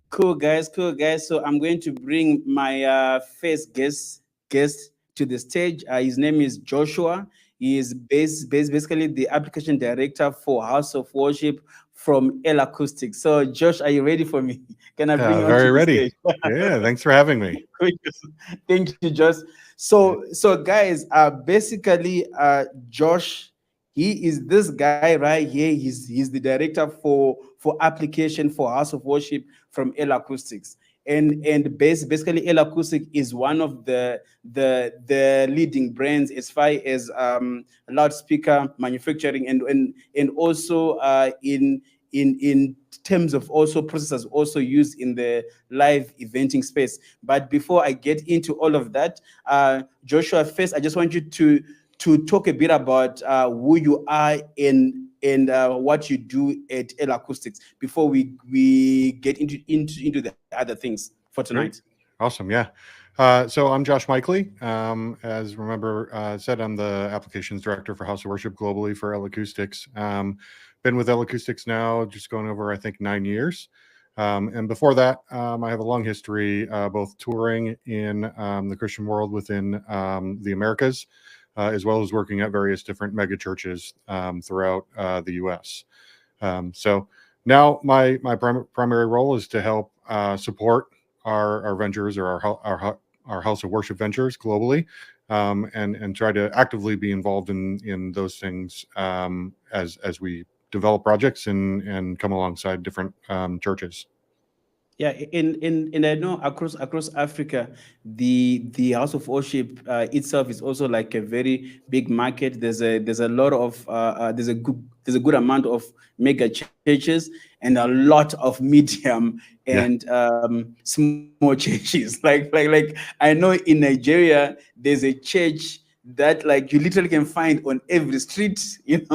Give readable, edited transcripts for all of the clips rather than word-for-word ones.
Cool guys, cool guys. So I'm going to bring my first guest to the stage. His name is Joshua. He is basically the application director for House of Worship from L Acoustics. So Josh, are you ready for me? Can I bring you onto Very the ready. stage? Yeah, thanks for having me. Thank you, Josh. Yeah. So guys, basically, Josh, he is this guy right here. He's the director for application for House of Worship from L Acoustics. Basically L Acoustic is one of the leading brands as far as loudspeaker manufacturing and also in terms of also processors also used in the live eventing space. But before I get into all of that, Joshua, first I just want you to talk a bit about who you are and what you do at L Acoustics before we get into the other things for tonight. Great. Awesome. Yeah. So I'm Josh Mikely. As remember said, I'm the applications director for House of Worship globally for L Acoustics. Been with L Acoustics now just going over, I think, 9 years. And before that, I have a long history both touring in the Christian world within the Americas, as well as working at various different mega churches throughout the U.S. So now my primary role is to help support our ventures or our house of worship ventures globally, and try to actively be involved in those things as we develop projects and come alongside different churches. Yeah, and I know across Africa, the House of Worship itself is also like a very big market. There's a lot of there's a good amount of mega churches and a lot of medium Yeah. and small churches. Like I know in Nigeria there's a church that like you literally can find on every street, and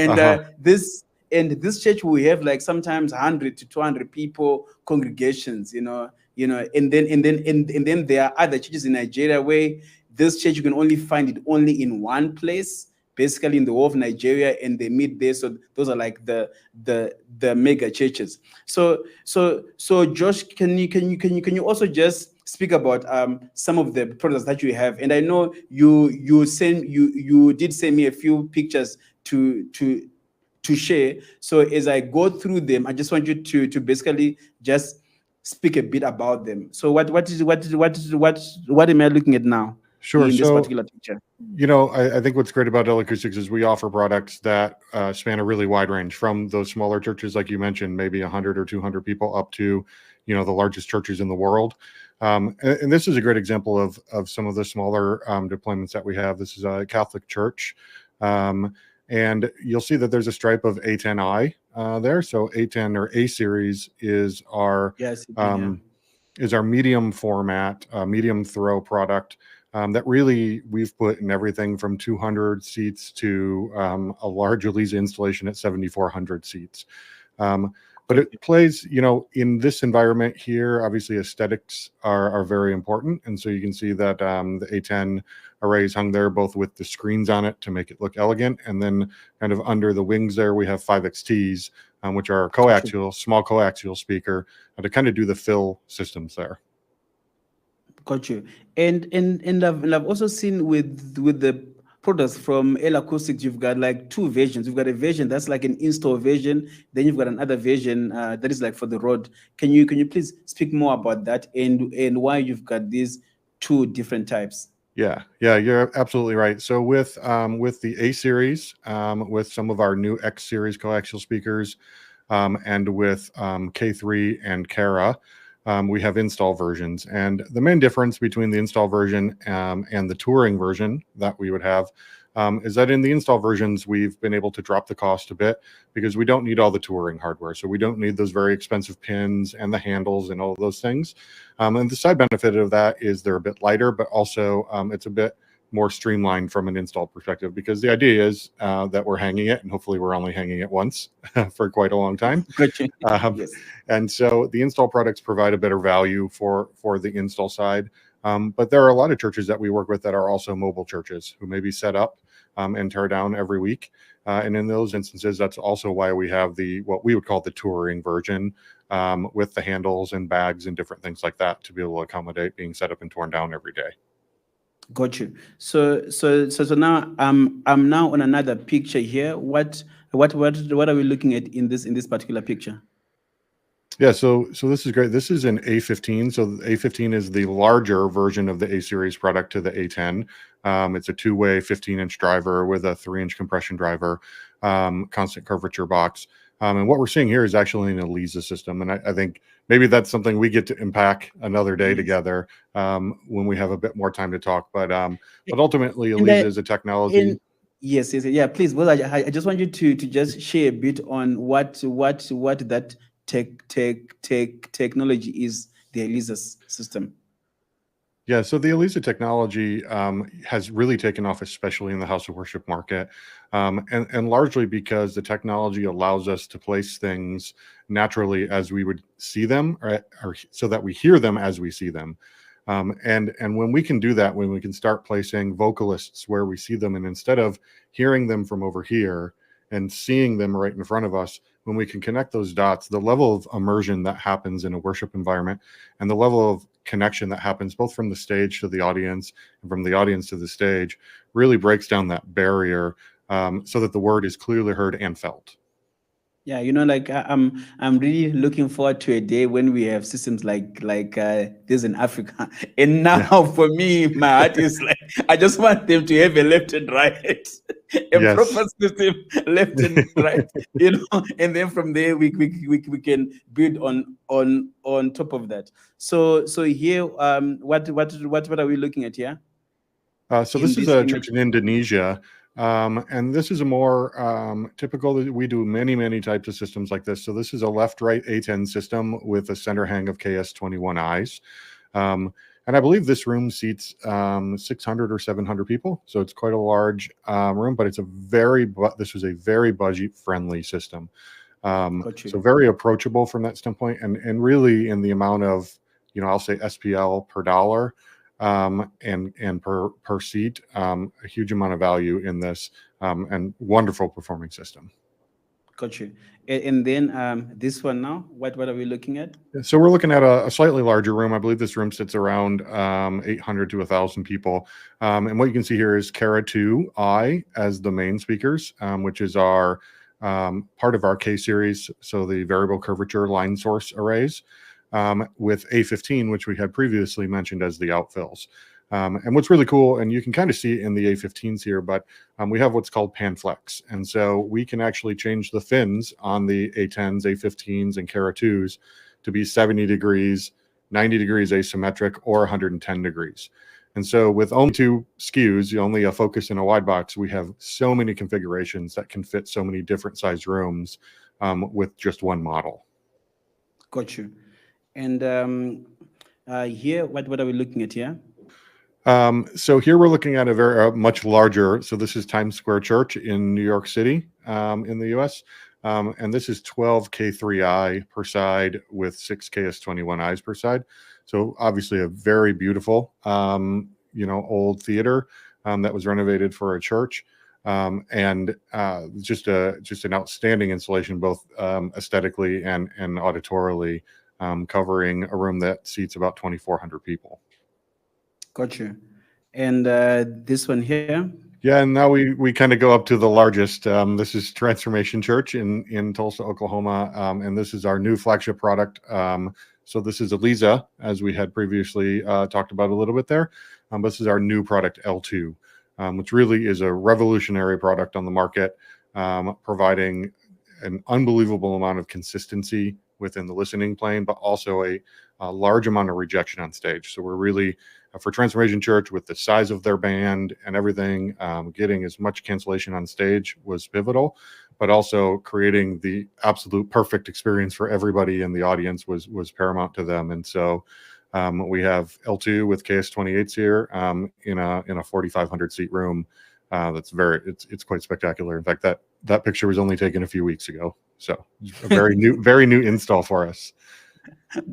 Uh-huh. this church we have like sometimes 100 to 200 people congregations, and then there are other churches in Nigeria where this church you can only find it only in one place, basically in the whole of Nigeria, and they meet there. So those are like the mega churches. So Josh, can you also just speak about some of the products that you have? And I know you did send me a few pictures to share. So as I go through them, I just want you to basically just speak a bit about them. So what am I looking at now Sure. in this So, particular picture? I think what's great about Dell Acoustics is we offer products that span a really wide range from those smaller churches, like you mentioned, maybe 100 or 200 people, up to, the largest churches in the world. And this is a great example of some of the smaller deployments that we have. This is a Catholic church. And you'll see that there's a stripe of A10i there. So A10 or A series Yes, yeah. um, is our medium format, medium throw product that really we've put in everything from 200 seats to a large Eliza installation at 7,400 seats. But Got it plays, in this environment here, obviously aesthetics are very important. And so you can see that the A10 array is hung there both with the screens on it to make it look elegant. And then kind of under the wings there, we have 5XTs, which are small coaxial speaker to kind of do the fill systems there. Got you. And I've also seen with the products from L Acoustics, you've got like two versions. You've got a version that's like an in-store version, then you've got another version that is like for the road. Can you please speak more about that and why you've got these two different types? Yeah, you're absolutely right. So with the A series, with some of our new X series coaxial speakers, and with K3 and Kara, we have install versions. And the main difference between the install version and the touring version that we would have is that in the install versions, we've been able to drop the cost a bit because we don't need all the touring hardware. So we don't need those very expensive pins and the handles and all of those things. And the side benefit of that is they're a bit lighter, but also it's a bit more streamlined from an install perspective, because the idea is that we're hanging it, and hopefully we're only hanging it once for quite a long time. Got you. Um, Yes. and so the install products provide a better value for the install side. But there are a lot of churches that we work with that are also mobile churches who maybe set up and tear down every week. And in those instances, that's also why we have the what we would call the touring version, with the handles and bags and different things like that to be able to accommodate being set up and torn down every day. Got you. So now I'm now on another picture here. What are we looking at in this particular picture? Yeah, so this is great. This is an A15. So the A15 is the larger version of the A series product to the A10. It's a two-way 15-inch driver with a 3-inch compression driver, constant curvature box. And what we're seeing here is actually an ELISA system. And I think maybe that's something we get to unpack another day Yes. together, when we have a bit more time to talk. But ultimately, In ELISA the is a technology. in yes, yeah. Please, well, I just want you to just share a bit on what that technology is, the ELISA system. Yeah, so the ELISA technology has really taken off, especially in the house of worship market, and largely because the technology allows us to place things naturally as we would see them, or so that we hear them as we see them. And when we can do that, when we can start placing vocalists where we see them, and instead of hearing them from over here and seeing them right in front of us, when we can connect those dots, the level of immersion that happens in a worship environment and the level of connection that happens both from the stage to the audience and from the audience to the stage really breaks down that barrier, so that the word is clearly heard and felt. Yeah, like I'm really looking forward to a day when we have systems like this in Africa. And Yeah. now for me, my heart is like I just want them to have a left and right, a proper Yes. system, left and right, and then from there we can build on top of that. So here, what are we looking at here So in this is this a church image? in Indonesia, and this is a more typical. We do many types of systems like this. So this is a left-right A10 system with a center hang of KS21 eyes, and I believe this room seats 600 or 700 people. So it's quite a large room, but this was a very budget-friendly system. Got So you. very approachable from that standpoint, and really in the amount of, I'll say SPL per dollar, and per seat, a huge amount of value in this, and wonderful performing system. Got you. And then this one now, what are we looking at? So we're looking at a slightly larger room. I believe this room sits around 800 to 1,000 people. And what you can see here is Kara 2i as the main speakers, which is our part of our K series, so the variable curvature line source arrays, with A15, which we had previously mentioned as the outfills. And what's really cool, and you can kind of see it in the A15s here, but we have what's called pan-flex. And so we can actually change the fins on the A10s, A15s, and Kara 2s to be 70 degrees, 90 degrees asymmetric, or 110 degrees. And so with only two SKUs, only a focus and a wide box, we have so many configurations that can fit so many different size rooms, with just one model. Got you. And here, what are we looking at here? So here we're looking at a very much larger. So this is Times Square Church in New York City, in the U.S. And this is 12 K3i per side with 6 KS21 eyes per side. So obviously a very beautiful, old theater that was renovated for a church, and just an outstanding installation, both aesthetically and auditorily, covering a room that seats about 2,400 people. Got you. And this one here? Yeah, and now we kind of go up to the largest. This is Transformation Church in Tulsa, Oklahoma, and this is our new flagship product. So this is ELISA, as we had previously talked about a little bit there. This is our new product, L2, which really is a revolutionary product on the market, providing an unbelievable amount of consistency within the listening plane, but also a large amount of rejection on stage. So we're really, for Transformation Church, with the size of their band and everything, getting as much cancellation on stage was pivotal, but also creating the absolute perfect experience for everybody in the audience was paramount to them. And so we have L2 with KS28s here, in a 4,500 seat room. It's quite spectacular. In fact, that picture was only taken a few weeks ago. So a very new install for us.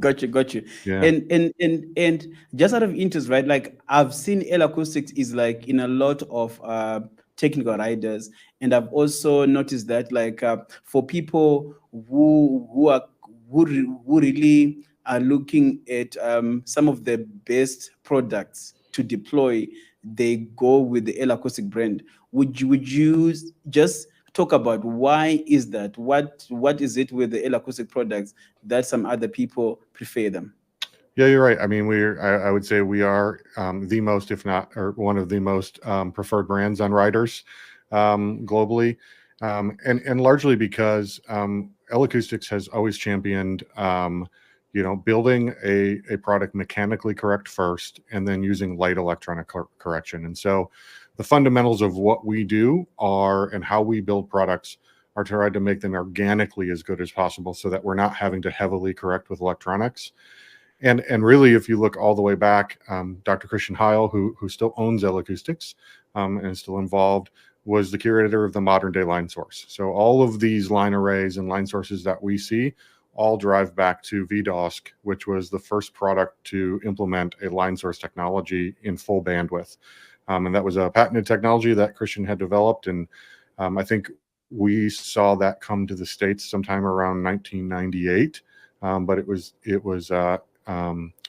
Got you. Yeah. And just out of interest, right? Like I've seen L Acoustics is like in a lot of technical riders. And I've also noticed that, like, for people who really are looking at some of the best products to deploy, they go with the L Acoustic brand. Would you just talk about why is that? What is it with the L Acoustic products that some other people prefer them? Yeah, you're right. I mean, I would say we are the most, if not, or one of the most preferred brands on riders globally, and largely because L Acoustics has always championed, building a product mechanically correct first, and then using light electronic correction. And so, the fundamentals of what we do are, and how we build products, are to try to make them organically as good as possible, so that we're not having to heavily correct with electronics. And really, if you look all the way back, Dr. Christian Heil, who still owns L Acoustics and is still involved, was the curator of the modern day line source. So all of these line arrays and line sources that we see all drive back to VDOSC, which was the first product to implement a line source technology in full bandwidth. And that was a patented technology that Christian had developed. And I think we saw that come to the States sometime around 1998. But it was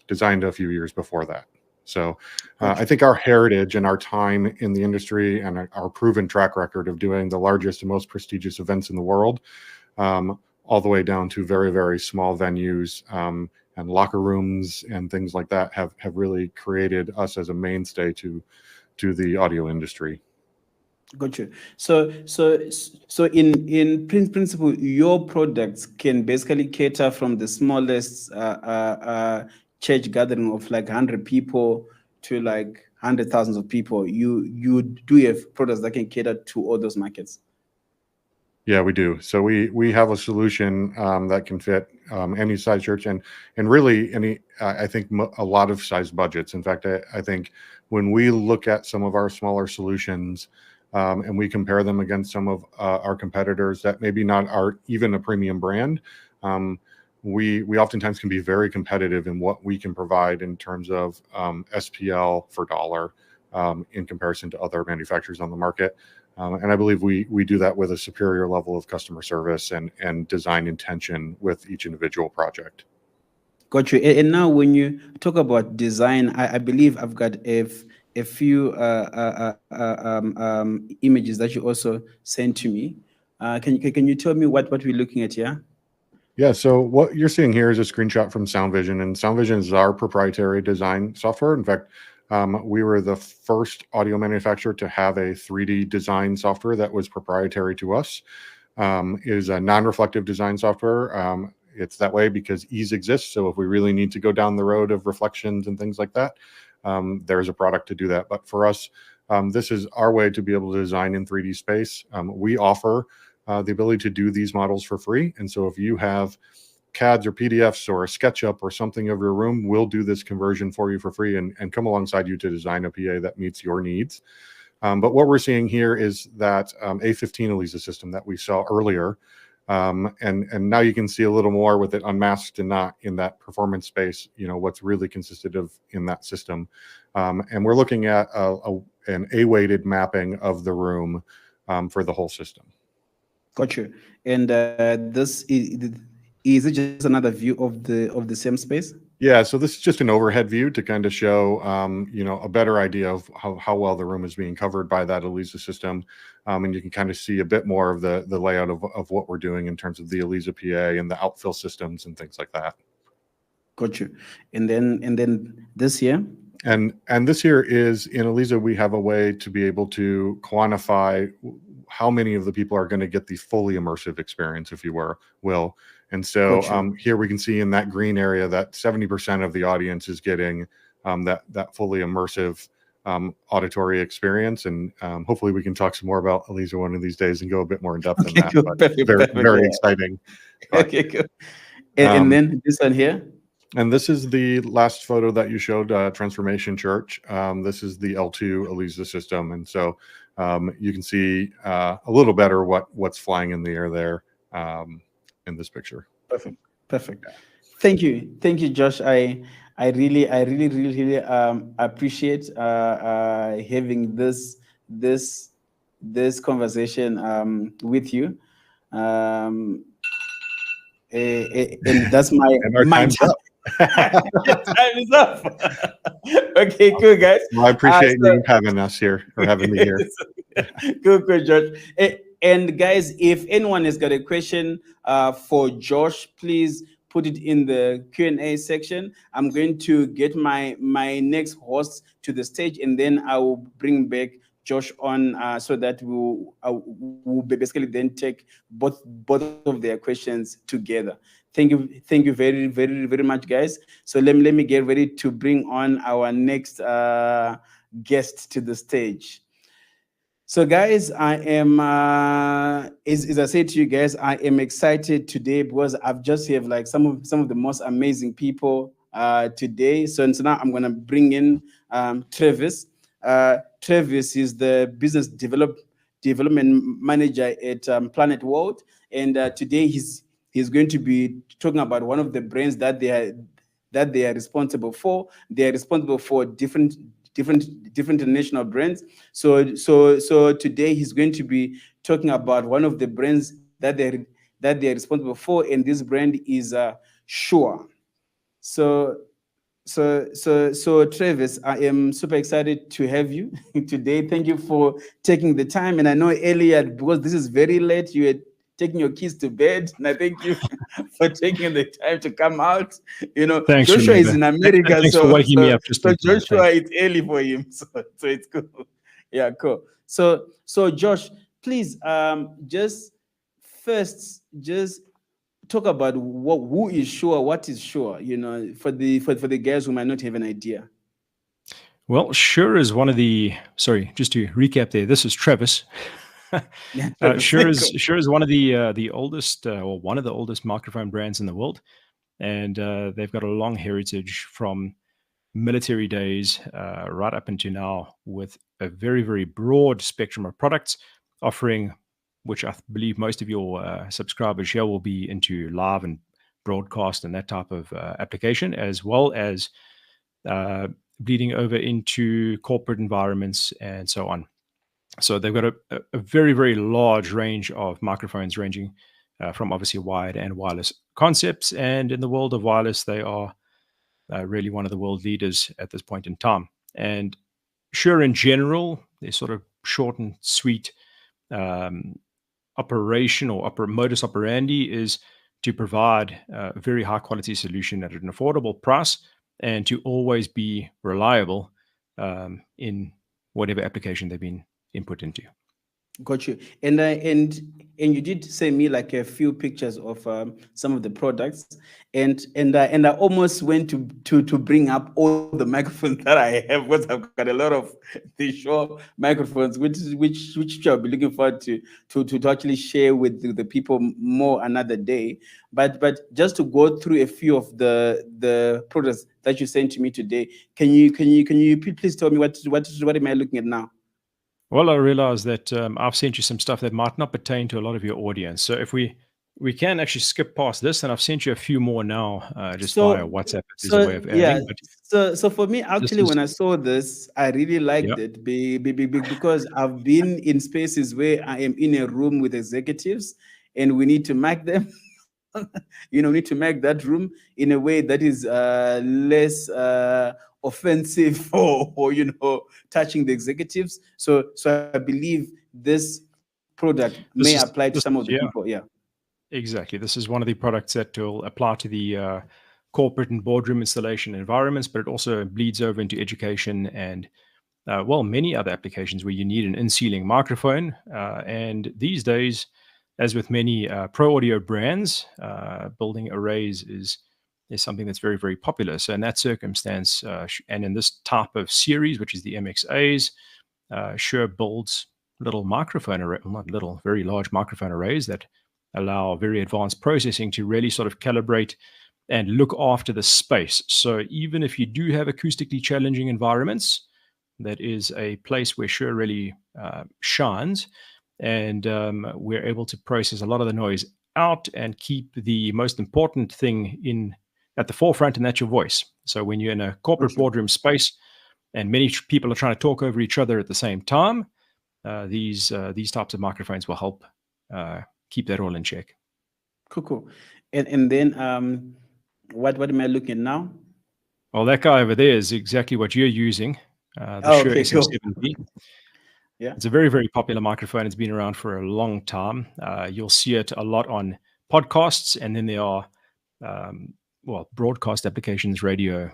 designed a few years before that. So I think our heritage and our time in the industry, and our proven track record of doing the largest and most prestigious events in the world, all the way down to very, very small venues and locker rooms and things like that, have really created us as a mainstay to the audio industry. Got you. So in principle, your products can basically cater from the smallest church gathering of like 100 people to like hundred thousands of people. You do have products that can cater to all those markets. Yeah, we do. So we have a solution that can fit any size church, and really any, I think, a lot of size budgets. In fact, I think when we look at some of our smaller solutions and we compare them against some of our competitors that maybe not are even a premium brand, we oftentimes can be very competitive in what we can provide in terms of SPL for dollar in comparison to other manufacturers on the market. And I believe we do that with a superior level of customer service and design intention with each individual project. Got you. And now, when you talk about design, I believe I've got a few images that you also sent to me. Can you tell me what we're looking at here? Yeah, so what you're seeing here is a screenshot from SoundVision, and SoundVision is our proprietary design software. In fact, we were the first audio manufacturer to have a 3D design software that was proprietary to us. It is a non-reflective design software. It's that way because ease exists. So if we really need to go down the road of reflections and things like that, there's a product to do that. But for us, this is our way to be able to design in 3D space. We offer the ability to do these models for free. And so if you have CADs or PDFs or a SketchUp or something of your room, we'll do this conversion for you for free and come alongside you to design a PA that meets your needs. But what we're seeing here is that A15 ELISA system that we saw earlier. And now you can see a little more with it unmasked and not in that performance space, what's really consisted of in that system. And we're looking at an A-weighted mapping of the room for the whole system. Got you. And this is it just another view of the same space? Yeah, so this is just an overhead view to kind of show, a better idea of how well the room is being covered by that ELISA system. And you can kind of see a bit more of the layout of what we're doing in terms of the ELISA PA and the outfill systems and things like that. Got you. And then this here? And this here is, in ELISA, we have a way to be able to quantify how many of the people are going to get the fully immersive experience, if you will. And so here we can see in that green area that 70% of the audience is getting that fully immersive auditory experience. And hopefully we can talk some more about ELISA one of these days and go a bit more in depth in that. Good. But Perfect, very exciting. Okay, good. And then this one here? And this is the last photo that you showed, Transformation Church. This is the L2 ELISA system. And so you can see a little better what's flying in the air there in this picture. Perfect. Thank you, Josh. I really appreciate having this this conversation with you. Um, and that's And our my time's time. up. Time is up. Okay, cool, guys. Well, I appreciate So you having us here or having me here. cool, cool, Josh. And guys, if anyone has got a question for Josh, please put it in the Q&A section. I'm going to get my next host to the stage, and then I will bring back Josh on so that we'll basically then take both of their questions together. Thank you very much, guys. So let me get ready to bring on our next guest to the stage. So, guys, I am, as I said to you guys, I am excited today because I've just have like some of the most amazing people today. So now I'm gonna bring in Travis. Travis is the development manager at Planet World, and today he's going to be talking about one of the brands that they are responsible for. They are responsible for different international brands. So today he's going to be talking about one of the brands that they are responsible for, and this brand is Sure. So so Travis, I am super excited to have you today. Thank you for taking the time. And I know earlier, because this is very late, you were taking your kids to bed, and I thank you for taking the time to come out. Thanks, Joshua is Remember. in And America, thanks for so waking me so up just so in time. Joshua, Thanks. it's early for him, so it's cool. Yeah, cool. So Josh, please just first just talk about who is Sure, what is Sure, for the guys who might not have an idea. Well, Sure is one of the. Sorry, just to recap there. This is Travis. Yeah, Travis. Sure is one of the oldest, or one of the oldest microphone brands in the world, and they've got a long heritage from military days right up into now, with a very broad spectrum of products, offering, which I believe most of your subscribers here will be into live and broadcast and that type of application, as well as uh, bleeding over into corporate environments and so on. So they've got a very large range of microphones, ranging from obviously wired and wireless concepts. And in the world of wireless, they are really one of the world leaders at this point in time. And Sure, in general, they're sort of short and sweet um, operation or modus operandi is to provide a very high quality solution at an affordable price, and to always be reliable in whatever application they've been input into. Got you. And you did send me like a few pictures of some of the products, and I almost went to bring up all the microphones that I have, because I've got a lot of the Shure microphones, which I'll be looking forward to actually share with the people more another day. But just to go through a few of the products that you sent to me today, can you please tell me what am I looking at now? Well, I realize that I've sent you some stuff that might not pertain to a lot of your audience. So if we can actually skip past this, and I've sent you a few more now, just via So, WhatsApp as a way so of yeah. adding. But So for me, this actually, is, when I saw this, I really yeah, liked it because I've been in spaces where I am in a room with executives, and we need to make them, we need to make that room in a way that is less offensive or touching the executives. So I believe this product may apply to some of the people. yeah, Yeah. exactly. This is one of the products that will apply to the corporate and boardroom installation environments, but it also bleeds over into education and well, many other applications where you need an in-ceiling microphone. And these days, as with many pro audio brands, building arrays is something that's very popular. So in that circumstance, and in this type of series, which is the MXAs, Shure builds little microphone array, well, not little, very large microphone arrays that allow very advanced processing to really sort of calibrate and look after the space. So even if you do have acoustically challenging environments, that is a place where Shure really shines, and we're able to process a lot of the noise out and keep the most important thing in at the forefront, and that's your voice. So when you're in a corporate Got you. boardroom space and many people are trying to talk over each other at the same time, these types of microphones will help keep that all in check. Cool, cool. And then what am I looking at now? Well, that guy over there is exactly what you're using, the Oh, Shure okay, cool. SM7B. Yeah. It's a very, very popular microphone. It's been around for a long time. You'll see it a lot on podcasts, and then there are, broadcast applications, radio,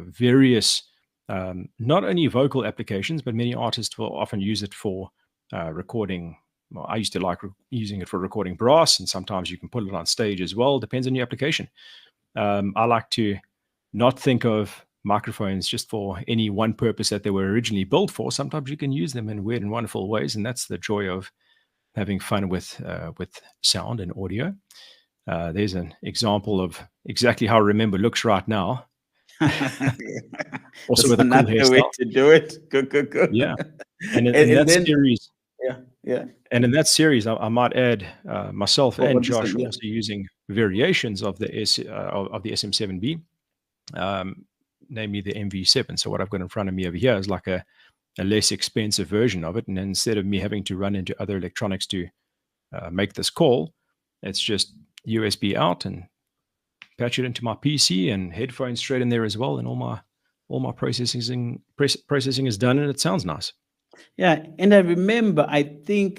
various, not only vocal applications, but many artists will often use it for recording. Well, I used to like using it for recording brass, and sometimes you can put it on stage as well. Depends on your application. I like to not think of microphones just for any one purpose that they were originally built for. Sometimes you can use them in weird and wonderful ways, and that's the joy of having fun with sound and audio. There's an example of exactly how Remember looks right now. Also That's with a cool another way hairstyle. to do it. Good. Yeah, and in And that then series, yeah. and in that series, I might add myself and This Josh one, yeah. also using variations of the of the SM7B. Namely the MV7. So what I've got in front of me over here is like a less expensive version of it. And instead of me having to run into other electronics to make this call, it's just USB out and patch it into my PC and headphones straight in there as well. And all my processing is done, and it sounds nice. Yeah, and I remember, I think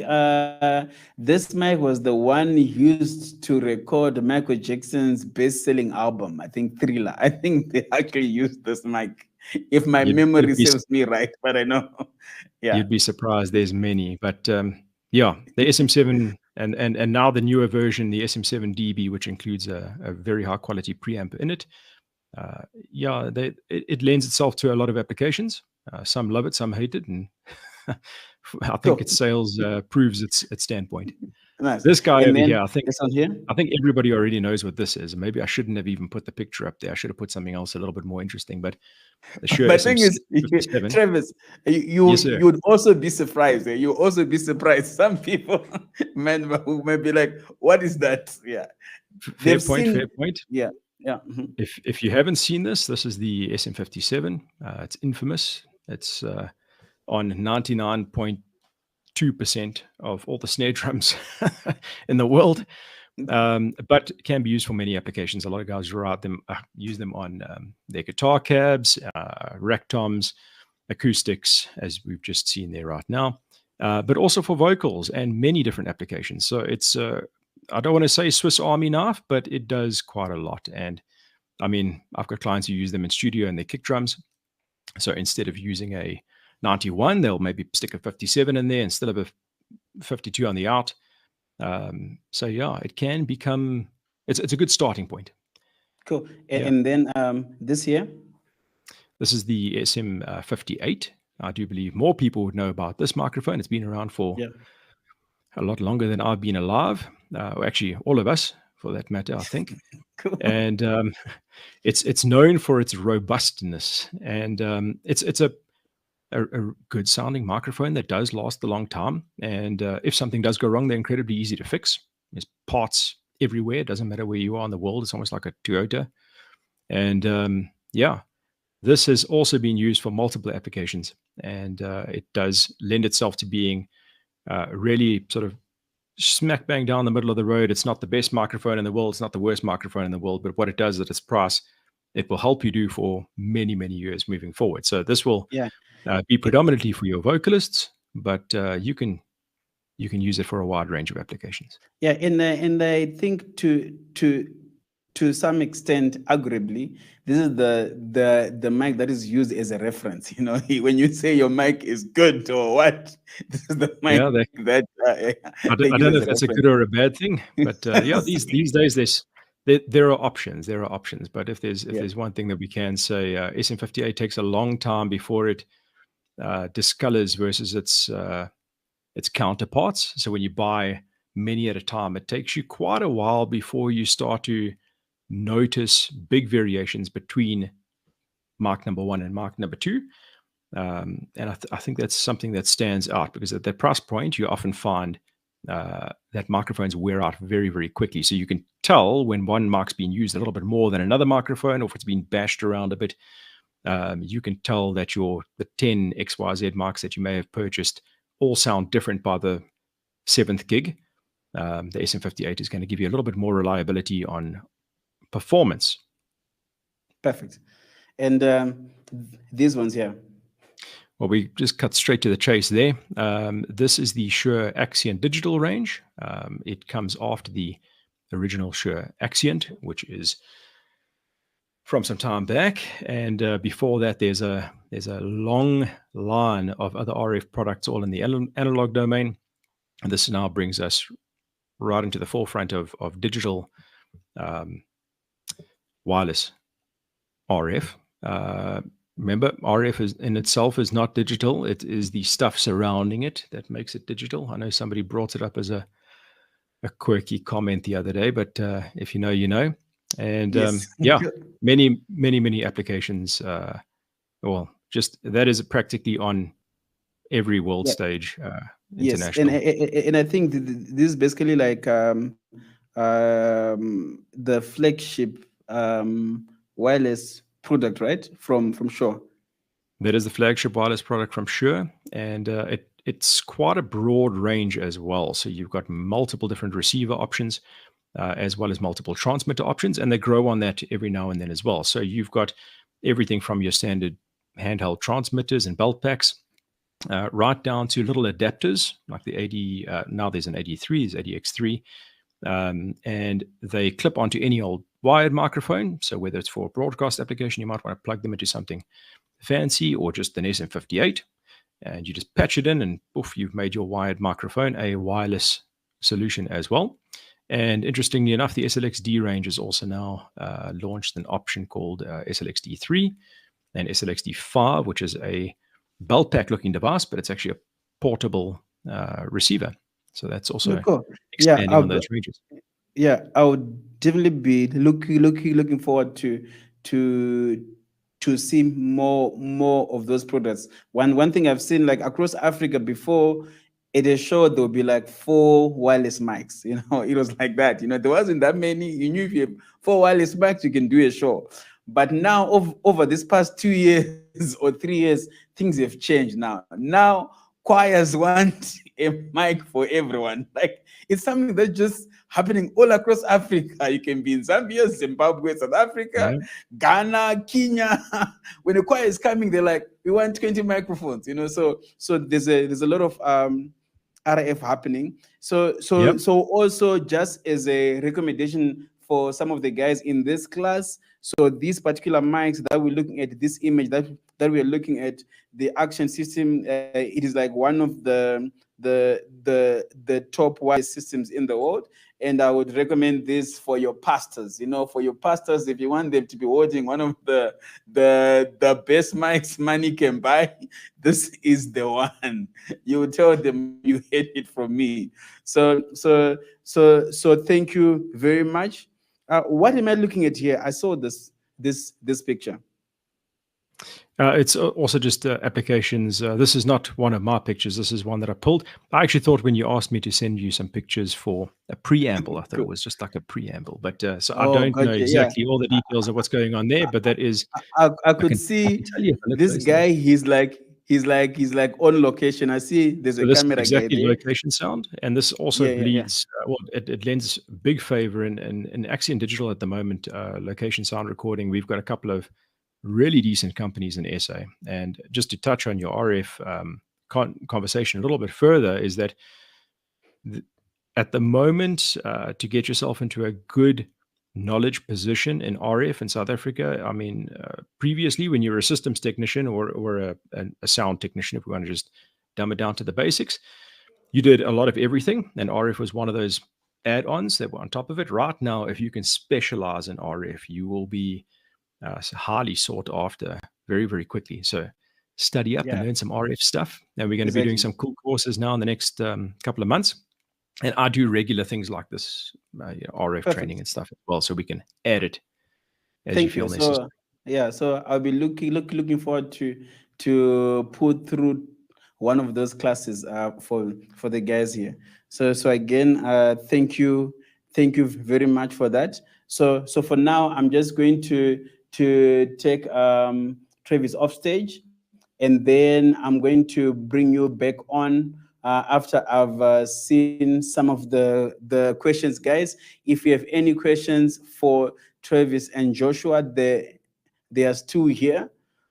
this mic was the one used to record Michael Jackson's best-selling album, I think Thriller. I think they actually used this mic, if my memory serves me right, but I know. Yeah. You'd be surprised. There's many, but yeah, the SM7 and now the newer version, the SM7DB, which includes a very high quality preamp in it. It lends itself to a lot of applications. Some love it, some hate it, and I think its sales proves its standpoint. Nice. This guy And over then here, I this one here. think everybody already knows what this is. Maybe I shouldn't have even put the picture up there. I should have put something else a little bit more interesting. But the Shure But thing is, SM57. Travis, you would also be surprised. You also be surprised. Some people, man, who may be like, "What is that?" Yeah. Fair point. Yeah. Yeah. Mm-hmm. If you haven't seen this is the SM57. It's infamous. It's on 99.2% of all the snare drums in the world, but can be used for many applications. A lot of guys use them on their guitar cabs, rack toms, acoustics, as we've just seen there right now, but also for vocals and many different applications. So it's I don't want to say Swiss Army knife, but it does quite a lot. And I mean, I've got clients who use them in studio and their kick drums. So instead of using a 91, they'll maybe stick a 57 in there instead of a 52 on the out. So yeah, it can become, it's a good starting point. Cool. And then this here? This is the SM58. I do believe more people would know about this microphone. It's been around for a lot longer than I've been alive. Actually, all of us, for that matter, I think. Cool. And it's known for its robustness, and it's a good sounding microphone that does last a long time. And if something does go wrong, they're incredibly easy to fix. There's parts everywhere. It doesn't matter where you are in the world. It's almost like a Toyota. And this has also been used for multiple applications, and it does lend itself to being really sort of smack bang down the middle of the road. It's not the best microphone in the world. It's not the worst microphone in the world, but what it does at its price, it will help you do for many, many years moving forward. So this will be predominantly for your vocalists, but you can use it for a wide range of applications. Yeah, and I think to some extent, arguably, this is the mic that is used as a reference. You know, when you say your mic is good or what, this is the mic that I don't know if that's a good or a bad thing, but these days there are options. There are options, but if there's one thing that we can say, SM58 takes a long time before it discolors versus its counterparts. So when you buy many at a time, it takes you quite a while before you start to notice big variations between mark number 1 and mark number 2. And I think that's something that stands out, because at that price point, you often find that microphones wear out very, very quickly. So you can tell when one mic's been used a little bit more than another microphone, or if it's been bashed around a bit. You can tell that the 10 XYZ mics that you may have purchased all sound different by the 7th gig. The SM58 is going to give you a little bit more reliability on performance. Perfect. And these ones here. Well, we just cut straight to the chase there. This is the Shure Axient Digital range. It comes after the original Shure Axient, which is from some time back. And before that, there's a long line of other RF products, all in the analog domain. And this now brings us right into the forefront of digital wireless RF. Remember, RF is in itself is not digital. It is the stuff surrounding it that makes it digital. I know somebody brought it up as a quirky comment the other day, but if you know, you know. And Yes. yeah, many applications. Well, just that is practically on every world stage Yes, international. and I think this is basically like the flagship wireless product, right? From Shure. That is the flagship wireless product from Shure, and it's quite a broad range as well. So you've got multiple different receiver options, as well as multiple transmitter options, and they grow on that every now and then as well. So you've got everything from your standard handheld transmitters and belt packs, right down to little adapters like the AD. Now there's an AD3, there's ADX3, and they clip onto any old wired microphone. So whether it's for a broadcast application, you might want to plug them into something fancy, or just an SM58, and you just patch it in, and poof, you've made your wired microphone a wireless solution as well. And interestingly enough, the SLXD range has also now launched an option called SLXD3 and SLXD5, which is a belt pack looking device, but it's actually a portable receiver. So that's also expanding on those ranges. Yeah, I would definitely be looking forward to see more of those products. One thing I've seen, like across Africa before, at a show there would be like 4 wireless mics. You know, it was like that. You know, there wasn't that many. You knew if you have 4 wireless mics, you can do a show. But now, over this past 2 years or 3 years, things have changed. Now choirs want a mic for everyone. Like, it's something that's just happening all across Africa. You can be in Zambia, Zimbabwe, South Africa, Ghana, Kenya. When a choir is coming, they're like, we want 20 microphones. You know, so there's a lot of RF happening. So also, just as a recommendation for some of the guys in this class, so these particular mics that we're looking at, this image that we're looking at, the Action system, it is like one of the top wireless systems in the world. And I would recommend this for your pastors. You know, for your pastors, if you want them to be holding one of the best mics money can buy, this is the one. You will tell them you hate it from me. So thank you very much. What am I looking at here? I saw this picture. It's also just applications. This is not one of my pictures. This is one that I pulled. I actually thought when you asked me to send you some pictures for a preamble, I thought it was just like a preamble. But so I don't know exactly all the details of what's going on there. But that is, I could see this guy. He's like on location. I see there's a camera exactly guy there. Location sound, and this also bleeds. Well, it lends big favor in Axient Digital at the moment. Location sound recording. We've got a couple of really decent companies in SA. And just to touch on your RF conversation a little bit further, is that at the moment, to get yourself into a good knowledge position in RF in South Africa, I mean, previously when you were a systems technician or a sound technician, if we want to just dumb it down to the basics, you did a lot of everything, and RF was one of those add-ons that were on top of it. Right now, if you can specialize in RF, you will be highly sought after very, very quickly. So study up and learn some RF stuff. And we're going to be doing some cool courses now in the next couple of months. And I do regular things like this, RF training and stuff as well, so we can add it as you feel necessary. So I'll be looking forward to put through one of those classes for the guys here. So again, thank you very much for that. So for now, I'm just going to take Travis off stage, and then I'm going to bring you back on after I've seen some of the questions, guys. If you have any questions for Travis and Joshua, there's two here.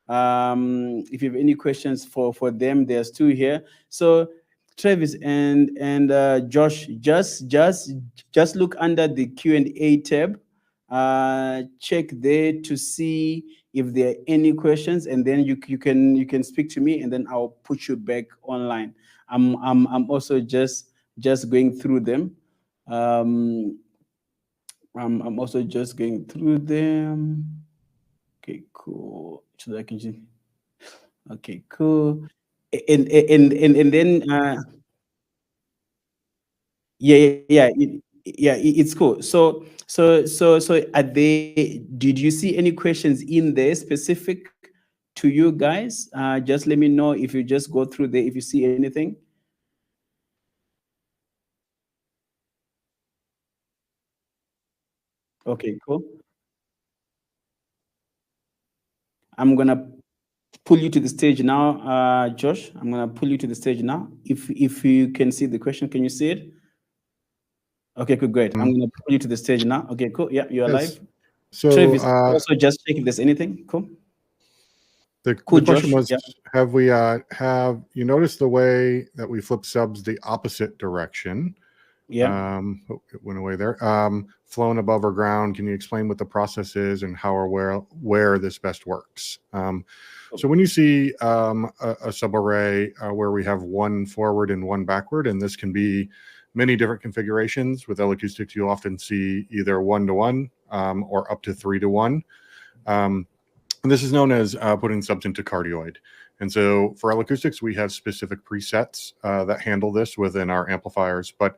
If you have any questions for them, there's two here. So Travis and Josh, just look under the Q&A tab. Check there to see if there are any questions, and then you can speak to me, and then I'll put you back online. I'm also just going through them. Um, I'm also just going through them. Okay, cool. So that I can just, okay, cool. And then yeah, it's cool. So are they, did you see any questions in there specific to you guys? Just let me know if you just go through there if you see anything. Okay, cool. I'm gonna pull you to the stage now, Josh. I'm gonna pull you to the stage now. If you can see the question, can you see it? Okay, cool, great. I'm gonna pull you to the stage now. Okay, cool. Yeah, you're Yes. live. So Travis, also just check if there's anything. Cool. the Cool, question Josh. was, Yeah. have you noticed the way that we flip subs the opposite direction? Yeah. Oh, it went away there. Flown above or ground. Can you explain what the process is and how or where this best works? So when you see a subarray where we have one forward and one backward, and this can be many different configurations. With L-acoustics, you'll often see either 1-to-1 or up to 3-to-1. And this is known as putting subs into cardioid. And so for L-acoustics, we have specific presets that handle this within our amplifiers. But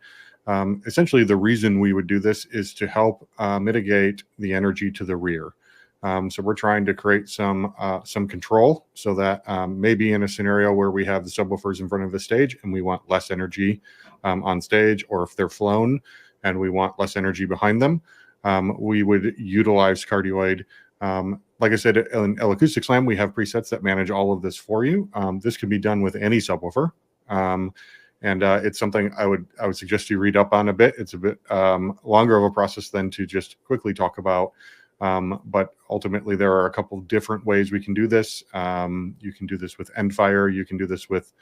essentially, the reason we would do this is to help mitigate the energy to the rear. So we're trying to create some control so that maybe in a scenario where we have the subwoofers in front of the stage and we want less energy on stage, or if they're flown and we want less energy behind them, we would utilize cardioid. Like I said, in L-Acoustics Land, we have presets that manage all of this for you. This can be done with any subwoofer. And it's something I would suggest you read up on a bit. It's a bit longer of a process than to just quickly talk about. But ultimately, there are a couple different ways we can do this. You can do this with end fire. You can do this with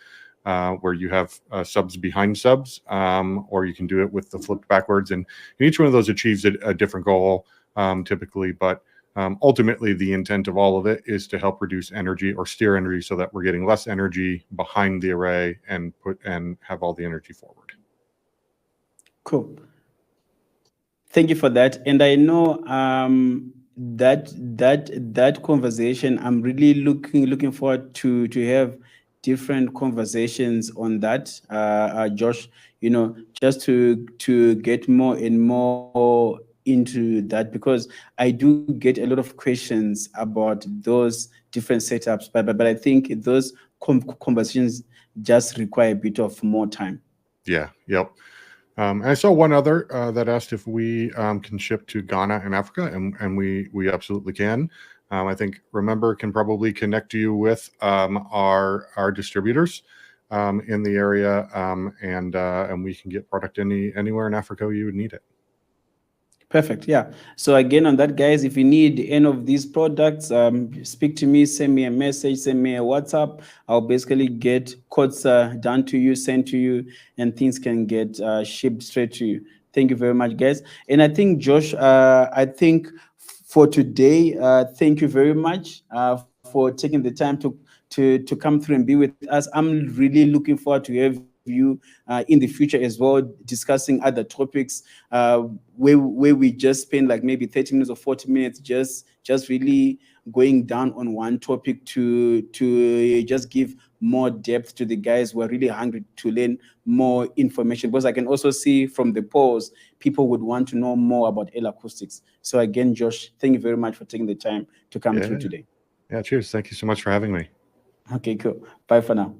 where you have subs behind subs, or you can do it with the flipped backwards. And each one of those achieves a different goal typically. But ultimately, the intent of all of it is to help reduce energy or steer energy so that we're getting less energy behind the array and have all the energy forward. Cool. Thank you for that. And I know that conversation, I'm really looking forward to have different conversations on that, Josh. Just to get more and more into that, because I do get a lot of questions about those different setups, but I think those conversations just require a bit of more time. Yeah. Yep. I saw one other that asked if we can ship to Ghana and Africa, and we absolutely can. I think Remember can probably connect you with our distributors in the area, and we can get product anywhere in Africa you would need it. Perfect. Yeah. So again, on that, guys, if you need any of these products, speak to me, send me a message, send me a WhatsApp. I'll basically get codes done to you, sent to you, and things can get shipped straight to you. Thank you very much, guys. And I think, Josh, I think for today, thank you very much for taking the time to come through and be with us. I'm really looking forward to have you in the future as well, discussing other topics where we just spend like maybe 30 minutes or 40 minutes just really going down on one topic to just give more depth to the guys who are really hungry to learn more information, because I can also see from the polls people would want to know more about L-acoustics. So again, Josh, thank you very much for taking the time to come through today. Yeah, cheers. Thank you so much for having me. Okay, cool. Bye for now.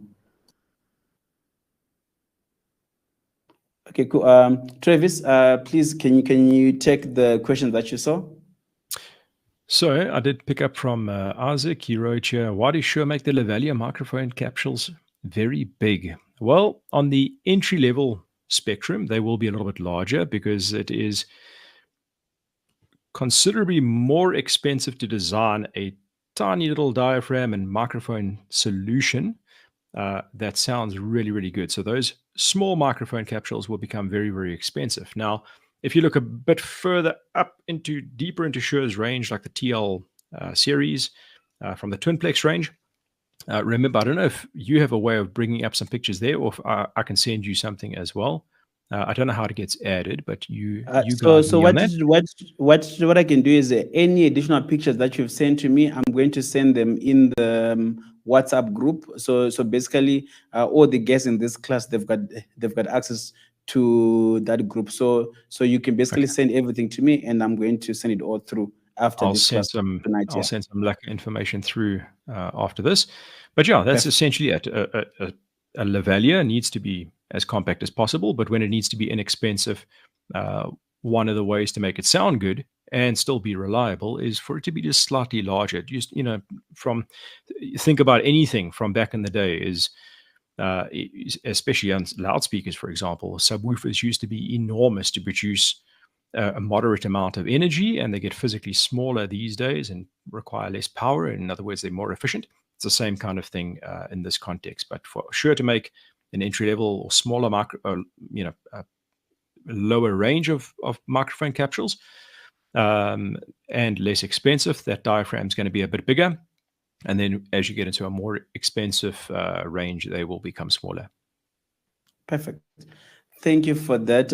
Okay, cool. Travis, please, can you take the question that you saw? So I did pick up from Isaac. He wrote here, why do Shure make the lavalier microphone capsules very big? Well, on the entry level spectrum, they will be a little bit larger because it is considerably more expensive to design a tiny little diaphragm and microphone solution that sounds really, really good. So those small microphone capsules will become very, very expensive. Now, if you look a bit further up into deeper into Shure's range, like the TL series from the Twinplex range, remember, I don't know if you have a way of bringing up some pictures there, or if I can send you something as well. I don't know how it gets added, but you So guide so me on what that. what I can do is any additional pictures that you've sent to me, I'm going to send them in the WhatsApp group. So basically, all the guests in this class, they've got access to that group. So you can basically Okay. send everything to me, and I'm going to send it all through after I'll this send class some tonight. I'll Yeah, send some lack information through after this. But yeah, that's perfect. essentially it. A lavalier needs to be as compact as possible, but when it needs to be inexpensive, uh, one of the ways to make it sound good and still be reliable is for it to be just slightly larger. Just from think about anything from back in the day is especially on loudspeakers, for example, subwoofers used to be enormous to produce a moderate amount of energy, and they get physically smaller these days and require less power. In other words, they're more efficient. It's the same kind of thing in this context, but for sure to make an entry level or smaller lower range of microphone capsules and less expensive, that diaphragm is going to be a bit bigger. And then as you get into a more expensive range, they will become smaller. Perfect. Thank you for that,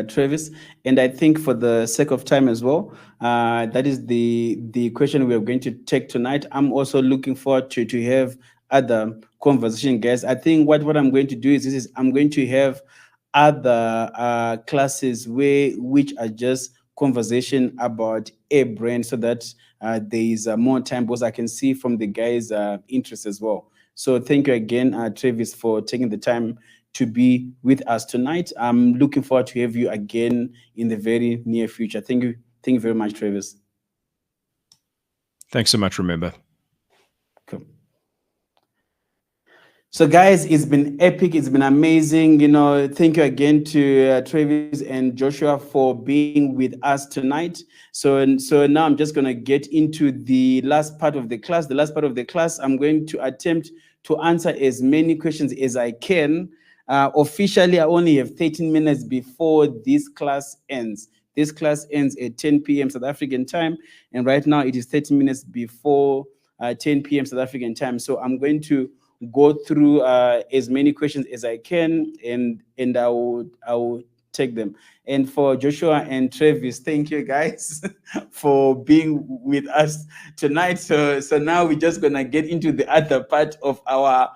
Travis. And I think for the sake of time as well, that is the question we are going to take tonight. I'm also looking forward to have other conversation guests. I think what I'm going to do is I'm going to have other classes which are just conversation about a brand, so that there is more time, because I can see from the guys' interest as well. So thank you again, Travis, for taking the time to be with us tonight. I'm looking forward to have you again in the very near future. Thank you. Thank you very much, Travis. Thanks so much, remember. Cool. So, guys, it's been epic. It's been amazing. Thank you again to Travis and Joshua for being with us tonight. So now I'm just gonna get into the last part of the class. The last part of the class, I'm going to attempt to answer as many questions as I can. Officially, I only have 13 minutes before this class ends. This class ends at 10 p.m. South African time, and right now it is 30 minutes before 10 p.m. South African time. So I'm going to go through as many questions as I can, and I will take them. And for Joshua and Travis, thank you guys for being with us tonight. So now we're just gonna get into the other part of our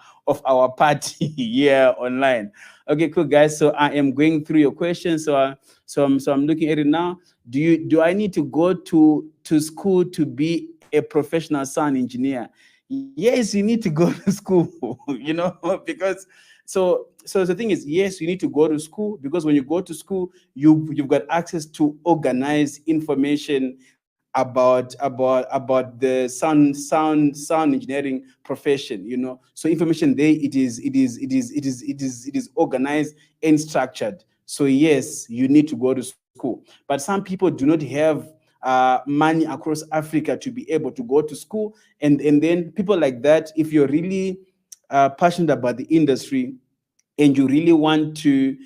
party here online. Okay, cool guys. So I am going through your questions. So I'm looking at it now. Do I need to go to school to be a professional sound engineer? Yes, you need to go to school, because so the thing is, yes, you need to go to school, because when you go to school, you've got access to organized information about the sound engineering profession. So information there, it is organized and structured. So yes, you need to go to school, but some people do not have money across Africa to be able to go to school. And then people like that, if you're really passionate about the industry and you really want to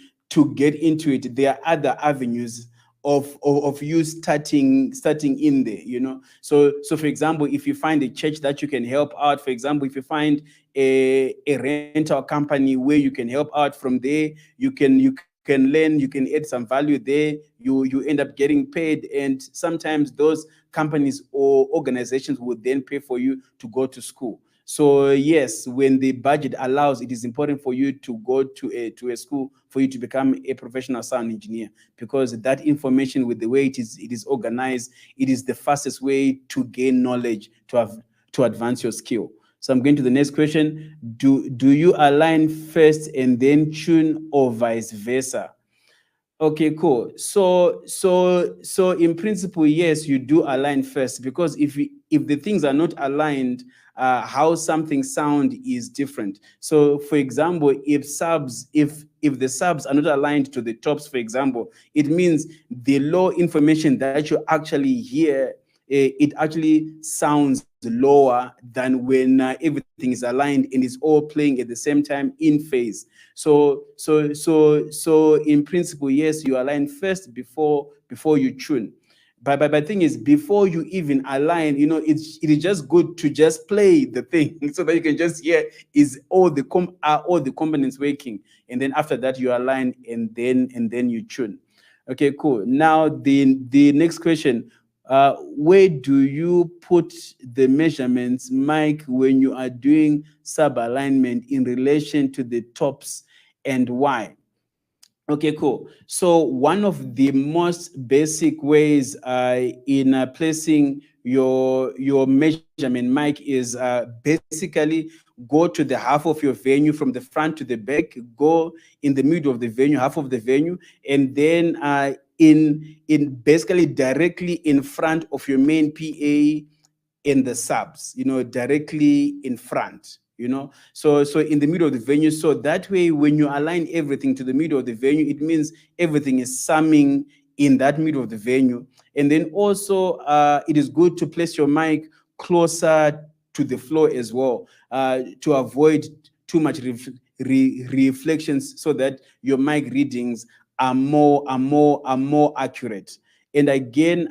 get into it, there are other avenues of you starting in there. So for example, if you find a church that you can help out, for example, if you find a rental company where you can help out from there, you can learn, you can add some value there, you end up getting paid, and sometimes those companies or organizations would then pay for you to go to school. So yes, when the budget allows, it is important for you to go to a school for you to become a professional sound engineer, because that information, with the way it is organized, it is the fastest way to gain knowledge, to advance your skill. So I'm going to the next question. Do you align first and then tune, or vice versa? Okay, cool. So in principle, yes, you do align first, because if the things are not aligned, how something sound is different. So for example, if the subs are not aligned to the tops, for example, it means the low information that you actually hear, it actually sounds lower than when everything is aligned and is all playing at the same time in phase. So in principle, yes, you align first before you tune. But thing is, before you even align, it is just good to just play the thing so that you can just hear, is are all the components working, and then after that you align, and then you tune. Okay, cool. Now the next question: where do you put the measurements, Mike, when you are doing sub alignment in relation to the tops, and why? Okay, cool. So one of the most basic ways in placing your measurement, Mike, is basically go to the half of your venue from the front to the back, go in the middle of the venue, half of the venue, and then in basically directly in front of your main PA in the subs, directly in front, so in the middle of the venue. So that way, when you align everything to the middle of the venue, it means everything is summing in that middle of the venue. And then also, it is good to place your mic closer to the floor as well, to avoid too much reflections, so that your mic readings are more accurate. And again,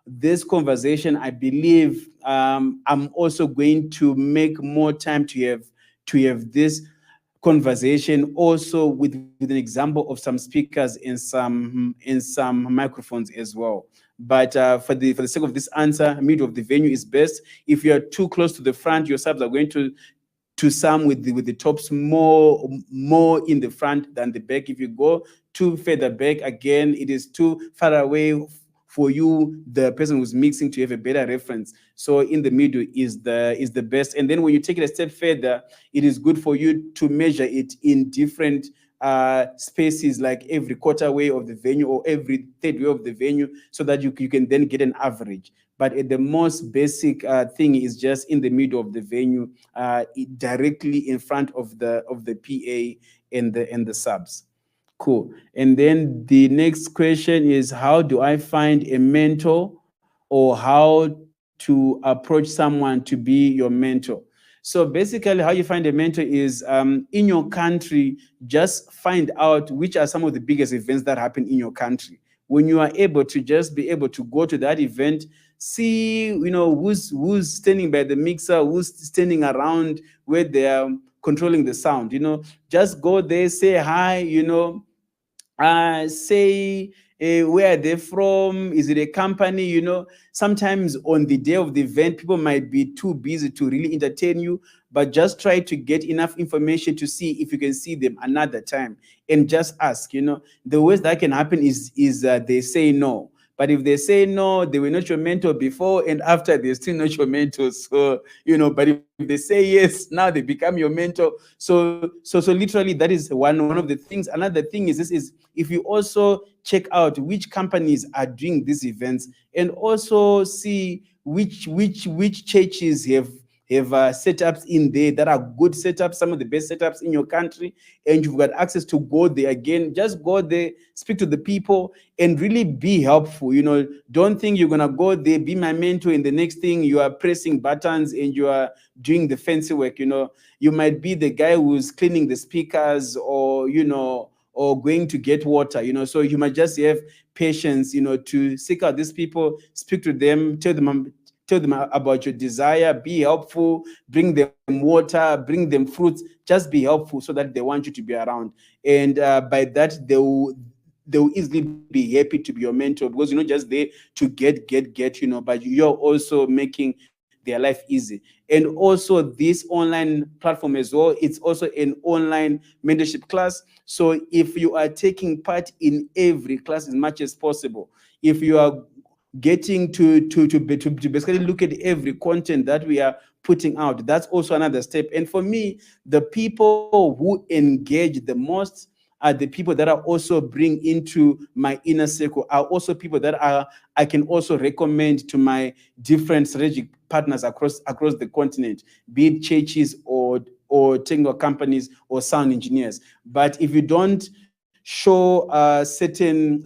this conversation, I believe, I'm also going to make more time to have this conversation also with an example of some speakers in some microphones as well. But for the sake of this answer, middle of the venue is best. If you're too close to the front, your subs are going to some with the tops more in the front than the back. If you go too further back, again, it is too far away for you, the person who's mixing, to have a better reference. So in the middle is the best. And then when you take it a step further, it is good for you to measure it in different spaces, like every quarter way of the venue or every third way of the venue, so that you can then get an average. But at the most basic thing is just in the middle of the venue, directly in front of the PA and the subs. Cool. And then the next question is, how do I find a mentor, or how to approach someone to be your mentor? So basically, how you find a mentor is, in your country, just find out which are some of the biggest events that happen in your country. When you are able to just be able to go to that event, see, who's standing by the mixer, who's standing around where they are controlling the sound. Just go there, say hi, say, where are they from? Is it a company? Sometimes on the day of the event, people might be too busy to really entertain you, but just try to get enough information to see if you can see them another time, and just ask. The worst that can happen is they say no. But if they say no, they were not your mentor before, and after they're still not your mentor. So, but if they say yes, now they become your mentor. So literally, that is one of the things. Another thing is this: is if you also check out which companies are doing these events, and also see which churches have setups in there that are good setups, some of the best setups in your country, and you've got access to go there. Again, just go there, speak to the people, and really be helpful. Don't think you're gonna go there, be my mentor, and the next thing you are pressing buttons and you are doing the fancy work. You might be the guy who's cleaning the speakers, or going to get water. So you might just have patience, to seek out these people, speak to them, tell them about your desire, be helpful, bring them water, bring them fruits, just be helpful, so that they want you to be around. And by that, they will easily be happy to be your mentor, because you're not just there to get, but you're also making their life easy. And also, this online platform as well, it's also an online mentorship class. So if you are taking part in every class as much as possible, if you are getting to basically look at every content that we are putting out, that's also another step. And for me, the people who engage the most are the people that I also bring into my inner circle, are also people that I can also recommend to my different strategic partners across the continent, be it churches or technical companies or sound engineers. But if you don't show certain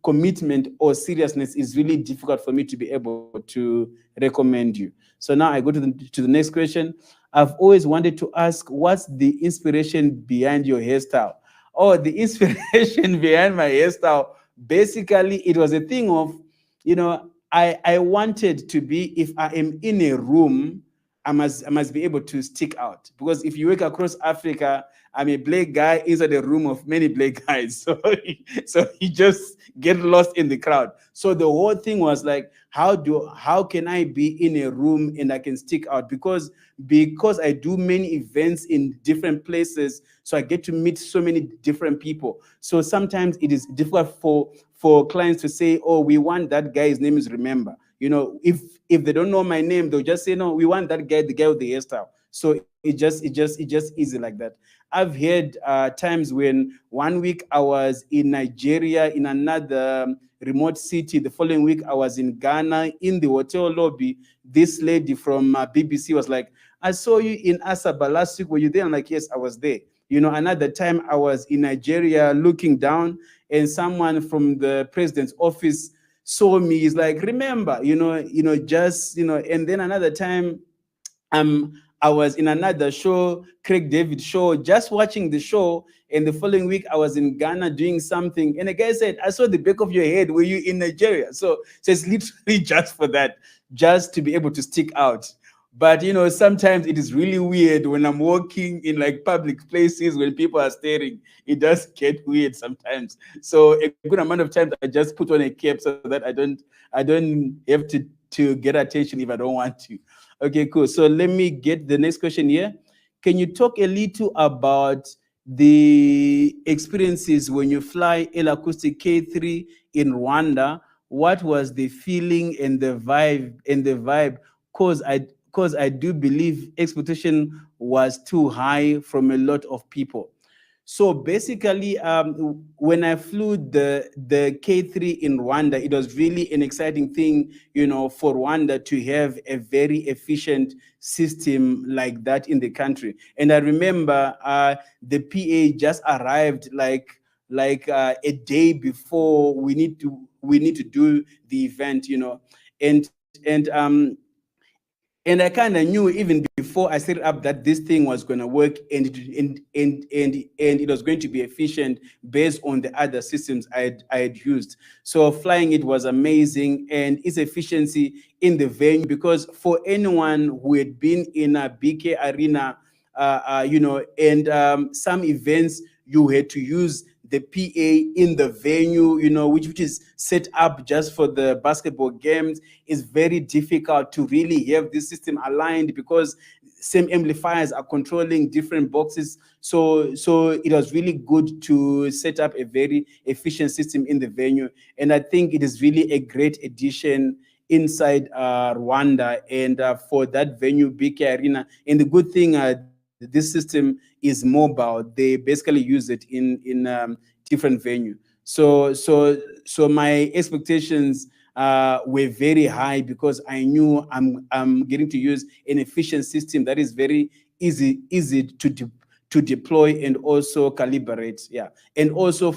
commitment or seriousness, is really difficult for me to be able to recommend you. So now I go to the next question. I've always wanted to ask, what's the inspiration behind your hairstyle? Oh, the inspiration behind my hairstyle, basically it was a thing of, I wanted to be, if I am in a room, I must be able to stick out, because if you work across Africa, I'm a black guy inside a room of many black guys. So you just get lost in the crowd. So the whole thing was like, how can I be in a room and I can stick out? Because I do many events in different places, so I get to meet so many different people. So sometimes it is difficult for clients to say, oh, we want that guy, his name is Remember. If they don't know my name, they'll just say, no, we want that guy, the guy with the hairstyle. So it just easy like that. I've had times when one week I was in Nigeria in another remote city. The following week I was in Ghana in the hotel lobby. This lady from BBC was like, I saw you in Asaba last week. Were you there? I'm like, yes, I was there. Another time I was in Nigeria looking down, and someone from the president's office saw me. He's like, remember, and then another time, I was in another show, Craig David show, just watching the show. And the following week, I was in Ghana doing something. And the guy said, I saw the back of your head. Were you in Nigeria? So it's literally just for that, just to be able to stick out. But sometimes it is really weird when I'm walking in like public places when people are staring. It does get weird sometimes. So a good amount of times I just put on a cap so that I don't have to get attention if I don't want to. Okay, cool. So let me get the next question here. Can you talk a little about the experiences when you fly L Acoustic K3 in Rwanda? What was the feeling and the vibe? Because I do believe expectation was too high from a lot of people. So basically, when I flew the K3 in Rwanda, it was really an exciting thing, for Rwanda to have a very efficient system like that in the country. And I remember the PA just arrived like a day before we need to do the event, and I kind of knew even before I set it up that this thing was going to work, and it was going to be efficient based on the other systems I had used. So flying it was amazing, and its efficiency in the venue, because for anyone who had been in a BK Arena, and some events, you had to use the PA in the venue, which is set up just for the basketball games. Is very difficult to really have this system aligned, because same amplifiers are controlling different boxes. So it was really good to set up a very efficient system in the venue. And I think it is really a great addition inside Rwanda, and for that venue, BK Arena. And the good thing, this system is mobile. They basically use it in different venue. So my expectations were very high, because I knew I'm getting to use an efficient system that is very easy to deploy and also calibrate. Yeah. And also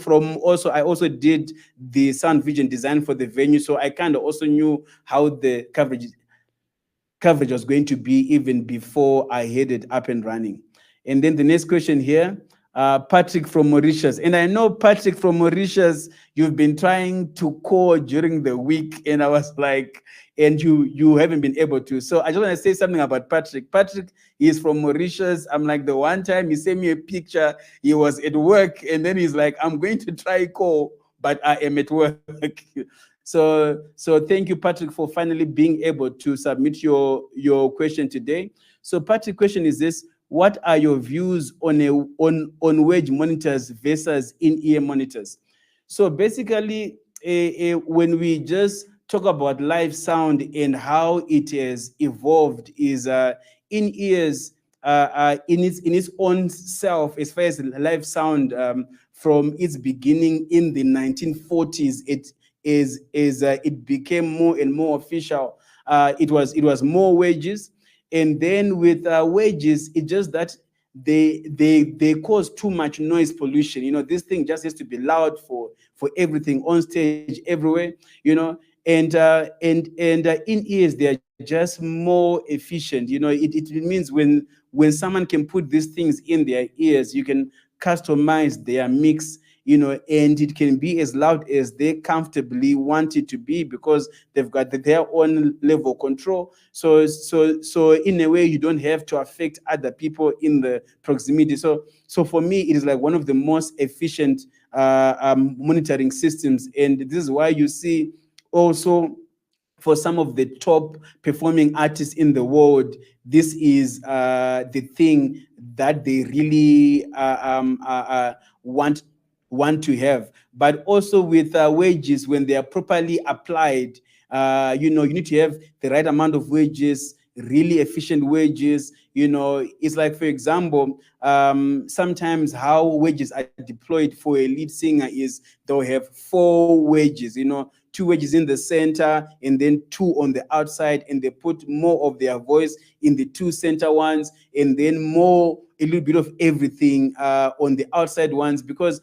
I also did the sound vision design for the venue, so I kind of also knew how the coverage was going to be even before I had it up and running. And then the next question here, Patrick from Mauritius. And I know, Patrick from Mauritius, you've been trying to call during the week, and I was like, and you haven't been able to. So I just want to say something about Patrick. Patrick is from Mauritius. I'm like, the one time he sent me a picture, he was at work, and then he's like, I'm going to try call, but I am at work. So thank you, Patrick, for finally being able to submit your question today. So Patrick's question is this: what are your views on wedge monitors versus in-ear monitors? So basically, when we just talk about live sound and how it has evolved, is in-ears in its own self, as far as live sound, from its beginning in the 1940s, it became more and more official. It was more wages, and then with wages, it just that they cause too much noise pollution. This thing just has to be loud for everything on stage everywhere. And in ears they are just more efficient. It means when someone can put these things in their ears, you can customize their mix, and it can be as loud as they comfortably want it to be, because they've got their own level of control. So in a way, you don't have to affect other people in the proximity. So for me, it is like one of the most efficient monitoring systems, and this is why you see also for some of the top performing artists in the world, this is the thing that they really want to have. But also with wages, when they are properly applied, you need to have the right amount of wages, really efficient wages. It's like, for example, sometimes how wages are deployed for a lead singer is they'll have four wages, two wages in the center and then two on the outside, and they put more of their voice in the two center ones, and then a little bit of everything on the outside ones, because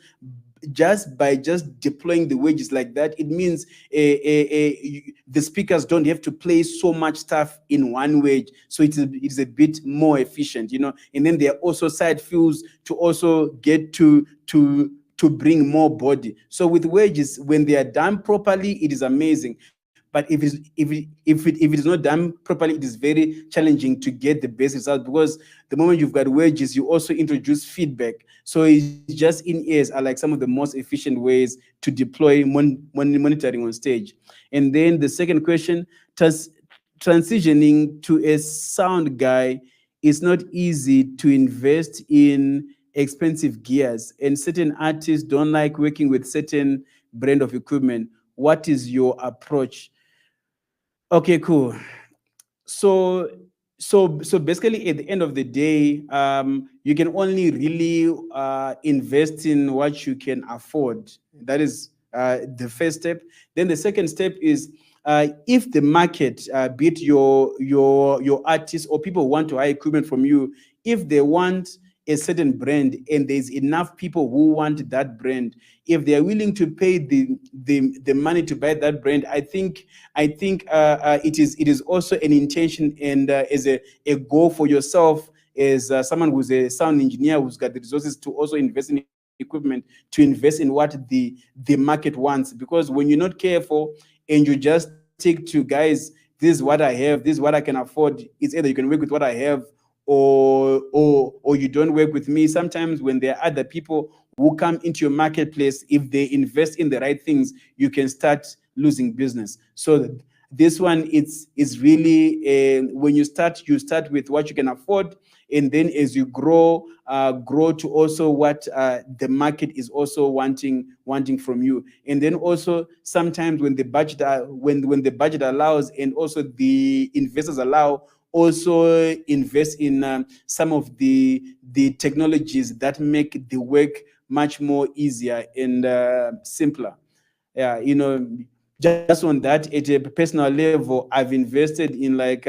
just by just deploying the wages like that, it means the speakers don't have to play so much stuff in one wage, so it's a bit more efficient. And then there are also side fills to also get to bring more body. So with wages, when they are done properly, it is amazing. But if it is not done properly, it is very challenging to get the best result, because the moment you've got wages, you also introduce feedback. So it's just in ears are like some of the most efficient ways to deploy monitoring on stage. And then the second question, transitioning to a sound guy, it's not easy to invest in expensive gears, and certain artists don't like working with certain brand of equipment. What is your approach? Okay, cool. So so basically, at the end of the day, you can only really invest in what you can afford. That is the first step. Then the second step is, if the market, be it your artists or people want to hire equipment from you, if they want a certain brand and there's enough people who want that brand, if they are willing to pay the money to buy that brand, I think it is also an intention, and as a goal for yourself, as someone who's a sound engineer who's got the resources to also invest in equipment, to invest in what the market wants. Because when you're not careful and you just stick to, guys, this is what I have, this is what I can afford, it's either you can work with what I have, or you don't work with me. Sometimes when there are other people who come into your marketplace, if they invest in the right things, you can start losing business. So this one, it's really, when you start with what you can afford, and then as you grow to also what the market is also wanting from you. And then also sometimes when the budget when the budget allows, and also the investors allow, also invest in some of the technologies that make the work much more easier and simpler. Yeah, just on that, at a personal level, I've invested in like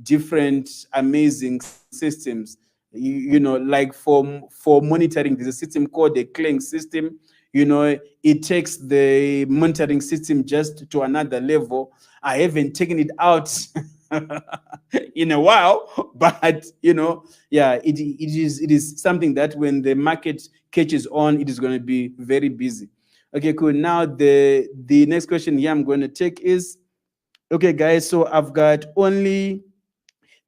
different amazing systems. Like for monitoring, there's a system called the Clang system. It takes the monitoring system just to another level. I haven't taken it out in a while, but yeah, it is something that when the market catches on, it is going to be very busy. Okay, cool. Now the next question here I'm going to take is, okay, guys. So I've got only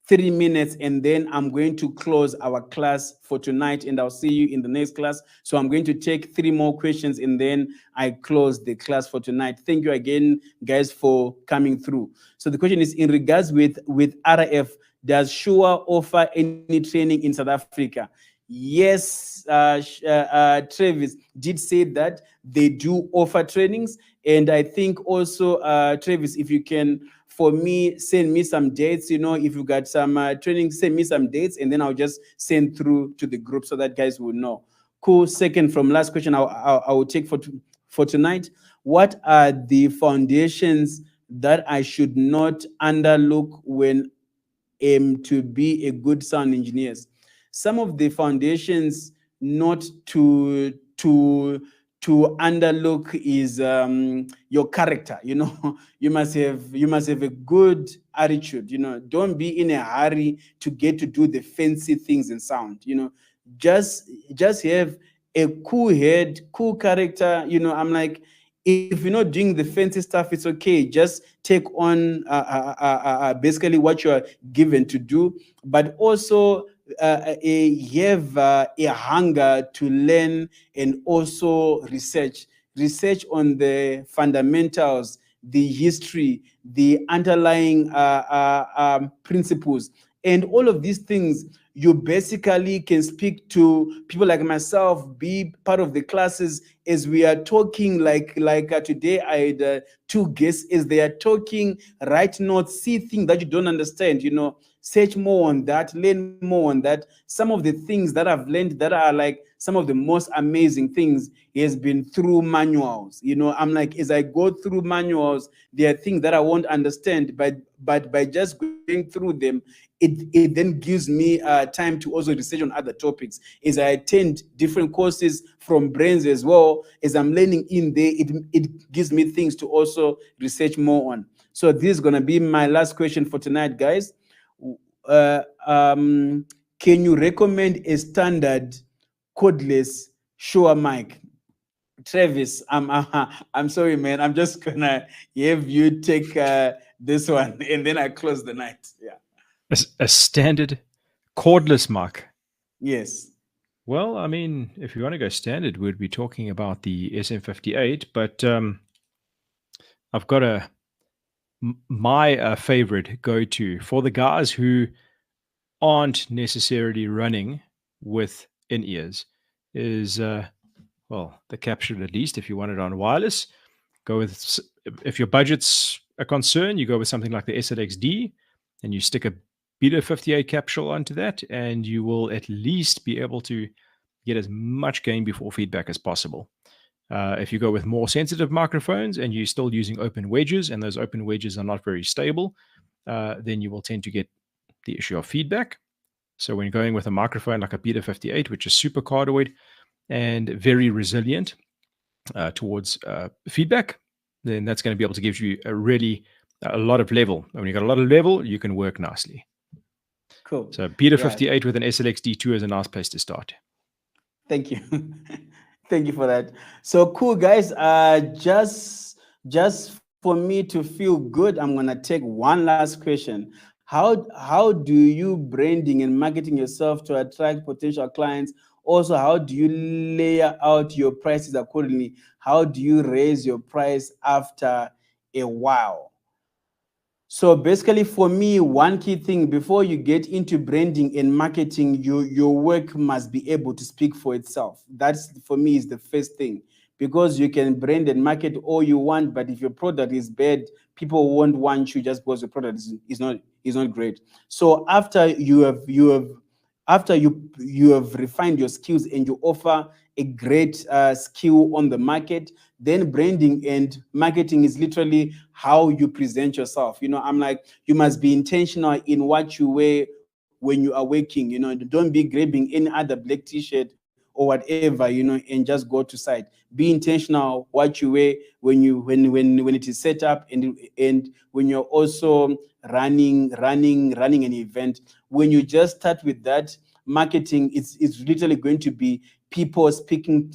3 minutes, and then I'm going to close our class for tonight, and I'll see you in the next class. So I'm going to take 3 more questions, and then I close the class for tonight. Thank you again, guys, for coming through. So the question is, in regards with RF, does Shure offer any training in South Africa? Yes, Travis did say that they do offer trainings, And I think also, Travis, if you can, for me, send me some dates. If you got some training, send me some dates, and then I'll just send through to the group so that guys will know. Cool. Second from last question, I will take for tonight. What are the foundations that I should not underlook when aim to be a good sound engineers? Some of the foundations not to underlook is your character. You must have a good attitude. Don't be in a hurry to get to do the fancy things in sound. Just have a cool head, cool character. I'm like, if you're not doing the fancy stuff, it's okay. Just take on basically what you are given to do, but also have a hunger to learn and also research on the fundamentals, the history, the underlying principles, and all of these things. You basically can speak to people like myself, be part of the classes as we are talking. Like today, I had two guests as they are talking. Right now, see things that you don't understand. Search more on that, learn more on that. Some of the things that I've learned that are like some of the most amazing things has been through manuals. I'm like, as I go through manuals, there are things that I won't understand, but by just going through them, it then gives me time to also research on other topics. As I attend different courses from brains as well, as I'm learning in there, it gives me things to also research more on. So this is going to be my last question for tonight, guys. uh, can you recommend a standard cordless Shure mic? Travis, I'm sorry, man. I'm just gonna have you take this one, and then I close the night. Yeah. A standard cordless mic. Yes. Well, I mean, if you want to go standard, we'd be talking about the SM58. But I've got my favorite go-to for the guys who aren't necessarily running with in-ears is well, the capsule. At least if you want it on wireless, go with, if your budget's a concern, you go with something like the SLX-D, and you stick a Beta 58 capsule onto that, and you will at least be able to get as much gain before feedback as possible. If you go with more sensitive microphones and you're still using open wedges, and those open wedges are not very stable, then you will tend to get the issue of feedback. So when going with a microphone like a Beta 58, which is super cardioid and very resilient towards feedback, then that's going to be able to give you a lot of level. And when you've got a lot of level, you can work nicely. Cool. So Beta Yeah. 58 with an SLX D2 is a nice place to start. Thank you. Thank you for that. So cool, guys. Just for me to feel good, I'm gonna take one last question. How do you branding and marketing yourself to attract potential clients? Also, how do you layer out your prices accordingly? How do you raise your price after a while? So basically, for me, one key thing before you get into branding and marketing, your work must be able to speak for itself. That's, for me, is the first thing, because you can brand and market all you want, but if your product is bad, people won't want you just because your product is not great. So after you have refined your skills and you offer a great skill on the market, then branding and marketing is literally how you present yourself. I'm like, you must be intentional in what you wear when you are working. Don't be grabbing any other black t-shirt or whatever, and just go to site. Be intentional what you wear when it is set up, and when you're also running an event. When you just start with that, marketing, it's literally going to be people speaking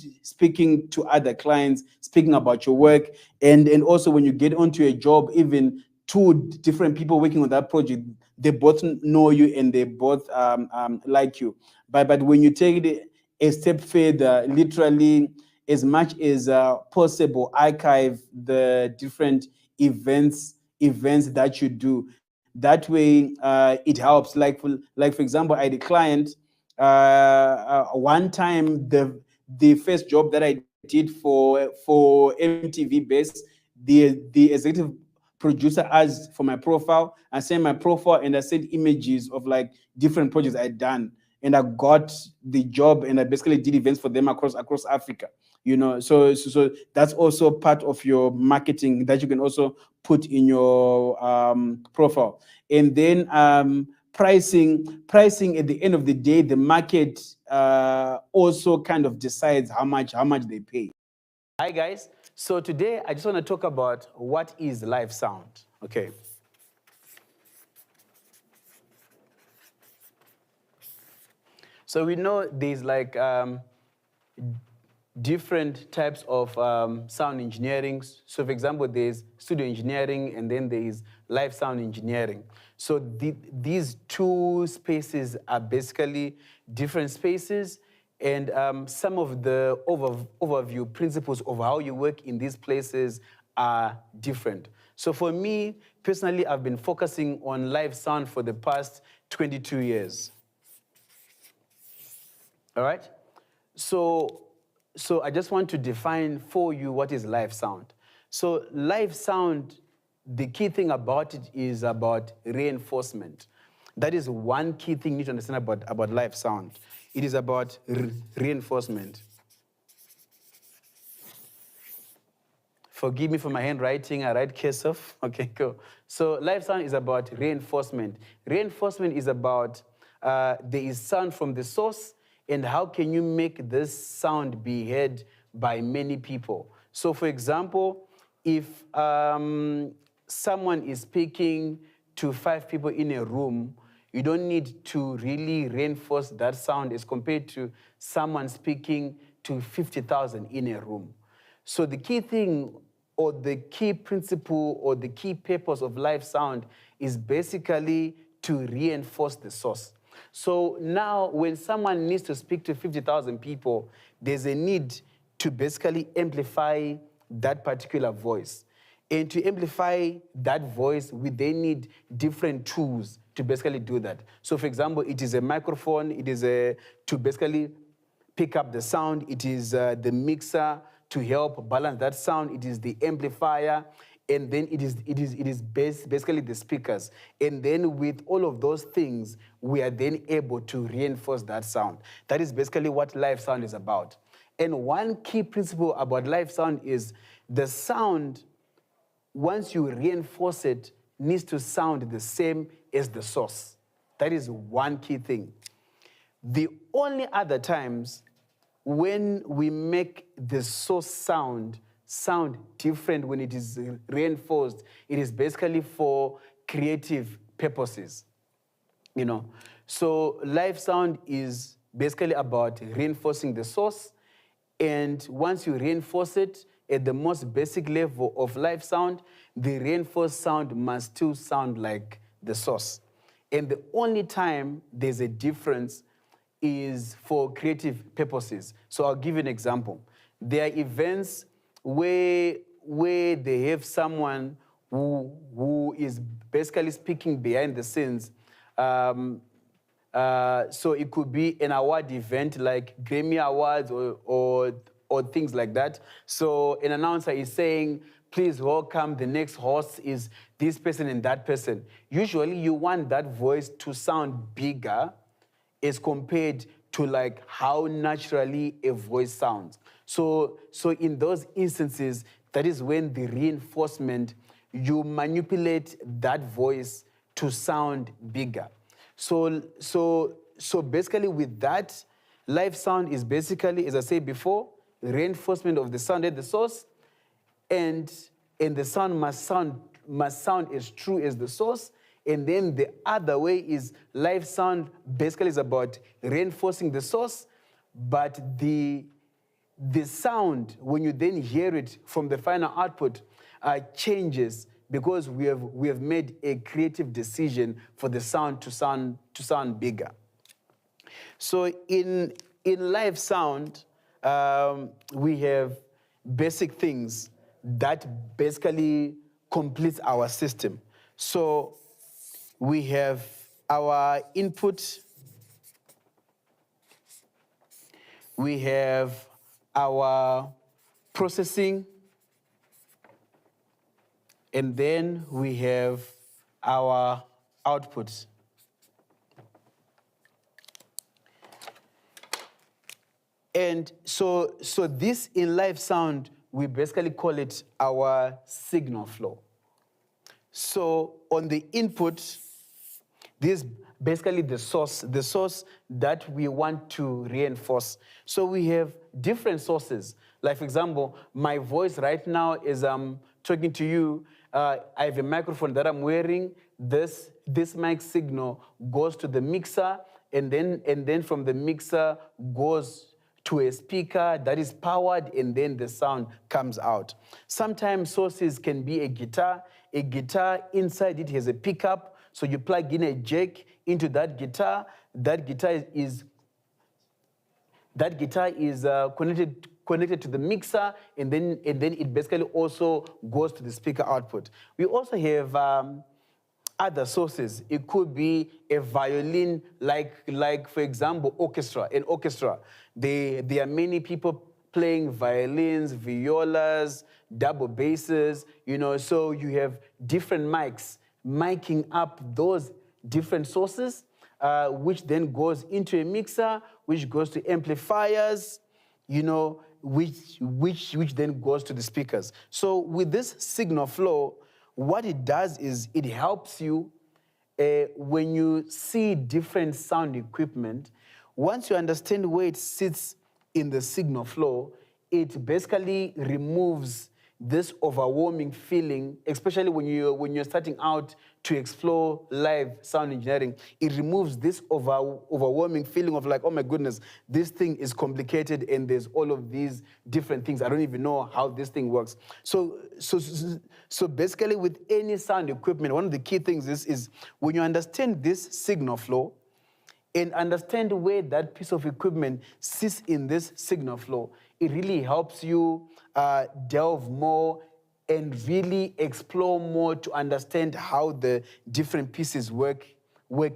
to other clients, speaking about your work. And also, when you get onto a job, even two different people working on that project, they both know you and they both like you. But when you take it a step further, literally, as much as possible, archive the different events that you do. That way, it helps. Like for example, I had a client one time, the first job that I did for MTV Base, the executive producer asked for my profile. I sent my profile and I sent images of like different projects I'd done, and I got the job, and I basically did events for them across Africa. So that's also part of your marketing that you can also put in your profile. And then pricing at the end of the day, the market also kind of decides how much they pay. Hi guys, so today I just want to talk about what is live sound. Okay. So we know there's like different types of sound engineering. So for example, there's studio engineering, and then there is live sound engineering. So these two spaces are basically different spaces, and some of the overview principles of how you work in these places are different. So for me, personally, I've been focusing on live sound for the past 22 years. All right? So I just want to define for you what is live sound. So live sound, the key thing about it is about reinforcement. That is one key thing you need to understand about live sound. It is about reinforcement. Forgive me for my handwriting, I write cursive. Okay, cool. So live sound is about reinforcement. Reinforcement is about there is sound from the source, and how can you make this sound be heard by many people? So for example, if someone is speaking to 5 people in a room, you don't need to really reinforce that sound as compared to someone speaking to 50,000 in a room. So the key thing, or the key principle, or the key purpose of live sound is basically to reinforce the source. So now when someone needs to speak to 50,000 people, there's a need to basically amplify that particular voice. And to amplify that voice, we then need different tools to basically do that. So for example, it is a microphone, it is to basically pick up the sound, it is the mixer to help balance that sound, it is the amplifier, and then it is basically the speakers. And then with all of those things, we are then able to reinforce that sound. That is basically what live sound is about. And one key principle about live sound is the sound, once you reinforce it, needs to sound the same as the source. That is one key thing. The only other times when we make the source sound different when it is reinforced, it is basically for creative purposes. So live sound is basically about reinforcing the source, and once you reinforce it at the most basic level of live sound, the reinforced sound must still sound like the source. And the only time there's a difference is for creative purposes. So I'll give you an example. There are events where they have someone who is basically speaking behind the scenes. So it could be an award event like Grammy Awards or things like that. So an announcer is saying, please welcome, the next host is this person and that person. Usually you want that voice to sound bigger as compared to like how naturally a voice sounds. So in those instances, that is when the reinforcement, you manipulate that voice to sound bigger. So basically with that, live sound is basically, as I said before, reinforcement of the sound at the source, and the sound must sound as true as the source. And then the other way is live sound basically is about reinforcing the source, but the sound, when you then hear it from the final output, changes because we have made a creative decision for the sound to sound bigger. So in live sound, we have basic things that basically completes our system. So we have our input, we have our processing, And then we have our output. And so this in live sound, we basically call it our signal flow. So on the input, this basically the source that we want to reinforce. So we have different sources. Like for example, my voice right now is I'm talking to you. I have a microphone that I'm wearing. This mic signal goes to the mixer, and then from the mixer goes to a speaker that is powered, and then the sound comes out. Sometimes sources can be a guitar. A guitar, inside it has a pickup, so you plug in a jack into that guitar. That guitar is connected to the mixer, and then it basically also goes to the speaker output. We also have other sources. It could be a violin, like for example, an orchestra. There are many people playing violins, violas, double basses, so you have different mics miking up those different sources, which then goes into a mixer, which goes to amplifiers, which then goes to the speakers. So with this signal flow, what it does is it helps you when you see different sound equipment. Once you understand where it sits in the signal flow, it basically removes this overwhelming feeling, especially when you're starting out to explore live sound engineering. It removes this overwhelming feeling of like, oh my goodness, this thing is complicated and there's all of these different things. I don't even know how this thing works. So basically with any sound equipment, one of the key things is when you understand this signal flow, and understand where that piece of equipment sits in this signal flow, it really helps you delve more and really explore more to understand how the different pieces work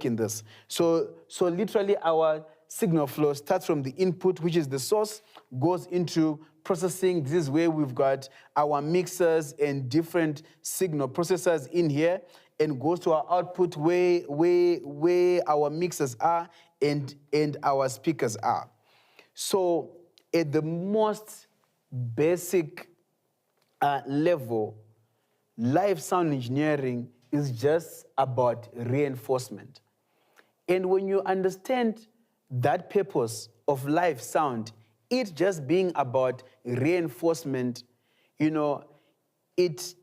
in this. So literally our signal flow starts from the input, which is the source, goes into processing. This is where we've got our mixers and different signal processors in here, and goes to our output where our mixers are and our speakers are. So at the most basic level, live sound engineering is just about reinforcement. And when you understand that purpose of live sound, it just being about reinforcement, it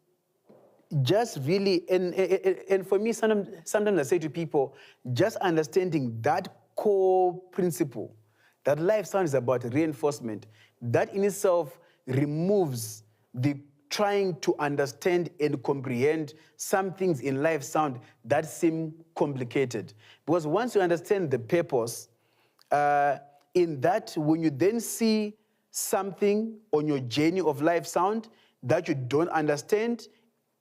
just really, and for me, sometimes I say to people, just understanding that core principle, that live sound is about reinforcement, that in itself removes the trying to understand and comprehend some things in live sound that seem complicated. Because once you understand the purpose, in that, when you then see something on your journey of live sound that you don't understand,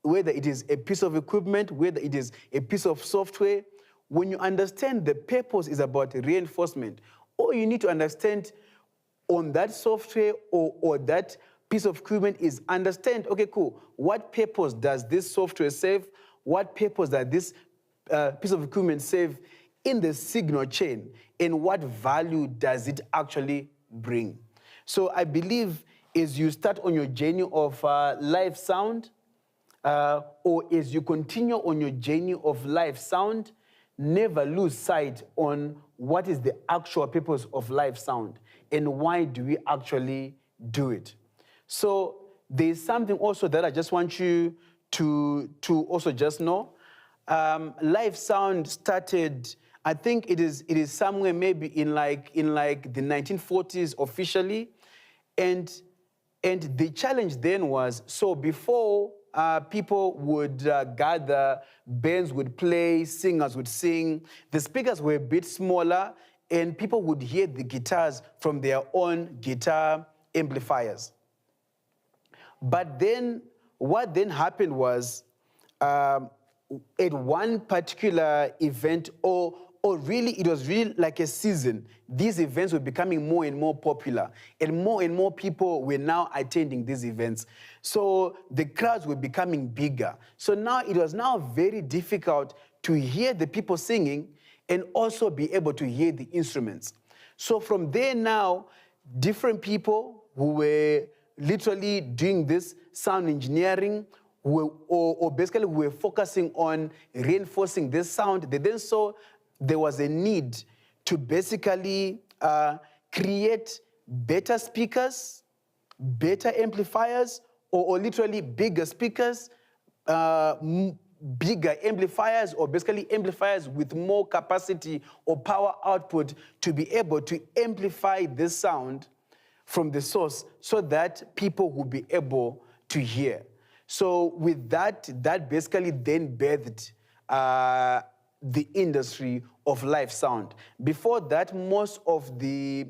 whether it is a piece of equipment, whether it is a piece of software, when you understand the purpose is about reinforcement, all you need to understand on that software or that piece of equipment is understand, okay, cool, what purpose does this software serve? What purpose does this piece of equipment serve in the signal chain? And what value does it actually bring? So I believe as you start on your journey of live sound, or as you continue on your journey of live sound, never lose sight on what is the actual purpose of live sound and why do we actually do it. So there's something also that I just want you to also just know. Live sound started, I think it is somewhere maybe in like the 1940s officially, and the challenge then was, so before people would gather, bands would play, singers would sing, the speakers were a bit smaller, and people would hear the guitars from their own guitar amplifiers. But then, what then happened was, at one particular event or or really, it was really like a season. These events were becoming more and more popular, and more people were now attending these events. So the crowds were becoming bigger. So now it was now very difficult to hear the people singing and also be able to hear the instruments. So from there now, different people who were literally doing this sound engineering, or basically who were focusing on reinforcing this sound, they then saw there was a need to basically create better speakers, better amplifiers, or literally bigger speakers, bigger amplifiers, or basically amplifiers with more capacity or power output to be able to amplify this sound from the source so that people will be able to hear. So with that, that basically then birthed the industry of live sound. Before that, most of the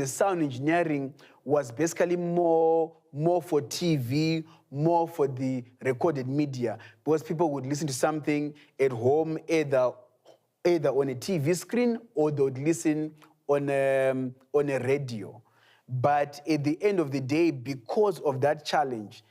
sound engineering was basically more for TV, more for the recorded media, because people would listen to something at home, either on a TV screen, or they would listen on a radio. But at the end of the day, because of that challenge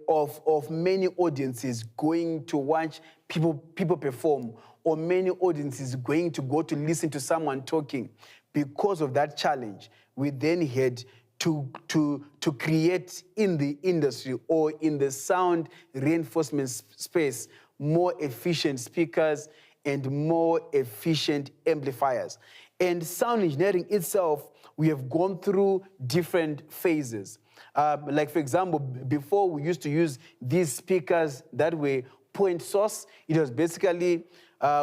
of many audiences going to watch people perform, or many audiences going to go to listen to someone talking, because of that challenge, we then had to create in the industry or in the sound reinforcement space more efficient speakers and more efficient amplifiers. And sound engineering itself, we have gone through different phases. Like for example, before we used to use these speakers that were point source. It was basically,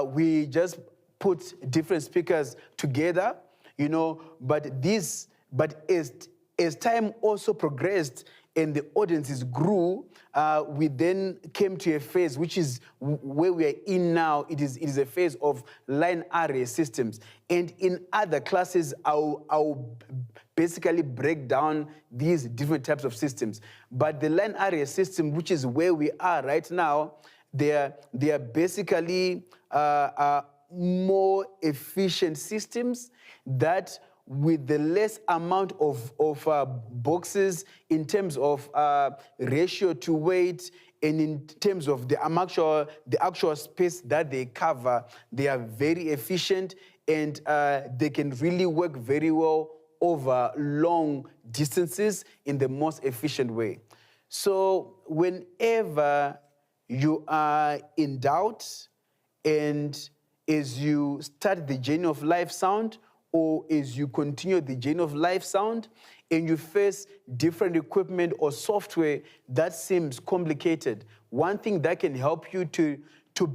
we just put different speakers together, but as time also progressed and the audiences grew, we then came to a phase which is where we are in now. It is a phase of line array systems. And in other classes, I'll basically break down these different types of systems. But the line array system, which is where we are right now, they are basically more efficient systems that, with the less amount of boxes in terms of ratio to weight and in terms of the actual space that they cover, they are very efficient, and they can really work very well over long distances in the most efficient way. So whenever you are in doubt, and as you start the journey of live sound, or as you continue the journey of live sound, and you face different equipment or software that seems complicated, one thing that can help you to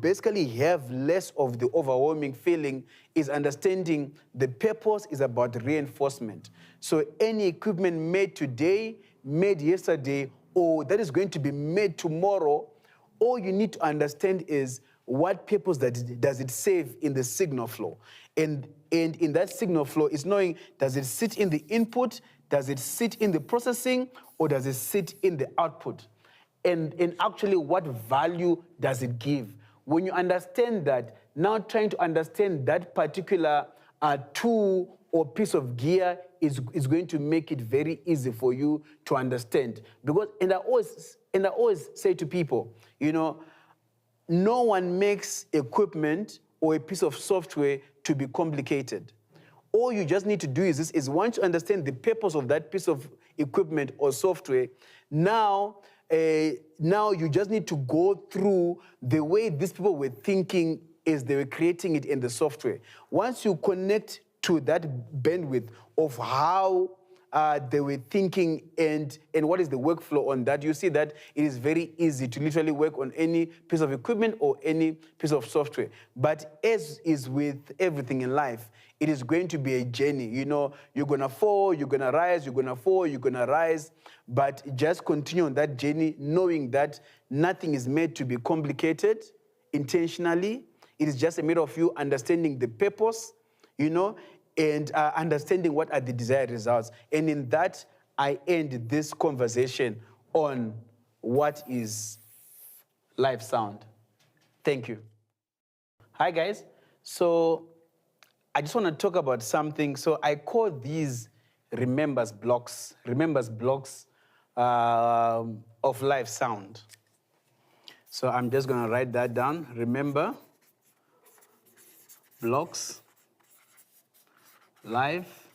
basically have less of the overwhelming feeling is understanding the purpose is about reinforcement. So any equipment made today, made yesterday, or that is going to be made tomorrow, all you need to understand is what purpose does it serve in the signal flow. And in that signal flow, it's knowing, does it sit in the input, does it sit in the processing, or does it sit in the output? And actually, what value does it give? When you understand that, now trying to understand that particular tool or piece of gear is going to make it very easy for you to understand. Because, and I always say to people, no one makes equipment or a piece of software to be complicated. All you just need to do is once you understand the purpose of that piece of equipment or software, now you just need to go through the way these people were thinking as they were creating it in the software. Once you connect to that bandwidth of how they were thinking and what is the workflow on that, you see that it is very easy to literally work on any piece of equipment or any piece of software. But as is with everything in life, it is going to be a journey. You're going to fall, you're going to rise, you're going to fall, you're going to rise. But just continue on that journey, knowing that nothing is made to be complicated intentionally. It is just a matter of you understanding the purpose, and understanding what are the desired results. And in that, I end this conversation on what is live sound. Thank you. Hi guys. So I just want to talk about something. So I call these remembers blocks of life sound. So I'm just going to write that down. Remember blocks life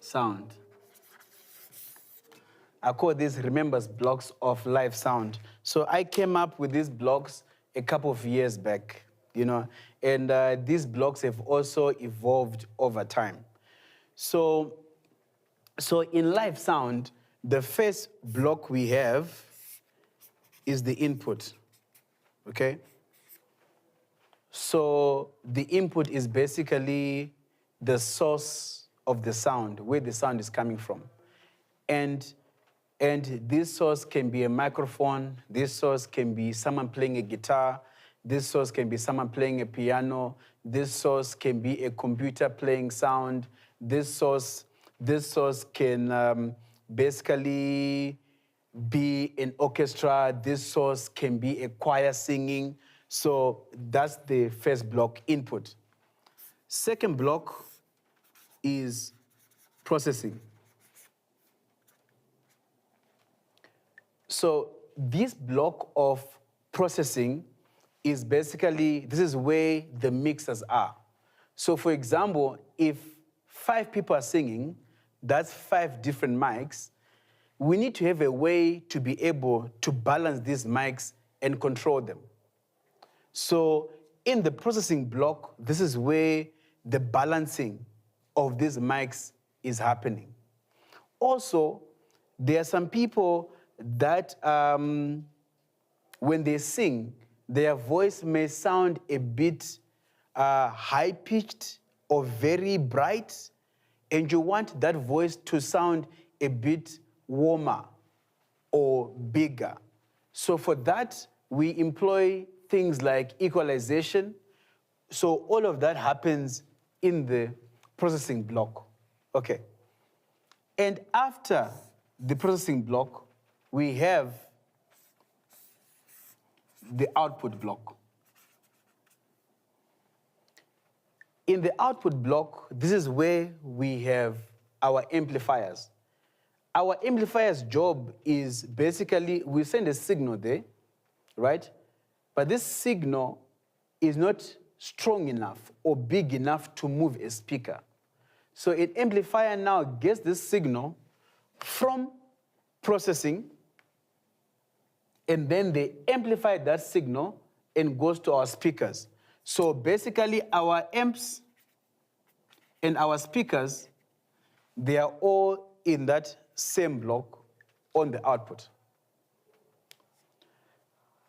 sound. I call these remembers blocks of life sound. So I came up with these blocks a couple of years back, and these blocks have also evolved over time. So in live sound, the first block we have is the input, okay? So the input is basically the source of the sound, where the sound is coming from. And this source can be a microphone, this source can be someone playing a guitar, this source can be someone playing a piano, this source can be a computer playing sound, this source can basically be an orchestra, this source can be a choir singing. So that's the first block, input. Second block is processing. So this block of processing is basically, this is where the mixers are. So for example, if 5 people are singing, that's 5 different mics. We need to have a way to be able to balance these mics and control them. So in the processing block, this is where the balancing of these mics is happening. Also, there are some people that when they sing, their voice may sound a bit high-pitched or very bright, and you want that voice to sound a bit warmer or bigger. So for that, we employ things like equalization. So all of that happens in the processing block. Okay. And after the processing block, we have the output block. In the output block, this is where we have our amplifiers. Our amplifier's job is basically, we send a signal there, right? But this signal is not strong enough or big enough to move a speaker. So an amplifier now gets this signal from processing, and then they amplify that signal and goes to our speakers. So basically our amps and our speakers, they are all in that same block on the output.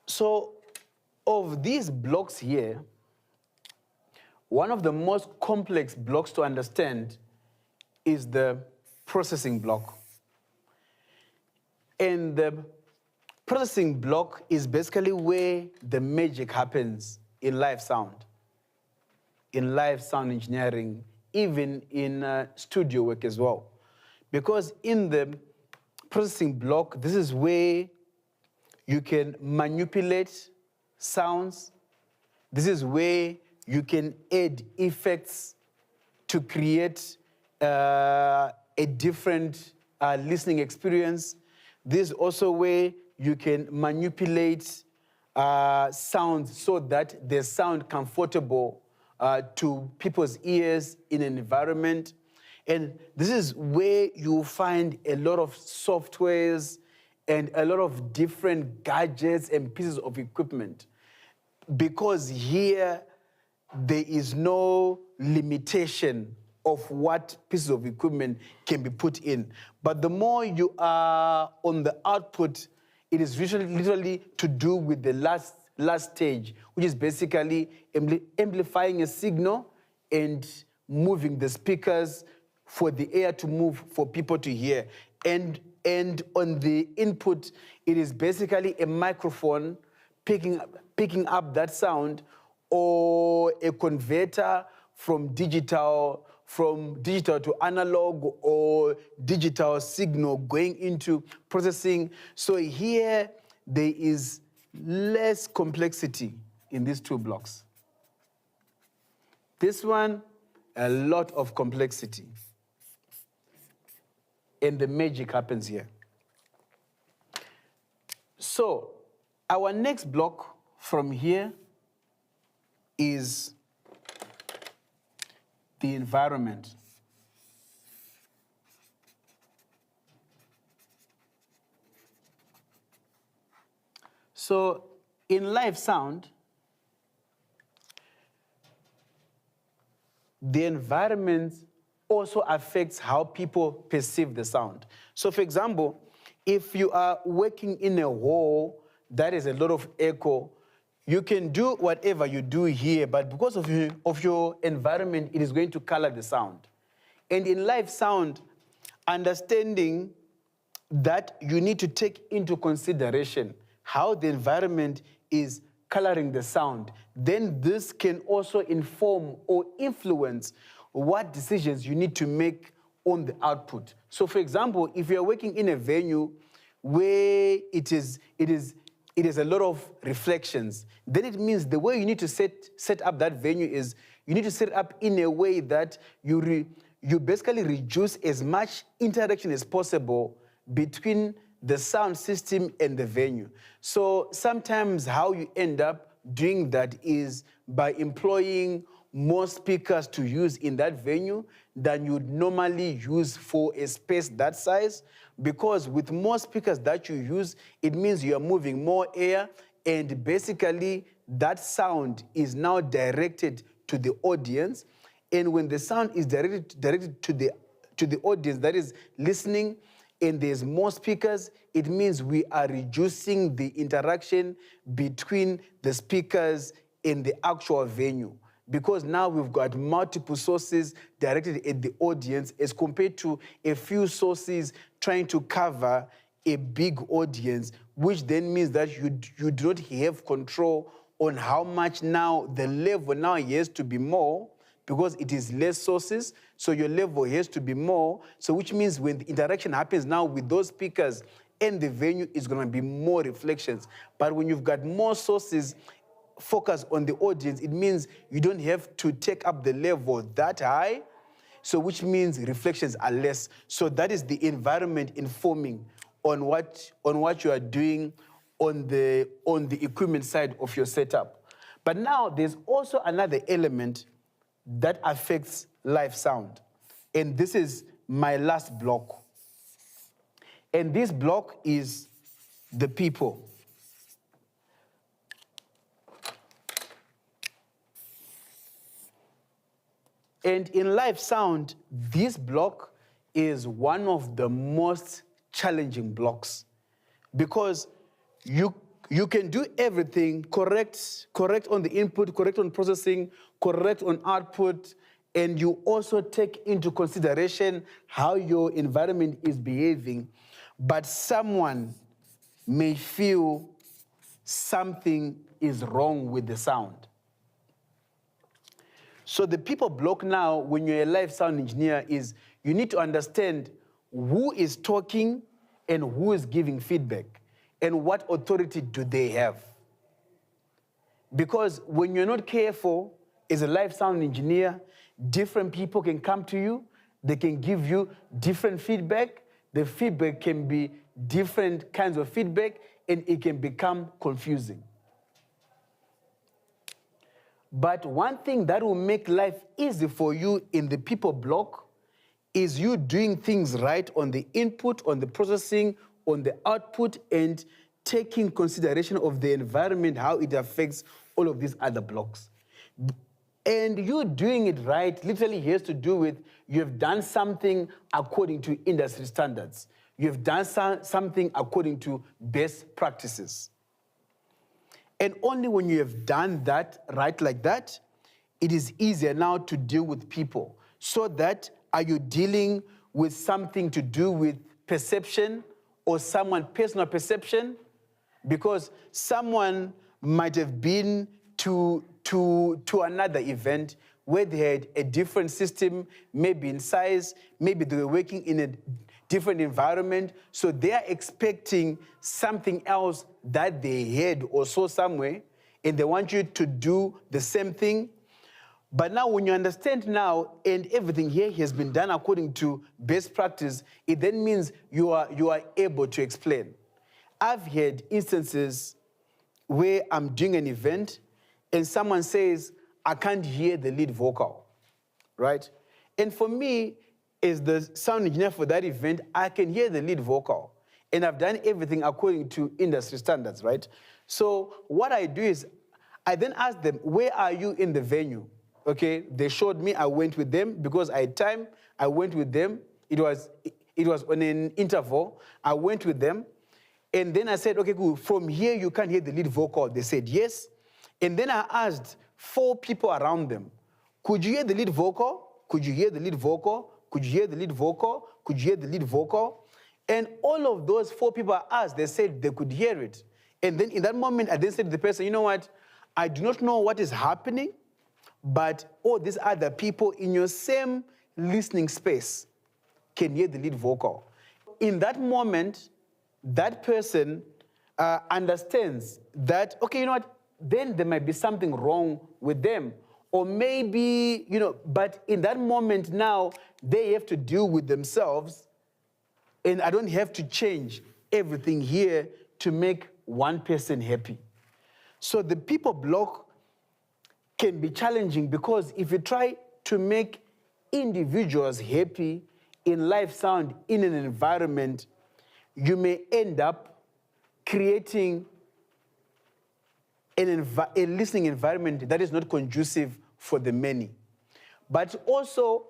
So of these blocks here, one of the most complex blocks to understand is the processing block. And the processing block is basically where the magic happens in live sound engineering, even in studio work as well. Because in the processing block, this is where you can manipulate sounds. This is where you can add effects to create a different listening experience. This is also where you can manipulate sounds so that they sound comfortable to people's ears in an environment. And this is where you find a lot of softwares and a lot of different gadgets and pieces of equipment. Because here, there is no limitation of what pieces of equipment can be put in. But the more you are on the output, it is literally to do with the last stage, which is basically amplifying a signal and moving the speakers for the air to move, for people to hear. And on the input, it is basically a microphone picking up that sound, or a converter from digital to analog, or digital signal going into processing. So here, there is less complexity in these two blocks. This one, a lot of complexity. And the magic happens here. So, our next block from here is the environment. So, in live sound, the environment also affects how people perceive the sound. So, for example, if you are working in a hall that is a lot of echo, you can do whatever you do here, but because of your environment, it is going to color the sound. And in live sound, understanding that you need to take into consideration how the environment is coloring the sound, then this can also inform or influence what decisions you need to make on the output. So for example, if you're working in a venue where it is a lot of reflections, then it means the way you need to set up that venue is you need to set it up in a way that you basically reduce as much interaction as possible between the sound system and the venue. So sometimes how you end up doing that is by employing more speakers to use in that venue than you'd normally use for a space that size, because with more speakers that you use, it means you're moving more air, and basically that sound is now directed to the audience. And when the sound is directed to the audience that is listening, and there's more speakers, it means we are reducing the interaction between the speakers and the actual venue. Because now we've got multiple sources directed at the audience as compared to a few sources trying to cover a big audience, which then means that you do not have control on how much now the level now has to be more, because it is less sources, so your level has to be more. So which means when the interaction happens now with those speakers and the venue, is going to be more reflections. But when you've got more sources focused on the audience, it means you don't have to take up the level that high, so which means reflections are less. So that is the environment informing on what you are doing on the equipment side of your setup. But now there's also another element that affects live sound. And this is my last block. And this block is the people. And in live sound, this block is one of the most challenging blocks, because you can do everything correct on the input, correct on processing, correct on output, and you also take into consideration how your environment is behaving, but someone may feel something is wrong with the sound. So the people block now, when you're a live sound engineer, is you need to understand who is talking and who is giving feedback, and what authority do they have. Because when you're not careful, as a live sound engineer, different people can come to you, they can give you different feedback. The feedback can be different kinds of feedback, and it can become confusing. But one thing that will make life easy for you in the people block is you doing things right on the input, on the processing, on the output, and taking consideration of the environment, how it affects all of these other blocks. And you doing it right literally has to do with you've done something according to industry standards. You've done something according to best practices. And only when you have done that right like that, it is easier now to deal with people. So that, are you dealing with something to do with perception or someone's personal perception? Because someone might have been to another event where they had a different system, maybe in size, maybe they were working in a different environment, so they are expecting something else that they had or saw somewhere, and they want you to do the same thing. But now when you understand now and everything here has been done according to best practice, it then means you are able to explain. I've had instances where I'm doing an event and someone says, I can't hear the lead vocal, right? And for me, as the sound engineer for that event, I can hear the lead vocal. And I've done everything according to industry standards, right? So what I do is, I then ask them, where are you in the venue? Okay, they showed me, I went with them because I had time, I went with them. It was on an interval, I went with them. And then I said, okay, cool, from here you can't hear the lead vocal. They said yes. And then I asked 4 people around them, could you hear the lead vocal? Could you hear the lead vocal? Could you hear the lead vocal? Could you hear the lead vocal? And all of those 4 people I asked, they said they could hear it. And then in that moment, I then said to the person, you know what? I do not know what is happening, but all these other people in your same listening space can hear the lead vocal. In that moment, that person understands that, okay, you know what? Then there might be something wrong with them. Or maybe, but in that moment now, they have to deal with themselves, and I don't have to change everything here to make one person happy. So the people block can be challenging because if you try to make individuals happy in live sound, in an environment, you may end up creating a listening environment that is not conducive for the many. But also,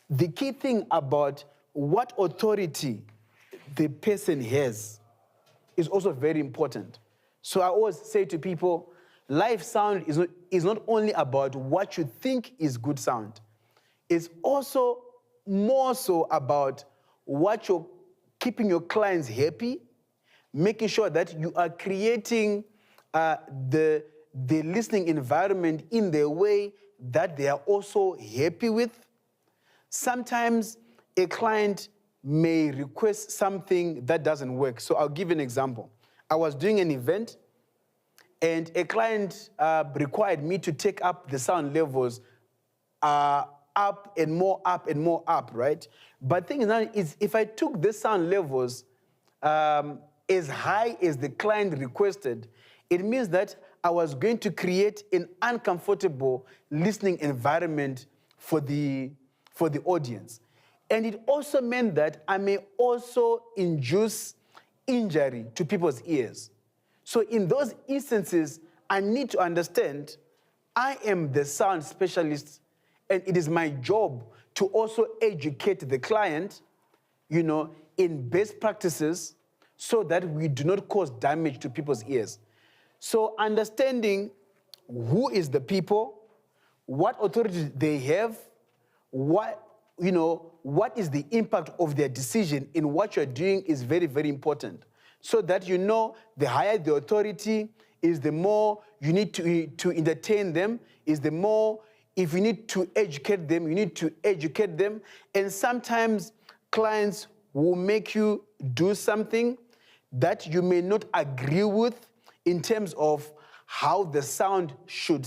the key thing about what authority the person has is also very important. So I always say to people, live sound is not only about what you think is good sound. It's also more so about what you're keeping your clients happy, making sure that you are creating the listening environment in the way that they are also happy with. Sometimes a client may request something that doesn't work. So I'll give you an example. I was doing an event and a client required me to take up the sound levels up and more up, right? But the thing is now is if I took the sound levels as high as the client requested, it means that I was going to create an uncomfortable listening environment for the audience. And it also meant that I may also induce injury to people's ears. So in those instances, I need to understand I am the sound specialist, and it is my job to also educate the client, in best practices so that we do not cause damage to people's ears. So understanding who is the people, what authority they have, what is the impact of their decision in what you're doing is very, very important. So that the higher the authority is, the more you need to entertain them, is the more, if you need to educate them, you need to educate them. And sometimes clients will make you do something that you may not agree with in terms of how the sound should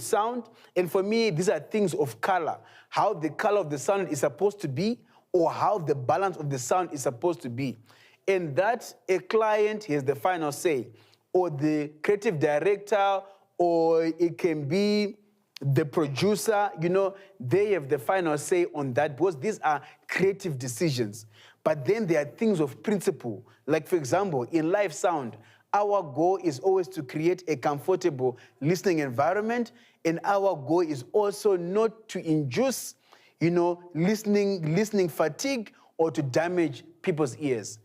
sound. And for me, these are things of color, how the color of the sound is supposed to be, or how the balance of the sound is supposed to be. And that a client has the final say, or the creative director, or it can be the producer, they have the final say on that because these are creative decisions. But then there are things of principle. Like, for example, in live sound, our goal is always to create a comfortable listening environment, and our goal is also not to induce, listening fatigue or to damage people's ears.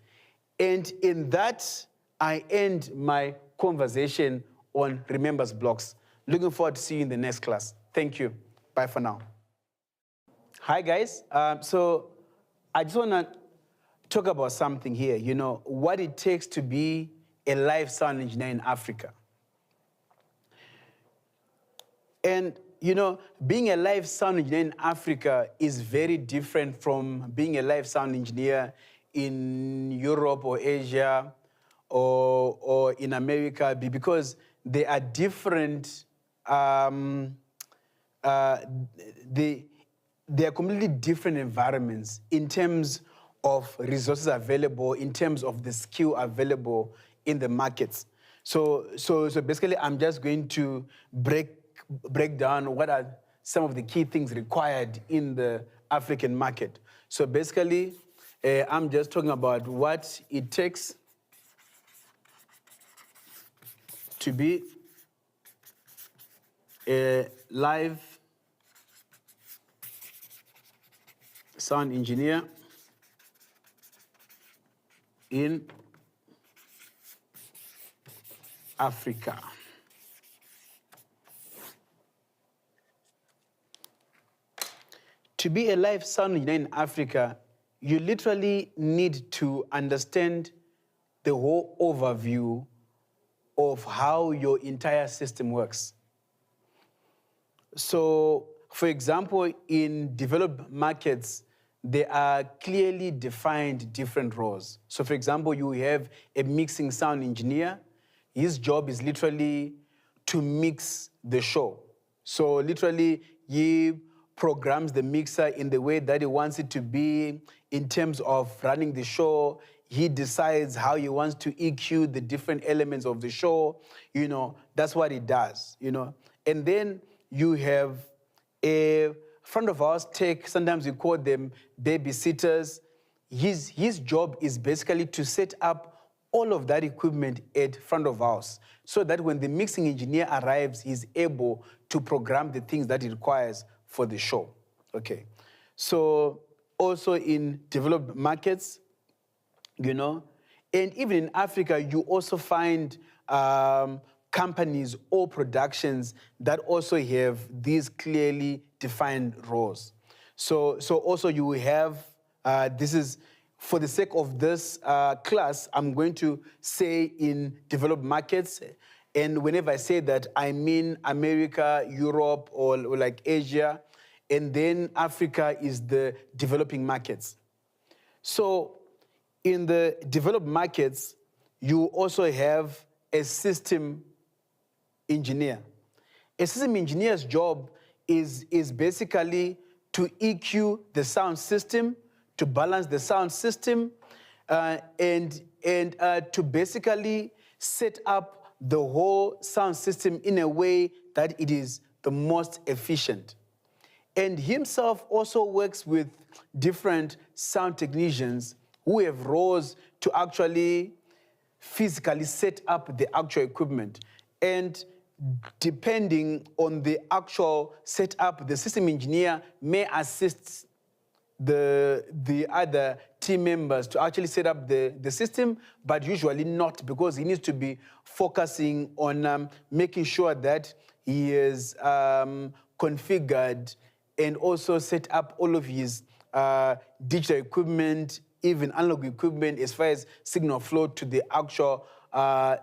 And in that, I end my conversation on Remembers Blocks. Looking forward to seeing you in the next class. Thank you. Bye for now. Hi, guys. So I just want to talk about something here, what it takes to be a live sound engineer in Africa. And, being a live sound engineer in Africa is very different from being a live sound engineer in Europe or Asia or in America because they are different. They are completely different environments in terms of resources available, in terms of the skill available in the markets. So basically, I'm just going to break down what are some of the key things required in the African market. So basically, I'm just talking about what it takes to be a live sound engineer in Africa. To be a live sound engineer in Africa, you literally need to understand the whole overview of how your entire system works. So, for example, in developed markets, there are clearly defined different roles. So, for example, you have a mixing sound engineer. His job is literally to mix the show. So, literally, he programs the mixer in the way that he wants it to be in terms of running the show. He decides how he wants to EQ the different elements of the show. That's what he does, And then you have a front of house tech, sometimes we call them babysitters. His job is basically to set up all of that equipment at front of house so that when the mixing engineer arrives, he's able to program the things that he requires for the show. Okay. So also in developed markets, and even in Africa, you also find companies or productions that also have these clearly defined roles. So also you will have, this is, for the sake of this class, I'm going to say in developed markets, and whenever I say that, I mean America, Europe, or like Asia, and then Africa is the developing markets. So in the developed markets, you also have a system engineer. A system engineer's job is basically to EQ the sound system, to balance the sound system, and to basically set up the whole sound system in a way that it is the most efficient. And himself also works with different sound technicians who have roles to actually physically set up the actual equipment. And depending on the actual setup, the system engineer may assist the other team members to actually set up the system, but usually not, because he needs to be focusing on making sure that he is configured and also set up all of his digital equipment, even analog equipment, as far as signal flow to the actual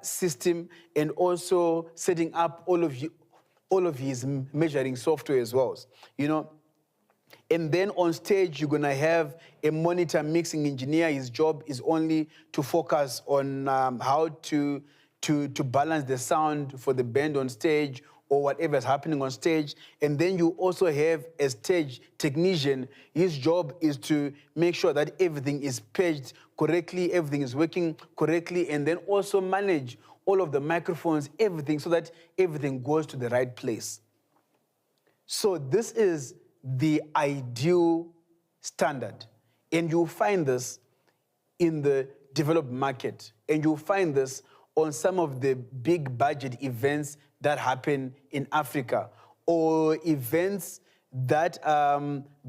system, and also setting up all of his measuring software as well. And then on stage, you're gonna have a monitor mixing engineer. His job is only to focus on how to balance the sound for the band on stage or whatever is happening on stage. And then you also have a stage technician. His job is to make sure that everything is paged correctly, everything is working correctly, and then also manage all of the microphones, everything, so that everything goes to the right place. So this is the ideal standard. And you'll find this in the developed market. And you'll find this on some of the big budget events that happen in Africa, or events that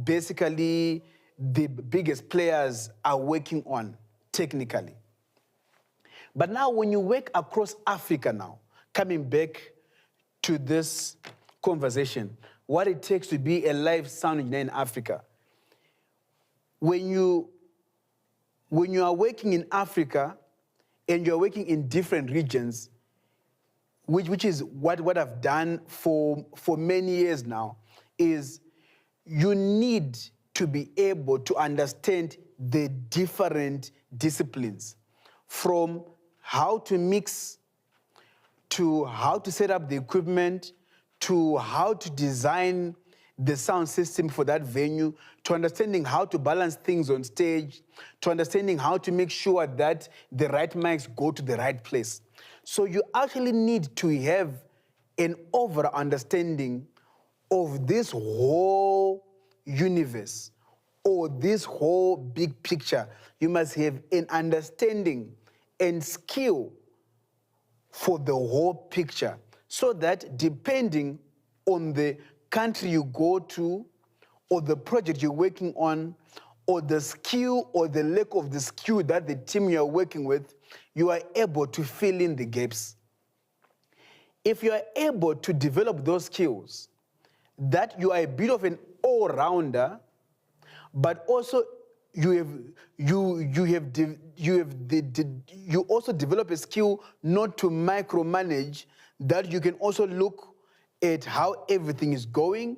basically the biggest players are working on technically. But now when you work across Africa now, coming back to this conversation, what it takes to be a live sound engineer in Africa. When you are working in Africa and you're working in different regions, which is what I've done for many years now, is you need to be able to understand the different disciplines, from how to mix to how to set up the equipment, to how to design the sound system for that venue, to understanding how to balance things on stage, to understanding how to make sure that the right mics go to the right place. So you actually need to have an overall understanding of this whole universe or this whole big picture. You must have an understanding and skill for the whole picture, so that depending on the country you go to, or the project you're working on, or the skill or the lack of the skill that the team you're working with, you are able to fill in the gaps. If you are able to develop those skills, that you are a bit of an all-rounder, but also you also develop a skill not to micromanage, that you can also look at how everything is going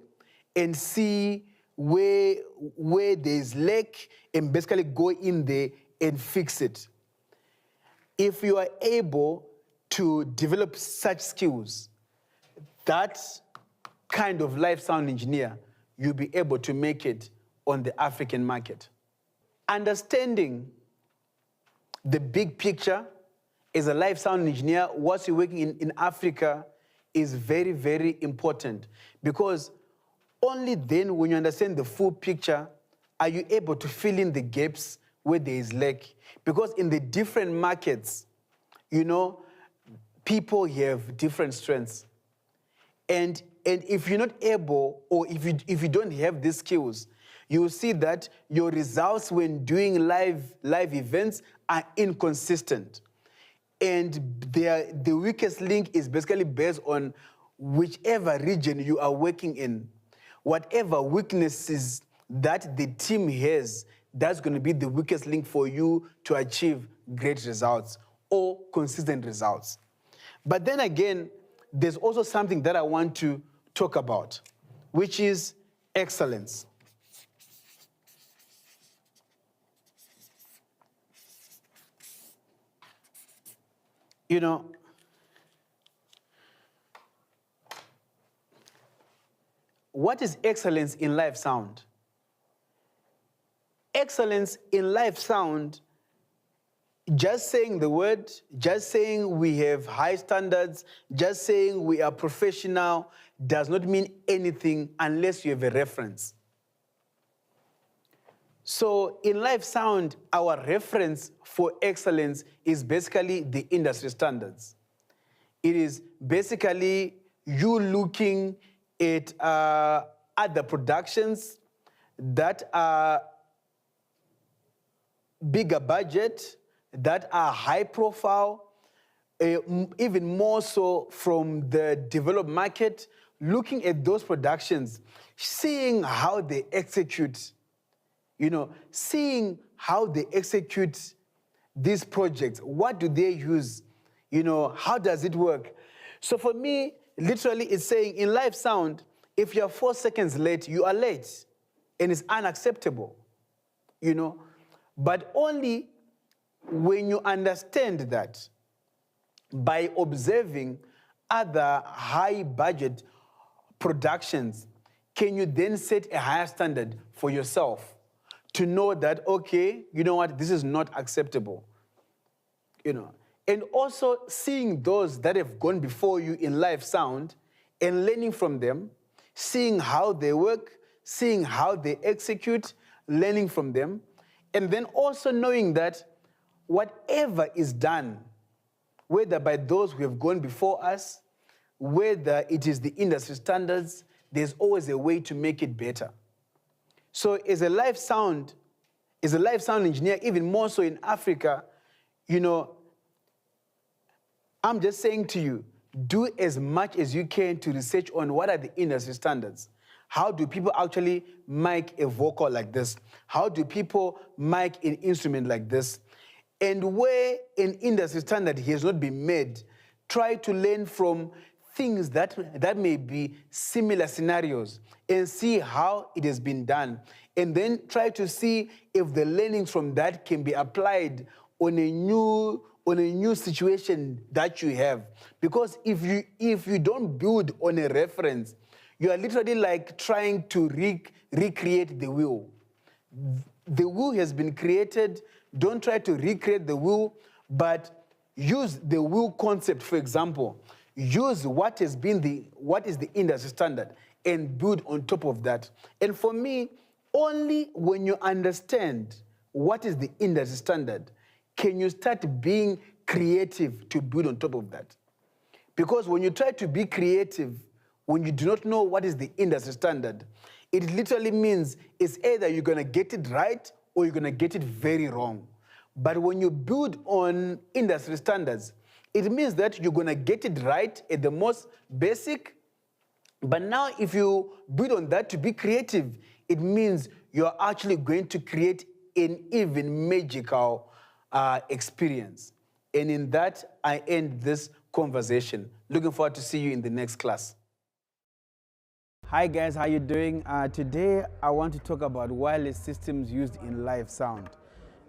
and see where there's lack and basically go in there and fix it. If you are able to develop such skills, that kind of live sound engineer, you'll be able to make it on the African market. Understanding the big picture as a live sound engineer, whilst you're working in Africa, is very, very important, because only then, when you understand the full picture, are you able to fill in the gaps where there is lack. Because in the different markets, you know, people have different strengths. And if you're not able, or if you don't have these skills, you will see that your results when doing live events are inconsistent. And the weakest link is basically based on whichever region you are working in. Whatever weaknesses that the team has, that's going to be the weakest link for you to achieve great results or consistent results. But then again, there's also something that I want to talk about, which is excellence. You know, what is excellence in live sound? Excellence in live sound, just saying the word, just saying we have high standards, just saying we are professional, does not mean anything unless you have a reference. So in live sound, our reference for excellence is basically the industry standards. It is basically you looking at other productions that are bigger budget, that are high profile, even more so from the developed market, looking at those productions, seeing how they execute, you know, seeing how they execute these projects. What do they use? You know, how does it work? So for me, literally it's saying in live sound, if you're 4 seconds late, you are late, and it's unacceptable, you know. But only when you understand that, by observing other high budget productions, can you then set a higher standard for yourself to know that, okay, you know what, this is not acceptable, you know. And also seeing those that have gone before you in live sound and learning from them, seeing how they work, seeing how they execute, learning from them, and then also knowing that whatever is done, whether by those who have gone before us, whether it is the industry standards, there's always a way to make it better. So as a live sound engineer, even more so in Africa, you know, I'm just saying to you, do as much as you can to research on what are the industry standards. How do people actually mic a vocal like this? How do people mic an instrument like this? And where an industry standard has not been made, try to learn from things that may be similar scenarios and see how it has been done. And then try to see if the learnings from that can be applied on a on a new situation that you have. Because if you don't build on a reference, you are literally like trying to recreate the wheel. The wheel has been created. Don't try to recreate the wheel, but use the wheel concept, for example. Use what is the industry standard and build on top of that. And for me, only when you understand what is the industry standard can you start being creative to build on top of that. Because when you try to be creative, when you do not know what is the industry standard, it literally means it's either you're gonna get it right or you're gonna get it very wrong. But when you build on industry standards, it means that you're gonna get it right at the most basic. But now if you build on that to be creative, it means you're actually going to create an even magical experience. And in that, I end this conversation. Looking forward to see you in the next class. Hi guys, how you doing? Today I want to talk about wireless systems used in live sound.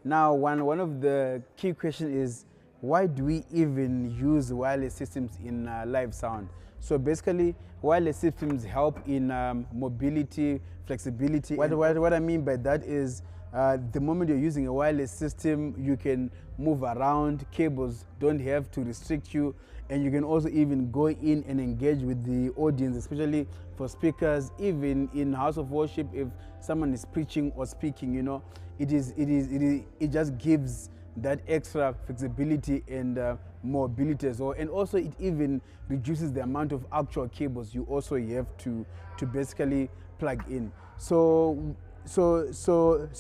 Now, one of the key questions is, why do we even use wireless systems in live sound? So basically, wireless systems help in mobility, flexibility. What I mean by that is, the moment you're using a wireless system, you can move around, cables don't have to restrict you, and you can also even go in and engage with the audience, especially for speakers, even in house of worship, if someone is preaching or speaking, you know, it just gives that extra flexibility and mobility as well. And also it even reduces the amount of actual cables you also have to basically plug in. So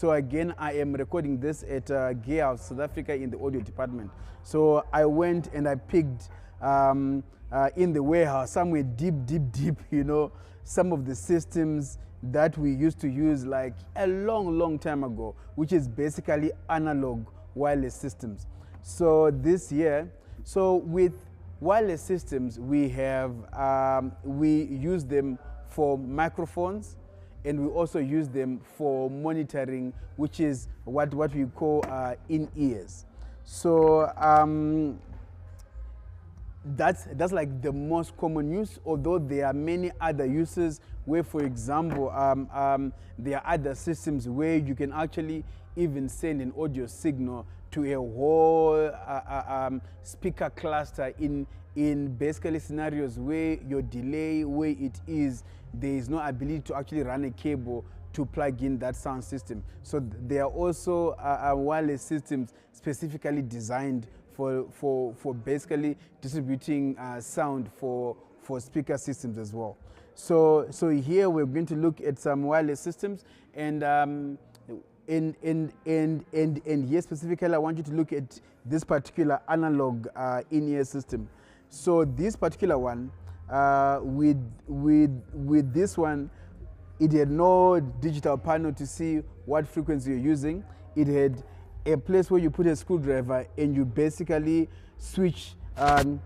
again, I am recording this at Gay House, South Africa, in the audio department. So I went and I picked in the warehouse, somewhere deep, you know, some of the systems that we used to use like a long time ago, which is basically analog wireless systems. So this year, so with wireless systems, we have, we use them for microphones, and we also use them for monitoring, which is what we call in-ears. So that's like the most common use, although there are many other uses where, for example, there are other systems where you can actually even send an audio signal to a whole speaker cluster in basically scenarios where your delay, where it is, there is no ability to actually run a cable to plug in that sound system. So there are also wireless systems specifically designed for basically distributing sound for speaker systems as well. So here we're going to look at some wireless systems, and here specifically I want you to look at this particular analog in-ear system. So this particular one, with this one, it had no digital panel to see what frequency you're using. It had a place where you put a screwdriver and you basically switch through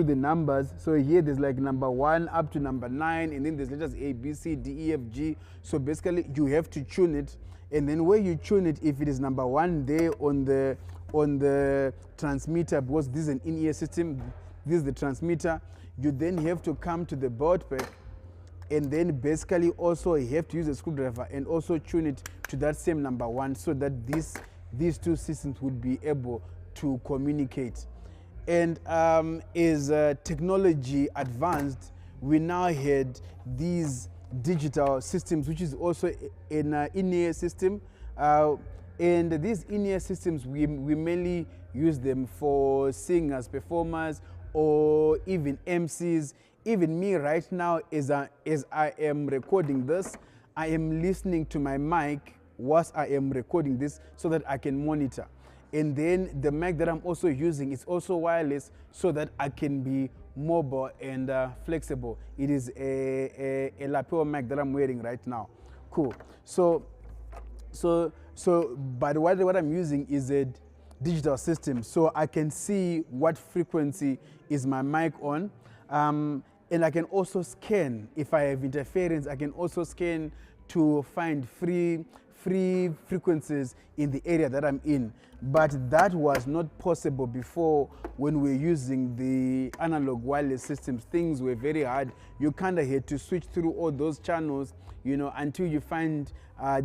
the numbers. So here there's like number 1 up to number 9, and then there's letters A, B, C, D, E, F, G. So basically you have to tune it, and then where you tune it, if it is number 1 there on the transmitter, because this is an in-ear system, this is the transmitter, you then have to come to the baud pack, and then basically also you have to use a screwdriver and also tune it to that same number 1, so that these two systems would be able to communicate. And as technology advanced, we now had these digital systems, which is also an in-ear system. And these in-ear systems, we mainly use them for singers, performers, or even MCs. Even me right now, as I am recording this, I am listening to my mic whilst I am recording this so that I can monitor. And then the mic that I'm also using is also wireless so that I can be mobile and flexible. It is a lapel mic that I'm wearing right now. Cool. So but what I'm using is a digital system, so I can see what frequency is my mic on. And I can also scan. If I have interference, I can also scan to find free free frequencies in the area that I'm in. But that was not possible before when we were using the analog wireless systems. Things were very hard. You kind of had to switch through all those channels, you know, until you find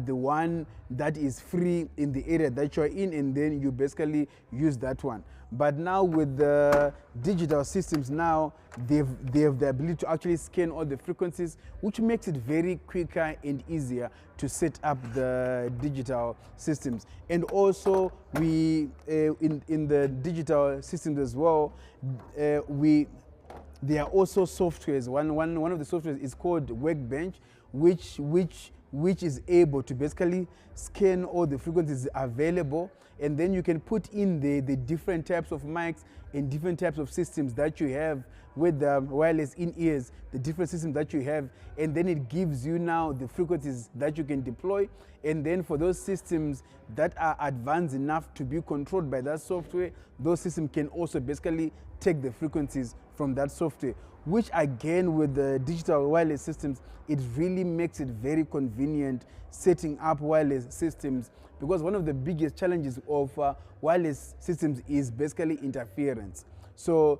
the one that is free in the area that you're in, and then you basically use that one. But now with the digital systems now, they have the ability to actually scan all the frequencies, which makes it very quicker and easier to set up the digital systems. And also we, in the digital systems as well, there are also softwares. One of the softwares is called Workbench, which is able to basically scan all the frequencies available, and then you can put in the different types of mics and different types of systems that you have with the wireless in-ears, the different systems that you have, and then it gives you now the frequencies that you can deploy. And then for those systems that are advanced enough to be controlled by that software, those systems can also basically take the frequencies from that software, which again with the digital wireless systems, it really makes it very convenient setting up wireless systems, because one of the biggest challenges of wireless systems is basically interference. So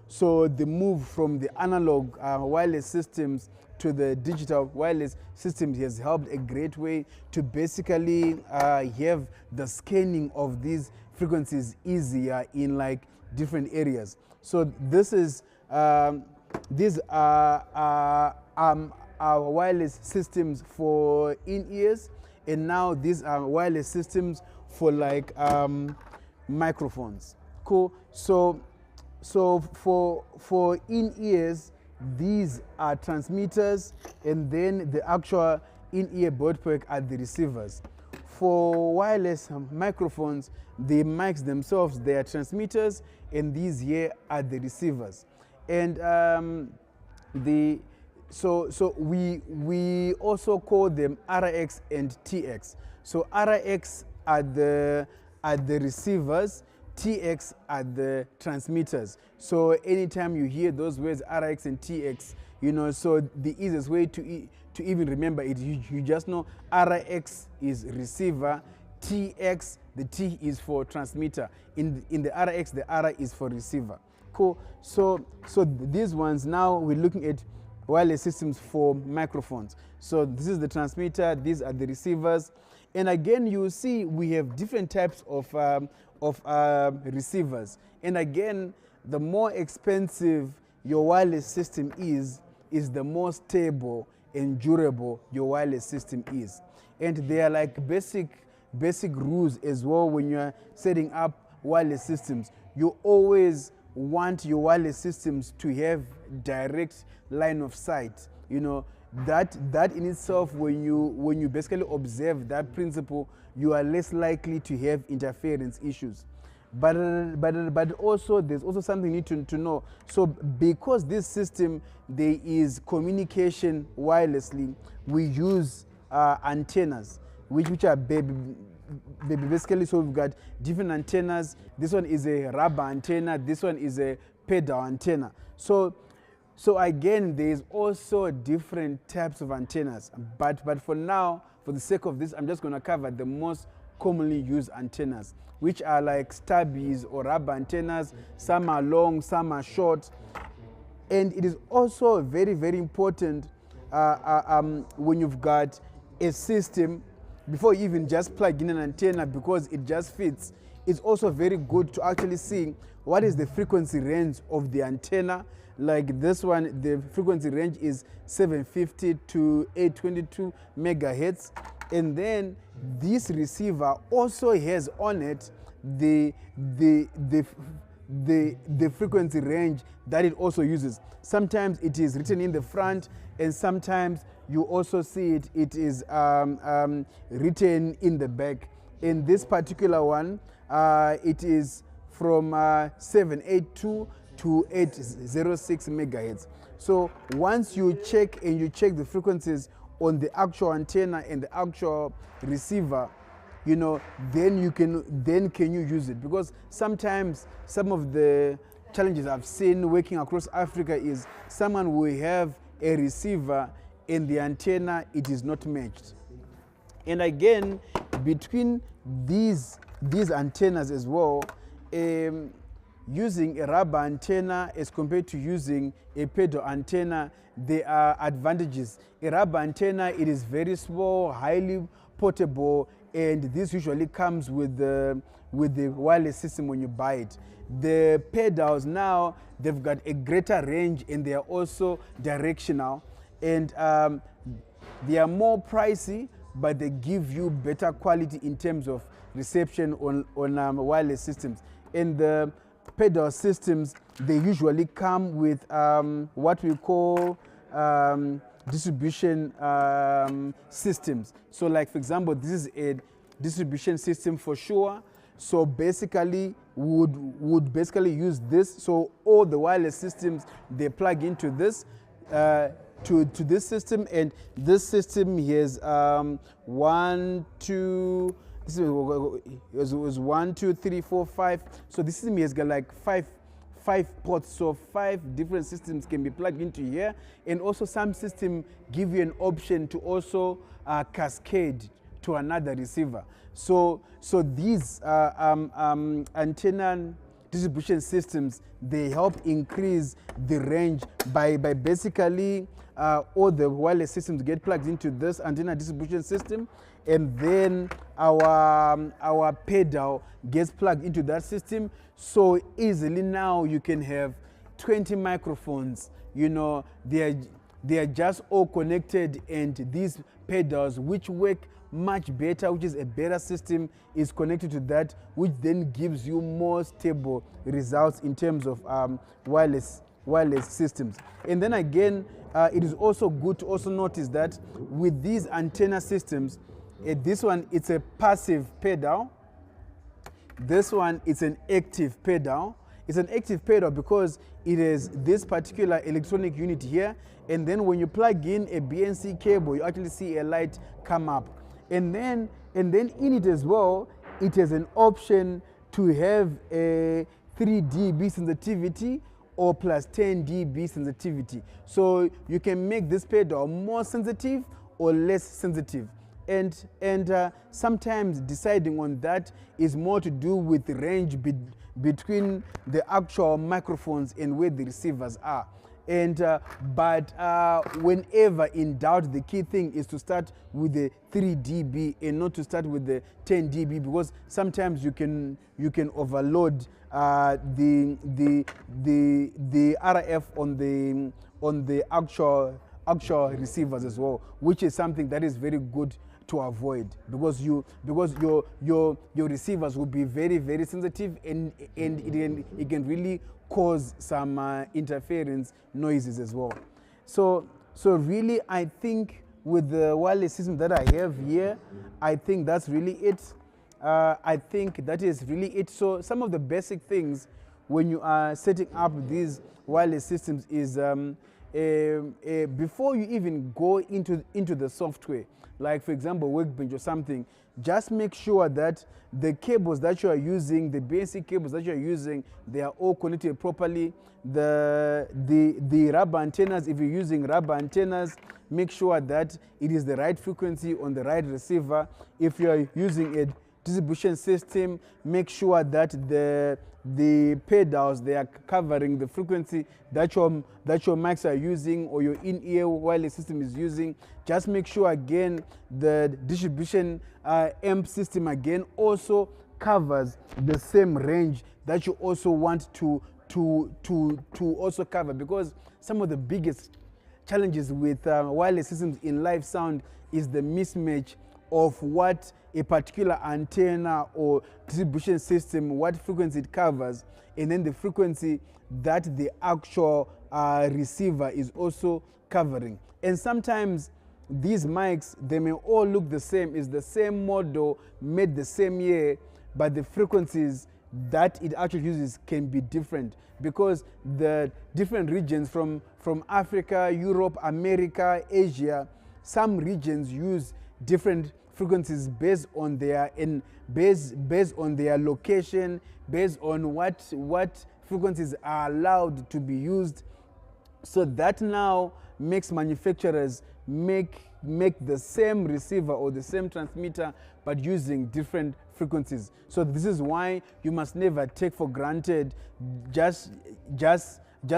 the move from the analog wireless systems to the digital wireless systems has helped a great way to basically have the scanning of these frequencies easier in like different areas. So this is these are wireless systems for in-ears, and now these are wireless systems for like microphones. Cool. So for in-ears, these are transmitters, and then the actual in-ear backpack are the receivers. For wireless microphones, the mics themselves, they are transmitters, and these here are the receivers. And so we also call them RX and TX. So RX are the receivers, TX are the transmitters. So anytime you hear those words RX and TX, you know, so the easiest way to even remember it, you just know RX is receiver, TX, the T is for transmitter. In the RX, the R is for receiver. Cool. So these ones, now we're looking at wireless systems for microphones. So this is the transmitter, these are the receivers. And again, you see we have different types of receivers. And again, the more expensive your wireless system is the more stable and durable your wireless system is. And they are like basic rules as well when you're setting up wireless systems. You always want your wireless systems to have direct line of sight. You know, that in itself, when you basically observe that principle, you are less likely to have interference issues. But also there's also something you need to know. So because this system, there is communication wirelessly, we use antennas which are basically, so we've got different antennas. This one is a rubber antenna, this one is a pedal antenna. So again, there's also different types of antennas, but for now, for the sake of this, I'm just going to cover the most commonly used antennas, which are like stubbies or rubber antennas. Some are long, some are short. And it is also very, very important when you've got a system, before you even just plug in an antenna because it just fits, it's also very good to actually see what is the frequency range of the antenna. Like this one, the frequency range is 750 to 822 megahertz. And then this receiver also has on it the frequency range that it also uses. Sometimes it is written in the front, and sometimes you also see it is written in the back. In this particular one, it is from 782 to 806 megahertz. So once you check the frequencies on the actual antenna and the actual receiver, you know, then can you use it? Because sometimes some of the challenges I've seen working across Africa is someone will have a receiver and the antenna, it is not matched. And again, between these antennas as well, using a rubber antenna as compared to using a pedal antenna, there are advantages. A rubber antenna, it is very small, highly portable, and this usually comes with the wireless system when you buy it. The pedals now, they've got a greater range, and they are also directional, and they are more pricey, but they give you better quality in terms of reception on wireless systems. And the pedal systems, they usually come with what we call distribution systems. So like, for example, this is a distribution system for sure. So basically, would basically use this. So all the wireless systems, they plug into this, to this system, and this system has one, two, this was 1, 2, 3, 4, 5. So this system has got like five ports, so 5 different systems can be plugged into here. And also some system give you an option to also cascade to another receiver. So these antenna distribution systems, they help increase the range by basically all the wireless systems get plugged into this antenna distribution system, and then our pedal gets plugged into that system. So easily now you can have 20 microphones, you know, they are just all connected, and these pedals, which work much better, which is a better system, is connected to that, which then gives you more stable results in terms of wireless systems. And then again, it is also good to also notice that with these antenna systems, this one, it's a passive pedal. This one, it's an active pedal. It's an active pedal because it is this particular electronic unit here, and then when you plug in a BNC cable, you actually see a light come up. And then in it as well, it has an option to have a 3 dB sensitivity or plus 10 dB sensitivity. So you can make this pedal more sensitive or less sensitive. And sometimes deciding on that is more to do with the range between the actual microphones and where the receivers are. And but whenever in doubt, the key thing is to start with the 3 dB and not to start with the 10 dB, because sometimes you can overload the RF on the actual receivers as well, which is something that is very good to avoid, because your receivers will be very, very sensitive, and it can really cause some interference noises as well. So really, I think with the wireless system that I have here, I think that's really it. I think that is really it. So some of the basic things when you are setting up these wireless systems is before you even go into the software, like for example Workbench or something, just make sure that the cables that you are using, the basic cables that you are using, they are all connected properly. The rubber antennas, if you're using rubber antennas, make sure that it is the right frequency on the right receiver. If you are using a distribution system, make sure that the pedals, they are covering the frequency that your mics are using or your in-ear wireless system is using. Just make sure again the distribution amp system again also covers the same range that you also want to also cover, because some of the biggest challenges with wireless systems in live sound is the mismatch of what a particular antenna or distribution system, what frequency it covers, and then the frequency that the actual receiver is also covering. And sometimes these mics, they may all look the same, it's the same model, made the same year, but the frequencies that it actually uses can be different, because the different regions from Africa, Europe, America, Asia, some regions use different frequencies based on their based on their location, based on what frequencies are allowed to be used. So that now makes manufacturers make make the same receiver or the same transmitter but using different frequencies. So this is why you must never take for granted just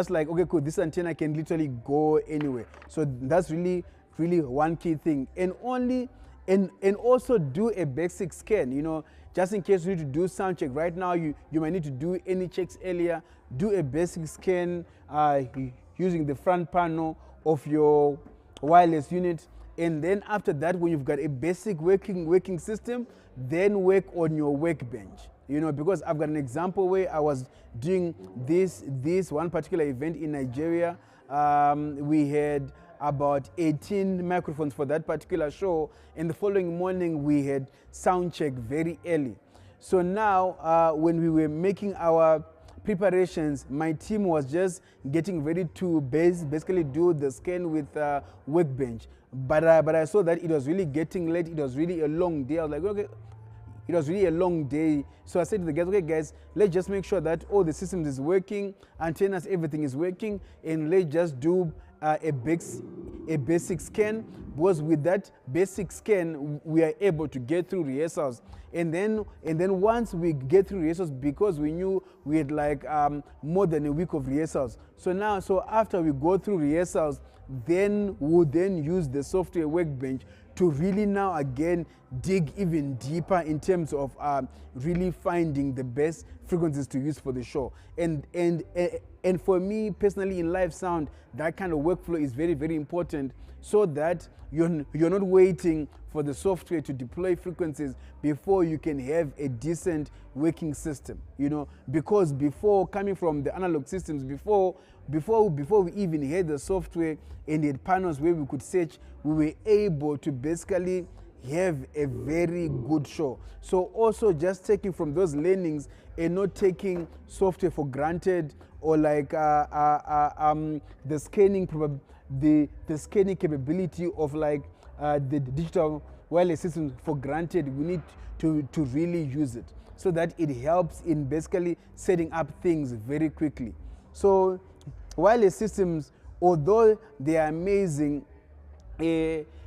like, okay, cool, this antenna can literally go anywhere. So that's really one key thing. And also do a basic scan, you know, just in case you need to do sound check. Right now you might need to do any checks earlier. Do a basic scan using the front panel of your wireless unit, and then after that, when you've got a basic working system, then work on your workbench. You know, because I've got an example where I was doing this one particular event in Nigeria. We had about 18 microphones for that particular show, and the following morning we had sound check very early. So now when we were making our preparations, my team was just getting ready to basically do the scan with workbench, but I saw that it was really getting late. It was really a long day. I was like, okay, it was really a long day. So I said to the guys, okay guys, let's just make sure that all the systems is working, antennas, everything is working, and let's just do a basic scan, because with that basic scan we are able to get through rehearsals. And then once we get through rehearsals, because we knew we had like more than a week of rehearsals, so after we go through rehearsals, then we'll then use the software workbench to really now again dig even deeper in terms of really finding the best frequencies to use for the show. And for me personally, in live sound, that kind of workflow is very, very important, so that you're not waiting for the software to deploy frequencies before you can have a decent working system. You know, because before, coming from the analog systems, before we even had the software and had panels where we could search, we were able to basically have a very good show. So also just taking from those learnings and not taking software for granted, or like the scanning capability of like the digital wireless system for granted. We need to really use it, so that it helps in basically setting up things very quickly. So wireless systems, although they are amazing,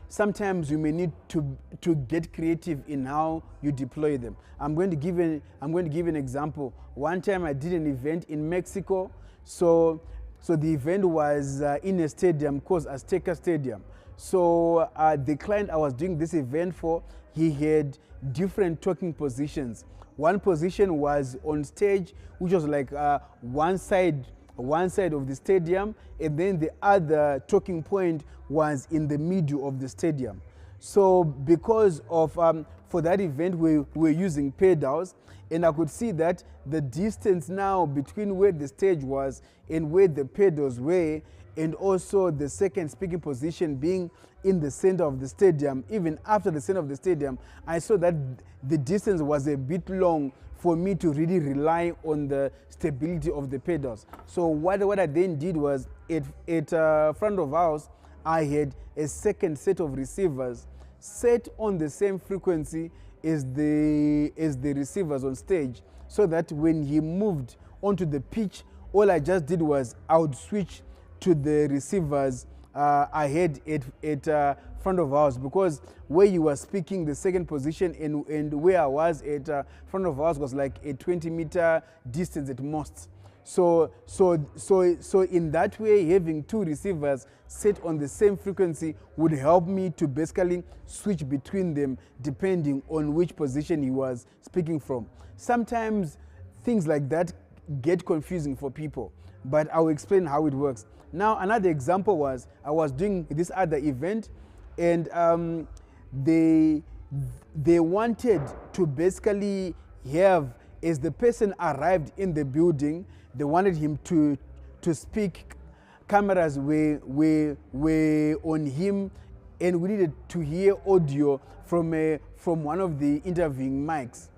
sometimes you may need to get creative in how you deploy them. I'm going to give an example. One time I did an event in Mexico. So the event was in a stadium called Azteca Stadium. So the client I was doing this event for, he had different talking positions. One position was on stage, which was like one side of the stadium, and then the other talking point was in the middle of the stadium. So because of for that event we were using pedals, and I could see that the distance now between where the stage was and where the pedals were, and also the second speaking position being in the center of the stadium, even after the center of the stadium, I saw that the distance was a bit long for me to really rely on the stability of the pedals. So what I then did was, at front of house, I had a second set of receivers set on the same frequency as the receivers on stage, so that when he moved onto the pitch, all I just did was I would switch to the receivers I had at front of house, because where you were speaking, the second position, and where I was at front of house was like a 20-meter distance at most. So in that way, having two receivers set on the same frequency would help me to basically switch between them depending on which position he was speaking from. Sometimes things like that get confusing for people, but I'll explain how it works. Now, another example was, I was doing this other event, and they wanted to basically have, as the person arrived in the building, they wanted him to speak. Cameras were on him, and we needed to hear audio from one of the interviewing mics.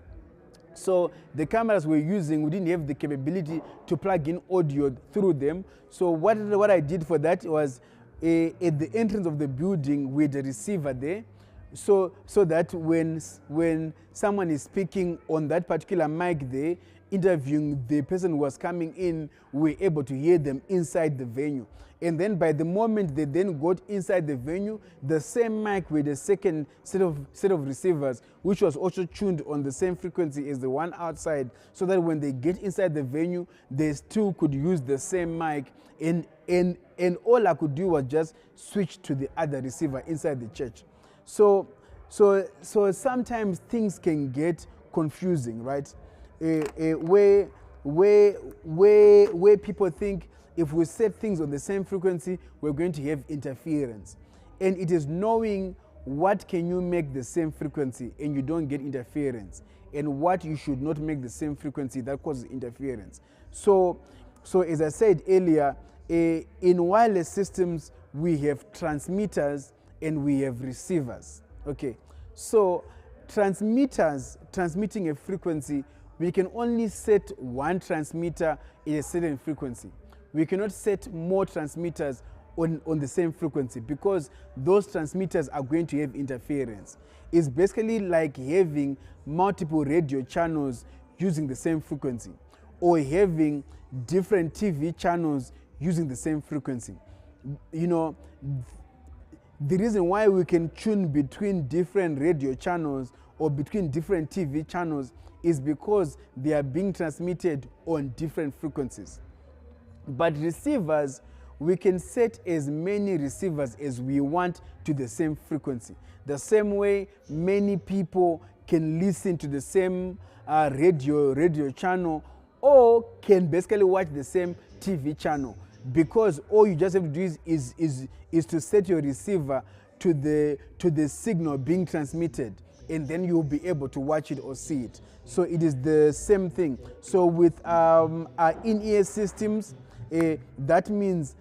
So the cameras we're using, we didn't have the capability to plug in audio through them. So what I did for that was, at the entrance of the building with a receiver there, so that when someone is speaking on that particular mic there, interviewing the person who was coming in, we were able to hear them inside the venue. And then by the moment they then got inside the venue, the same mic with the second set of receivers, which was also tuned on the same frequency as the one outside, so that when they get inside the venue, they still could use the same mic. And all I could do was just switch to the other receiver inside the church. So sometimes things can get confusing, right? Where people think if we set things on the same frequency, we're going to have interference. And it is knowing what can you make the same frequency and you don't get interference, and what you should not make the same frequency that causes interference. So as I said earlier, in wireless systems, we have transmitters and we have receivers. Okay, so transmitters transmitting a frequency, we can only set one transmitter in a certain frequency. We cannot set more transmitters on the same frequency, because those transmitters are going to have interference. It's basically like having multiple radio channels using the same frequency, or having different TV channels using the same frequency. You know, the reason why we can tune between different radio channels or between different TV channels is because they are being transmitted on different frequencies. But receivers, we can set as many receivers as we want to the same frequency. The same way many people can listen to the same radio channel, or can basically watch the same TV channel, because all you just have to do is to set your receiver to the signal being transmitted, and then you'll be able to watch it or see it. So it is the same thing. So with in-ear systems, that means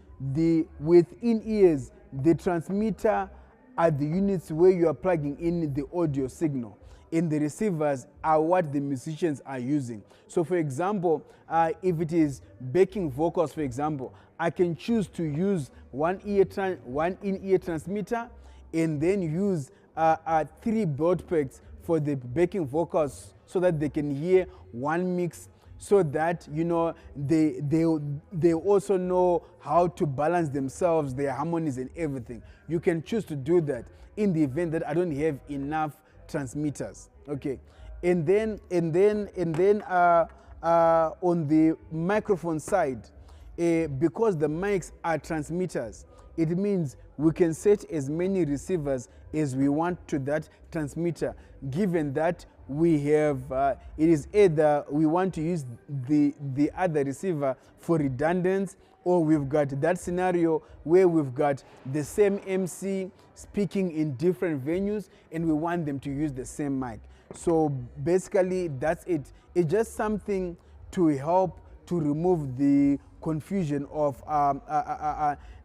with in-ears, the transmitter are the units where you are plugging in the audio signal, and the receivers are what the musicians are using. So for example, if it is backing vocals, for example, I can choose to use one in-ear transmitter, and then use 3 broadbacks for the backing vocals, so that they can hear one mix, so that, you know, they also know how to balance themselves, their harmonies and everything. You can choose to do that in the event that I don't have enough transmitters. Okay, and then on the microphone side, because the mics are transmitters, it means we can set as many receivers as we want to that transmitter, given that we have, it is either we want to use the other receiver for redundancy, or we've got that scenario where we've got the same MC speaking in different venues and we want them to use the same mic. So basically that's it. It's just something to help to remove the confusion of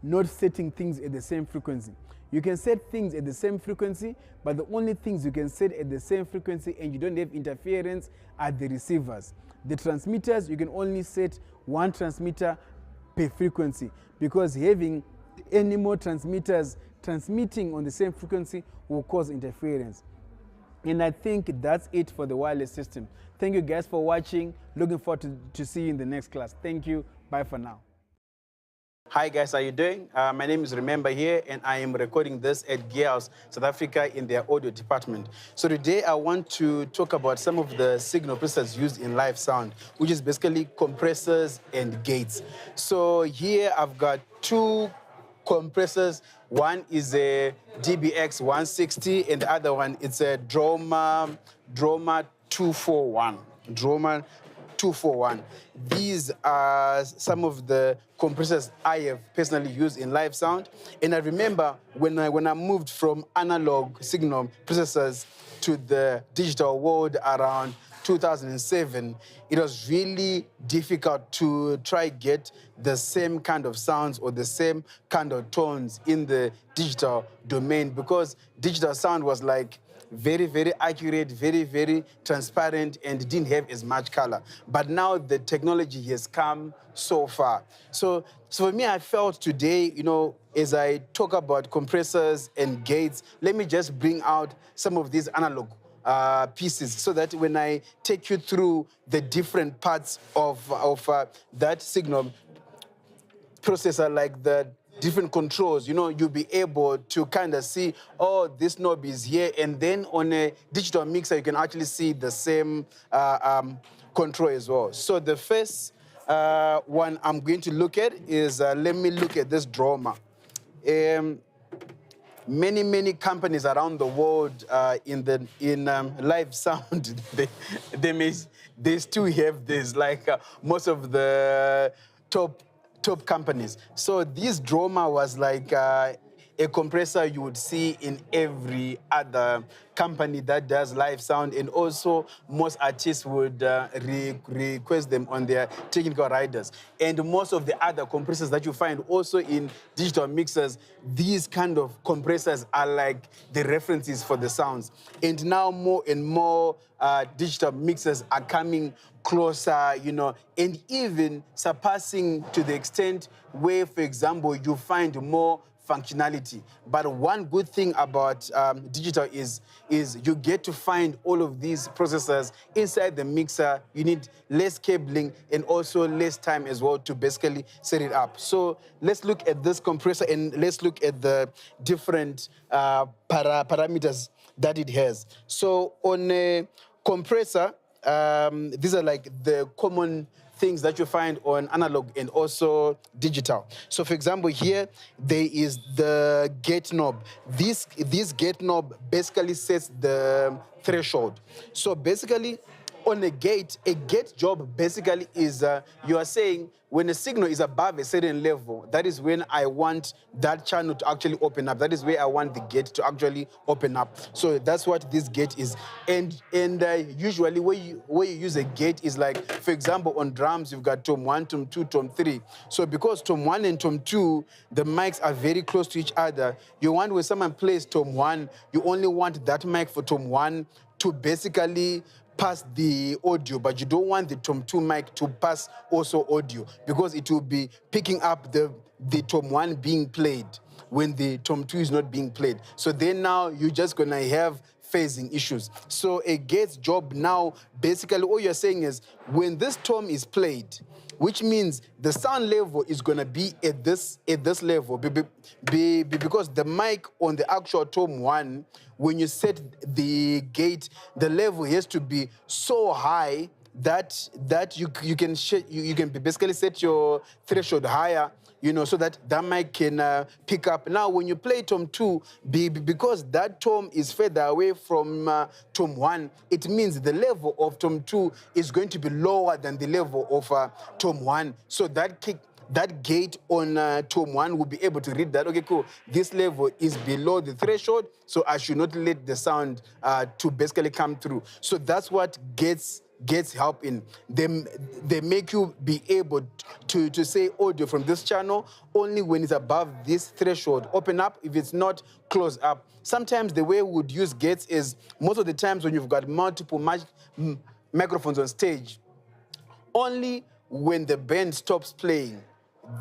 not setting things at the same frequency. You can set things at the same frequency, but the only things you can set at the same frequency and you don't have interference are the receivers. The transmitters, you can only set one transmitter per frequency, because having any more transmitters transmitting on the same frequency will cause interference. And I think that's it for the wireless system. Thank you guys for watching. Looking forward to see you in the next class. Thank you. Bye for now. Hi guys, how you doing? My name is Remember here, and I am recording this at Gearhouse, South Africa, in their audio department. So today I want to talk about some of the signal processors used in live sound, which is basically compressors and gates. So here I've got 2 compressors. One is a DBX 160, and the other one it's a Droma 241. Droma 241. These are some of the compressors I have personally used in live sound. And I remember when I moved from analog signal processors to the digital world around 2007, it was really difficult to try get the same kind of sounds or the same kind of tones in the digital domain, because digital sound was like very, very accurate, very, very transparent, and didn't have as much color. But now the technology has come so far. So for me, I felt today, you know, as I talk about compressors and gates, let me just bring out some of these analog pieces, so that when I take you through the different parts of that signal processor, like the different controls, you'll be able to kind of see, oh, this knob is here, and then on a digital mixer, you can actually see the same control as well. So the first one I'm going to look at is, let me look at this drama. Many companies around the world in live sound, they still have this, like most of the top companies. So this Droma was like a compressor you would see in every other company that does live sound, and also most artists would request them on their technical riders. And most of the other compressors that you find also in digital mixers, these kind of compressors are like the references for the sounds. And now more and more digital mixers are coming closer, and even surpassing to the extent where, for example, you find more functionality. But one good thing about digital is you get to find all of these processors inside the mixer. You need less cabling and also less time as well to basically set it up. So let's look at this compressor and let's look at the different parameters that it has. So on a compressor, these are like the common things that you find on analog and also digital. So for example, here there is the gate knob. This gate knob basically sets the threshold. So basically, on a gate job basically is you are saying when a signal is above a certain level, that is when I want that channel to actually open up. That is where I want the gate to actually open up. So that's what this gate is. And usually where you use a gate is like, for example, on drums, you've got tom 1, tom 2, tom 3. So because tom 1 and tom 2, the mics are very close to each other, you want when someone plays tom 1, you only want that mic for tom 1 to basically pass the audio, but you don't want the tom 2 mic to pass also audio, because it will be picking up the tom 1 being played when the tom 2 is not being played. So then now you're just gonna have phasing issues. So a gate's job now, basically all you're saying is when this tom is played, which means the sound level is gonna be at this level, because the mic on the actual tom 1, when you set the gate, the level has to be so high that you can basically set your threshold higher, so that mic can pick up. Now, when you play tom 2, because that tom is further away from tom 1, it means the level of tom 2 is going to be lower than the level of tom 1. So that gate on tom 1 will be able to read that, okay, cool, this level is below the threshold, so I should not let the sound to basically come through. So that's what gates help in. They make you be able to say audio from this channel only when it's above this threshold. Open up if it's not, close up. Sometimes the way we would use gates is, most of the times when you've got multiple microphones on stage, only when the band stops playing,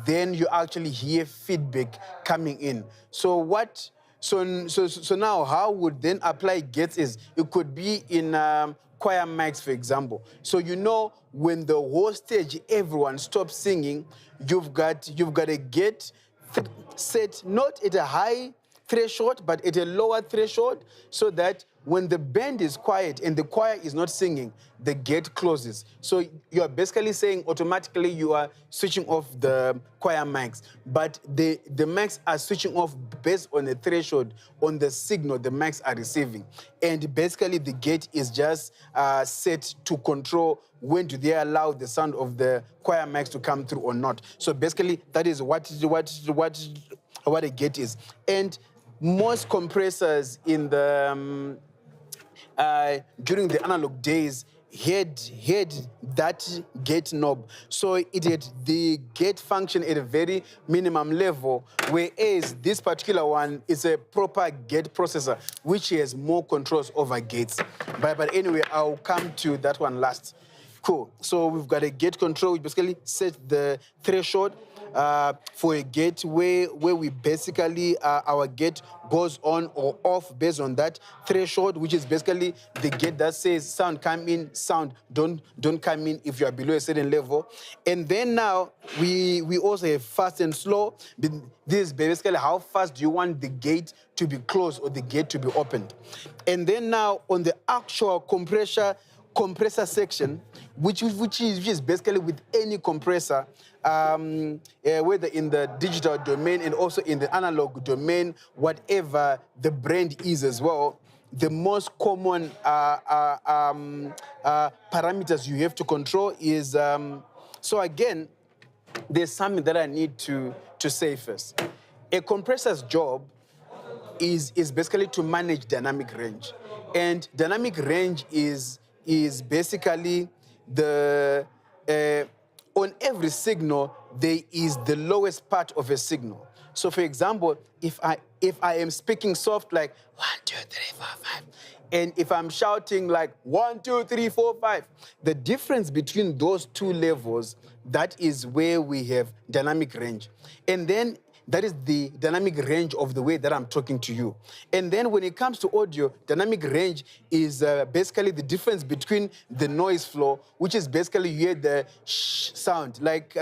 then you actually hear feedback coming in. So now how would then apply gates is, it could be in choir mics, for example. So when the whole stage, everyone stops singing, you've got a gate set not at a high threshold, but at a lower threshold, so that when the band is quiet and the choir is not singing, the gate closes. So you are basically saying automatically you are switching off the choir mics, but the mics are switching off based on the threshold on the signal the mics are receiving. And basically the gate is just set to control when do they allow the sound of the choir mics to come through or not. So basically that is what a gate is. And most compressors in the during the analog days had that gate knob. So it had the gate function at a very minimum level, whereas this particular one is a proper gate processor, which has more controls over gates. But anyway, I'll come to that one last. Cool. So we've got a gate control, which basically sets the threshold. for a gate where we basically our gate goes on or off based on that threshold, which is basically the gate that says sound come in, sound don't come in if you are below a certain level. And then now we also have fast and slow. This is basically how fast do you want the gate to be closed or the gate to be opened. And then now on the actual compressor section, which is basically with any compressor, whether in the digital domain and also in the analog domain, whatever the brand is as well, the most common parameters you have to control is, so again, there's something that I need to say first. A compressor's job is basically to manage dynamic range. And dynamic range is basically the, on every signal, there is the lowest part of a signal. So for example, if I am speaking soft like 1, 2, 3, 4, 5, and if I'm shouting like 1, 2, 3, 4, 5, the difference between those two levels, that is where we have dynamic range. And then that is the dynamic range of the way that I'm talking to you. And then when it comes to audio, dynamic range is basically the difference between the noise floor, which is basically you hear the shh sound. Like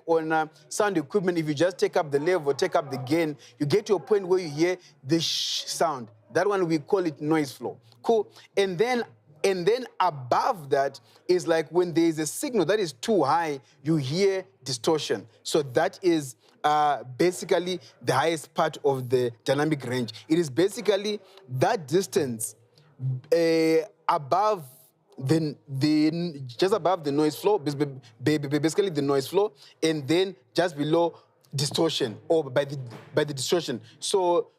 on sound equipment, if you just take up the level, take up the gain, you get to a point where you hear the shh sound. That one, we call it noise floor. Cool. And then above that is like when there is a signal that is too high, you hear distortion. So that is basically the highest part of the dynamic range. It is basically that distance above just above the noise floor, basically the noise floor, and then just below distortion or by the distortion. So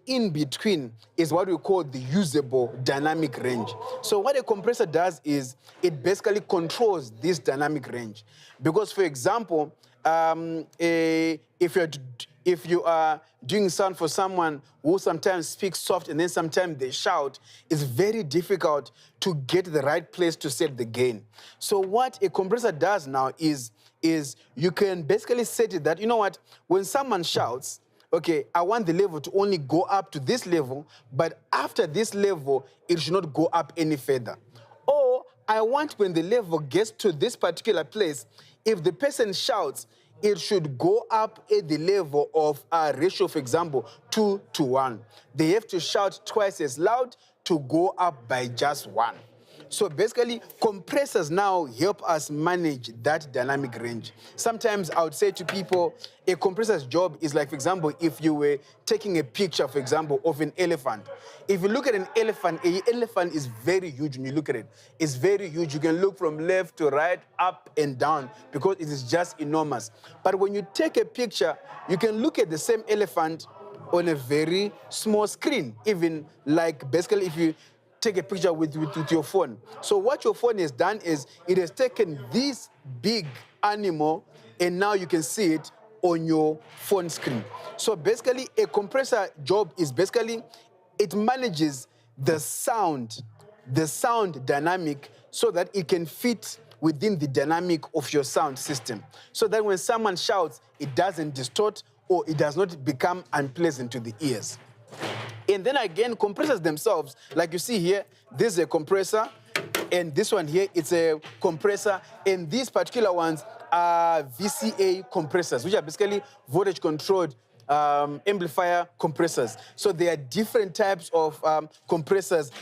in between is what we call the usable dynamic range. So what a compressor does is it basically controls this dynamic range. Because for example, if you are doing sound for someone who sometimes speaks soft and then sometimes they shout, it's very difficult to get the right place to set the gain. So what a compressor does now is you can basically set it that, you know what, when someone shouts, okay, I want the level to only go up to this level, but after this level, it should not go up any further. Or I want when the level gets to this particular place, if the person shouts, it should go up at the level of a ratio, for example, 2 to 1. They have to shout twice as loud to go up by just 1. So basically, compressors now help us manage that dynamic range. Sometimes I would say to people, a compressor's job is like, for example, if you were taking a picture, for example, of an elephant. If you look at an elephant is very huge when you look at it. It's very huge. You can look from left to right, up and down, because it is just enormous. But when you take a picture, you can look at the same elephant on a very small screen, even like basically if you take a picture with your phone. So what your phone has done is it has taken this big animal and now you can see it on your phone screen. So basically a compressor job is basically it manages the sound dynamic so that it can fit within the dynamic of your sound system. So that when someone shouts, it doesn't distort or it does not become unpleasant to the ears. And then again, compressors themselves, like you see here, this is a compressor, and this one here, it's a compressor, and these particular ones are VCA compressors, which are basically voltage-controlled amplifier compressors. So there are different types of compressors.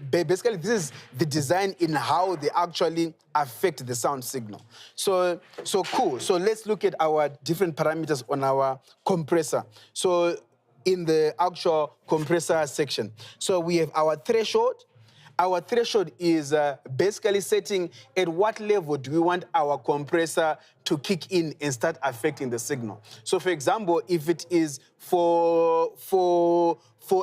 Basically, this is the design in how they actually affect the sound signal. So cool. So let's look at our different parameters on our compressor. So in the actual compressor section. So we have our threshold. Our threshold is basically setting at what level do we want our compressor to kick in and start affecting the signal. So for example, if it is for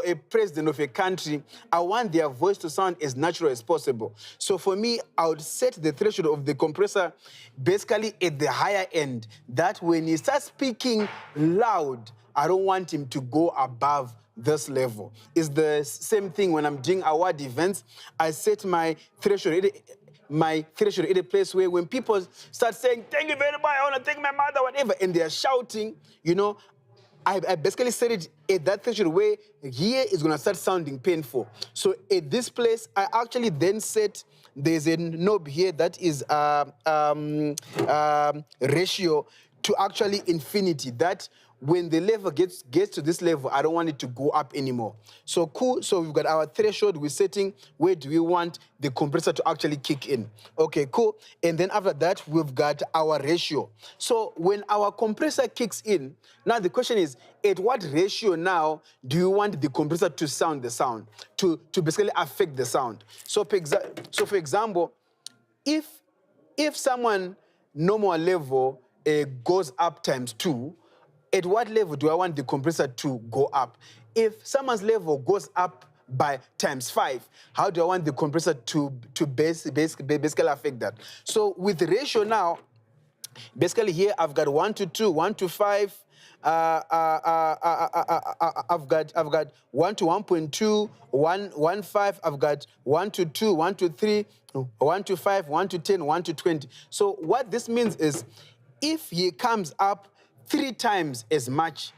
a president of a country, I want their voice to sound as natural as possible. So for me, I would set the threshold of the compressor basically at the higher end, that when he starts speaking loud, I don't want him to go above this level. It's the same thing when I'm doing award events. I set my threshold my threshold at a place where when people start saying, thank you very much, I want to thank my mother, whatever, and they're shouting, I basically set it at that threshold where here is going to start sounding painful. So at this place, I actually then set, there's a knob here that is ratio to actually infinity. That when the level gets to this level, I don't want it to go up anymore. So cool. So we've got our threshold. We're setting where do we want the compressor to actually kick in. Okay, cool. And then after that, we've got our ratio. So when our compressor kicks in, now the question is, at what ratio now do you want the compressor to sound the sound, to basically affect the sound? So for example, if someone normal level goes up ×2, at what level do I want the compressor to go up? If someone's level goes up by ×5, how do I want the compressor to basically affect that? So with the ratio now, basically here I've got 1 to 2, 1 to 5. I've got 1 to 1.2, 1, 5. I've got 1 to 2, 1 to 3, 1 to 5, 1 to 10, 1 to 20. So what this means is, if he comes up 3 times as much,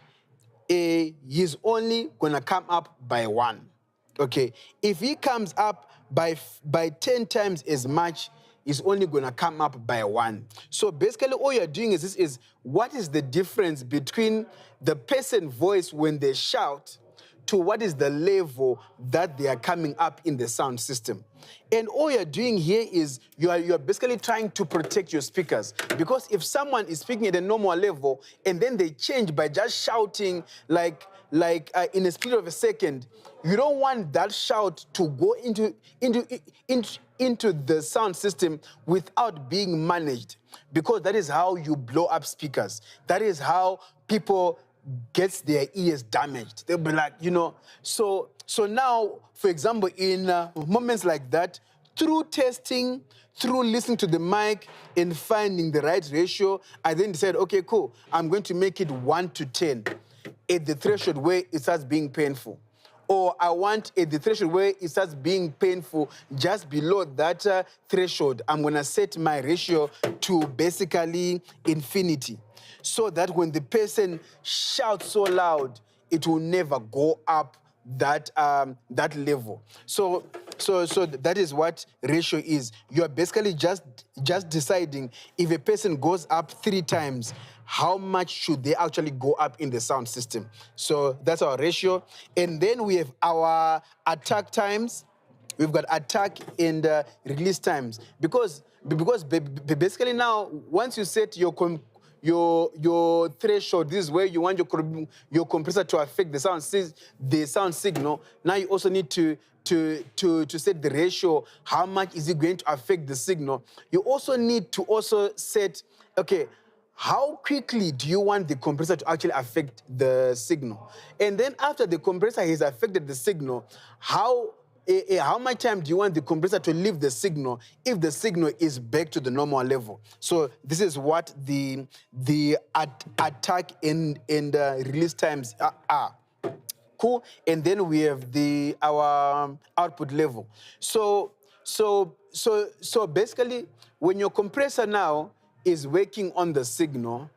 he's only gonna come up by 1. Okay. If he comes up by 10 times as much, is only going to come up by 1. So basically all you're doing is what is the difference between the person's voice when they shout to what is the level that they are coming up in the sound system. And all you're doing here is you're basically trying to protect your speakers. Because if someone is speaking at a normal level and then they change by just shouting like in a split of a second, you don't want that shout to go into the sound system without being managed, because that is how you blow up speakers. That is how people get their ears damaged. They'll be like, So now, for example, in moments like that, through testing, through listening to the mic and finding the right ratio, I then decided, okay, cool, I'm going to make it 1 to 10 at the threshold where it starts being painful. Or I want at the threshold where it starts being painful, just below that threshold, I'm going to set my ratio to basically infinity, so that when the person shouts so loud, it will never go up that level. So that is what ratio is. You are basically just deciding if a person goes up 3 times, how much should they actually go up in the sound system. So that's our ratio. And then we have our attack times. We've got attack and release times. Because basically now, once you set your threshold, this is where you want your compressor to affect the sound signal. Now you also need to set the ratio. How much is it going to affect the signal? You also need to set, okay, how quickly do you want the compressor to actually affect the signal? And then after the compressor has affected the signal, how much time do you want the compressor to leave the signal if the signal is back to the normal level? So this is what the attack and release times are. Cool. And then we have our output level. So basically, when your compressor now is working on the signal,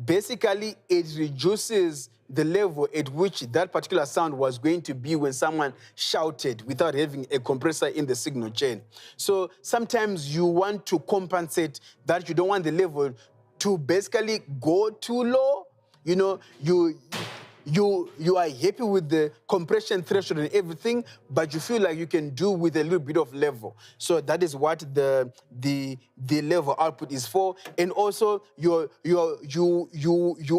basically it reduces the level at which that particular sound was going to be when someone shouted without having a compressor in the signal chain. So sometimes you want to compensate that. You don't want the level to basically go too low. You are happy with the compression threshold and everything, but you feel like you can do with a little bit of level. So that is what the level output is for. And also you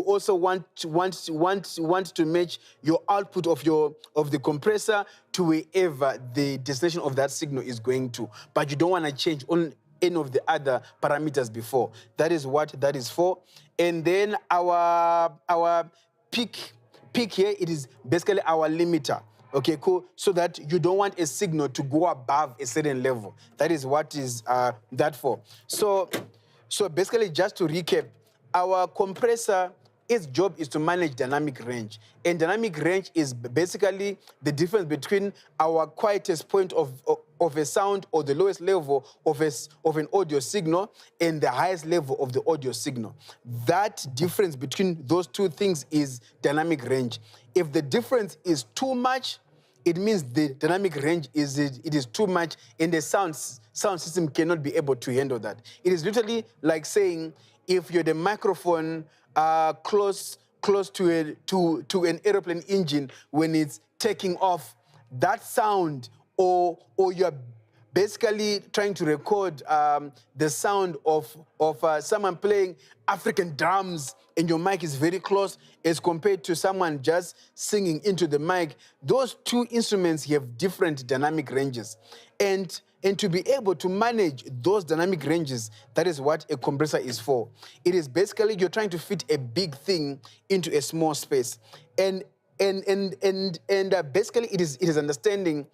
also want to match your output of the compressor to wherever the destination of that signal is going to. But you don't want to change on any of the other parameters before. That is what that is for. And then our peak here, it is basically our limiter. Okay, cool. So that you don't want a signal to go above a certain level. That is what is that for. So basically, just to recap, our compressor, its job is to manage dynamic range. And dynamic range is basically the difference between our quietest point of a sound or the lowest level of an audio signal and the highest level of the audio signal. That difference between those two things is dynamic range. If the difference is too much, it means the dynamic range is too much and the sound system cannot be able to handle that. It is literally like saying if you're the microphone close to an airplane engine when it's taking off, that sound or you're basically trying to record the sound of someone playing African drums and your mic is very close as compared to someone just singing into the mic. Those two instruments have different dynamic ranges. And to be able to manage those dynamic ranges, that is what a compressor is for. It is basically you're trying to fit a big thing into a small space. And basically it is understanding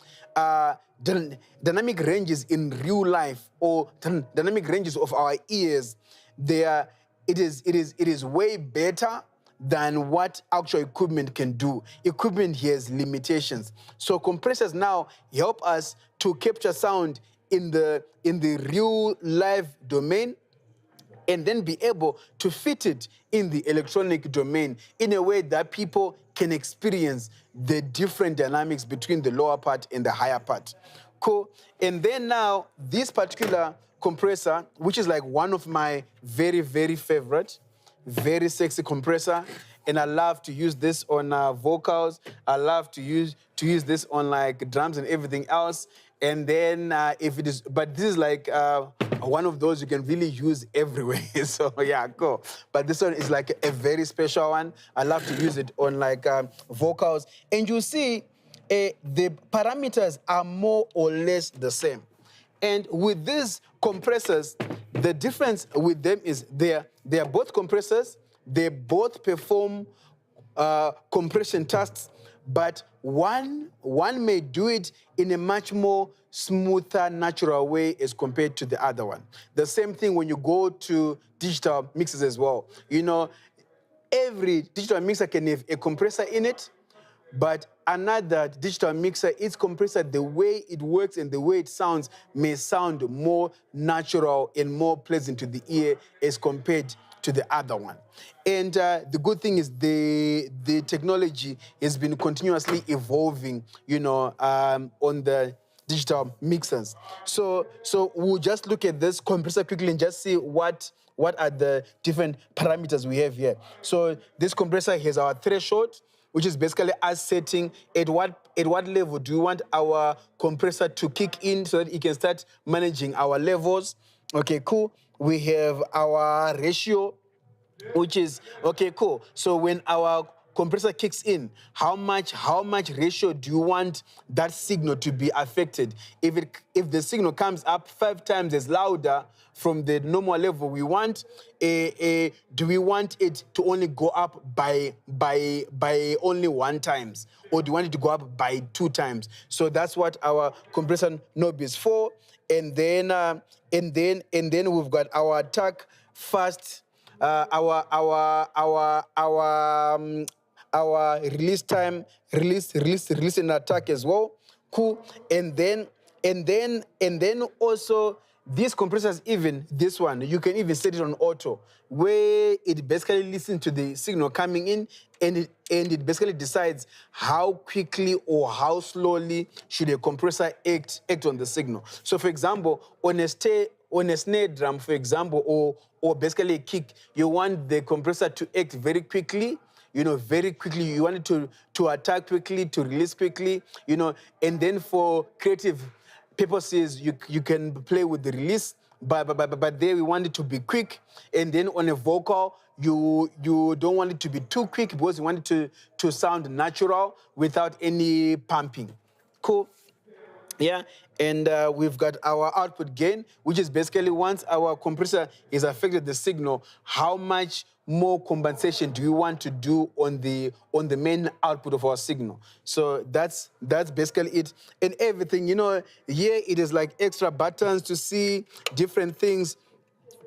dynamic ranges in real life or dynamic ranges of our ears. It is way better than what actual equipment can do. Equipment has limitations. So compressors now help us to capture sound in the real live domain and then be able to fit it in the electronic domain in a way that people can experience the different dynamics between the lower part and the higher part. Cool. And then now, this particular compressor, which is like one of my very, very favorite, very sexy compressor, and I love to use this on vocals. I love to use this on like drums and everything else. And then if it is, but this is like one of those you can really use everywhere. So yeah, cool. But this one is like a very special one. I love to use it on like vocals. And you see, the parameters are more or less the same. And with these compressors, the difference with them is they are both compressors. They both perform compression tasks, but one may do it in a much more smoother, natural way as compared to the other one. The same thing when you go to digital mixers as well. You know, every digital mixer can have a compressor in it, but another digital mixer, its compressor, the way it works and the way it sounds may sound more natural and more pleasant to the ear as compared to the other one. And the good thing is the technology has been continuously evolving, you know, on the digital mixers. So we'll just look at this compressor quickly and just see what are the different parameters we have here. So this compressor has our threshold, which is basically us setting at what level do we want our compressor to kick in so that it can start managing our levels. Okay, cool. We have our ratio, which is, okay, cool. So when our compressor kicks in, how much ratio do you want that signal to be affected? If the signal comes up 5 times as louder from the normal level we want, do we want it to only go up by only 1 times, or do you want it to go up by 2 times? So that's what our compressor knob is for. And then we've got our attack fast, our release time, release and attack as well. Cool. And then also these compressors, even this one, you can even set it on auto, where it basically listens to the signal coming in and it basically decides how quickly or how slowly should a compressor act on the signal. So for example, on a snare drum, for example, or basically a kick, you want the compressor to act very quickly, you know, very quickly. You want it to attack quickly, to release quickly, you know, and then for creative purposes, you can play with the release, but there we want it to be quick. And then on a vocal, you don't want it to be too quick because you want it to sound natural without any pumping. Cool. Yeah, and we've got our output gain, which is basically once our compressor is affected the signal, how much more compensation do we want to do on the main output of our signal? So that's basically it. And everything, you know, here it is like extra buttons to see different things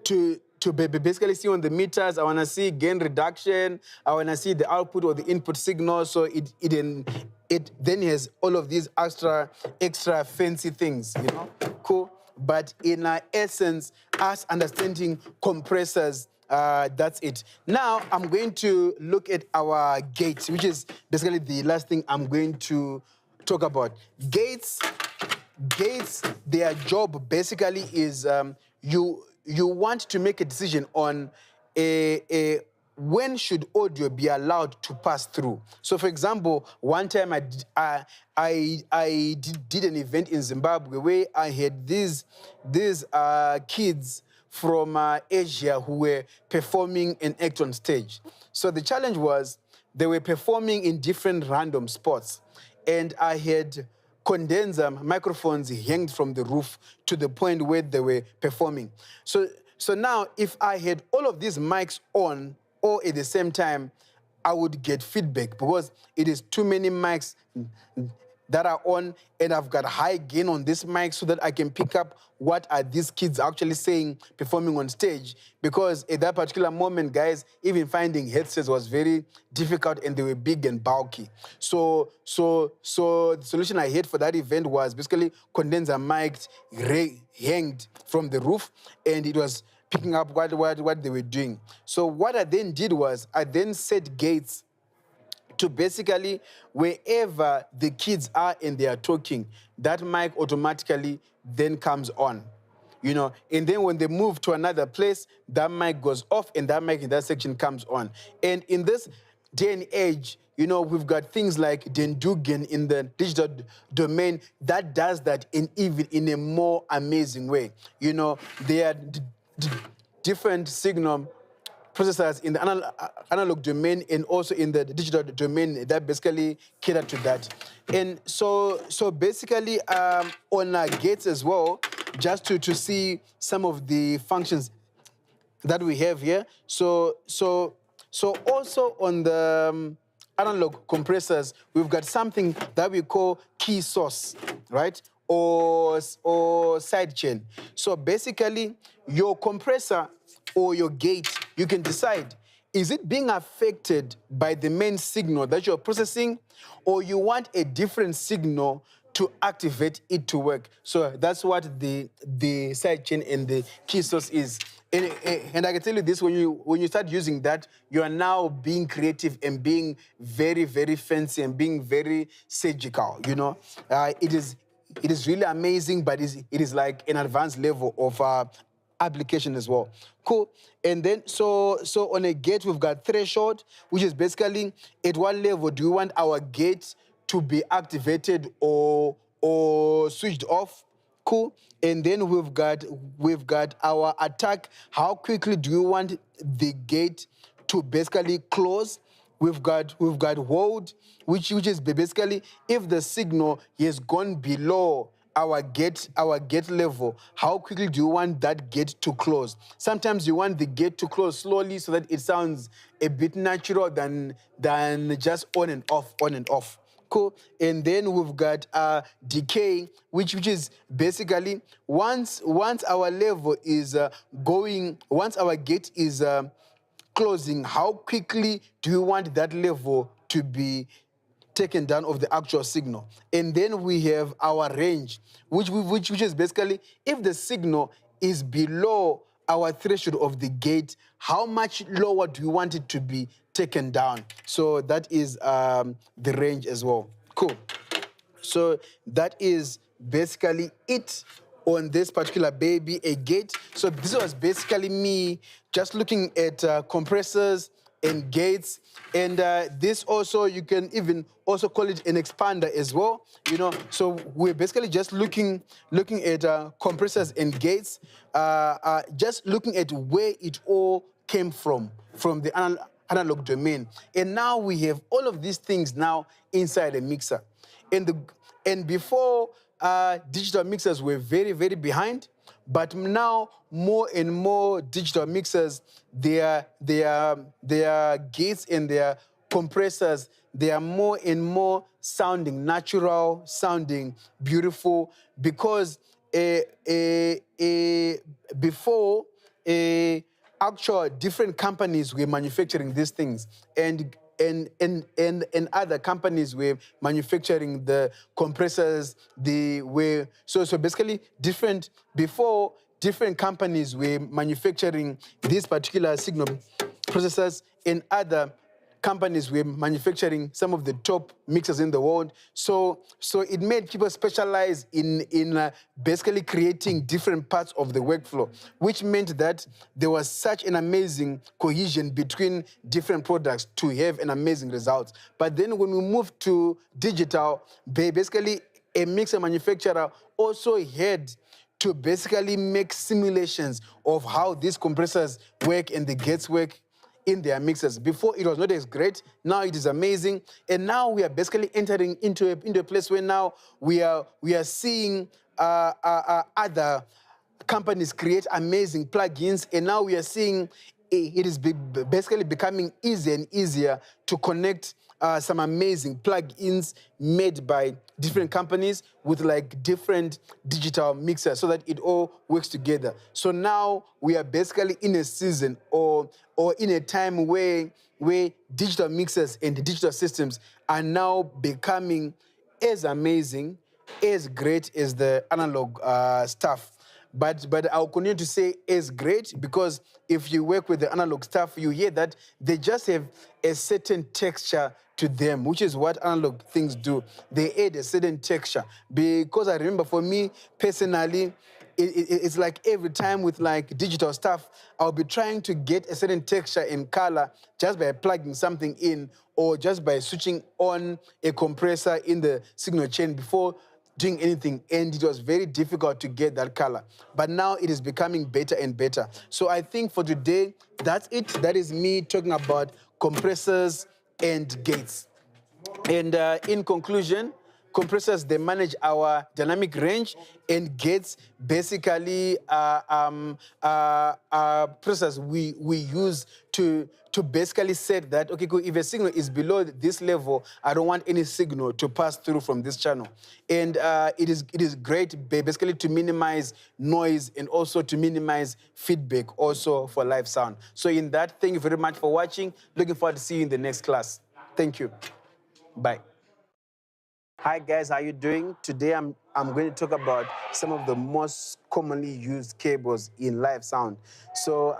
to basically see on the meters. I want to see gain reduction. I want to see the output or the input signal. So it then has all of these extra fancy things, cool. But in essence, us understanding compressors, that's it. Now I'm going to look at our gates, which is basically the last thing I'm going to talk about. Gates, their job basically is you want to make a decision on a when should audio be allowed to pass through. So, for example, one time I did an event in Zimbabwe where I had these kids from Asia who were performing an act on stage. So the challenge was they were performing in different random spots, and I had condenser microphones hanged from the roof to the point where they were performing. So now, if I had all of these mics on all at the same time, I would get feedback because it is too many mics that are on, and I've got high gain on this mic so that I can pick up what are these kids actually saying performing on stage. Because at that particular moment, guys, even finding headsets was very difficult, and they were big and bulky. So the solution I had for that event was basically condenser mics hanged from the roof, and it was picking up what they were doing. So what I then did was I then set gates to basically wherever the kids are and they are talking, that mic automatically then comes on. And then when they move to another place, that mic goes off and that mic in that section comes on. And in this day and age, we've got things like Dendugan in the digital domain that does that even in a more amazing way. There are different signal processors in the analog domain and also in the digital domain that basically cater to that. And so basically on gates as well, just to see some of the functions that we have here. So also on the analog compressors, we've got something that we call key source, right? Or sidechain. So basically, your compressor or your gate, you can decide, is it being affected by the main signal that you're processing, or you want a different signal to activate it to work? So that's what the sidechain and the key source is. And I can tell you this, when you start using that, you are now being creative and being very, very fancy and being very surgical, It is really amazing, but it is like an advanced level of application as well. Cool. And then so on a gate, we've got threshold, which is basically at what level do you want our gate to be activated or switched off. Cool. And then we've got our attack. How quickly do you want the gate to basically close? We've got hold, which is basically if the signal has gone below our gate level, how quickly do you want that gate to close? Sometimes you want the gate to close slowly so that it sounds a bit natural than just on and off. Cool. And then we've got decay, which is basically once our level is once our gate is closing, how quickly do you want that level to be taken down of the actual signal? And then we have our range, which is basically if the signal is below our threshold of the gate, how much lower do you want it to be taken down? So that is the range as well. Cool. So that is basically it on this particular baby, a gate. So this was basically me just looking at compressors and gates. And this also, you can even also call it an expander as well. So we're basically just looking at compressors and gates, just looking at where it all came from the analog domain. And now we have all of these things now inside a mixer. And before, digital mixers were very, very behind, but now more and more digital mixers, their gates and their compressors, they are more and more sounding natural, sounding beautiful, because before, actual different companies were manufacturing these things, and and other companies were manufacturing the compressors. So basically different companies were manufacturing these particular signal processors, and other companies were manufacturing some of the top mixers in the world. So it made people specialize in basically creating different parts of the workflow, which meant that there was such an amazing cohesion between different products to have an amazing result. But then when we moved to digital, basically a mixer manufacturer also had to basically make simulations of how these compressors work and the gates work in their mixers. Before, it was not as great. Now it is amazing. And now we are basically entering into a place where now we are seeing other companies create amazing plugins, and now we are seeing it is basically becoming easier and easier to connect some amazing plugins made by different companies with like different digital mixers so that it all works together. So now we are basically in a season or in a time where digital mixers and digital systems are now becoming as amazing, as great as the analog stuff. But I'll continue to say is great, because if you work with the analog stuff, you hear that they just have a certain texture to them, which is what analog things do. They add a certain texture. Because I remember for me personally, it's like every time with like digital stuff, I'll be trying to get a certain texture and color just by plugging something in, or just by switching on a compressor in the signal chain before doing anything, and it was very difficult to get that color. But now it is becoming better and better. So I think for today, that's it. That is me talking about compressors and gates. And in conclusion, compressors, they manage our dynamic range, and gates basically processors we use to basically set that, okay, cool, if a signal is below this level, I don't want any signal to pass through from this channel. And it is great basically to minimize noise and also to minimize feedback also for live sound. So in that, thank you very much for watching. Looking forward to see you in the next class. Thank you. Bye. Hi guys, how you doing? Today I'm going to talk about some of the most commonly used cables in live sound. So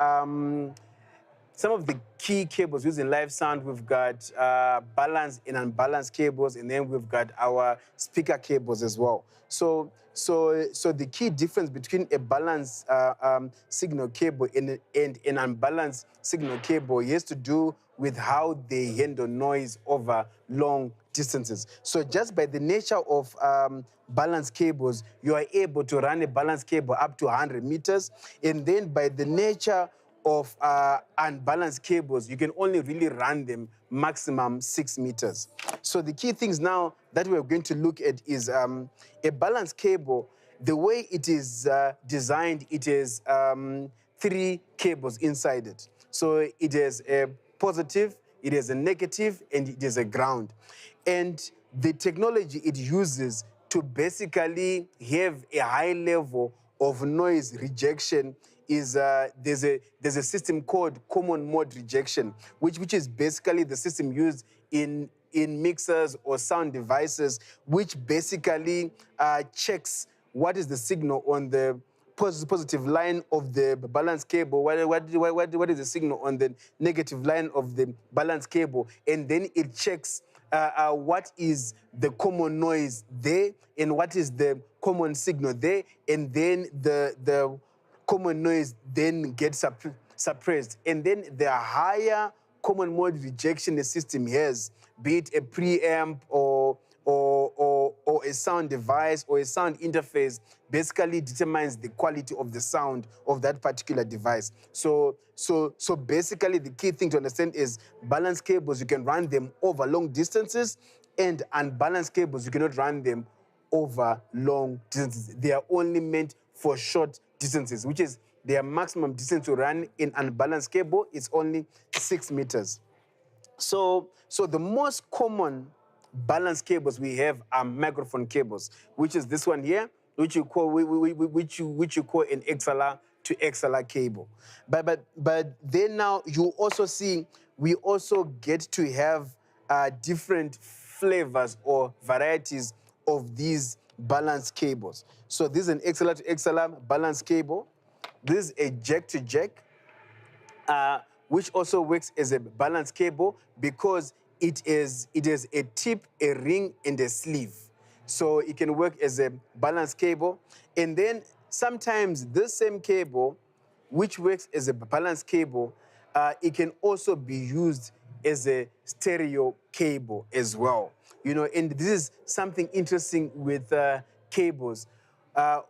some of the key cables used in live sound, we've got balanced and unbalanced cables, and then we've got our speaker cables as well. So the key difference between a balanced signal cable and an unbalanced signal cable has to do with how they handle noise over long distances. So just by the nature of balanced cables, you are able to run a balanced cable up to 100 meters, and then by the nature of unbalanced cables, you can only really run them maximum 6 meters. So the key things now that we're going to look at is a balanced cable. The way it is designed, it is 3 cables inside it. So it is a positive, it is a negative, and it is a ground. And the technology it uses to basically have a high level of noise rejection is there's a system called common mode rejection, which is basically the system used in mixers or sound devices, which basically checks what is the signal on the positive line of the balance cable, what is the signal on the negative line of the balance cable, and then it checks what is the common noise there and what is the common signal there, and then the common noise then gets suppressed. And then the higher common mode rejection the system has, be it a preamp or a sound device or a sound interface, basically determines the quality of the sound of that particular device. So basically the key thing to understand is balanced cables, you can run them over long distances, and unbalanced cables, you cannot run them over long distances. They are only meant for short distances, which is their maximum distance to run in unbalanced cable is only 6 meters. So the most common balanced cables we have are microphone cables, which is this one here, which you call an XLR to XLR cable. But then now you also see we also get to have different flavors or varieties of these balance cables. So this is an XLR to XLR balance cable. This is a jack to jack, which also works as a balance cable because it is a tip, a ring, and a sleeve. So it can work as a balance cable. And then sometimes this same cable, which works as a balance cable, it can also be used as a stereo cable as well. You know, and this is something interesting with cables.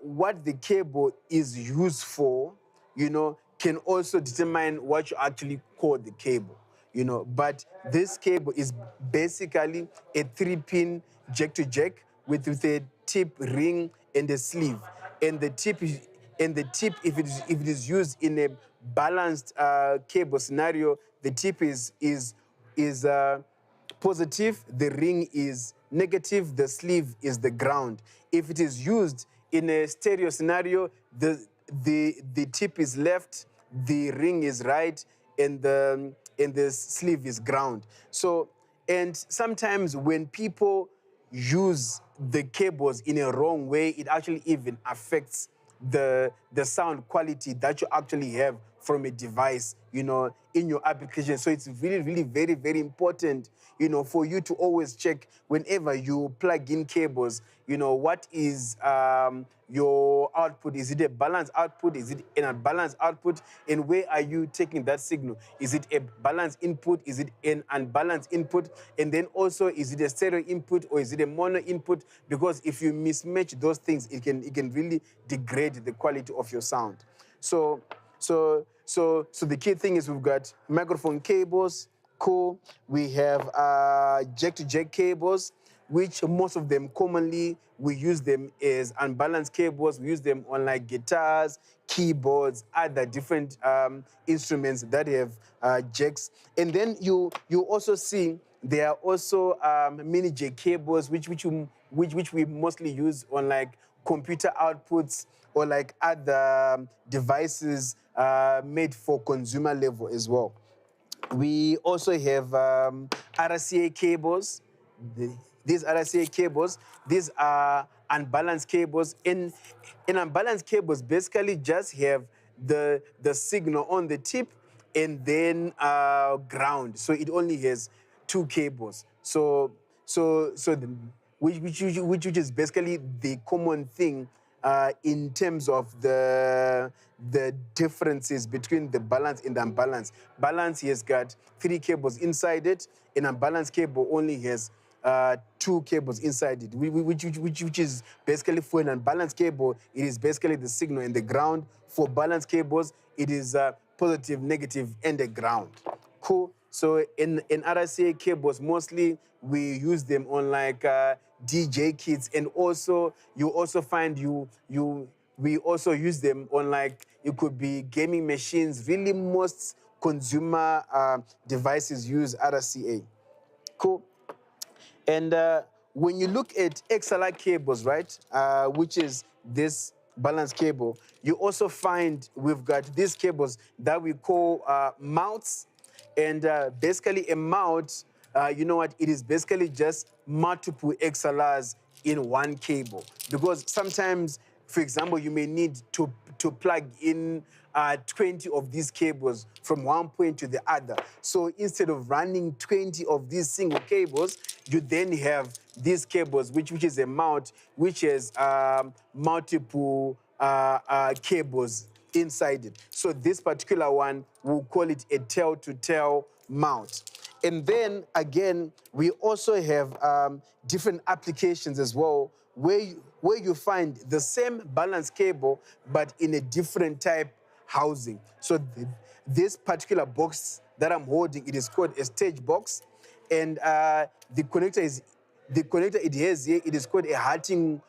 What the cable is used for, you know, can also determine what you actually call the cable, you know. But this cable is basically a 3-pin jack to jack with a tip, ring, and a sleeve. And the tip if it is used in a balanced cable scenario, the tip is positive, the ring is negative, the sleeve is the ground. If it is used in a stereo scenario, the tip is left, the ring is right, and the sleeve is ground. So, and sometimes when people use the cables in a wrong way, it actually even affects the sound quality that you actually have from a device, you know, in your application. So it's really, really very, very important, you know, for you to always check whenever you plug in cables, you know, what is your output? Is it a balanced output? Is it an unbalanced output? And where are you taking that signal? Is it a balanced input? Is it an unbalanced input? And then also, is it a stereo input or is it a mono input? Because if you mismatch those things, it can really degrade the quality of your sound. So the key thing is we've got microphone cables, cool. We have jack-to-jack cables, which most of them commonly we use them as unbalanced cables. We use them on like guitars, keyboards, other different instruments that have jacks. And then you also see there are also mini jack cables, which we mostly use on like computer outputs or like other devices made for consumer level as well. We also have RCA cables. These RCA cables, these are unbalanced cables. In unbalanced cables, basically just have the signal on the tip and then ground. So it only has two cables. Which is basically the common thing in terms of the differences between the balance and the unbalanced. Balance has got 3 cables inside it, and unbalanced cable only has 2 cables inside it, which is basically for an unbalanced cable, it is basically the signal and the ground. For balanced cables, it is positive, negative, and the ground. Cool. So in RCA cables, mostly we use them on like DJ kits, and also you also find we also use them on like it could be gaming machines. Really, most consumer devices use RCA. Cool. And when you look at XLR cables, right, which is this balance cable, you also find we've got these cables that we call mounts. And basically a mount, you know what, it is basically just multiple XLRs in one cable. Because sometimes, for example, you may need to plug in 20 of these cables from one point to the other. So instead of running 20 of these single cables, you then have these cables, which is a mount, which has multiple cables inside it. So this particular one, we'll call it a tail-to-tail mount. And then again, we also have different applications as well, where you find the same balance cable, but in a different type housing. So this particular box that I'm holding, it is called a stage box. And the connector it has here, it is called a hearting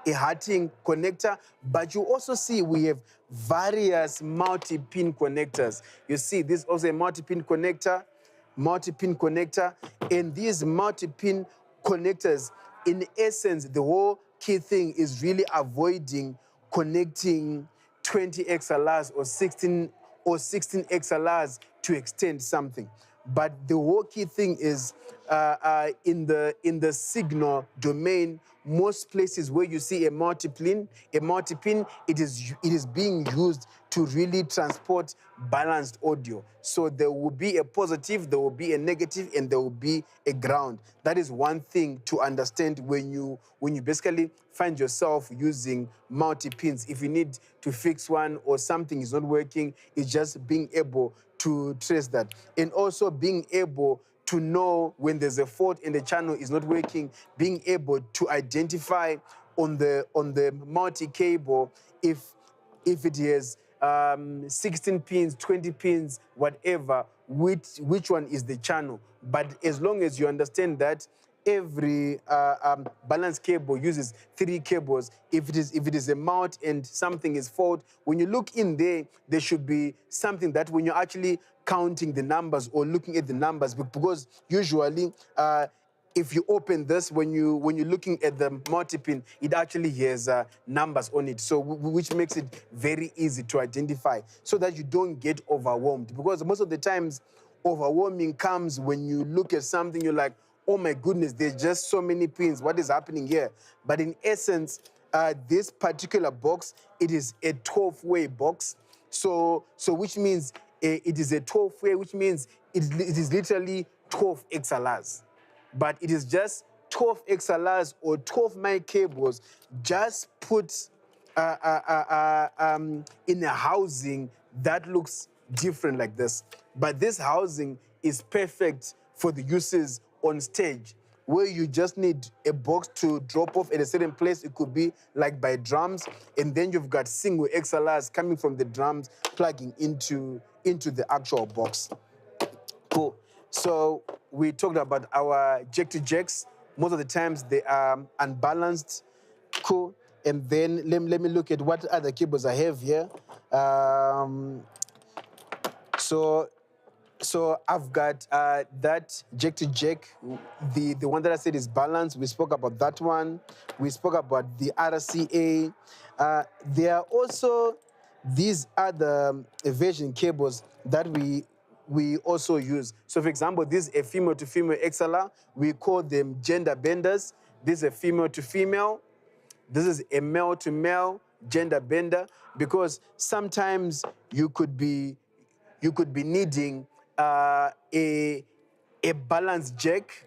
connector, but you also see we have various multi-pin connectors. You see this also a multi-pin connector, and these multi-pin connectors, in essence, the whole key thing is really avoiding connecting 20 XLRs or 16 XLRs to extend something. But the whole key thing is in the signal domain, most places where you see a multipin, it is being used to really transport balanced audio. So there will be a positive, there will be a negative, and there will be a ground. That is one thing to understand when you basically find yourself using multi-pins. If you need to fix one or something is not working, it's just being able to trace that. And also being able to know when there's a fault and the channel is not working, being able to identify on the multi-cable if it has 16 pins, 20 pins, whatever, which one is the channel. But as long as you understand that every balance cable uses 3 cables. If it is a mount and something is fault, when you look in there, there should be something that when you're actually counting the numbers or looking at the numbers, because usually if you open this, when you're looking at the multi-pin, it actually has numbers on it, so which makes it very easy to identify, so that you don't get overwhelmed. Because most of the times, overwhelming comes when you look at something, you're like, oh my goodness, there's just so many pins. What is happening here? But in essence, this particular box, it is a 12-way box. So which means it is a 12-way, which means it is literally 12 XLRs. But it is just 12 XLRs or 12 mic cables just put in a housing that looks different like this. But this housing is perfect for the uses on stage, where you just need a box to drop off at a certain place. It could be like by drums, and then you've got single XLRs coming from the drums, plugging into the actual box. Cool. So we talked about our jack-to-jacks. Most of the times they are unbalanced. Cool. And then let me look at what other cables I have here. So I've got that jack-to-jack, the one that I said is balanced. We spoke about that one. We spoke about the RCA. There are also these other version cables that we also use. So for example, this is a female to female XLR. We call them gender benders. This is a female to female. This is a male to male gender bender, because sometimes you could be needing a balanced jack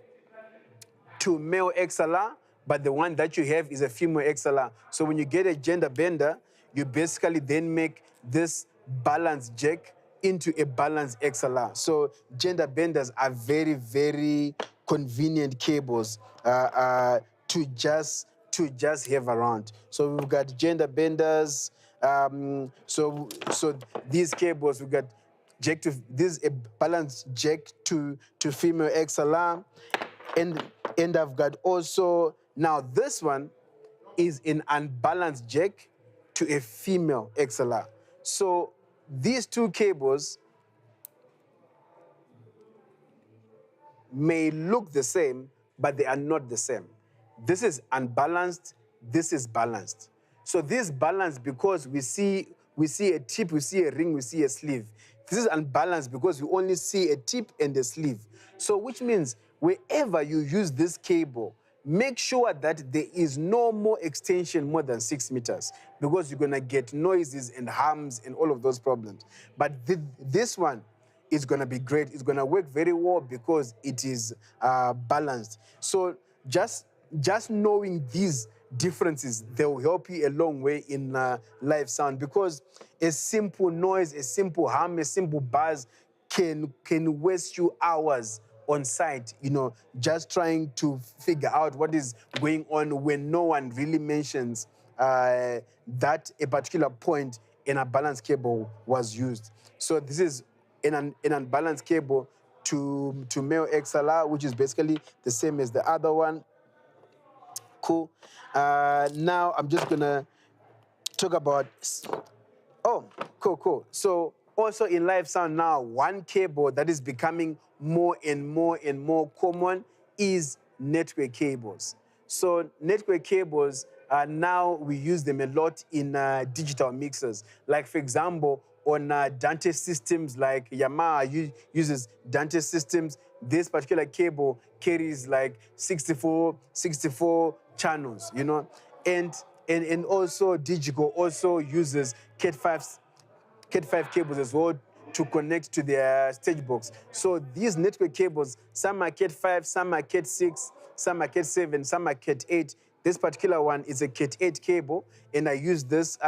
to male XLR, but the one that you have is a female XLR. So when you get a gender bender, you basically then make this balanced jack into a balanced XLR. So gender benders are very, very convenient cables to just have around. So we've got gender benders. So these cables, we've got jack to, this is a balanced jack to female XLR. And I've got also, now this one is an unbalanced jack to a female XLR. So these two cables may look the same, but they are not the same. This is unbalanced, this is balanced. So this balanced because we see a tip, we see a ring, we see a sleeve. This is unbalanced because we only see a tip and a sleeve. So which means wherever you use this cable, make sure that there is no more extension more than 6 meters, because you're gonna get noises and hums and all of those problems. But this one is gonna be great. It's gonna work very well because it is balanced. So just knowing these differences, they will help you a long way in live sound, because a simple noise, a simple hum, a simple buzz can waste you hours on site, just trying to figure out what is going on when no one really mentions that a particular point in a balanced cable was used. So this is an unbalanced cable to male XLR, which is basically the same as the other one. Cool. Now I'm just gonna talk about, oh, cool. So also in live sound now, one cable that is becoming more and more common is network cables. So network cables, now we use them a lot in digital mixers. Like for example, on Dante systems like Yamaha uses Dante systems. This particular cable carries like 64 channels, you know, and also Digico also uses Cat5 cables as well to connect to their stage box. So these network cables, some are Cat5, some are Cat6, some are Cat7, some are Cat8. This particular one is a Cat8 cable, and I use this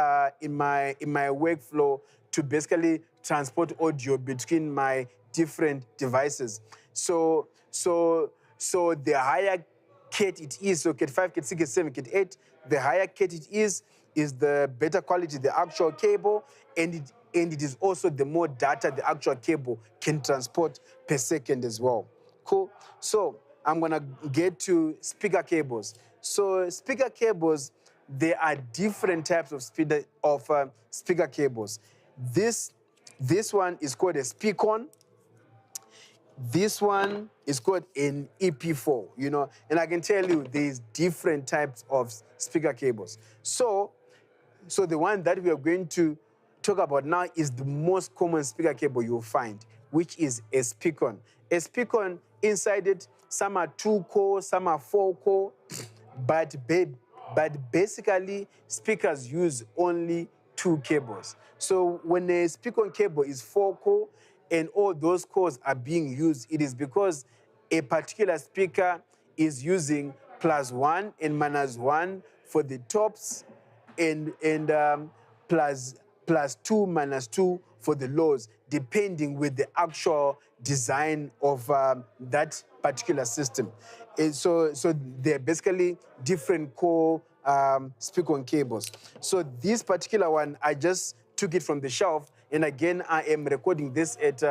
in my workflow to basically transport audio between my different devices. So the higher Cat it is, so Cat 5, Cat 6, Cat 7, Cat 8, the higher Cat it is the better quality the actual cable, and it is also the more data the actual cable can transport per second as well. Cool. So I'm gonna get to speaker cables. So speaker cables, there are different types of speaker cables. This one is called a speakon. This one is called an EP4, you know, and I can tell you there's different types of speaker cables. So the one that we are going to talk about now is the most common speaker cable you'll find, which is a speakon. A speakon, inside it, some are 2-core, some are 4-core, but basically speakers use only 2 cables. So when a speakon cable is 4-core, and all those cores are being used, it is because a particular speaker is using +1 and -1 for the tops, and +2 -2 for the lows, depending with the actual design of that particular system. And so they're basically different core speakon cables. So this particular one, I just took it from the shelf. And again, I am recording this at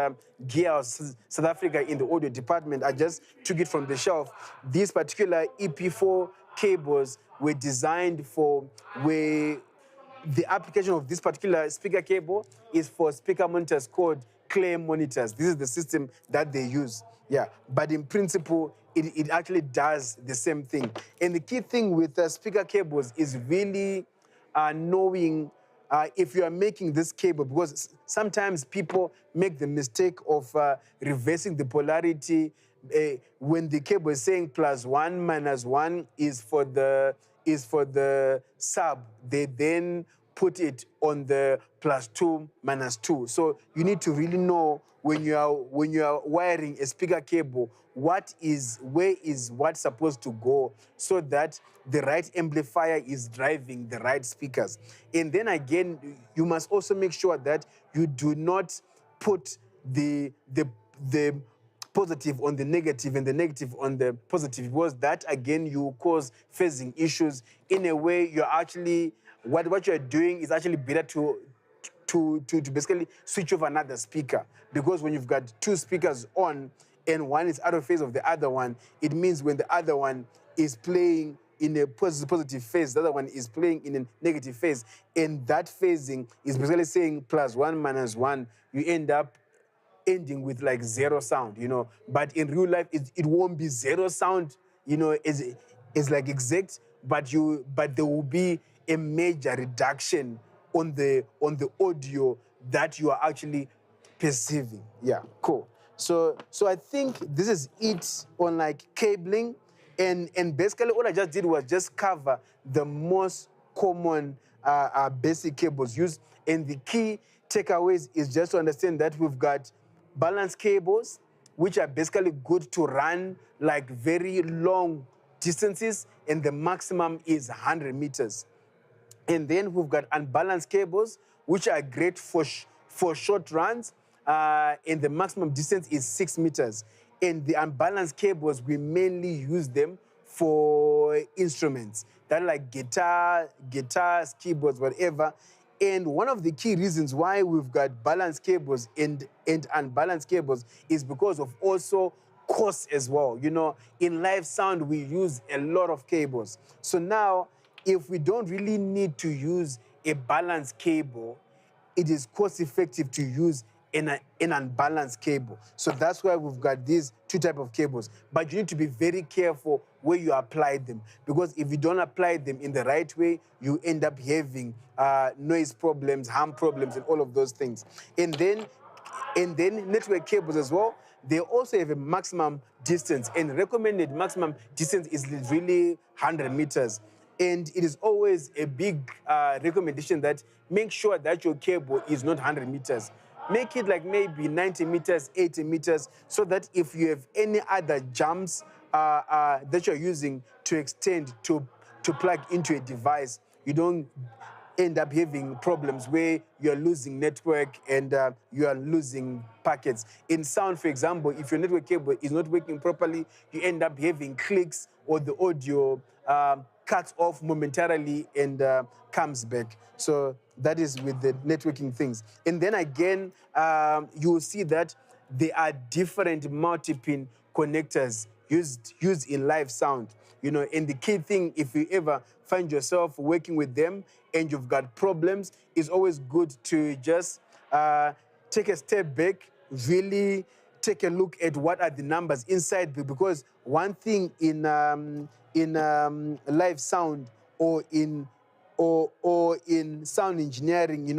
Gear South Africa in the audio department. I just took it from the shelf. These particular EP4 cables were designed for where the application of this particular speaker cable is for speaker monitors called Clay monitors. This is the system that they use. Yeah, but in principle, it actually does the same thing. And the key thing with speaker cables is really knowing if you are making this cable, because sometimes people make the mistake of reversing the polarity when the cable is saying +1 -1 is for the sub. They then put it on the +2 -2. So you need to really know when you are wiring a speaker cable, where is what supposed to go, so that the right amplifier is driving the right speakers. And then again, you must also make sure that you do not put the positive on the negative and the negative on the positive, because that again you cause phasing issues. In a way, you're actually what you're doing is actually better to basically switch off another speaker, because when you've got 2 speakers on and one is out of phase of the other one, it means when the other one is playing in a positive phase, the other one is playing in a negative phase, and that phasing is basically saying +1 -1, you end up ending with like 0 sound, you know. But in real life, it won't be 0 sound, you know, it's like exact, but there will be a major reduction on the audio that you are actually perceiving. Yeah, cool. So I think this is it on like cabling, and basically all I just did was just cover the most common basic cables used, and the key takeaways is just to understand that we've got balance cables, which are basically good to run like very long distances, and the maximum is 100 meters. And then we've got unbalanced cables, which are great for short runs, and the maximum distance is 6 meters. And the unbalanced cables, we mainly use them for instruments, that like guitars, keyboards, whatever. And one of the key reasons why we've got balanced cables and unbalanced cables is because of also cost as well. You know, in live sound, we use a lot of cables. So now, if we don't really need to use a balanced cable, it is cost effective to use an unbalanced cable. So that's why we've got these 2 types of cables. But you need to be very careful where you apply them. Because if you don't apply them in the right way, you end up having noise problems, harm problems, and all of those things. And then network cables as well, they also have a maximum distance, and recommended maximum distance is really 100 meters. And it is always a big recommendation that make sure that your cable is not 100 meters. Make it like maybe 90 meters, 80 meters, so that if you have any other jumps that you're using to extend to plug into a device, you don't end up having problems where you're losing network and you are losing packets. In sound, for example, if your network cable is not working properly, you end up having clicks, or the audio cuts off momentarily and comes back. So that is with the networking things. And then again, you will see that there are different multi-pin connectors used in live sound. And the key thing, if you ever find yourself working with them and you've got problems, it's always good to just take a step back, really take a look at what are the numbers inside, because one thing in live sound, or in sound engineering,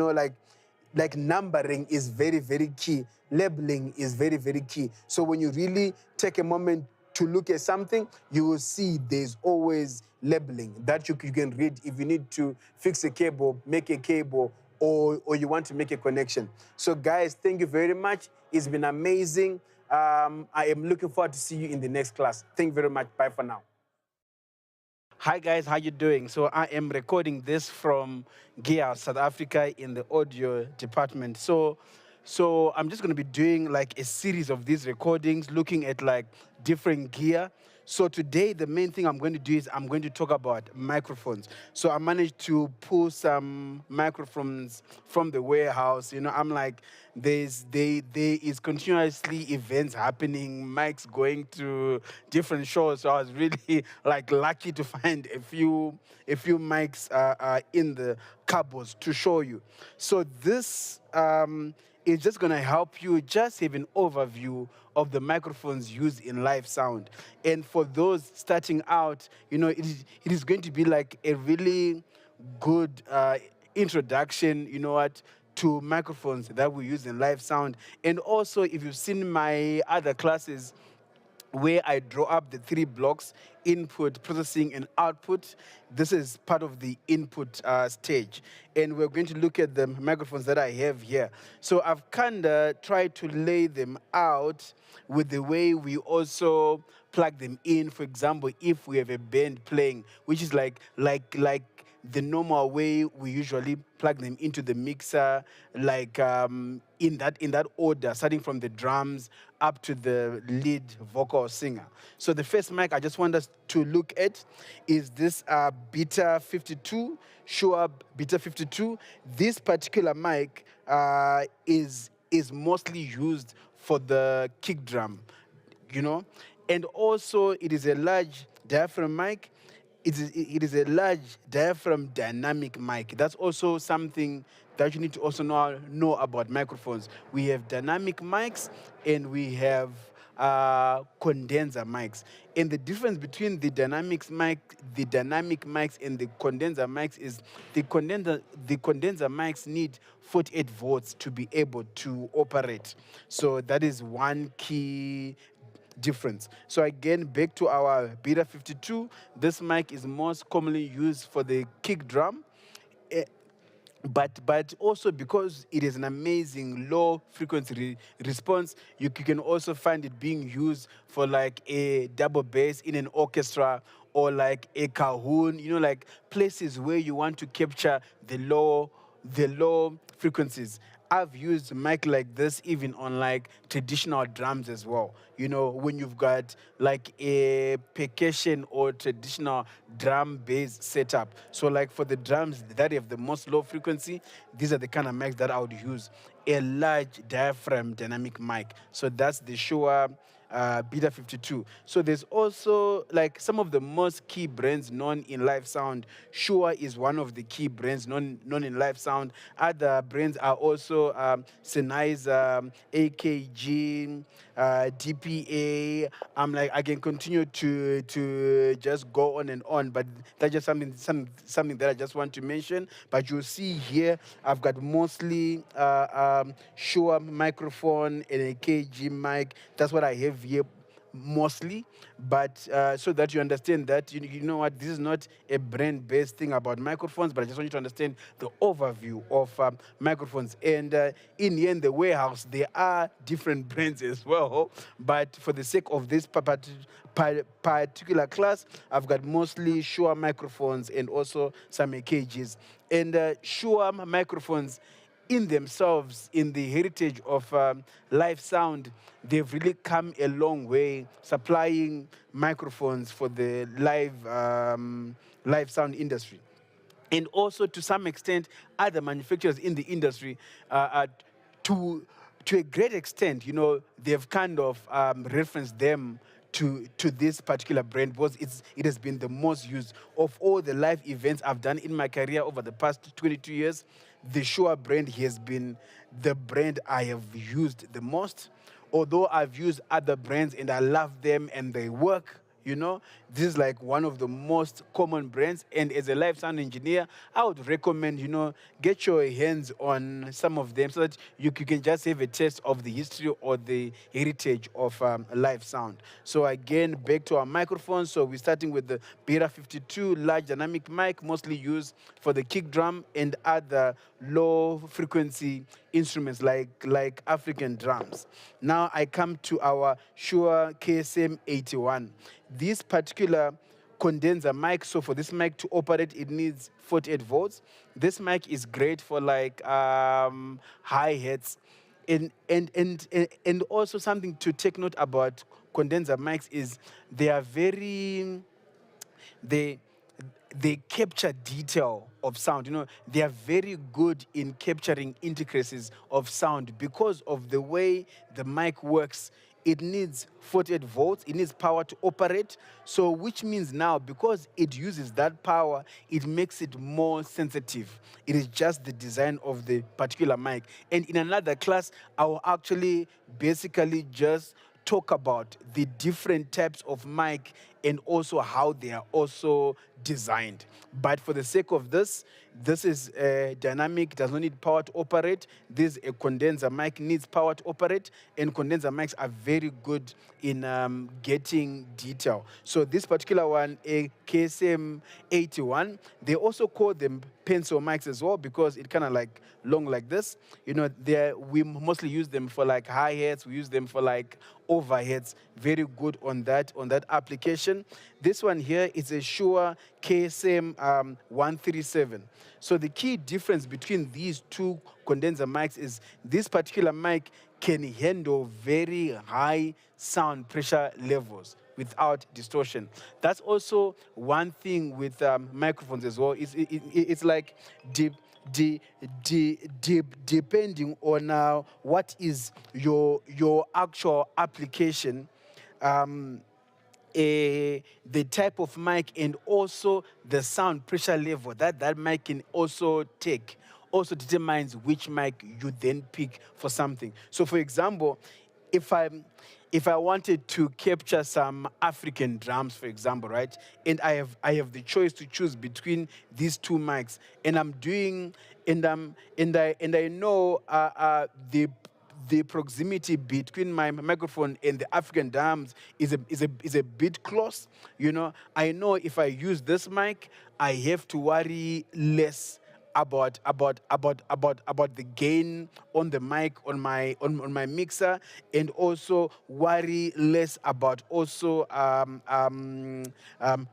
like numbering is very, very key. Labeling is very, very key. So when you really take a moment to look at something, you will see there's always labeling that you can read if you need to fix a cable, make a cable, or you want to make a connection. So guys, thank you very much. It's been amazing. I am looking forward to see you in the next class. Thank you very much. Bye for now. Hi guys, how you doing? So I am recording this from Gear, South Africa, in the audio department. So I'm just going to be doing like a series of these recordings, looking at like different gear. So today, the main thing I'm going to do is I'm going to talk about microphones. So I managed to pull some microphones from the warehouse. I'm like, there is continuously events happening, mics going to different shows. So I was really like lucky to find a few mics in the cupboards to show you. So this is just going to help you just have an overview of the microphones used in live sound. And for those starting out, it is going to be like a really good introduction, to microphones that we use in live sound. And also, if you've seen my other classes, where I draw up the 3 blocks: input, processing, and output. This is part of the input stage. And we're going to look at the microphones that I have here. So I've kind of tried to lay them out with the way we also plug them in. For example, if we have a band playing, which is like the normal way we usually plug them into the mixer, like in that order, starting from the drums up to the lead vocal singer. So the first mic I just want us to look at is this Beta 52, Shure Beta 52. This particular mic is mostly used for the kick drum, and also it is a large diaphragm mic. It is a large diaphragm dynamic mic. That's also something that you need to also know about microphones. We have dynamic mics and we have condenser mics. And the difference between the dynamic mics and the condenser mics is the condenser mics need 48 volts to be able to operate. So that is one key difference. So again, back to our Beta 52, this mic is most commonly used for the kick drum, but also because it is an amazing low frequency response, you can also find it being used for like a double bass in an orchestra, or like a cajon, like places where you want to capture the low frequencies. I've used a mic like this even on like traditional drums as well. When you've got like a percussion or traditional drum bass setup. So like for the drums that have the most low frequency, these are the kind of mics that I would use. A large diaphragm dynamic mic. So that's the Shure Beta 52. So there's also like some of the most key brands known in live sound. Shure is one of the key brands known in live sound. Other brands are also Sennheiser, AKG, DPA. I'm like, I can continue to just go on and on, but that's just something that I just want to mention. But you'll see here, I've got mostly Shure microphone and a KG mic. That's what I have here mostly, but so that you understand that you know what, this is not a brand-based thing about microphones, but I just want you to understand the overview of microphones. And in here in the warehouse, there are different brands as well, but for the sake of this particular class, I've got mostly Shure microphones and also some AKGs. And Shure microphones in themselves, in the heritage of live sound, they've really come a long way supplying microphones for the live sound industry. And also, to some extent, other manufacturers in the industry, to to a great extent, they've kind of referenced them to this particular brand because it has been the most used of all the live events I've done in my career over the past 22 years. The Shure brand has been the brand I have used the most. Although I've used other brands and I love them and they work, this is like one of the most common brands. And as a live sound engineer, I would recommend, get your hands on some of them so that you can just have a taste of the history or the heritage of live sound. So again, back to our microphones. So we're starting with the Beta 52 large dynamic mic, mostly used for the kick drum and other low frequency instruments like African drums. Now I come to our Shure KSM 81. This particular condenser mic, so for this mic to operate, it needs 48 volts. This mic is great for like hi-hats. And also something to take note about condenser mics is they are they they capture detail of sound. They are very good in capturing intricacies of sound because of the way the mic works. It needs 48 volts, it needs power to operate. So which means now, because it uses that power, it makes it more sensitive. It is just the design of the particular mic. And in another class, I will actually basically just talk about the different types of mic and also how they are also designed. But for the sake of this is dynamic, does not need power to operate. This a condenser mic, needs power to operate, and condenser mics are very good in getting detail. So this particular one, a KSM 81, they also call them pencil mics as well because it kind of like long like this. We mostly use them for like hi-hats, we use them for like overheads. Very good on that application. This one here is a Shure KSM 137. So the key difference between these two condenser mics is this particular mic can handle very high sound pressure levels without distortion. That's also one thing with microphones as well. It's like depending on what is your actual application, the type of mic and also the sound pressure level that mic can also take also determines which mic you then pick for something. So for example, if I wanted to capture some African drums, for example, right, and I have the choice to choose between these two mics, and I'm doing and I know the proximity between my microphone and the African drums is a bit close. I know if I use this mic, I have to worry less about the gain on the mic on my mixer, and also worry less about also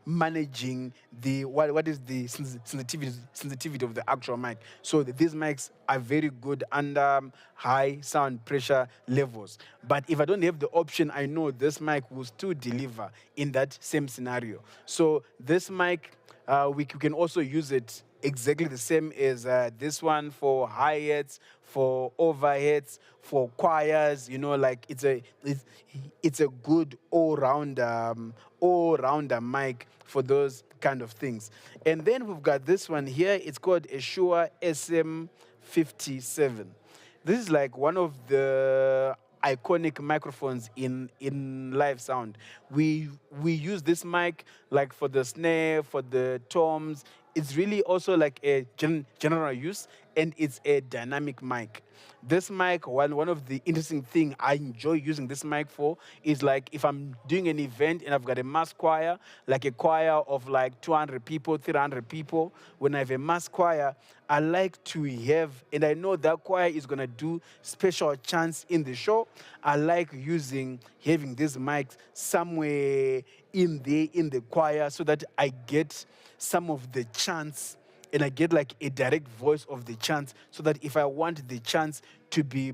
managing the what is the sensitivity of the actual mic. So these mics are very good under high sound pressure levels. But if I don't have the option, I know this mic will still deliver in that same scenario. So this mic, we can also use it exactly the same as this one for hi-hats, for overheads, for choirs. Like it's a good all-rounder mic for those kind of things. And then we've got this one here. It's called a Shure SM57. This is like one of the iconic microphones in live sound. We use this mic like for the snare, for the toms. It's really also like a general use, and it's a dynamic mic. This mic, one of the interesting thing I enjoy using this mic for is like if I'm doing an event and I've got a mass choir, like a choir of like 200 people, 300 people. When I have a mass choir, I like to have, and I know that choir is gonna do special chants in the show. I like having these mics somewhere in the choir so that I get some of the chants, and I get like a direct voice of the chants, so that if I want the chants to be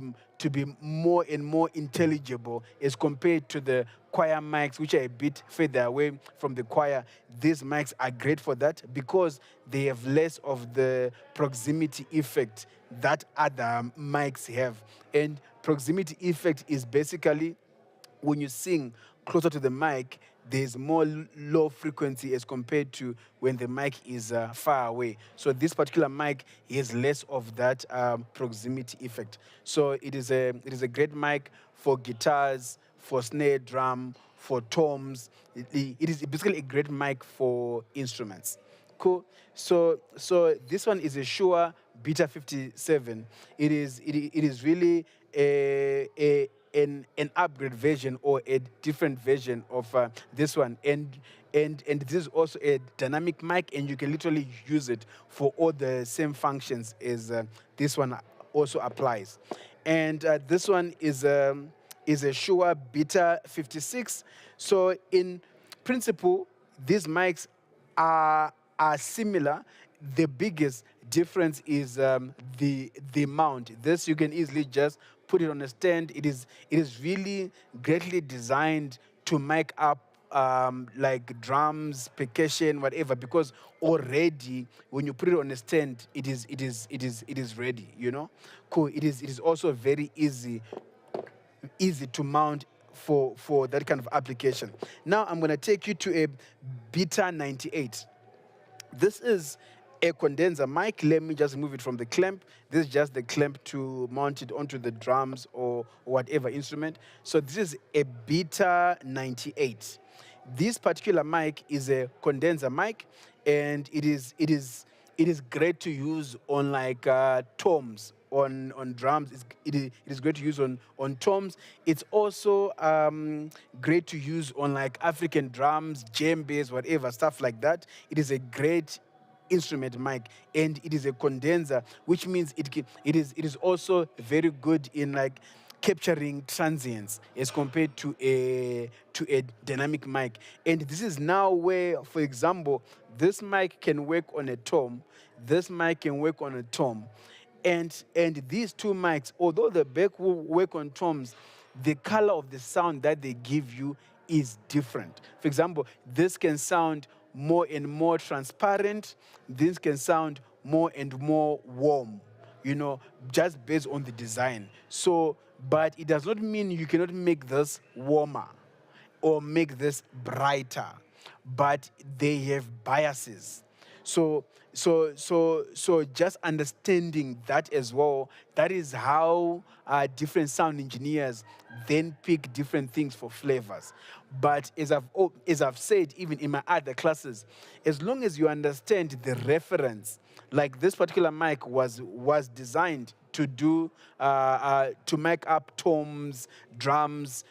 more and more intelligible as compared to the choir mics, which are a bit further away from the choir, these mics are great for that because they have less of the proximity effect that other mics have. And proximity effect is basically when you sing closer to the mic, there's more low frequency as compared to when the mic is far away. So this particular mic has less of that proximity effect. So it is a great mic for guitars, for snare drum, for toms. It is basically a great mic for instruments. Cool. So this one is a Shure Beta 57. It is really an upgrade version or a different version of this one, and this is also a dynamic mic, and you can literally use it for all the same functions as this one also applies. And this one is a Shure Beta 56. So in principle, these mics are similar. The biggest difference is the mount. This you can easily just put it on a stand. It is really greatly designed to mic up like drums, percussion, whatever. Because already when you put it on a stand, it is ready. Cool. It is also very easy to mount for that kind of application. Now I'm going to take you to a Beta 98. This is a condenser mic. Let me just move it from the clamp. This is just the clamp to mount it onto the drums or whatever instrument. So this is a Beta 98. This particular mic is a condenser mic, and it is great to use on like toms, on drums. It is great to use on toms. It's also great to use on like African drums, djembes, whatever stuff like that. It is a great instrument mic, and it is a condenser, which means it is also very good in like capturing transients as compared to a dynamic mic. And this is now where, for example, this mic can work on a tom, this mic can work on a tom, and these two mics, although the back will work on toms, the color of the sound that they give you is different. For example, this can sound more and more transparent. This can sound more and more warm, just based on the design. So, but it does not mean you cannot make this warmer or make this brighter, but they have biases. So just understanding that as well, that is how different sound engineers then pick different things for flavors. But as I've said, even in my other classes, as long as you understand the reference, like this particular mic was designed to make up toms, drums,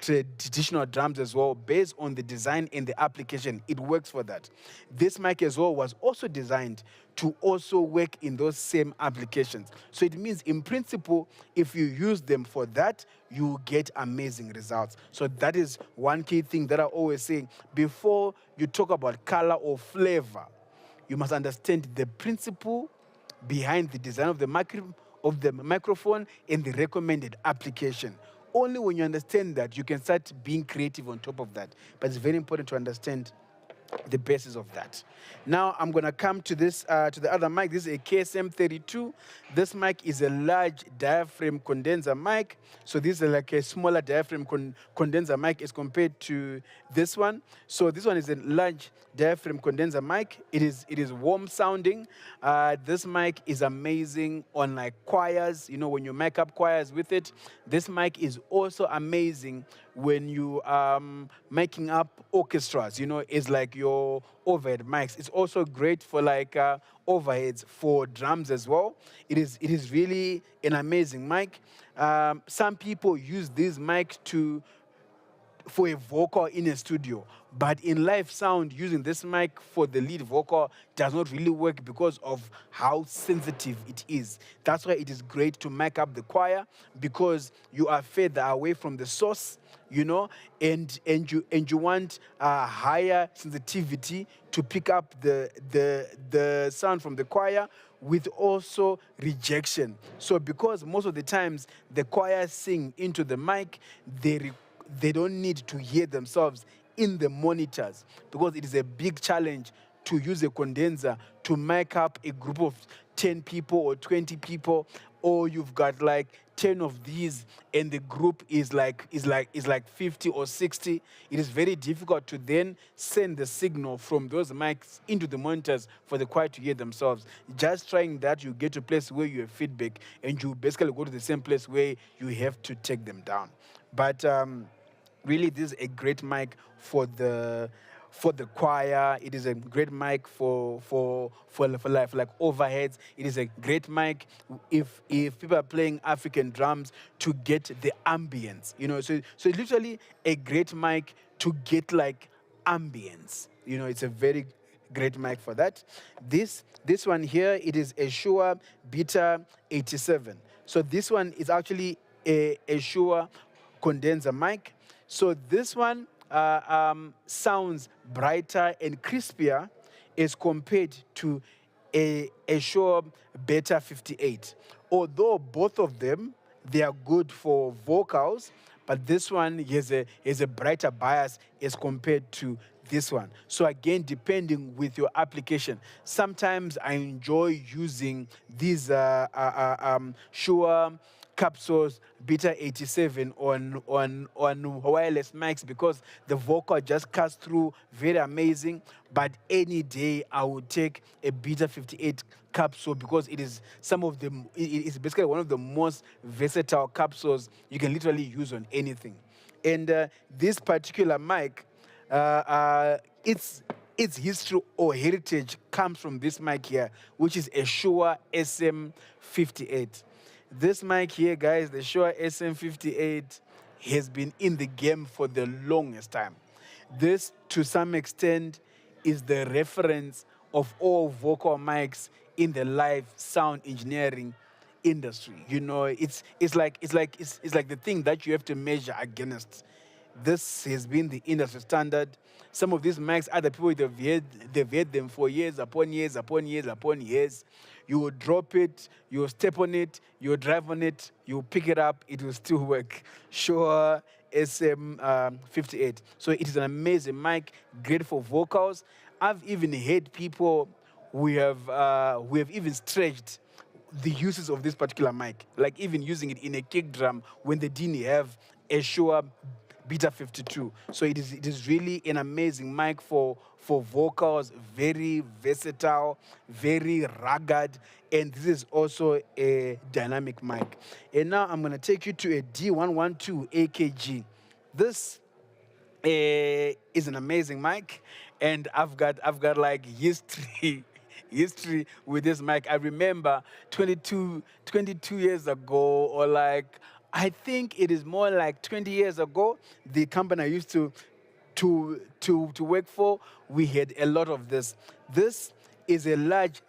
traditional drums as well, based on the design and the application. It works for that. This mic as well was also designed to also work in those same applications. So it means, in principle, if you use them for that, you get amazing results. So that is one key thing that I always say before you talk about color or flavor. You must understand the principle behind the design of the microphone and the recommended application. Only when you understand that, you can start being creative on top of that. But it's very important to understand the basis of that. Now I'm gonna come to this to the other mic. This is a KSM32. This mic is a large diaphragm condenser mic. So this is like a smaller diaphragm condenser mic as compared to this one. So this one is a large diaphragm condenser mic. It is warm sounding. This mic is amazing on like choirs. You know, when you mic up choirs with it. This mic is also amazing when you making up orchestras. You know, it's like your overhead mics. It's also great for like overheads for drums as well. It is really an amazing mic. Some people use this mic to for a vocal in a studio. But in live sound, using this mic for the lead vocal does not really work because of how sensitive it is. That's why it is great to mic up the choir, because you are further away from the source, you know, and you want a higher sensitivity to pick up the sound from the choir with also rejection. So because most of the times the choir sing into the mic, they don't need to hear themselves in the monitors, because it is a big challenge to use a condenser to mic up a group of 10 people or 20 people, or you've got like 10 of these and the group is like 50 or 60. It is very difficult to then send the signal from those mics into the monitors for the choir to hear themselves. Just trying that, you get to a place where you have feedback and you basically go to the same place where you have to take them down. But really, this is a great mic for the choir. It is a great mic for like overheads. It is a great mic if people are playing African drums to get the ambience. You know, so it's literally a great mic to get like ambience. You know, it's a very great mic for that. This one here, it is a Shure Beta 87. So this one is actually a Shure condenser mic. So this one sounds brighter and crispier as compared to a Shure Beta 58. Although both of them, they are good for vocals, but this one has a brighter bias as compared to this one. So again, depending with your application, sometimes I enjoy using these Shure capsules Beta 87 on wireless mics, because the vocal just cuts through very amazing. But any day I would take a Beta 58 capsule, because it is it is basically one of the most versatile capsules you can literally use on anything. And this particular mic, its history or heritage comes from this mic here, which is a Shure SM58. This mic here, guys, the Shure SM58, has been in the game for the longest time. This, to some extent, is the reference of all vocal mics in the live sound engineering industry. You know, it's like the thing that you have to measure against. This has been the industry standard. Some of these mics, other people, they've had them for years upon years upon years upon years. You will drop it, you will step on it, you will drive on it, you will pick it up, it will still work. Shure SM58. So it is an amazing mic, great for vocals. I've even heard people who have even stretched the uses of this particular mic, like even using it in a kick drum when they didn't have a Shure Beta 52. So it is really an amazing mic for vocals, very versatile, very rugged, and this is also a dynamic mic. And now I'm going to take you to a D112 AKG. This is an amazing mic, and I've got like history with this mic. I remember 22 years ago, or like I think it is more like 20 years ago, the company I used to work for, we had a lot of this. This is a large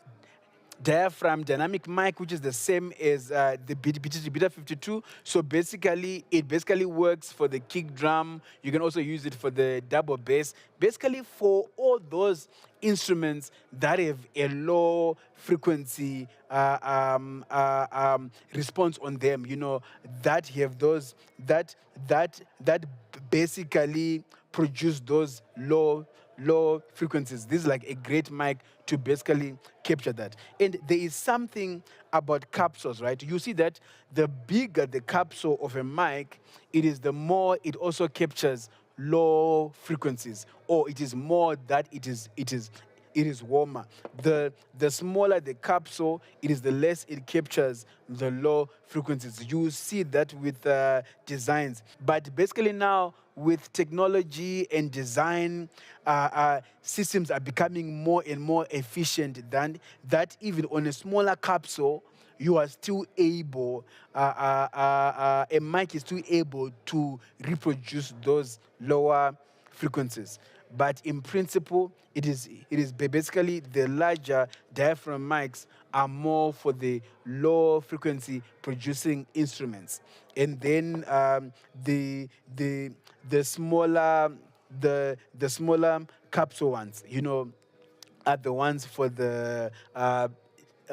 diaphragm dynamic mic, which is the same as the Beta 52. So basically, it basically works for the kick drum. You can also use it for the double bass. Basically, for all those instruments that have a low frequency response on them, you know, that have those that basically produce those low low frequencies. This is like a great mic to basically capture that. And there is something about capsules, right? You see that the bigger the capsule of a mic, it is the more it also captures low frequencies, or it is more that it is warmer. The smaller the capsule, it is the less it captures the low frequencies. You see that with designs. But basically now with technology and design, systems are becoming more and more efficient than that. Even on a smaller capsule, you are still able, a mic is still able to reproduce those lower frequencies. But in principle, basically the larger diaphragm mics are more for the low frequency producing instruments, and then the smaller the smaller capsule ones, are the ones for the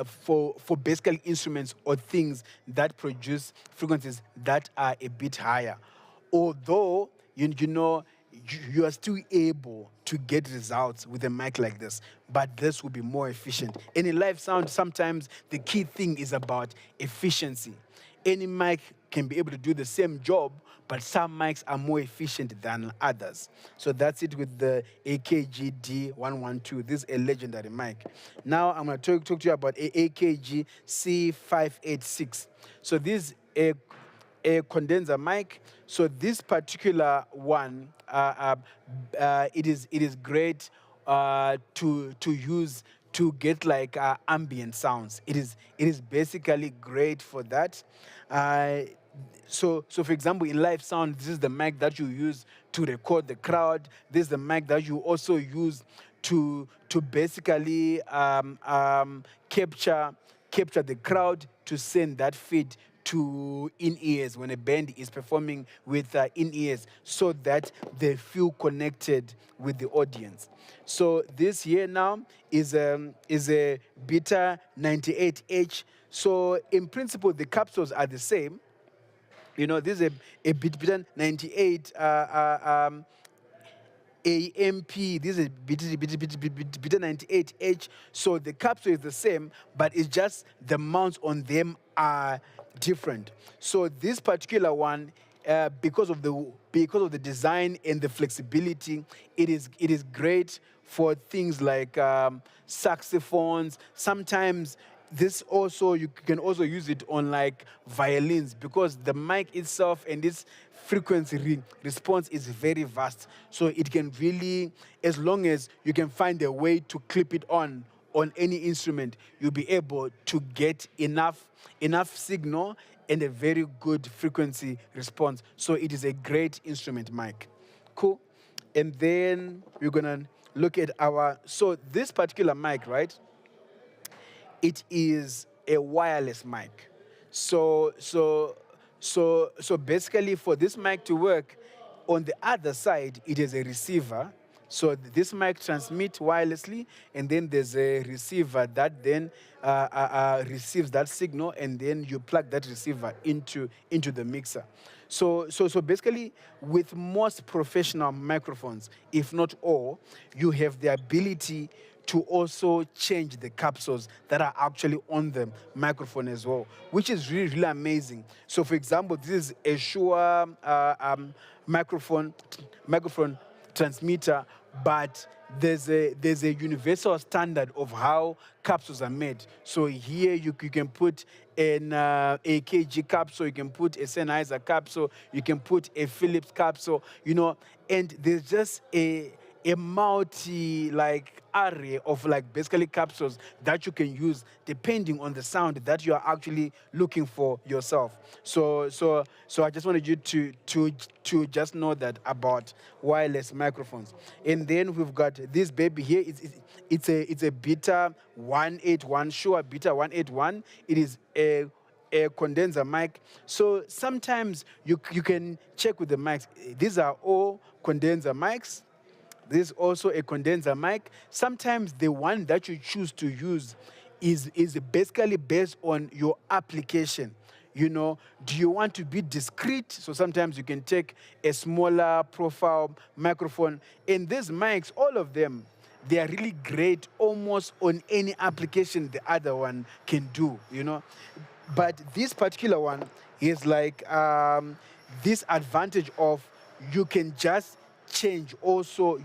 for basically instruments or things that produce frequencies that are a bit higher. Although you are still able to get results with a mic like this, but this will be more efficient. And in live sound, sometimes the key thing is about efficiency. Any mic can be able to do the same job, but some mics are more efficient than others. So that's it with the AKG D112. This is a legendary mic. Now I'm going to talk to you about AKG C586. So this is a condenser mic. So this particular one, it is great to use to get like ambient sounds. It is basically great for that. Uh, so for example, in live sound, this is the mic that you use to record the crowd. This is the mic that you also use to basically capture the crowd, to send that feed to in-ears when a band is performing with in-ears, so that they feel connected with the audience. So this here now is a Beta 98H. So in principle, the capsules are the same. This is a Beta 98 AMP. This is Beta 98H. So the capsule is the same, but it's just the mounts on them are different. So this particular one, because of the design and the flexibility, it is great for things like saxophones. Sometimes this also, you can also use it on like violins, because the mic itself and its frequency response is very vast. So it can really, as long as you can find a way to clip it on any instrument, you'll be able to get enough signal and a very good frequency response. So it is a great instrument mic. Cool. And then we're gonna look at so this particular mic, right? It is a wireless mic. So basically, for this mic to work, on the other side, it is a receiver. So this mic transmits wirelessly, and then there's a receiver that then receives that signal, and then you plug that receiver into the mixer. So basically, with most professional microphones, if not all, you have the ability to also change the capsules that are actually on the microphone as well, which is really, really amazing. So for example, this is a Shure microphone transmitter, but there's a universal standard of how capsules are made. So here you can put an AKG capsule, you can put a Sennheiser capsule, you can put a Philips capsule, and there's just a multi like array of like basically capsules that you can use depending on the sound that you are actually looking for yourself. So I just wanted you to just know that about wireless microphones. And then we've got this baby here. It's a Beta 181, Shure Beta 181. It is a condenser mic. So sometimes you can check with the mics. These are all condenser mics. This is also a condenser mic. Sometimes the one that you choose to use is basically based on your application. Do you want to be discreet? So sometimes you can take a smaller profile microphone. And these mics, all of them, they are really great almost on any application the other one can do. But this particular one is like this advantage of you can just change. Also,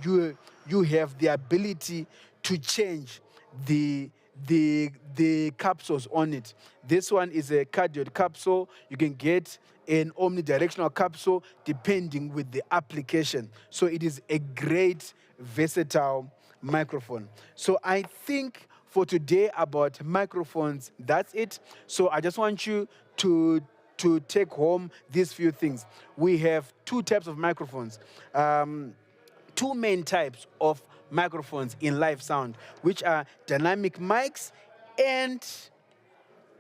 you have the ability to change the the capsules on it. This one is a cardioid capsule. You can get an omnidirectional capsule depending with the application. So it is a great versatile microphone. So I think for today about microphones, that's it. So I just want you to take home these few things. We have two types of microphones. Two main types of microphones in live sound, which are dynamic mics and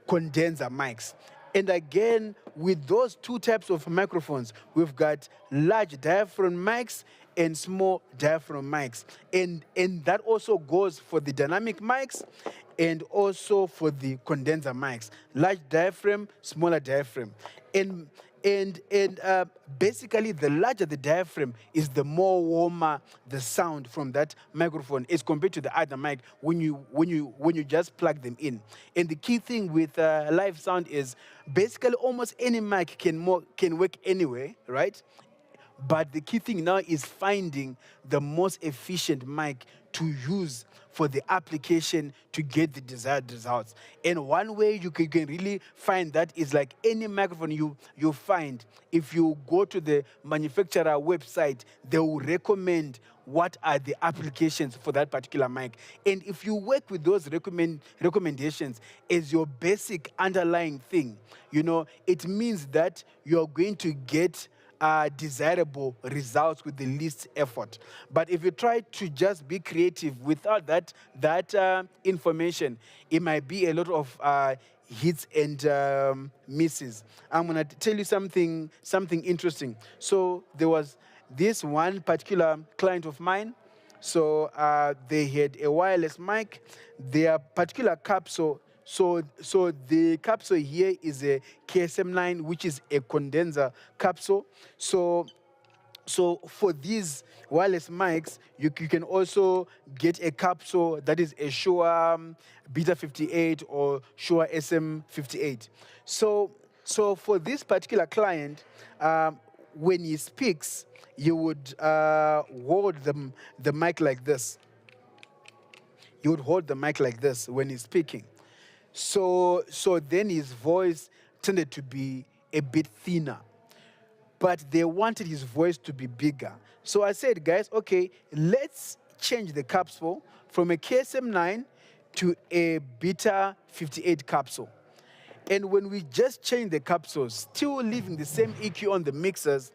condenser mics. And again, with those two types of microphones, we've got large diaphragm mics and small diaphragm mics. And that also goes for the dynamic mics and also for the condenser mics. Large diaphragm, smaller diaphragm. And basically, the larger the diaphragm is, the more warmer the sound from that microphone is compared to the other mic when you just plug them in. And the key thing with live sound is basically almost any mic can work anywhere, right? But the key thing now is finding the most efficient mic to use for the application to get the desired results. And one way you can really find that is like any microphone you find. If you go to the manufacturer website, they will recommend what are the applications for that particular mic. And if you work with those recommendations as your basic underlying thing, it means that you're going to get desirable results with the least effort. But if you try to just be creative without that information, it might be a lot of hits and misses. I'm gonna tell you something interesting. So there was this one particular client of mine. So they had a wireless mic. Their particular capsule. So the capsule here is a KSM9, which is a condenser capsule. So for these wireless mics, you can also get a capsule that is a Shure Beta 58 or Shure SM58. So for this particular client, when he speaks, you would hold the mic like this. You would hold the mic like this when he's speaking. So then his voice tended to be a bit thinner. But they wanted his voice to be bigger. So I said, guys, okay, let's change the capsule from a KSM9 to a Beta 58 capsule. And when we just changed the capsules, still leaving the same EQ on the mixers,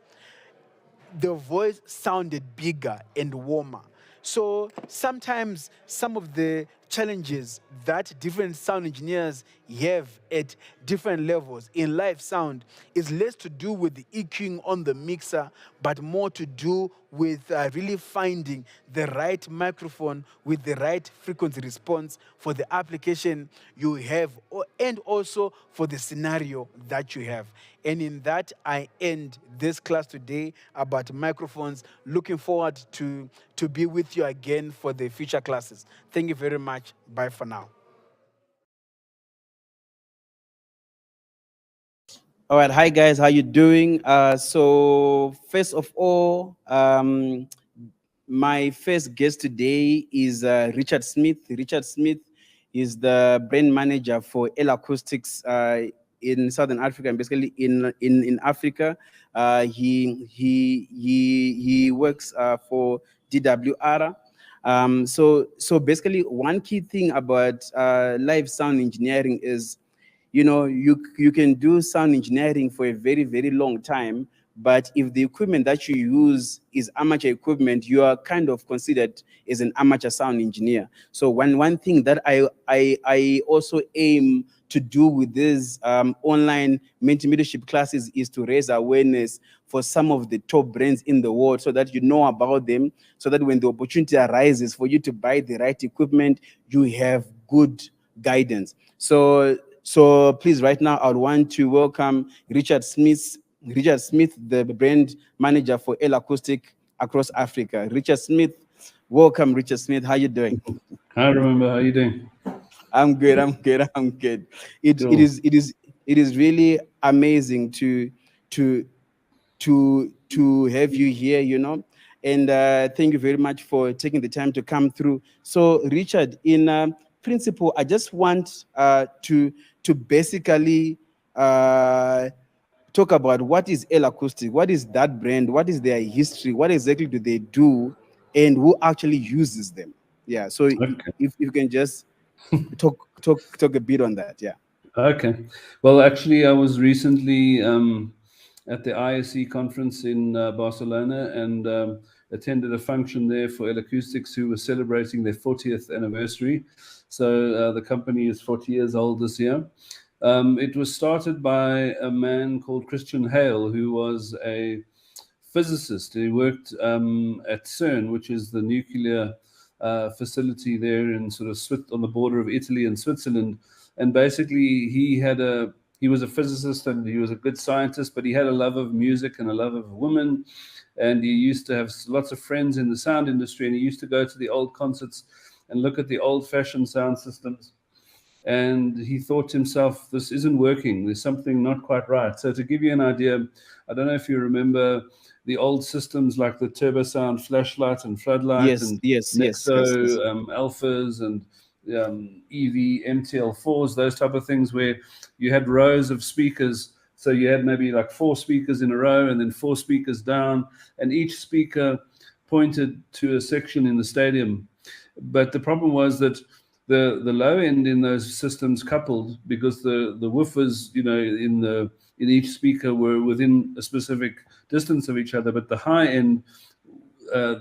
the voice sounded bigger and warmer. So sometimes some of the challenges that different sound engineers have at different levels in live sound is less to do with the EQing on the mixer, but more to do with really finding the right microphone with the right frequency response for the application you have, and also for the scenario that you have. And in that, I end this class today about microphones. Looking forward to be with you again for the future classes. Thank you very much. Bye for now. All right, hi guys, how you doing? So first of all, my first guest today is Richard Smith. Richard Smith is the brand manager for L Acoustics in Southern Africa, and basically in Africa. He works for DWR. So basically, one key thing about live sound engineering is, you can do sound engineering for a very, very long time, but if the equipment that you use is amateur equipment, you are kind of considered as an amateur sound engineer. So one thing that I also aim to do with these online mentorship classes is to raise awareness for some of the top brands in the world, so that you know about them, so that when the opportunity arises for you to buy the right equipment, you have good guidance. So So please, right now, I would want to welcome Richard Smith. Richard Smith, the brand manager for L Acoustic across Africa. Richard Smith, welcome, Richard Smith. How you doing? Hi, remember how you doing? I'm good. I'm good. I'm good. It, it Cool. is it is it is really amazing to to have you here. And thank you very much for taking the time to come through. So, Richard, in principle, I just want to basically talk about what is L Acoustic, what is that brand, what is their history, what exactly do they do, and who actually uses them. Yeah. So, Okay. if you can just talk a bit on that. Yeah. Okay. Well, actually, I was recently at the ISE conference in Barcelona and attended a function there for Acoustics, who were celebrating their 40th anniversary. So the company is 40 years old this year. It was started by a man called Christian Hale, who was a physicist. He worked at CERN, which is the nuclear facility there in sort of on the border of Italy and Switzerland. And basically, he was a physicist and he was a good scientist, but he had a love of music and a love of women. And he used to have lots of friends in the sound industry, and he used to go to the old concerts and look at the old-fashioned sound systems. And he thought to himself, this isn't working. There's something not quite right. So to give you an idea, I don't know if you remember the old systems like the Turbo Sound flashlight and floodlight Yes, and yes, yes, Nexo yes. alphas and EV MTL4s, those type of things where you had rows of speakers. So you had maybe like 4 speakers in a row and then 4 speakers down, and each speaker pointed to a section in the stadium. But the problem was that the low end in those systems coupled, because the woofers, in each speaker were within a specific distance of each other, but the high end,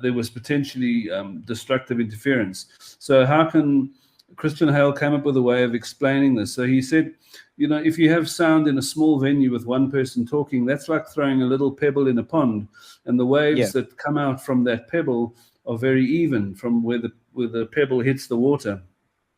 there was potentially destructive interference. So how can Christian Hale came up with a way of explaining this? So he said, if you have sound in a small venue with one person talking, that's like throwing a little pebble in a pond, and the waves that come out from that pebble are very even from where the pebble hits the water.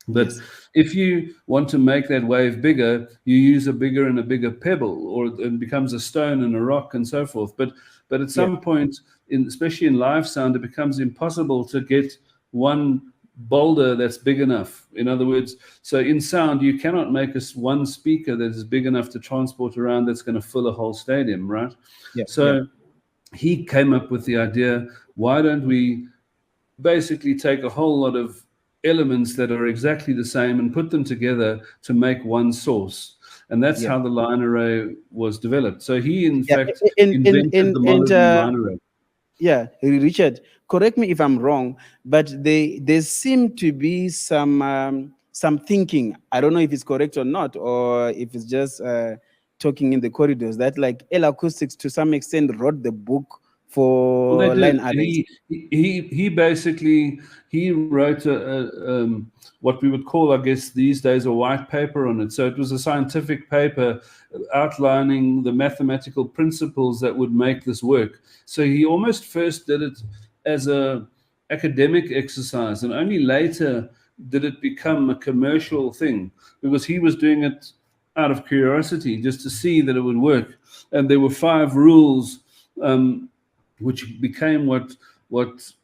But if you want to make that wave bigger, you use a bigger and a bigger pebble, or it becomes a stone and a rock and so forth. But at some point, especially in live sound, it becomes impossible to get one boulder that's big enough. In other words, so in sound, you cannot make one speaker that is big enough to transport around that's going to fill a whole stadium, right? So he came up with the idea, why don't we basically take a whole lot of elements that are exactly the same and put them together to make one source? And that's how the line array was developed. So he, in fact, invented the modern line array. Yeah, Richard, correct me if I'm wrong, but there seem to be some thinking. I don't know if it's correct or not, or if it's just talking in the corridors, that like L Acoustics to some extent wrote the book for line arrays. He basically wrote what we would call, I guess these days, a white paper on it. So it was a scientific paper outlining the mathematical principles that would make this work. So he almost first did it as a academic exercise, and only later did it become a commercial thing, because he was doing it out of curiosity, just to see that it would work. And there were 5 rules, which became what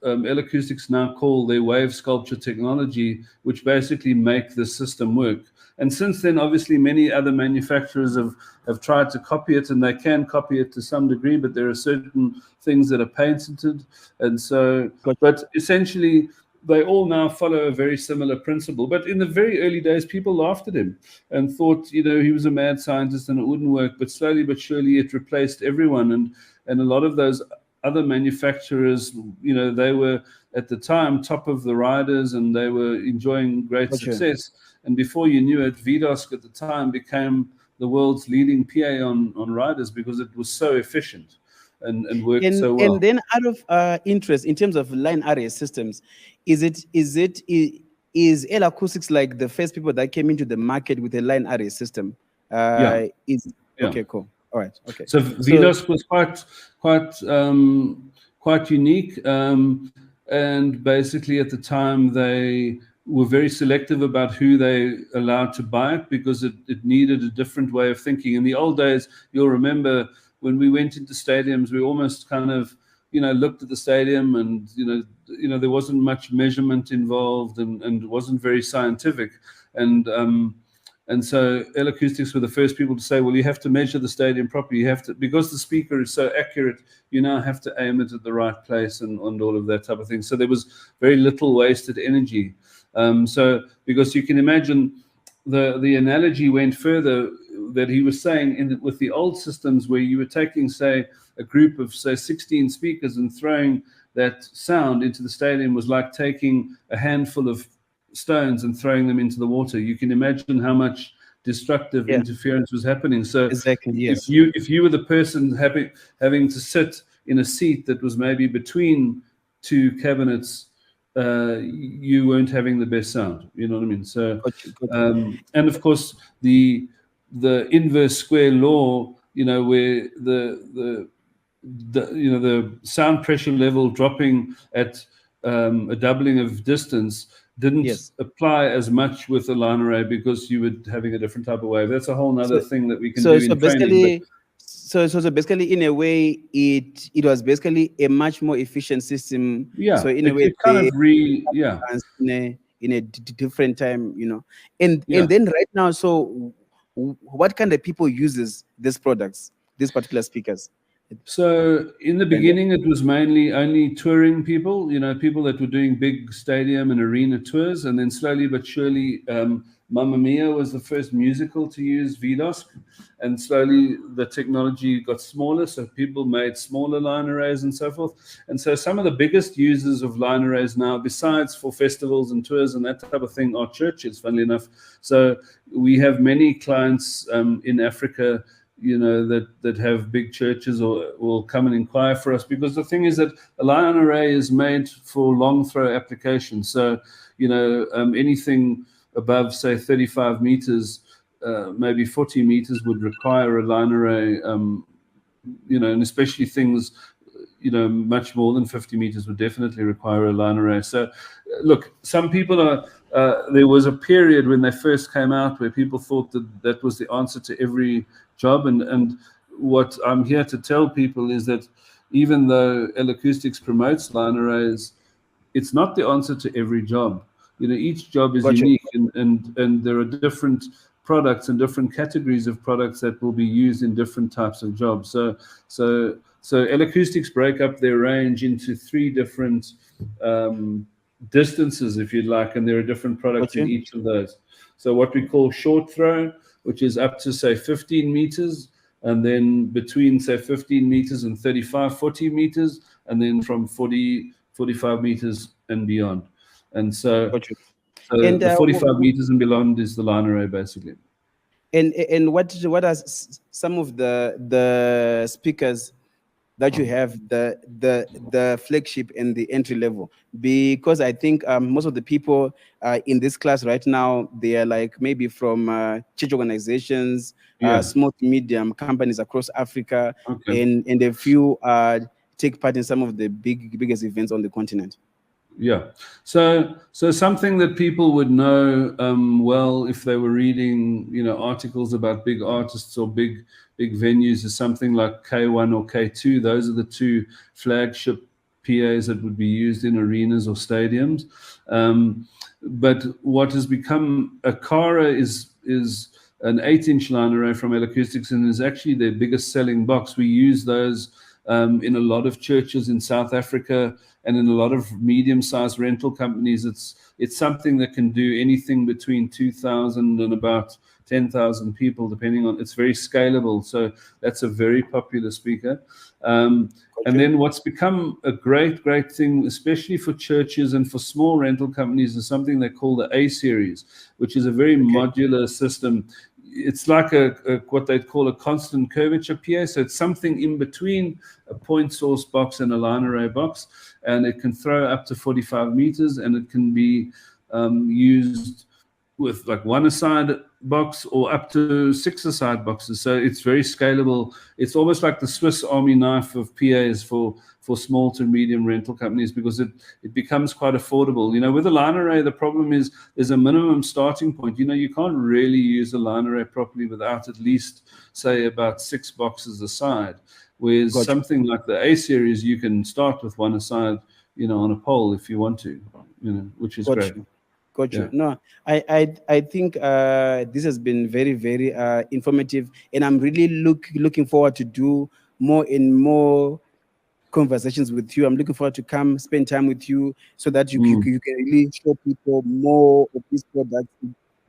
L Acoustics now call their wave sculpture technology, which basically make the system work. And since then, obviously, many other manufacturers have tried to copy it, and they can copy it to some degree, but there are certain things that are patented. And so, but essentially, they all now follow a very similar principle. But in the very early days, people laughed at him and thought, he was a mad scientist and it wouldn't work. But slowly but surely, it replaced everyone. And a lot of those other manufacturers, they were at the time top of the riders, and they were enjoying great success. And before you knew it, VDOSC at the time became the world's leading PA on riders, because it was so efficient and worked so well. And then, out of interest, in terms of line array systems, is L Acoustics like the first people that came into the market with a line array system? Okay, cool. All right. Okay. So VDOSC was quite unique, and basically at the time they were very selective about who they allowed to buy it, because it needed a different way of thinking. In the old days, you'll remember when we went into stadiums, we almost kind of, looked at the stadium, and there wasn't much measurement involved, and it wasn't very scientific. And so L Acoustics were the first people to say, well, you have to measure the stadium properly. You have to, because the speaker is so accurate, you now have to aim it at the right place, and all of that type of thing. So there was very little wasted energy. So because you can imagine, the analogy went further, that he was saying with the old systems, where you were taking, say, a group of, say, 16 speakers and throwing that sound into the stadium was like taking a handful of stones and throwing them into the water. You can imagine how much destructive interference was happening. So Exactly, yes. if you were the person having to sit in a seat that was maybe between two cabinets, you weren't having the best sound. You know what I mean? So, Got you. and of course the inverse square law, where the sound pressure level dropping at a doubling of distance didn't apply as much with a line array, because you were having a different type of wave. That's a whole other thing that we can do in training. So basically, in a way, it was basically a much more efficient system. Yeah. So in a way, it kind of in a different time, and then right now, so what kind of people uses these products, these particular speakers? So in the beginning, it was mainly only touring people, people that were doing big stadium and arena tours. And then slowly but surely, Mamma Mia was the first musical to use VDOS. And slowly the technology got smaller, so people made smaller line arrays and so forth. And so some of the biggest users of line arrays now, besides for festivals and tours and that type of thing, are churches, funnily enough. So we have many clients in Africa, that have big churches, or will come and inquire for us, because the thing is that a line array is made for long throw applications. So, anything above, say, 35 meters, maybe 40 meters would require a line array, and especially things, much more than 50 meters would definitely require a line array. So, look, some people are, there was a period when they first came out where people thought that was the answer to every job. And what I'm here to tell people is that even though L Acoustics promotes line arrays, it's not the answer to every job. Each job is unique, and there are different products and different categories of products that will be used in different types of jobs. So L Acoustics break up their range into 3 different distances, if you'd like, and there are different products in each of those. So what we call short throw, which is up to, say, 15 meters, and then between, say, 15 meters and 35, 40 meters, and then from 40, 45 meters and beyond. And so, the 45 meters and beyond is the line array, basically. And what are some of the speakers that you have, the flagship and the entry level? Because I think most of the people in this class right now, they are like maybe from church organizations, small to medium companies across Africa, and a few take part in some of the biggest events on the continent. Yeah. So something that people would know well if they were reading, articles about big artists or big venues, is something like K1 or K2. Those are the 2 flagship PAs that would be used in arenas or stadiums. But what has become a Cara is an 8-inch line array from L Acoustics, and is actually their biggest selling box. We use those in a lot of churches in South Africa, and in a lot of medium-sized rental companies. It's something that can do anything between 2,000 and about 10,000 people, depending on. It's very scalable, so that's a very popular speaker. And then what's become a great thing, especially for churches and for small rental companies, is something they call the A series, which is a very modular system. It's like a what they'd call a constant curvature PA. So it's something in between a point source box and a line array box, and it can throw up to 45 meters, and it can be used with like 1 aside box or up to 6 aside boxes. So it's very scalable. It's almost like the Swiss Army knife of PAs for for small to medium rental companies, because it becomes quite affordable. You know, with a line array, the problem is there's a minimum starting point. You know, you can't really use a line array properly without at least, say, about 6 boxes aside. Whereas Gotcha. something like the A series, you can start with one aside, you know, on a pole if you want to, you know, which is Got great. you. Got you. Yeah. No, I think this has been very, very informative, and I'm really looking forward to do more and more conversations with you. I'm looking forward to come spend time with you so that you can really show people more of these products,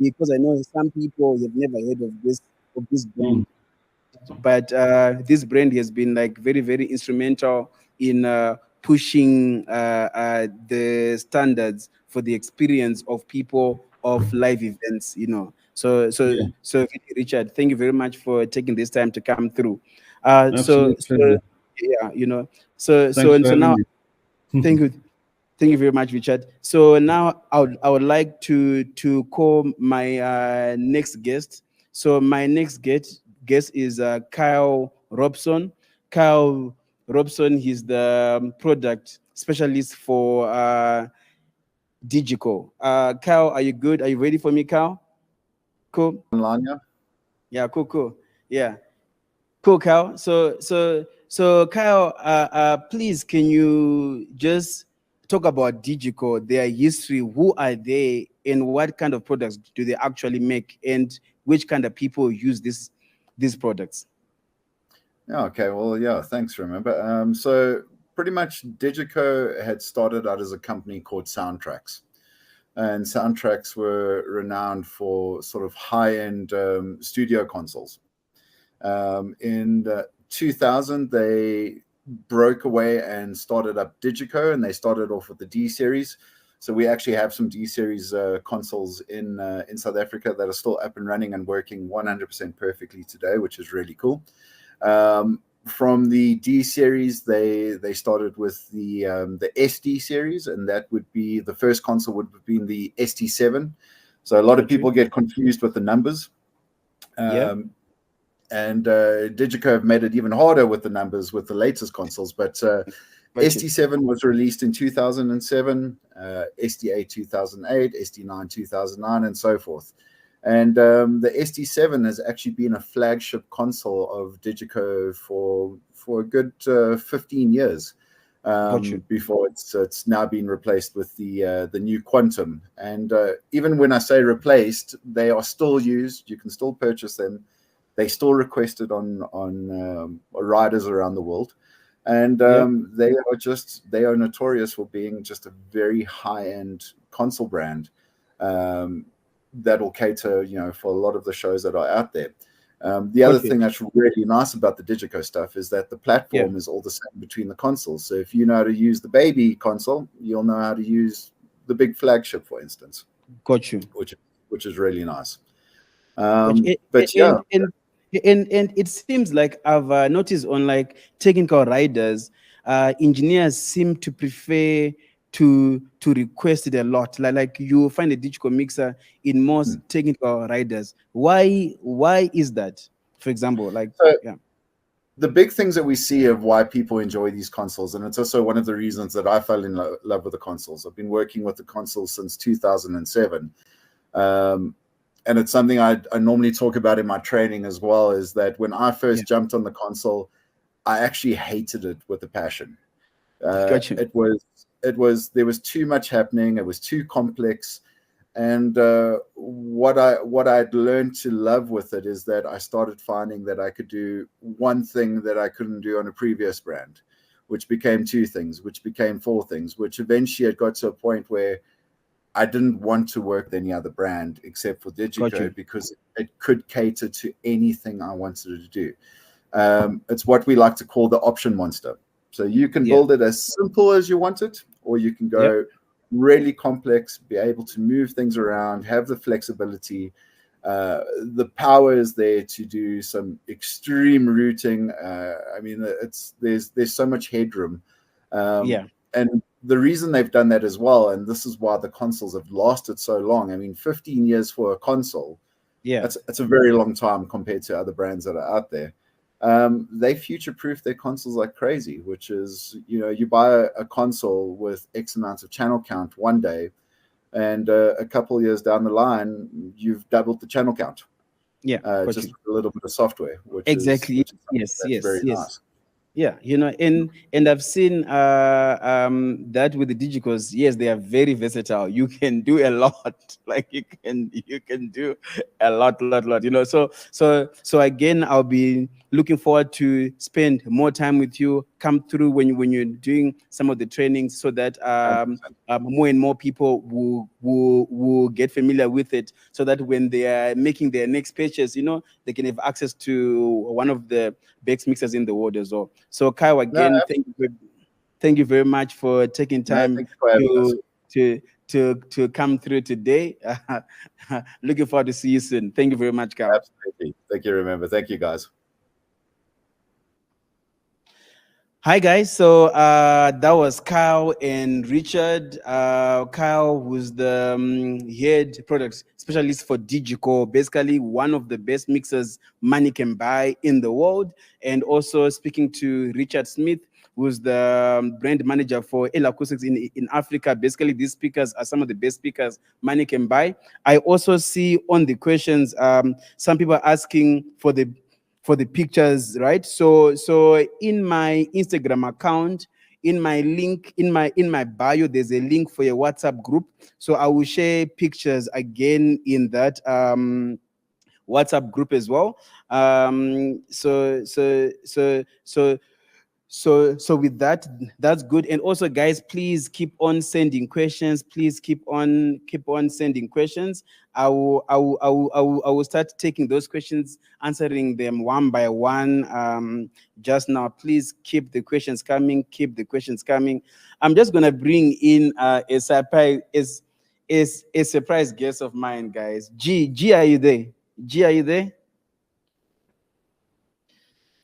because I know some people have never heard of this brand, but this brand has been like very, very instrumental in pushing the standards for the experience of people of live events, you know. Yeah. So Richard, thank you very much for taking this time to come through. uh so Absolute so pleasure. yeah, you know, so Thanks for so having now, me. thank you. Thank you very much, Richard. So now I would like to call my next guest. So my next guest is Kyle Robson. Kyle Robson, he's the product specialist for Digico. Kyle, are you good? Are you ready for me, Kyle? Cool. Online, yeah. Yeah, cool. Yeah. Cool, Kyle. So Kyle, please, can you just talk about Digico, their history? Who are they, and what kind of products do they actually make, and which kind of people use these products? Yeah, okay. Well, yeah, thanks, remember. So pretty much Digico had started out as a company called Soundtracks. And Soundtracks were renowned for sort of high-end studio consoles. In 2000, they broke away and started up Digico, and they started off with the D series. So we actually have some D series consoles in South Africa that are still up and running and working 100% perfectly today, which is really cool. From the D series, they started with the SD series, and that would be the first console would have been the ST7. So a lot of people get confused with the numbers. Yeah. And Digico have made it even harder with the numbers with the latest consoles. But ST7 was released in 2007, ST8 2008, ST9 2009, and so forth. And the ST7 has actually been a flagship console of Digico for a good 15 years before it's now been replaced with the new Quantum. And even when I say replaced, they are still used. You can still purchase them. They still requested on riders around the world, and they are notorious for being just a very high-end console brand that will cater, you know, for a lot of the shows that are out there. The other thing that's really nice about the Digico stuff is that the platform is all the same between the consoles. So if you know how to use the baby console, you'll know how to use the big flagship, for instance. Got you. Which is really nice. But it seems like I've noticed on like technical riders, engineers seem to prefer to request it a lot. Like you find a digital mixer in most technical riders. Why is that? For example, like the big things that we see of why people enjoy these consoles, and it's also one of the reasons that I fell in love with the consoles. I've been working with the consoles since 2007. And it's something I normally talk about in my training as well, is that when I first jumped on the console, I actually hated it with a passion. It was there was too much happening. It was too complex. And what I'd learned to love with it is that I started finding that I could do one thing that I couldn't do on a previous brand, which became two things, which became four things, which eventually it got to a point where I didn't want to work with any other brand except for Digico because it could cater to anything I wanted to do. It's what we like to call the option monster. So you can build it as simple as you want it, or you can go really complex, be able to move things around, have the flexibility. The power is there to do some extreme routing. I mean, there's so much headroom. And the reason they've done that as well, and this is why the consoles have lasted so long. I mean, 15 years for a console, it's a very long time compared to other brands that are out there. they future-proof their consoles like crazy, which is, you buy a console with X amount of channel count one day, and a couple of years down the line, you've doubled the channel count. Yeah, got Just you. with a little bit of software, Exactly. which is something Yes, that's yes, very yes. nice. Yeah, and I've seen that with the digicals. Yes, they are very versatile. You can do a lot. Like you can do a lot. So again, I'll be looking forward to spend more time with you. Come through when you're doing some of the trainings, so that 100%. more and more people will get familiar with it, so that when they are making their next pitches, they can have access to one of the best mixers in the world as well. So Kyle, No, again, thank you very much for taking no, time thank you for having us. to come through today. Looking forward to see you soon. Thank you very much, Kyle. Absolutely. Thank you, remember. Thank you, guys. Hi guys, so that was Kyle and Richard. Kyle, who's the head product specialist for Digico, basically one of the best mixers money can buy in the world, and also speaking to Richard Smith, who's the brand manager for L Acoustics in Africa. Basically, these speakers are some of the best speakers money can buy. I also see on the questions, some people are asking for the pictures, right? So in my Instagram account, in my link, in my bio, there's a link for a WhatsApp group. So I will share pictures again in that WhatsApp group as well. So with that, that's good. And also, guys, please keep on sending questions. Please keep on sending questions. I will start taking those questions, answering them one by one. Just now, please keep the questions coming. Keep the questions coming. I'm just gonna bring in a surprise guest of mine, guys. G, are you there? G, are you there?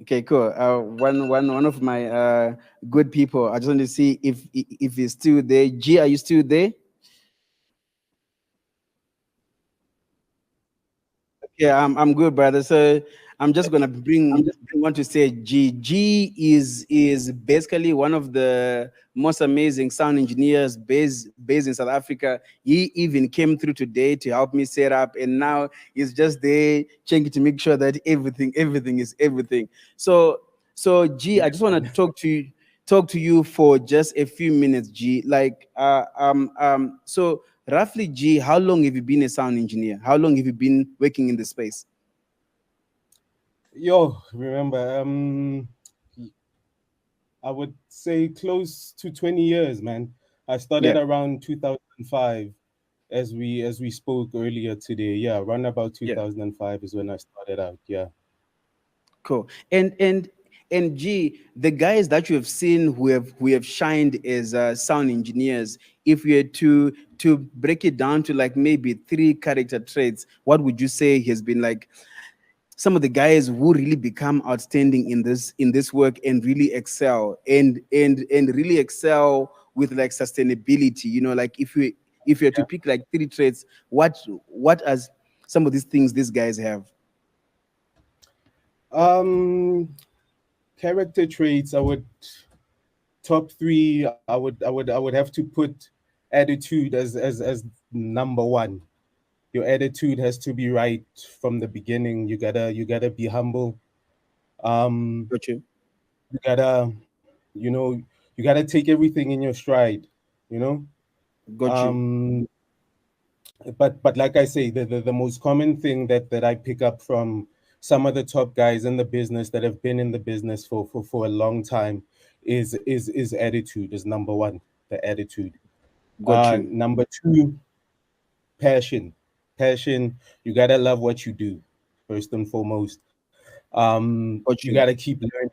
Okay, cool. One of my good people. I just want to see if he's still there. G, are you still there? Yeah, I'm good, brother. So I'm just gonna bring one to say G. G is basically one of the most amazing sound engineers based in South Africa. He even came through today to help me set up, and now he's just there checking to make sure that everything is everything. So G, I just want to talk to you for just a few minutes, G. Like so roughly, G, how long have you been a sound engineer? How long have you been working in the space? Yo, remember, I would say close to 20 years, man. I started Yeah, around 2005, as we spoke earlier today. Yeah, around about yeah, 2005 is when I started out. Yeah. cool. And G, the guys that you have seen who have shined as sound engineers, if you had to break it down to like maybe three character traits, what would you say has been like some of the guys who really become outstanding in this work and really excel and really excel with like sustainability, like if you had to pick like three traits, what are some of these things these guys have? Um, Character traits. I would top three. I would have to put attitude as number one. Your attitude has to be right from the beginning. You gotta be humble. Um, Got you. you gotta you know you gotta take everything in your stride. You know. Got you. Um, but like I say, the most common thing that I pick up from some of the top guys in the business that have been in the business for a long time is attitude is number one. The attitude. Got you. Number two, passion. Passion. You gotta love what you do first and foremost. You Got gotta you. keep learning.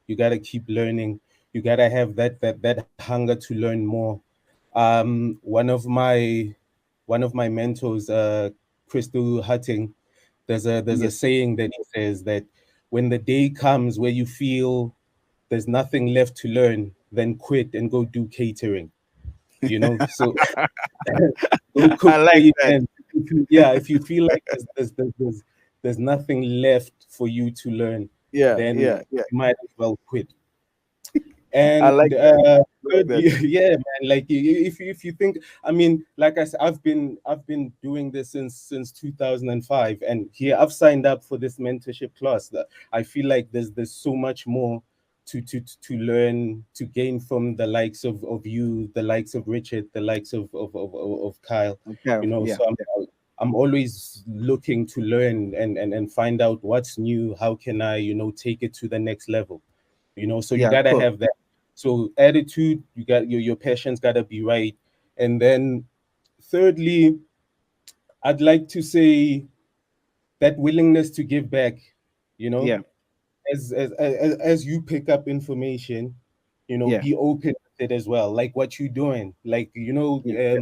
You gotta keep learning. You gotta have that hunger to learn more. One of my mentors, Crystal Hutting, there's a Yes. saying that he says that when the day comes where you feel there's nothing left to learn, then quit and go do catering. So go I cook for like that. events. Yeah, if you feel like there's nothing left for you to learn, Yeah, then yeah, yeah. you might as well quit. I And like that. Like that. yeah, man, like if you think, I mean, like I said, I've been doing this since 2005, and here I've signed up for this mentorship class. That I feel like there's so much more to learn, to gain from the likes of you, the likes of Richard, the likes of Kyle. Okay. You know, Yeah, so I'm always looking to learn and find out what's new. How can I, take it to the next level? So you yeah. gotta Cool. have that. So attitude, you got your passion's gotta be right. And then thirdly, I'd like to say that willingness to give back, you know, Yeah, as you pick up information, yeah, be open with it as well. Like what you're doing. Like, yeah.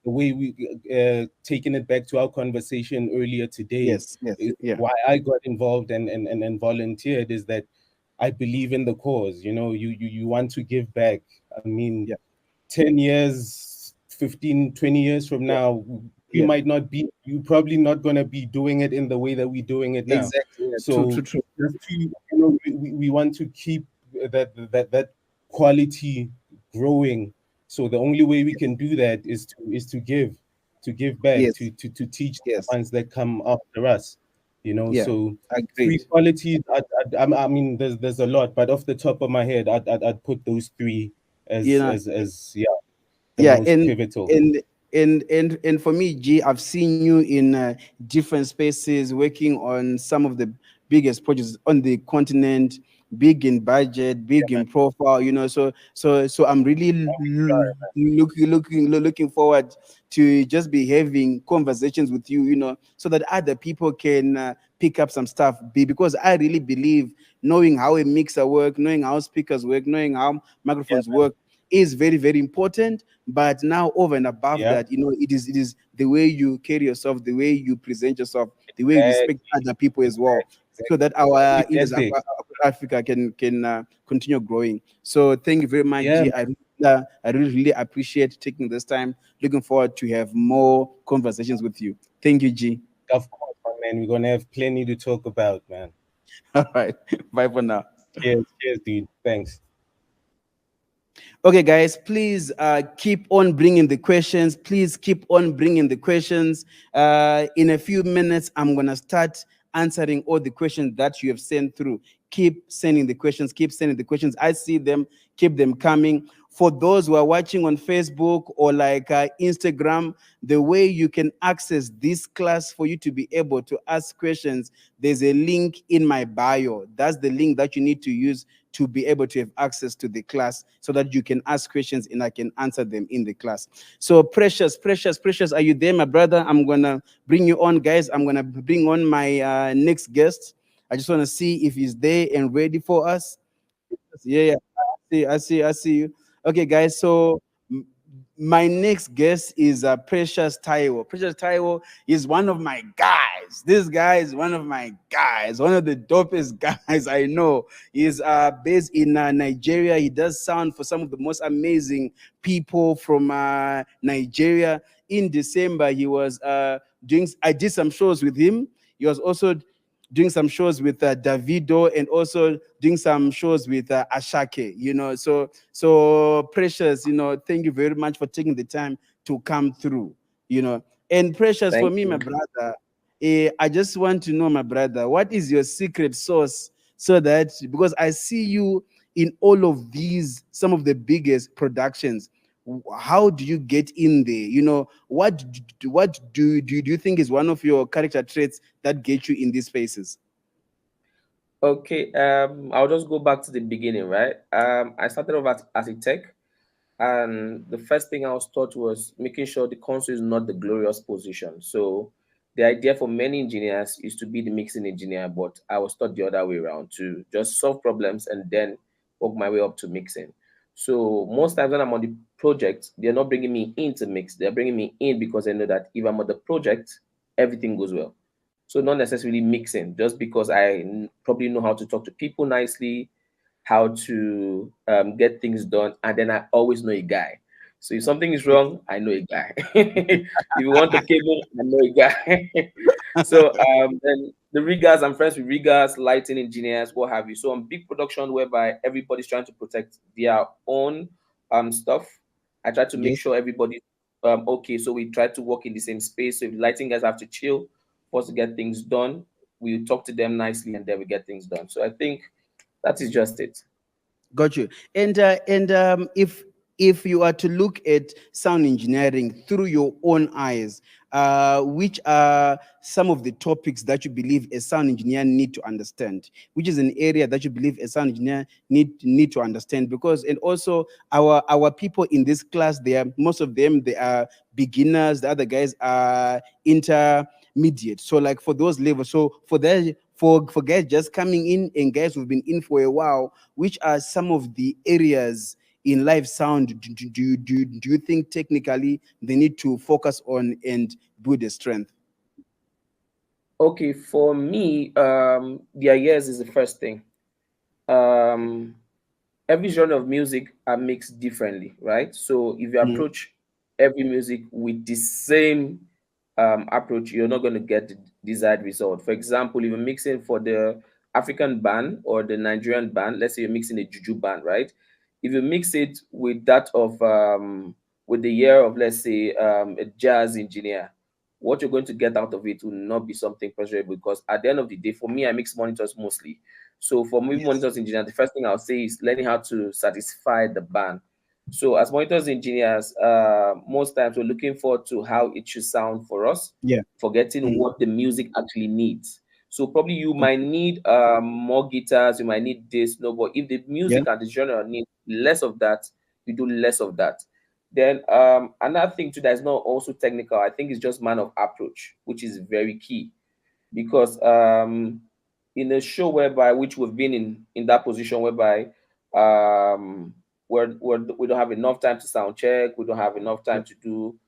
the way we taking it back to our conversation earlier today Yes, yes, is yeah, why I got involved and volunteered, is that I believe in the cause. You want to give back. I mean, yeah, 10 years, 15, 20 years from yeah, now, yeah. you probably not going to be doing it in the way that we're doing it now. Exactly. Yeah. True, So true, true. just to, we want to keep that quality growing. So the only way we can do that is to give back, Yes, to teach the yes. ones that come after us. Yeah. So three Agreed. qualities. I mean, there's a lot, but off the top of my head, I'd put those three You as know, as yeah, the yeah, most pivotal. and for me, G, I've seen you in different spaces working on some of the biggest projects on the continent, big in budget, big in profile. So I'm really looking forward to just be having conversations with you. So that other people can pick up some stuff. Because I really believe knowing how a mixer work, knowing how speakers work, knowing how Yeah, microphones work is very, very important. But now, over and above yeah, that, it is the way you carry yourself, the way you present yourself, the way you respect exactly, other people as well, so exactly. that our Keep Indians, ethics. Africa can continue growing. So thank you very much, Yeah, G. I really, really appreciate taking this time. Looking forward to have more conversations with you. Thank you, G. of course, my man. We're gonna have plenty to talk about, man. All right. Bye for now. Cheers, dude. Thanks. Okay, guys, please keep on bringing the questions. Please keep on bringing the questions. In a few minutes, I'm going to start answering all the questions that you have sent through. Keep sending the questions. Keep sending the questions. I see them. Keep them coming. For those who are watching on Facebook or like Instagram, the way you can access this class for you to be able to ask questions, there's a link in my bio. That's the link that you need to use to be able to have access to the class so that you can ask questions and I can answer them in the class. So Precious, are you there, my brother? I'm going to bring you on, guys. I'm going to bring on my next guest. I just want to see if he's there and ready for us. Yeah, yeah. I see you. Okay, guys. So my next guest is Precious Taiwo. Precious Taiwo is one of my guys. This guy is one of my guys, one of the dopest guys I know. He's based in Nigeria. He does sound for some of the most amazing people from Nigeria. In December, he was doing. I did some shows with him. He was also doing some shows with Davido and also doing some shows with Ashake, So Precious, thank you very much for taking the time to come through, And Precious, for Thank me, my you. brother, I just want to know, my brother, what is your secret sauce so that, because I see you in all of these, some of the biggest productions, how do you get in there? What do you think is one of your character traits that get you in these spaces? Okay, I'll just go back to the beginning, right? I started off as a tech, and the first thing I was taught was making sure the console is not the glorious position. So the idea for many engineers is to be the mixing engineer, but I was taught the other way around to just solve problems and then work my way up to mixing. So most times when I'm on the project, they're not bringing me in to mix. They're bringing me in because they know that if I'm on the project, everything goes well. So not necessarily mixing, just because probably know how to talk to people nicely, how to get things done, and then I always know a guy. So if something is wrong, I know a guy. If you want a cable, I know a guy. So then the riggers, I'm friends with riggers, lighting engineers, what have you. So on big production whereby everybody's trying to protect their own stuff, I try to make Yes. sure everybody okay. So we try to work in the same space. So if lighting guys have to chill for us to get things done, we talk to them nicely and then we get things done. So I think that is just it. Got you. And if you are to look at sound engineering through your own eyes, which are some of the topics that you believe a sound engineer need to understand? Which is an area that you believe a sound engineer need to understand? Because and also our people in this class, they are most of them they are beginners. The other guys are intermediate. So like for those levels, so for that for guys just coming in and guys who've been in for a while, which are some of the areas in live sound do you think technically they need to focus on and build a strength? Okay, for me, their ears is the first thing. Um, every genre of music are mixed differently, right? So if you Mm, approach every music with the same approach, you're not going to get the desired result. For example, if you're mixing for the African band or the Nigerian band, let's say you're mixing a juju band, right? If you mix it with that of with the ear of, let's say, a jazz engineer, what you're going to get out of it will not be something pleasurable, because at the end of the day, for me, I mix monitors mostly. So for me, yes. monitors engineer, the first thing I'll say is learning how to satisfy the band. So as monitors engineers, most times we're looking forward to how it should sound for us, Yeah. forgetting Mm, what the music actually needs. So probably you got might need more guitars, you might need this, no, but if the you. Yeah. music and the genre need less of that, you do less of that. Then another thing too that is not also technical, I think, is just man of approach, which is very key, because in a show whereby which we've been in that position whereby we don't have enough time to sound check, we don't have enough Yeah. time to do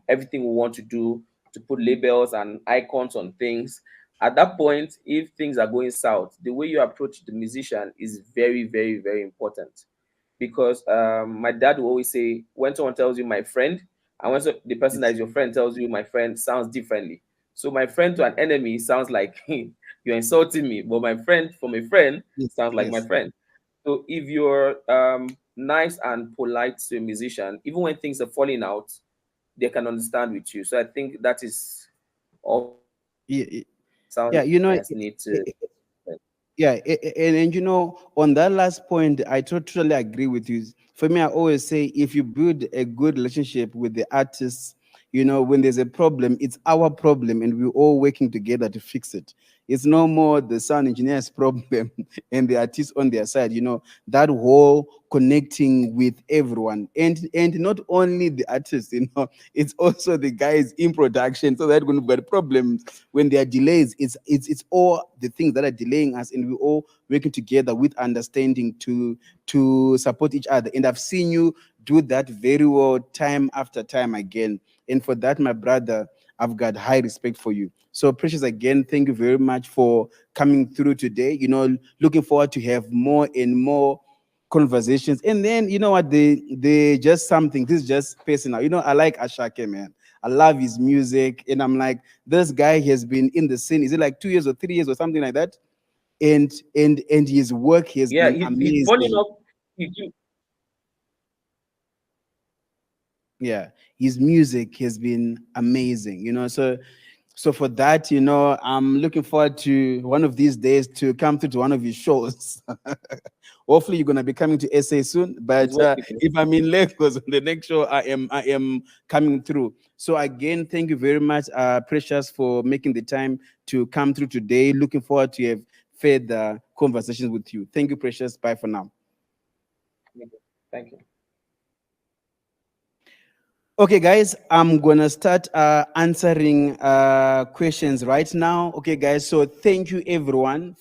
everything we want to do, to put labels and icons on things. At that point, if things are going south, the way you approach the musician is very, very, very important, because my dad will always say, when someone tells you my friend, and when the person that Yes. is your friend tells you my friend, sounds differently. So my friend to an enemy sounds like you're insulting me, but my friend from a friend Yes. sounds like my Yes. friend. So if you're nice and polite to a musician, even when things are falling out, they can understand with you. So I think that is also something Yeah. sound Yeah. You know, engineers need to. yeah, and you know, on that last point, I totally agree with you. For me, I always say if you build a good relationship with the artists, you know, when there's a problem, it's our problem, and we're all working together to fix it. It's no more the sound engineer's problem and the artist on their side. You know, that whole connecting with everyone, and not only the artists. You know, it's also the guys in production. So that when we've got problems, when there are delays, it's all the things that are delaying us, and we all working together with understanding to support each other. And I've seen you do that very well time after time again. And for that, my brother, I've got high respect for you. So Precious, again, thank you very much for coming through today. You know, looking forward to have more and more conversations. And then you know what, they just something, this is just personal. You know, I like Ashake, man. I love his music, and I'm like, this guy has been in the scene. Is it like 2 years or 3 years or something like that? And his work has Yeah, been he's funny amazing. enough. He, Yeah, his music has been amazing. You know, so for that, you know, I'm looking forward to one of these days to come through to one of his shows. Hopefully, you're gonna be coming to SA soon. he's But working. if I'm in Lagos on the next show, I am coming through. So again, thank you very much, Precious, for making the time to come through today. Looking forward to have further conversations with you. Thank you, Precious. Bye for now. Thank you. Okay, guys, I'm gonna start answering questions right now. Okay, guys, so thank you everyone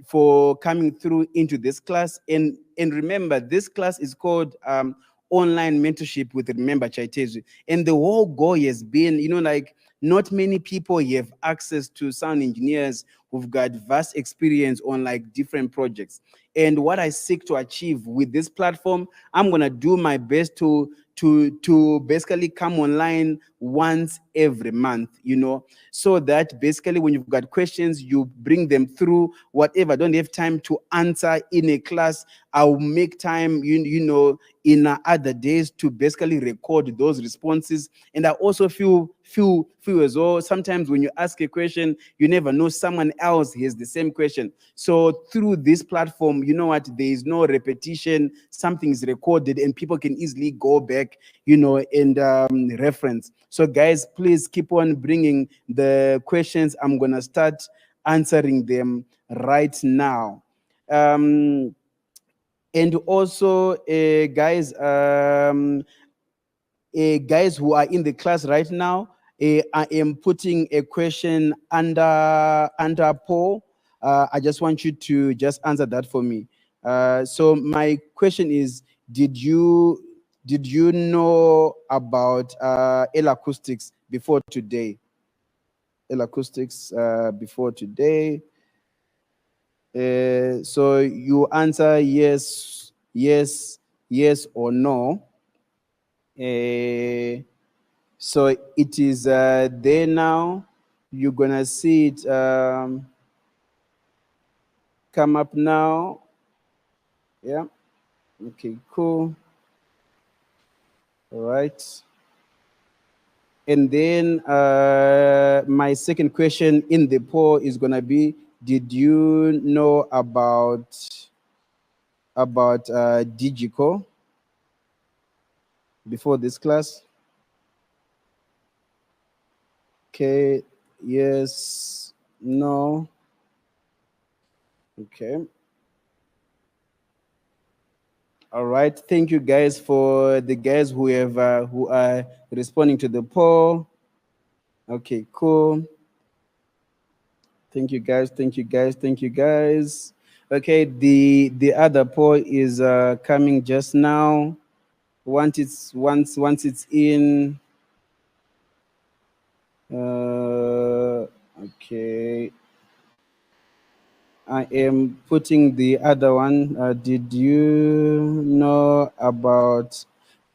for coming through into this class. And remember, this class is called Online Mentorship with Remember Chaitezvi. And the whole goal has been, you know, like not many people have access to sound engineers who've got vast experience on like different projects. And what I seek to achieve with this platform, I'm gonna do my best to basically come online once every month, so that basically when you've got questions, you bring them through. Whatever I don't have time to answer in a class, I'll make time, in other days to basically record those responses. And I also feel as though sometimes when you ask a question, you never know someone else has the same question. So through this platform, you know what, there is no repetition. Something is recorded and people can easily go back, and reference. So guys, please keep on bringing the questions. I'm gonna start answering them right now. And also, guys who are in the class right now, I am putting a question under poll. I just want you to just answer that for me. So my question is, did you know about acoustics before today? Acoustics before today. So you answer yes, yes, yes or no. So it is there now. You're gonna see it come up now. Yeah. Okay, cool. All right. And then my second question in the poll is gonna be, did you know about Digico before this class? Okay, yes, no. Okay. All right. Thank you guys for the guys who are responding to the poll. Okay, cool. Thank you guys. Thank you guys. Thank you guys. Okay, the other poll is coming just now. Once it's in. Okay. I am putting the other one. Did you know about?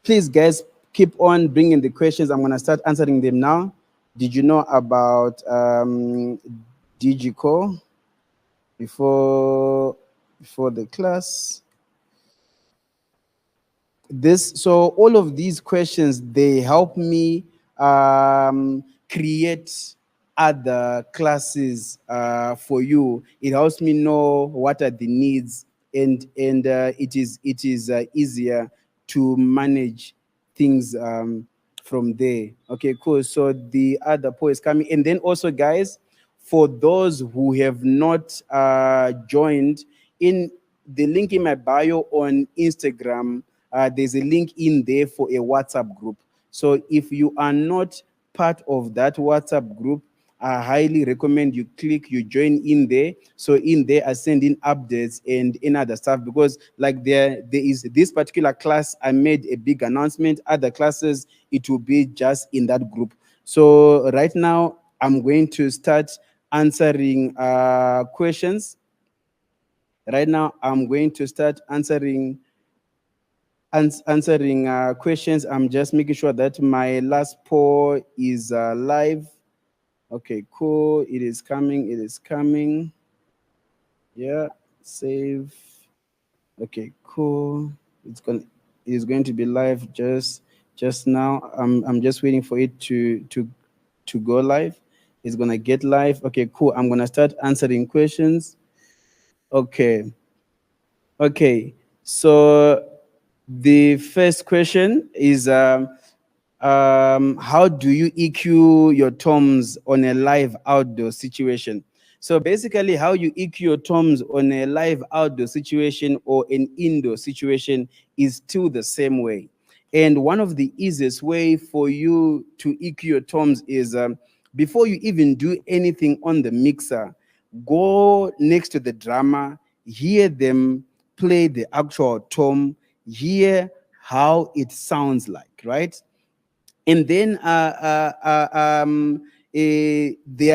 Please, guys, keep on bringing the questions. I'm gonna start answering them now. Did you know about Digico before the class? So all of these questions, they help me create other classes for you. It helps me know what are the needs, and it is easier to manage things from there. Okay, cool. So the other poll is coming. And then also, guys, for those who have not joined, in the link in my bio on Instagram, there's a link in there for a WhatsApp group. So if you are not part of that WhatsApp group, I highly recommend you join in there. So in there, I send in updates and in other stuff, because like there is this particular class, I made a big announcement. Other classes, it will be just in that group. So right now, I'm going to start answering questions. Right now, I'm going to start answering questions. I'm just making sure that my last poll is live. Okay, cool. It is coming. It is coming. Yeah, save. Okay, cool. It is going to be live just now. I'm just waiting for it to go live. It's gonna get live. Okay, cool. I'm gonna start answering questions. Okay. Okay. So the first question is how do you EQ your toms on a live outdoor situation? So basically, how you EQ your toms on a live outdoor situation or an indoor situation is still the same way. And one of the easiest way for you to EQ your toms is before you even do anything on the mixer, go next to the drummer, hear them play the actual tom, hear how it sounds like, right? And then there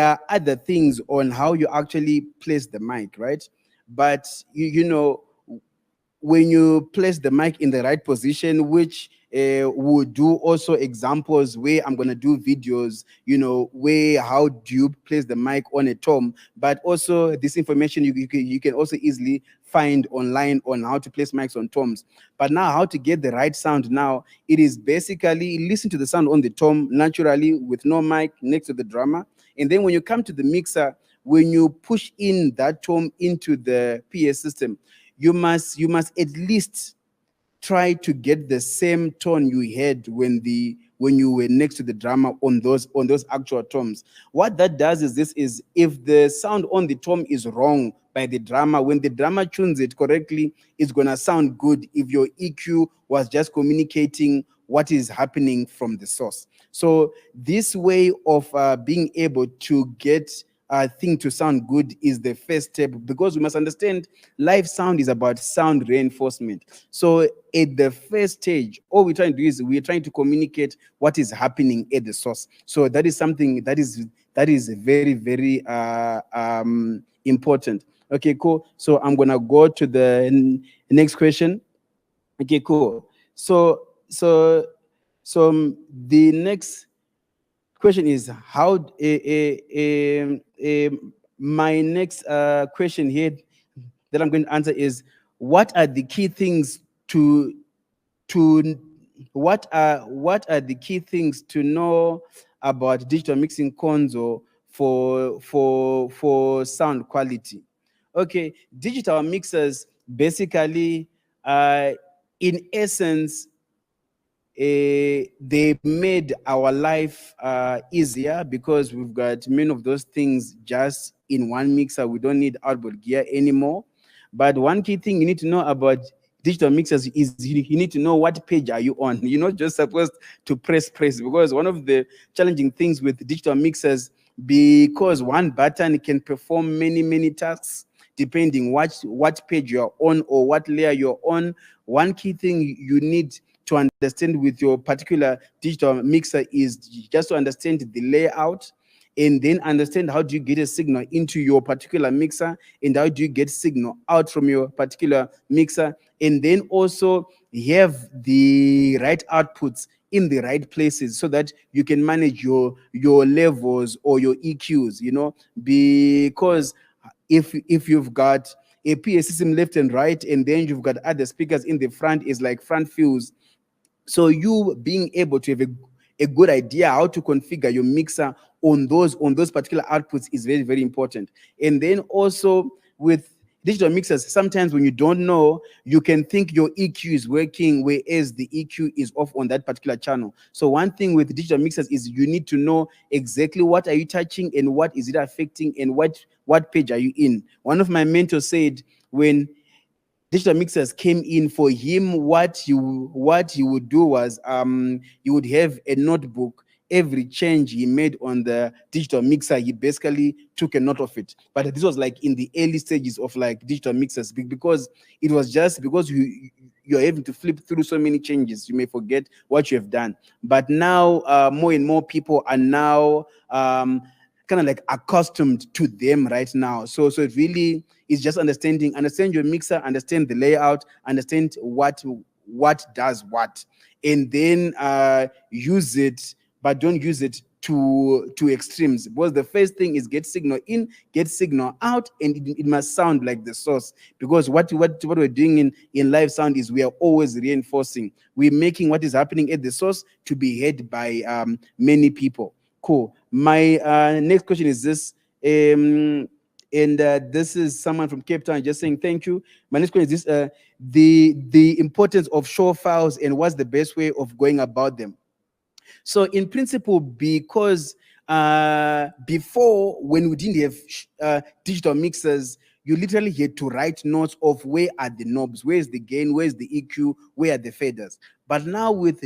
are other things on how you actually place the mic, right? But you know, when you place the mic in the right position, which we'll do also examples where I'm gonna do videos, where how do you place the mic on a tom. But also this information you can also easily find online on how to place mics on toms. But now how to get the right sound now, it is basically listen to the sound on the tom naturally with no mic next to the drummer. And then when you come to the mixer, when you push in that tom into the PA system, you must at least try to get the same tone you had when you were next to the drummer on those actual toms. What that does is this is if the sound on the tom is wrong by the drummer, when the drummer tunes it correctly, it's gonna sound good if your EQ was just communicating what is happening from the source. So this way of being able to get thing to sound good is the first step, because we must understand live sound is about sound reinforcement. So at the first stage, all we're trying to do is we're trying to communicate what is happening at the source. So that is something that is very, very important. Okay, cool. So I'm gonna go to the next question. Okay, cool. So the next question is how my next question here that I'm going to answer is, what are the key things to what are the key things to know about digital mixing console for sound quality? Okay, digital mixers basically in essence they made our life easier, because we've got many of those things just in one mixer. We don't need outboard gear anymore. But one key thing you need to know about digital mixers is you need to know what page are you on. You're not just supposed to press, because one of the challenging things with digital mixers, because one button can perform many tasks depending what page you're on or what layer you're on. One key thing you need to understand with your particular digital mixer is just to understand the layout, and then understand how do you get a signal into your particular mixer, and how do you get signal out from your particular mixer, and then also have the right outputs in the right places so that you can manage your levels or your EQs, because if you've got a PA system left and right, and then you've got other speakers in the front, is like front fuse. So you being able to have a good idea how to configure your mixer on those particular outputs is very, very important. And then also with digital mixers, sometimes when you don't know, you can think your EQ is working, whereas the EQ is off on that particular channel. So one thing with digital mixers is you need to know exactly what are you touching and what is it affecting and what page are you in. One of my mentors said when digital mixers came in, for him, what he would do was he would have a notebook. Every change he made on the digital mixer, he basically took a note of it. But this was like in the early stages of like digital mixers, because it was just because you're having to flip through so many changes, you may forget what you have done. But now more and more people are now kind of like accustomed to them right now. So it really is just understand your mixer, understand the layout, understand what does what, and then use it, but don't use it to extremes. Because the first thing is get signal in, get signal out, and it must sound like the source. Because what we're doing in live sound is we are always reinforcing. We're making what is happening at the source to be heard by many people. Cool. My next question is this, and this is someone from Cape Town just saying thank you. My next question is this: the importance of show files and what's the best way of going about them. So in principle, because before, when we didn't have digital mixers, you literally had to write notes of where are the knobs, where's the gain, where's the EQ, where are the faders. But now with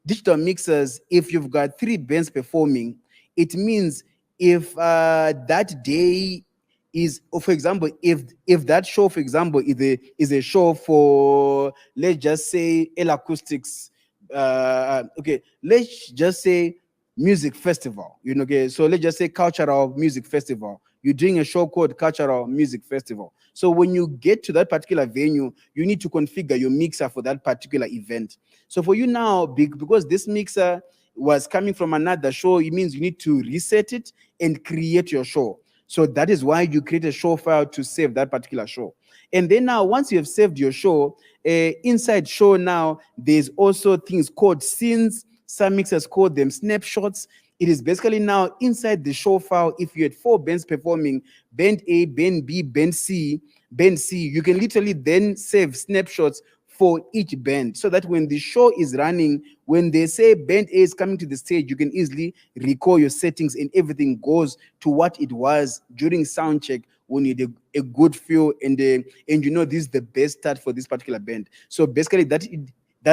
digital mixers, if you've got 3 bands performing, it means if that day is, for example, if that show, for example, is a show for, let's just say, L Acoustics, okay, let's just say music festival. Okay, so let's just say cultural music festival. You're doing a show called cultural music festival. So when you get to that particular venue, you need to configure your mixer for that particular event. So for you now, because this mixer was coming from another show, it means you need to reset it and create your show. So that is why you create a show file to save that particular show. And then now, once you have saved your show, inside show now, there's also things called scenes. Some mixers call them snapshots. It is basically now inside the show file. If you had 4 bands performing, band A, band B, band C, you can literally then save snapshots for each band, so that when the show is running, when they say band A is coming to the stage, you can easily recall your settings and everything goes to what it was during sound check when you did a good feel, and you know this is the best start for this particular band. So basically that's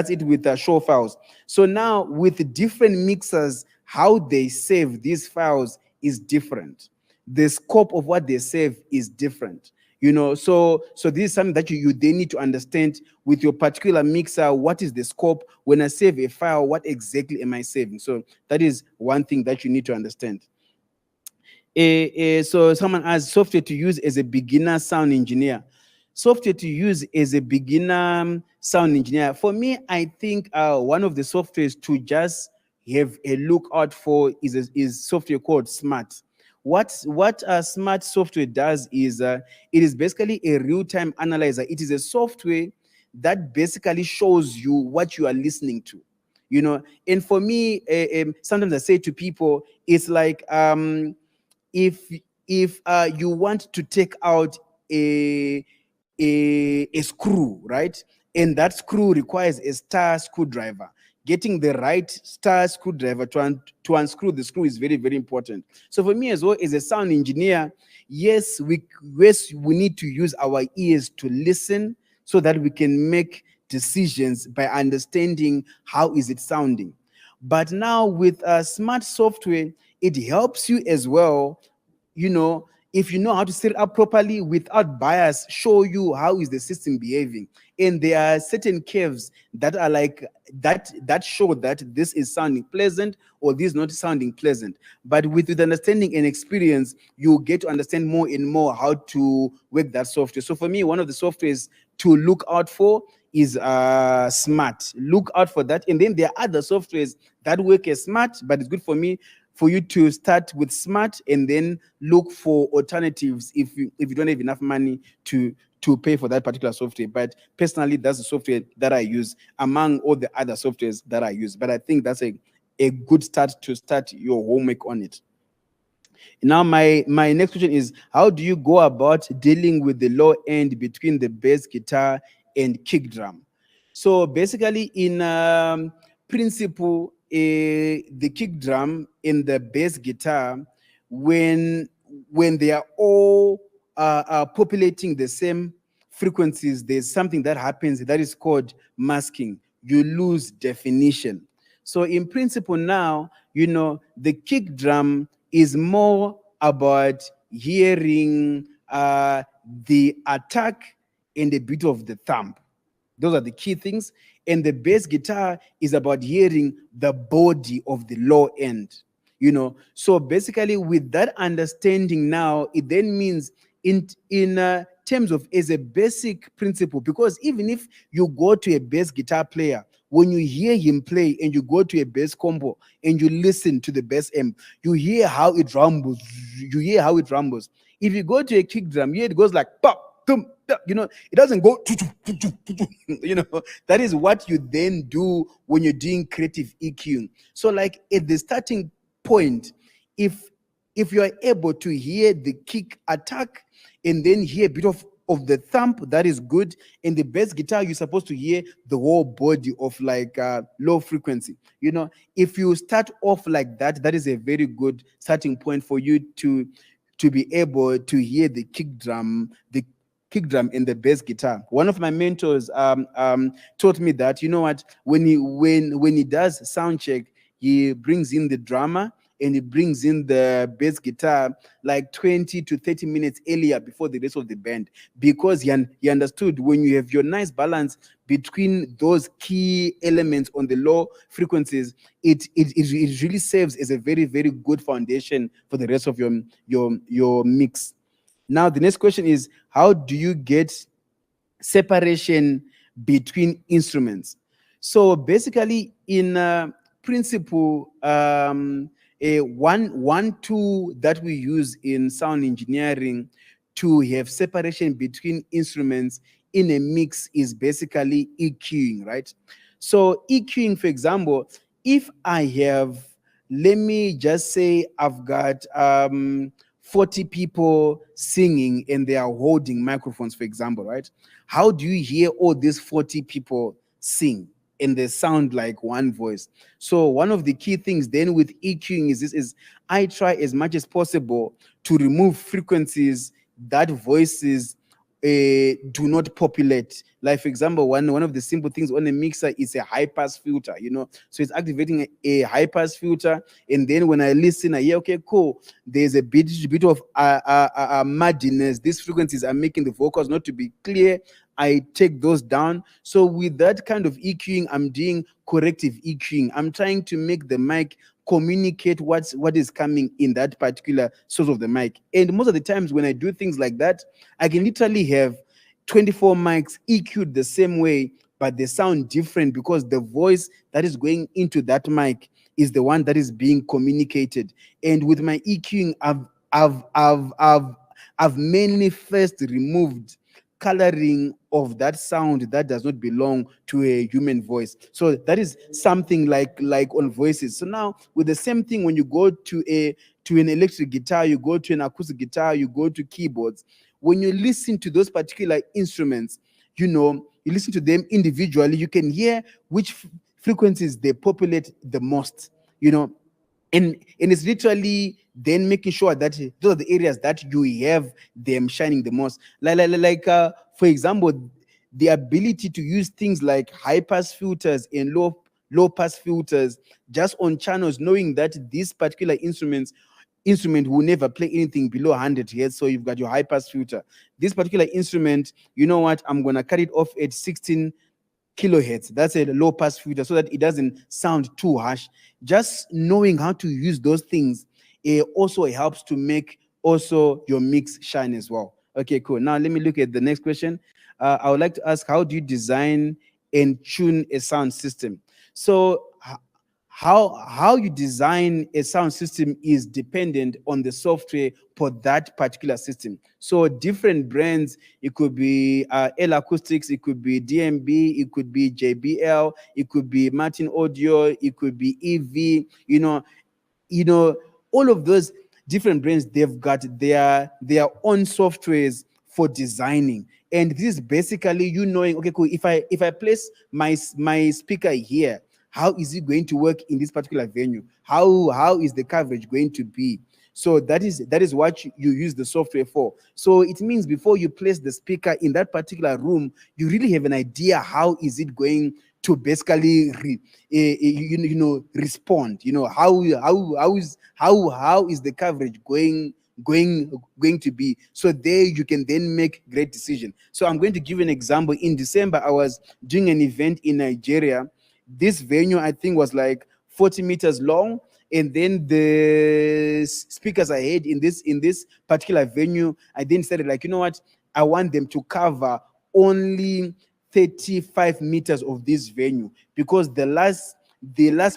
it with the show files. So now with different mixers, how they save these files is different. The scope of what they save is different. So this is something that you they need to understand with your particular mixer. What is the scope? When I save a file, what exactly am I saving? So that is one thing that you need to understand. So someone asked, software to use as a beginner sound engineer. Software to use as a beginner sound engineer. For me, I think one of the softwares to just have a look out for is software called Smart. What Smart software does is it is basically a real-time analyzer. It is a software that basically shows you what you are listening to. And for me, sometimes I say to people, it's like if you want to take out a screw, right? And that screw requires a star screwdriver. Getting the right star screwdriver to unscrew the screw is very, very important. So for me as well, as a sound engineer, yes, we need to use our ears to listen so that we can make decisions by understanding how is it sounding. But now with smart software, it helps you as well, if you know how to set it up properly without bias, show you how is the system behaving. And there are certain curves that are like that show that this is sounding pleasant or this is not sounding pleasant. But with understanding and experience, you get to understand more and more how to work that software. So for me, one of the softwares to look out for is Smart. Look out for that. And then there are other softwares that work as Smart, but it's good for you to start with Smart and then look for alternatives if you don't have enough money to pay for that particular software. But personally, that's the software that I use among all the other softwares that I use. But I think that's a good start to start your homework on it. Now, my next question is, how do you go about dealing with the low end between the bass guitar and kick drum? So basically, in principle, the kick drum and the bass guitar, when they are all populating the same frequencies, there's something that happens that is called masking. You lose definition. So in principle now, the kick drum is more about hearing the attack and the beat of the thumb. Those are the key things. And the bass guitar is about hearing the body of the low end. So basically with that understanding now, it then means in terms of as a basic principle, because even if you go to a bass guitar player, when you hear him play and you go to a bass combo and you listen to the bass amp, you hear how it rumbles. If you go to a kick drum, it goes like pop. It doesn't go, that is what you then do when you're doing creative EQ. So like at the starting point, if you are able to hear the kick attack and then hear a bit of the thump, that is good. In the bass guitar, you're supposed to hear the whole body of like low frequency. If you start off like that, that is a very good starting point for you to be able to hear the kick drum in the bass guitar. One of my mentors taught me that, when he does sound check, he brings in the drummer and he brings in the bass guitar like 20 to 30 minutes earlier before the rest of the band, because he understood when you have your nice balance between those key elements on the low frequencies, it really serves as a very, very good foundation for the rest of your mix. Now, the next question is, how do you get separation between instruments? So basically, in principle, a one tool that we use in sound engineering to have separation between instruments in a mix is basically EQing, right? So EQing, for example, if I have, let me just say I've got 40 people singing and they are holding microphones, for example, right? How do you hear all these 40 people sing and they sound like one voice? So one of the key things then with EQing is this: is I try as much as possible to remove frequencies that voices do not populate. Like, for example, one of the simple things on a mixer is a high pass filter, so it's activating a high pass filter, and then when I listen, I hear, okay, cool, there's a bit of muddiness. These frequencies are making the vocals not to be clear. I take those down. So with that kind of EQing, I'm doing corrective EQing. I'm trying to make the mic communicate what is coming in that particular source of the mic. And most of the times when I do things like that, I can literally have 24 mics EQ'd the same way, but they sound different because the voice that is going into that mic is the one that is being communicated. And with my EQing, I've mainly first removed coloring of that sound that does not belong to a human voice. So that is something like on voices. So now with the same thing, when you go to an electric guitar, you go to an acoustic guitar, you go to keyboards, when you listen to those particular instruments, you listen to them individually, you can hear which frequencies they populate the most, and it's literally then making sure that those are the areas that you have them shining the most. For example, the ability to use things like high pass filters and low pass filters just on channels, knowing that this particular instrument will never play anything below 100 hertz. So you've got your high pass filter. This particular instrument, you know what, I'm gonna cut it off at 16 kilohertz. That's a low pass filter, so that it doesn't sound too harsh. Just knowing how to use those things, it also helps to make also your mix shine as well. Okay, cool. Now let me look at the next question. I would like to ask, how do you design and tune a sound system? So how you design a sound system is dependent on the software for that particular system. So different brands, it could be L Acoustics, it could be DMB, it could be JBL, it could be Martin Audio, it could be EV, all of those different brands, they've got their own softwares for designing. And this is basically you knowing, okay, cool, if I place my speaker here, how is it going to work in this particular venue? How is the coverage going to be? So that is what you use the software for. So it means before you place the speaker in that particular room, you really have an idea how is it going to basically respond. How is the coverage going to be? So there you can then make great decision. So I'm going to give you an example. In December, I was doing an event in Nigeria. This venue, I think, was like 40 meters long, and then the speakers I had in this particular venue, I then said, like, you know what, I want them to cover only 35 meters of this venue, because the last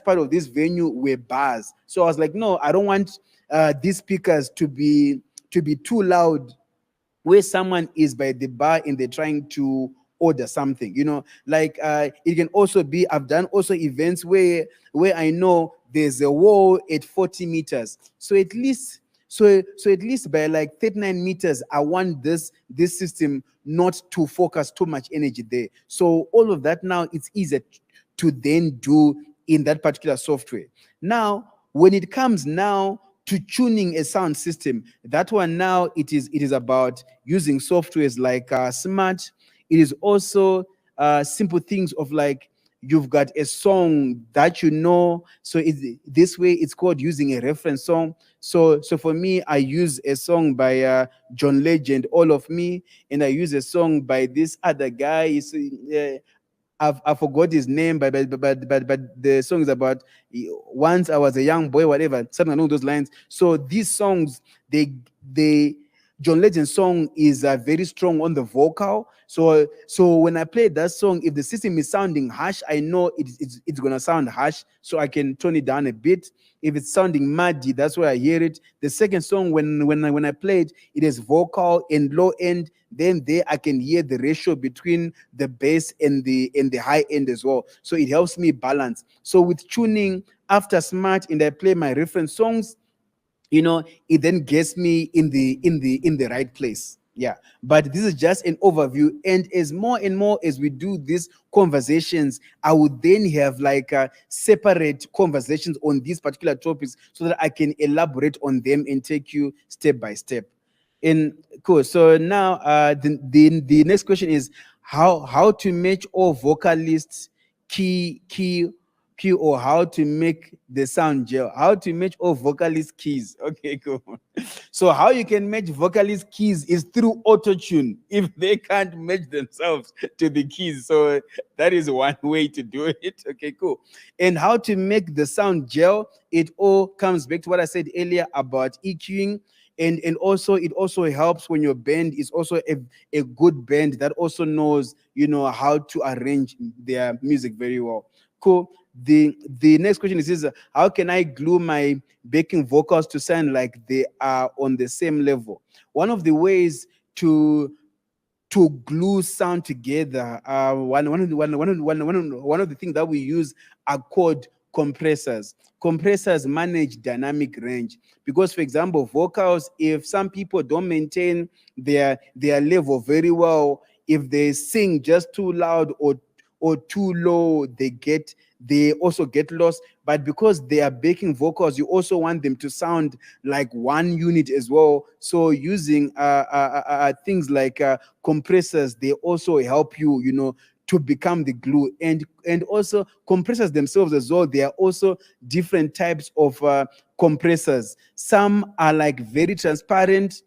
part of this venue were bars. So I was like, no, I don't want these speakers to be too loud where someone is by the bar and they're trying to order something. It can also be, I've done also events where I know there's a wall at 40 meters, so at least by like 39 meters, I want this system not to focus too much energy there. So all of that now, it's easier to then do in that particular software. Now when it comes now to tuning a sound system, that one now it is about using softwares like Smart. It is also simple things of like you've got a song that you know. So this way it's called using a reference song. So for me, I use a song by John Legend, All of Me, and I use a song by this other guy. I forgot his name, but the song is about once I was a young boy, whatever, something along those lines. So these songs, they John Legend's song is very strong on the vocal. So when I play that song, if the system is sounding harsh, I know it's gonna sound harsh, so I can tone it down a bit. If it's sounding muddy, that's where I hear it. The second song, when I play it, it is vocal and low end. Then there I can hear the ratio between the bass and the high end as well. So it helps me balance. So with tuning after smart and I play my reference songs, it then gets me in the right place. Yeah, but this is just an overview, and as more and more as we do these conversations, I would then have like separate conversations on these particular topics so that I can elaborate on them and take you step by step. And cool. So now the next question is how to match all vocalists key, or how to make the sound gel. How to match all vocalist keys. Okay, cool. So how you can match vocalist keys is through auto tune if they can't match themselves to the keys. So that is one way to do it. Okay, cool. And how to make the sound gel, it all comes back to what I said earlier about EQing. And also it also helps when your band is also a good band that also knows how to arrange their music very well. Cool. The next question is how can I glue my backing vocals to sound like they are on the same level? One of the ways to glue sound together, one of the things that we use are called compressors. Compressors manage dynamic range because, for example, vocals, if some people don't maintain their level very well, if they sing just too loud or too low, they also get lost. But because they are backing vocals, you also want them to sound like one unit as well. So using things like compressors, they also help you, to become the glue. And also compressors themselves as well, there are also different types of compressors. Some are like very transparent,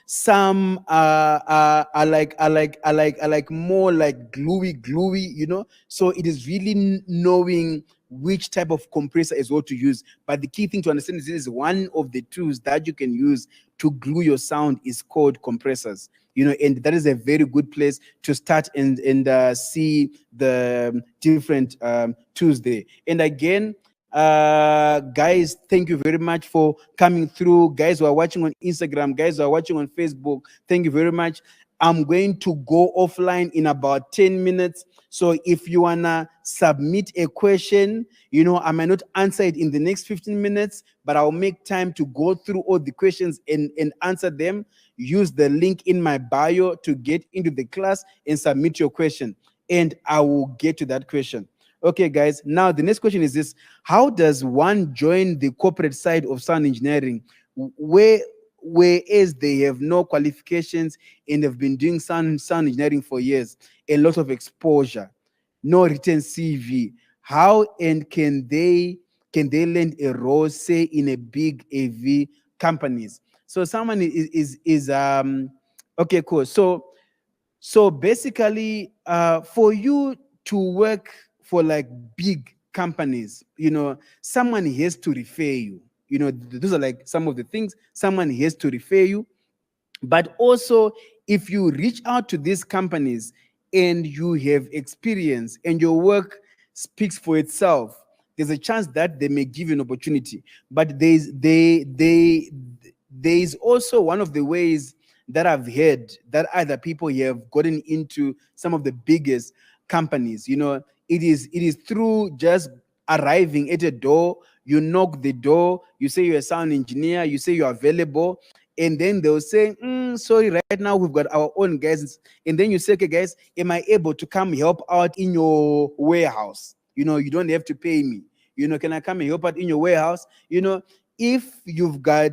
some are like more like gluey. So it is really knowing which type of compressor is what to use. But the key thing to understand is this is one of the tools that you can use to glue your sound is called compressors. And that is a very good place to start and see the different tools there. And again, guys, thank you very much for coming through. Guys who are watching on Instagram, guys who are watching on Facebook, thank you very much. I'm going to go offline in about 10 minutes. So if you wanna submit a question, I might not answer it in the next 15 minutes, but I'll make time to go through all the questions and answer them. Use the link in my bio to get into the class and submit your question, and I will get to that question. Okay, guys, now the next question is this: how does one join the corporate side of sound engineering, whereas they have no qualifications and have been doing sound engineering for years, a lot of exposure, no written CV? How and can they land a role, say, in a big AV companies? So someone is okay, cool. So basically, for you to work for like big companies, someone has to refer you. Those are like some of the things. Someone has to refer you. But also, if you reach out to these companies and you have experience and your work speaks for itself, there's a chance that they may give you an opportunity. But there is also one of the ways that I've heard that other people have gotten into some of the biggest companies. It is through just arriving at a door. You knock the door, you say you're a sound engineer, you say you're available, and then they'll say, sorry, right now we've got our own guys. And then you say, okay, guys, am I able to come help out in your warehouse? You don't have to pay me. Can I come and help out in your warehouse? If you've got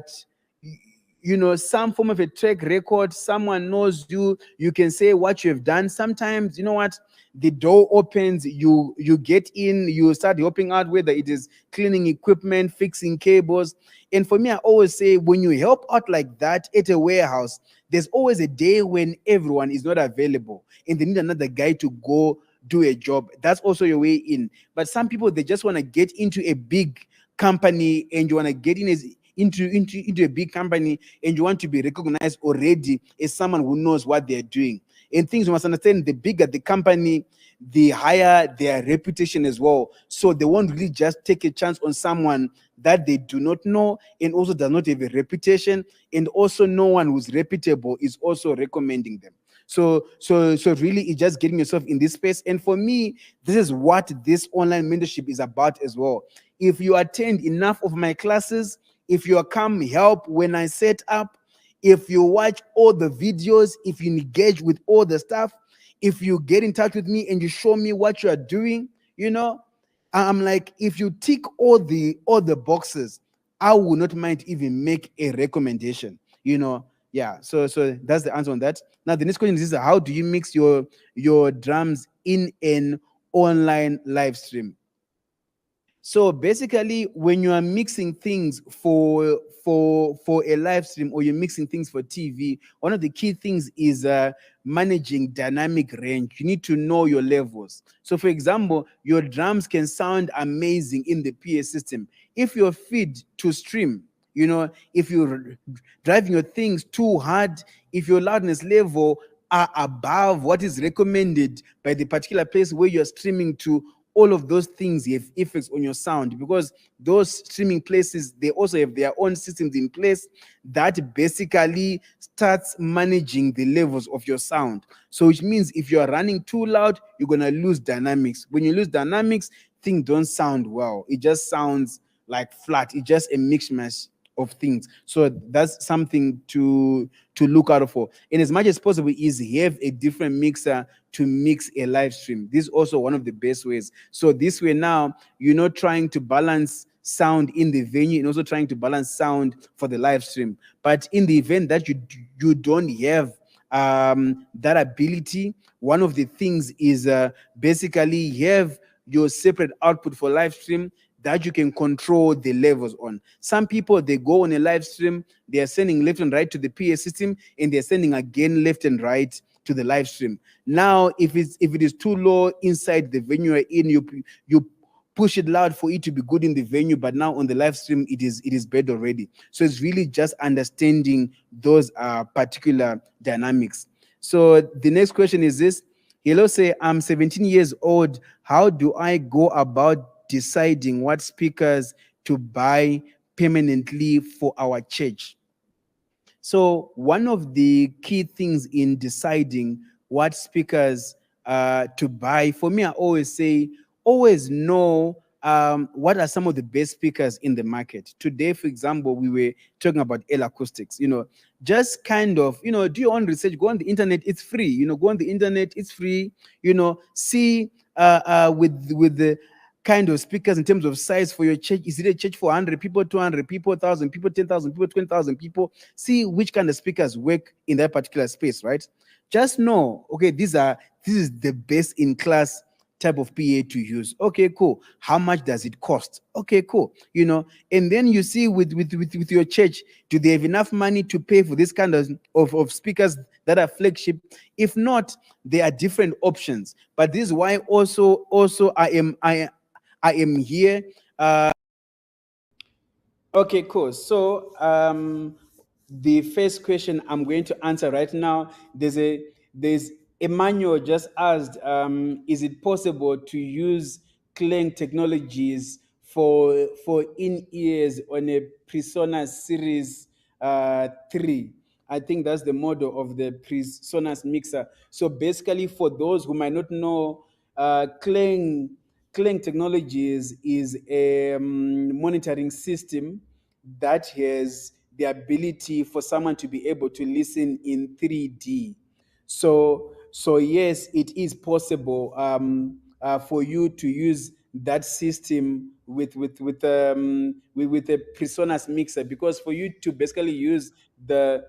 some form of a track record. Someone knows you. You can say what you have done. Sometimes, what, the door opens, you get in, you start helping out, whether it is cleaning equipment, fixing cables. And for me, I always say, when you help out like that at a warehouse, there's always a day when everyone is not available and they need another guy to go do a job. That's also your way in. But some people, they just want to get into a big company, and you want to get in as into a big company, and you want to be recognized already as someone who knows what they're doing. And things, you must understand, the bigger the company, the higher their reputation as well. So they won't really just take a chance on someone that they do not know and also does not have a reputation, and also no one who's reputable is also recommending them. So really, it's just getting yourself in this space. And for me, this is what this online mentorship is about as well. If you attend enough of my classes, if you come help when I set up, if you watch all the videos, if you engage with all the stuff, if you get in touch with me and you show me what you are doing, I'm like, if you tick all the boxes, I will not mind even make a recommendation. Yeah. So that's the answer on that. Now the next question is, how do you mix your drums in an online live stream? So basically, when you are mixing things for a live stream, or you're mixing things for TV, one of the key things is managing dynamic range. You need to know your levels. So, for example, your drums can sound amazing in the PA system. If your feed to stream, if you're driving your things too hard, if your loudness level are above what is recommended by the particular place where you're streaming to, all of those things have effects on your sound, because those streaming places, they also have their own systems in place that basically starts managing the levels of your sound. So which means if you are running too loud, you're going to lose dynamics. When you lose dynamics, things don't sound well. It just sounds like flat. It's just a mishmash of things. So that's something to look out for. And as much as possible is have a different mixer to mix a live stream. This is also one of the best ways. So this way, now you're not trying to balance sound in the venue and also trying to balance sound for the live stream. But in the event that you don't have that ability, one of the things is basically have your separate output for live stream that you can control the levels on. Some people, they go on a live stream, they are sending left and right to the PA system, and they're sending again left and right to the live stream. Now, if it is too low inside the venue you're in, you push it loud for it to be good in the venue, but now on the live stream it is bad already. So it's really just understanding those particular dynamics. So the next question is this. Hello, say, I'm 17 years old. How do I go about deciding what speakers to buy permanently for our church? So one of the key things in deciding what speakers to buy, for me, I always say, always know what are some of the best speakers in the market. Today, for example, we were talking about L acoustics. Just kind of, do your own research. Go on the internet; it's free. Go on the internet; it's free. See with the kind of speakers in terms of size for your church. Is it a church for 100 people, 200 people, 1,000 people, 10,000 people, 20,000 people? See which kind of speakers work in that particular space, right? Just know, okay, this is the best in class type of PA to use. Okay, cool. How much does it cost? Okay, cool. And then you see with your church, do they have enough money to pay for this kind of speakers that are flagship? If not, there are different options. But this is why also I am here. Okay, cool. So the first question I'm going to answer right now, there's Emmanuel just asked, is it possible to use Clang technologies for in-ears on a PreSonus Series 3? I think that's the model of the PreSonus mixer. So basically, for those who might not know, Clang Technologies is a monitoring system that has the ability for someone to be able to listen in 3D. So yes, it is possible for you to use that system with a PreSonus mixer, because for you to basically use the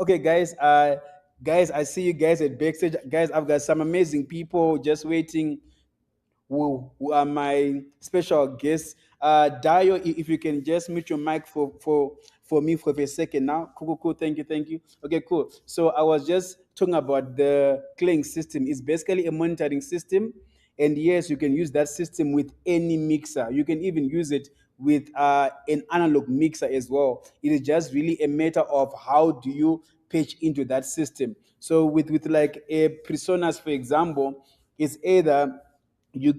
okay, guys, I see you guys at backstage. Guys, I've got some amazing people just waiting who are my special guests. Dio, if you can just mute your mic for me for a second now. Cool, cool, cool. Thank you, thank you. Okay, cool. So I was just talking about the claying system. It's basically a monitoring system. And yes, you can use that system with any mixer. You can even use it with an analog mixer as well. It is just really a matter of how do you pitch into that system. So with like a PreSonus, for example, it's either you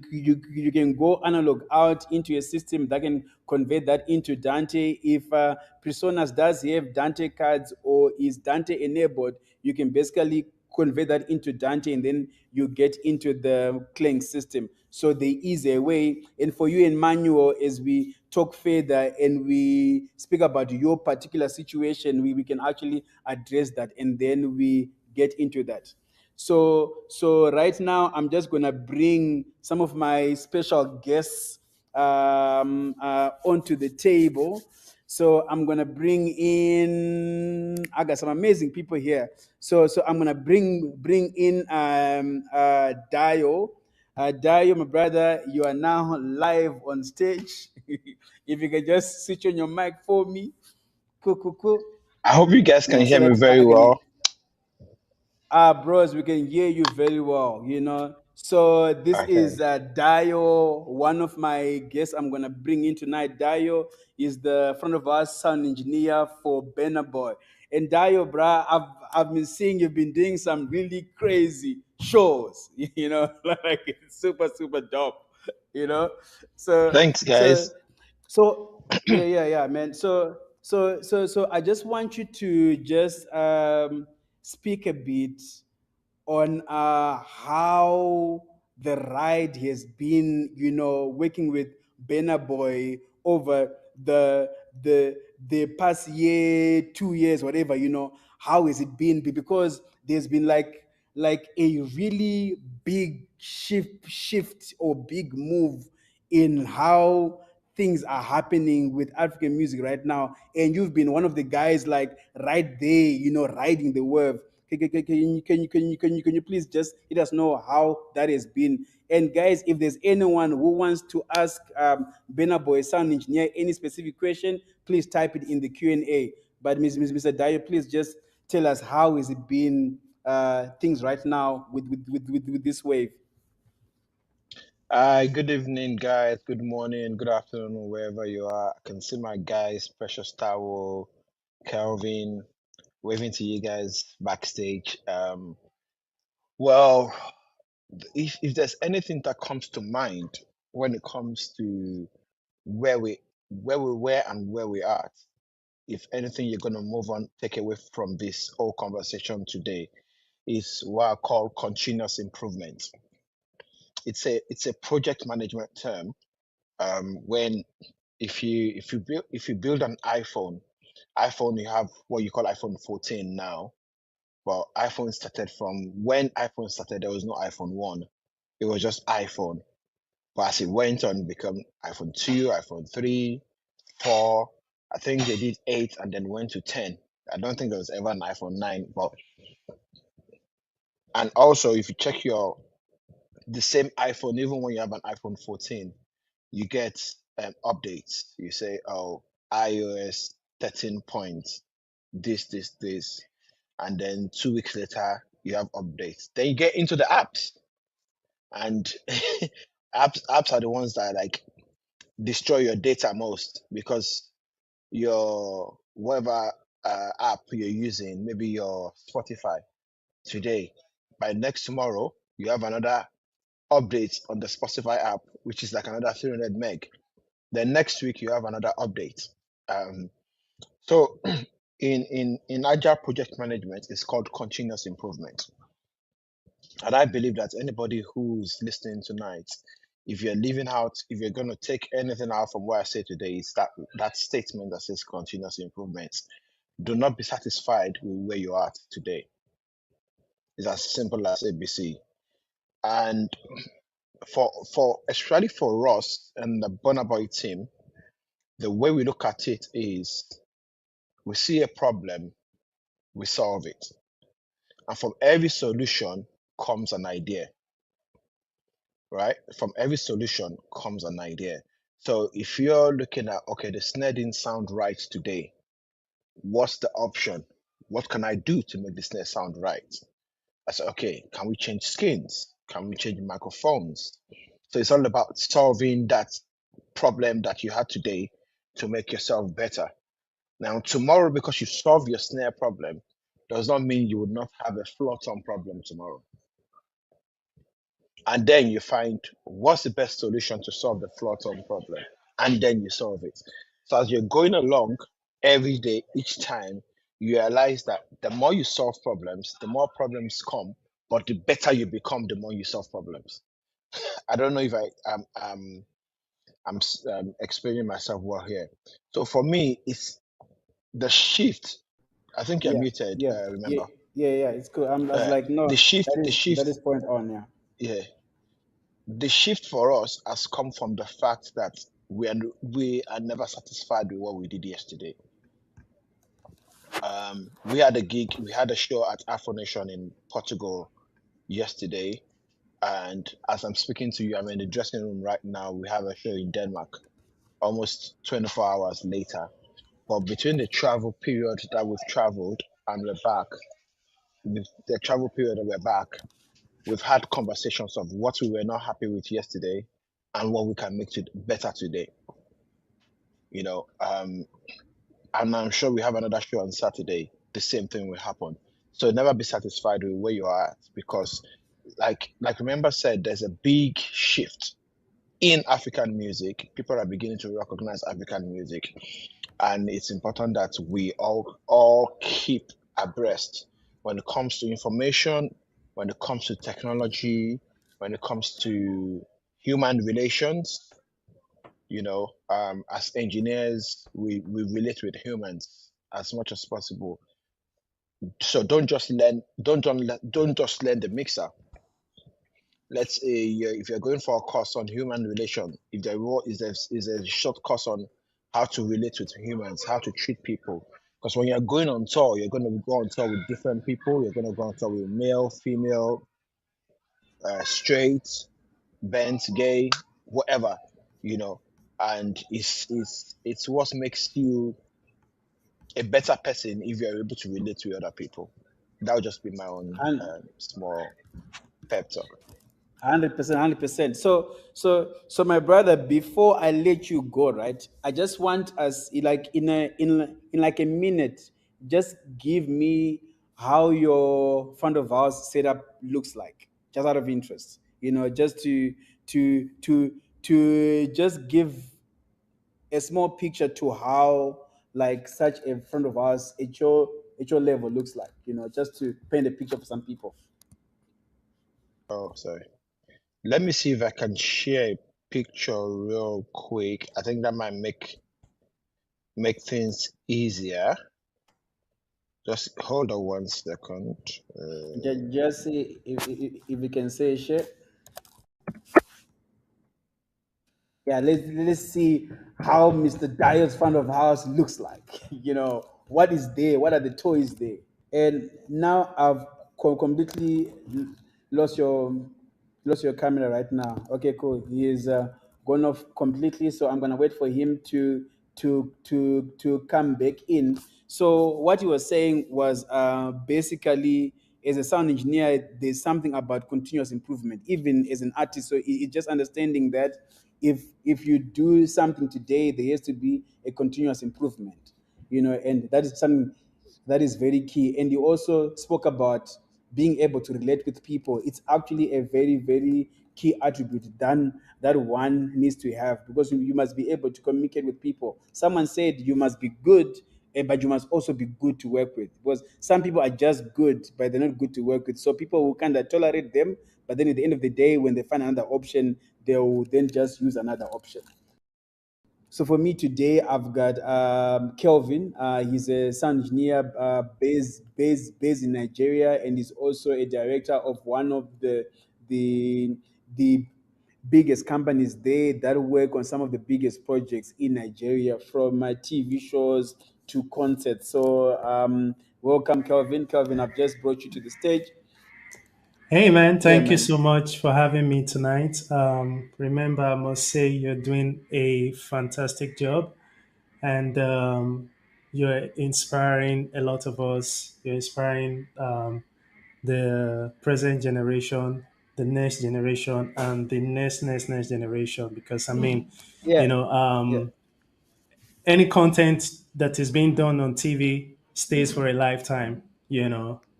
can go analog out into a system that can convert that into Dante. If PreSonus does have Dante cards or is Dante enabled, you can basically convert that into Dante, and then you get into the Clang system. So there is a way. And for you and Manuel, as we talk further and we speak about your particular situation, we can actually address that, and then we get into that. So right now I'm just gonna bring some of my special guests onto the table. So I'm gonna bring in. I got some amazing people here. So I'm gonna bring in Dio. Dio, my brother, you are now live on stage. If you can just switch on your mic for me, cool, cool, cool. I hope you guys can So hear me that very I can. well. Bros, we can hear you very well, you know. So this Okay. is Dio, one of my guests I'm gonna bring in tonight. Dio is the front of us sound engineer for Banner Boy. And Dio, bruh, I've been seeing you've been doing some really crazy shows, you know, like it's super, super dope, you know. So Thanks, so guys. so yeah, man. So I just want you to just speak a bit on how the ride has been, you know, working with Banner Boy over the the the past year, 2 years, whatever, you know. How has it been? Because there's been like a really big shift or big move in how things are happening with African music right now. And you've been one of the guys like right there, you know, riding the wave. Can you please just let us know how that has been? And guys, if there's anyone who wants to ask Bena Boy Sound Engineer any specific question, please type it in the Q&A. But Mr. Dyer, please just tell us how is it been things right now with this wave. Good evening, guys. Good morning, good afternoon, wherever you are. I can see my guys, Precious Towel, Kelvin, waving to you guys backstage. Well, if there's anything that comes to mind when it comes to where we were and where we are, if anything you're gonna move on, take away from this whole conversation today, is what I call continuous improvement. It's a project management term. When if you build an iPhone you have what you call iPhone 14 now. Well, iPhone started from when iPhone started, there was no iPhone 1. It was just iPhone. But as it went on, it became iPhone 2, iPhone 3, 4. I think they did 8 and then went to 10. I don't think there was ever an iPhone 9. But and also if you check the same iPhone, even when you have an iPhone 14, you get updates. You say, oh, iOS 13 points, this, and then 2 weeks later you have updates. Then you get into the apps, and apps are the ones that like destroy your data most, because your whatever app you're using, maybe your Spotify today, by next tomorrow you have another update on the Spotify app, which is like another 300 meg. Then next week you have another update. So in agile project management, it's called continuous improvement. And I believe that anybody who's listening tonight, if you're going to take anything out from what I say today, it's that statement that says continuous improvement. Do not be satisfied with where you are today. It's as simple as ABC. And for especially for us and the Burna Boy team, the way we look at it is we see a problem, we solve it. And from every solution comes an idea, right? From every solution comes an idea. So if you're looking at, okay, the snare didn't sound right today, what's the option? What can I do to make the snare sound right? I said, okay, can we change skins? Can we change microphones? So it's all about solving that problem that you had today to make yourself better. Now, tomorrow, because you solve your snare problem, does not mean you will not have a floor tom problem tomorrow. And then you find what's the best solution to solve the floor tom problem, and then you solve it. So as you're going along every day, each time, you realize that the more you solve problems, the more problems come, but the better you become, the more you solve problems. I don't know if I'm explaining myself well here. So for me, it's the shift. I think you're Yeah, muted. yeah, yeah, Remember, yeah. It's cool. I was uh, like, no, the shift, the that shift, is point on. Yeah. yeah, the shift for us has come from the fact that we are never satisfied with what we did yesterday. We had a gig, we had a show at Afro Nation in Portugal yesterday, and as I'm speaking to you, I'm in the dressing room right now. We have a show in Denmark, almost 24 hours later. But between the travel period that we've traveled and we're back, with the travel period that we're back, we've had conversations of what we were not happy with yesterday and what we can make it better today. You know, and I'm sure we have another show on Saturday. The same thing will happen. So never be satisfied with where you are at, because, like remember said, there's a big shift in African music. People are beginning to recognize African music, and it's important that we all keep abreast when it comes to information, when it comes to technology, when it comes to human relations. As engineers, we relate with humans as much as possible. So don't just learn the mixer. Let's say if you're going for a course on human relation, if is a short course on how to relate with humans, how to treat people. Because when you're going on tour, you're going to go on tour with different people. You're going to go on tour with male, female, straight, bent, gay, whatever, you know. And it's what makes you a better person if you're able to relate to other people. That would just be my own And small pep talk. 100%, 100%. So my brother, before I let you go, right? I just want us, like, in like a minute, just give me how your front of house setup looks like, just out of interest. Just to just give a small picture to how, like, such a front of house at your level looks like. Just to paint a picture for some people. Oh, sorry. Let me see if I can share a picture real quick. I think that might make things easier. Just hold on 1 second. Just see if we can say shit. Yeah, let's see how Mr. Dyer's front of house looks like. What is there? What are the toys there? And now I've completely lost your lost your camera right now. Okay, cool. He is gone off completely, so I'm gonna wait for him to come back in. So what he was saying was, basically, as a sound engineer, there's something about continuous improvement, even as an artist. So it's just understanding that if you do something today, there has to be a continuous improvement. And that is something that is very key. And you also spoke about being able to relate with people. It's actually a very, very key attribute that one needs to have, because you must be able to communicate with people. Someone said you must be good, but you must also be good to work with, because some people are just good, but they're not good to work with. So people will kind of tolerate them, but then at the end of the day, when they find another option, they will then just use another option. So for me today, I've got Kelvin. He's a sound engineer, based in Nigeria, and he's also a director of one of the the biggest companies there that work on some of the biggest projects in Nigeria, from TV shows to concerts. So, welcome, Kelvin. Kelvin, I've just brought you to the stage. Hey man, Yeah, thank you man. so much for having me tonight. Remember, I must say you're doing a fantastic job, and you're inspiring a lot of us. You're inspiring the present generation, the next generation, and the next generation. Because I mean, Yeah, you know, yeah. any content that is being done on TV stays for a lifetime.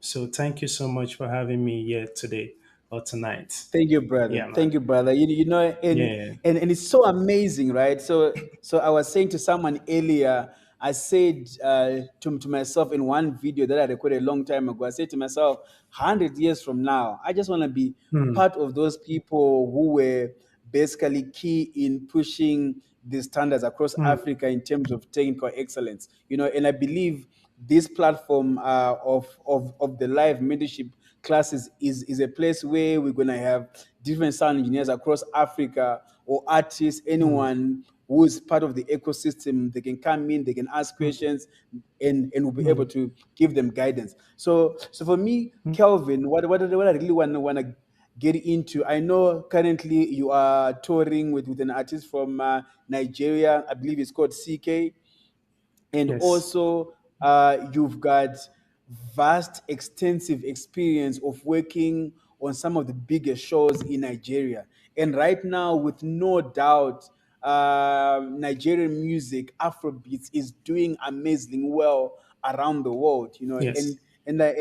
So thank you so much for having me here today or tonight. Thank you, brother. Yeah, man. Thank you, brother. And Yeah. it's so amazing, right? So I was saying to someone earlier, I said to myself in one video that I recorded a long time ago, I said to myself, 100 years from now, I just want to be Hmm. part of those people who were basically key in pushing the standards across Hmm. Africa in terms of technical excellence. And I believe this platform of the live mentorship classes is a place where we're going to have different sound engineers across Africa, or artists, Hmm. anyone who is part of the ecosystem. They can come in, they can ask Hmm. questions, and we'll be Hmm. able to give them guidance. So for me, Hmm. Kelvin, what I really want to get into, I know currently you are touring with an artist from Nigeria. I believe it's called CK. And Yes. also you've got vast extensive experience of working on some of the biggest shows in Nigeria. And right now, with no doubt, Nigerian music, Afrobeats, is doing amazingly well around the world. Yes.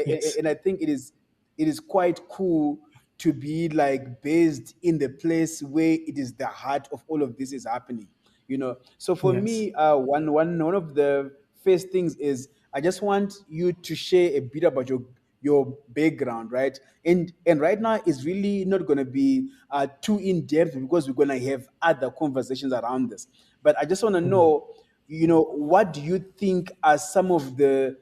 Yes. And I think it is quite cool to be like based in the place where it is the heart of all of this is happening. So for Yes. me, one of the first things is, I just want you to share a bit about your background, right? And right now it's really not going to be too in depth, because we're going to have other conversations around this. But I just want to Hmm. know, what do you think are some of the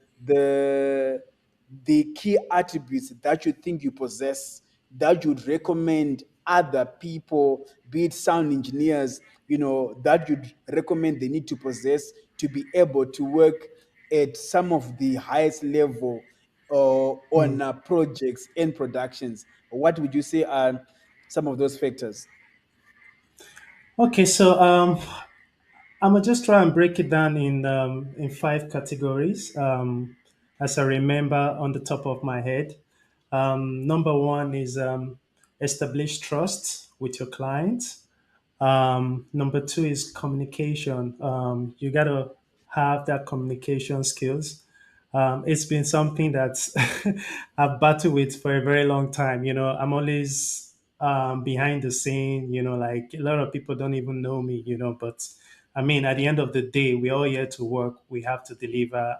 the key attributes that you think you possess, that you'd recommend other people, be it sound engineers, that you'd recommend they need to possess to be able to work at some of the highest level Hmm. on projects and productions? What would you say are some of those factors? Okay, so I'm gonna just try and break it down in five categories. As I remember on the top of my head, number one is establish trust with your clients. Number two is communication. You got to have that communication skills. It's been something that I've battled with for a very long time. I'm always behind the scene, like a lot of people don't even know me, but I mean, at the end of the day, we're all here to work. We have to deliver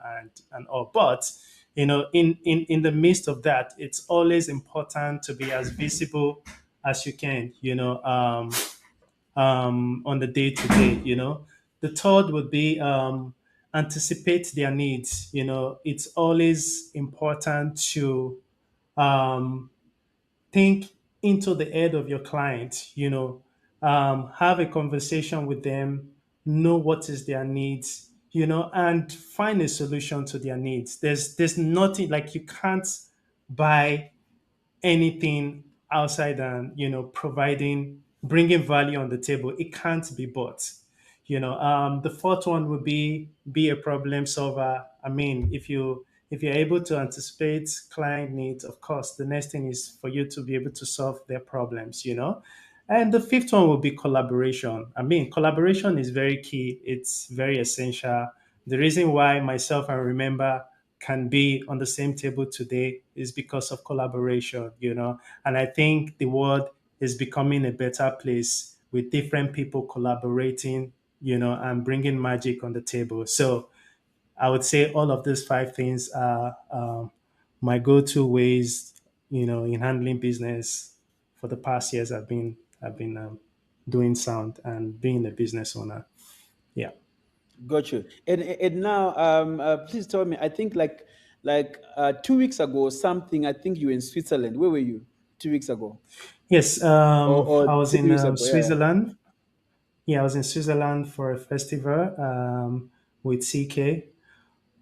and all. But, in the midst of that, it's always important to be as visible as you can, on the day to day. The third would be anticipate their needs. It's always important to um, think into the head of your client. Have a conversation with them, know what is their needs. And find a solution to their needs. There's nothing like you can't buy anything outside than providing, bringing value on the table. It can't be bought. The fourth one would be a problem solver. I mean, if you're able to anticipate client needs, of course the next thing is for you to be able to solve their problems. And the fifth one will be collaboration. I mean, collaboration is very key. It's very essential. The reason why myself and Remember can be on the same table today is because of collaboration. And I think the world is becoming a better place with different people collaborating, and bringing magic on the table. So I would say all of these five things are my go-to ways, in handling business for the past years. I've been doing sound and being a business owner. Yeah. Got you. And now, please tell me. I think like 2 weeks ago, or something. I think you were in Switzerland. Where were you? 2 weeks ago, Yes, I or was in 3 weeks ago. Yeah, Switzerland. Yeah, I was in Switzerland for a festival with CK.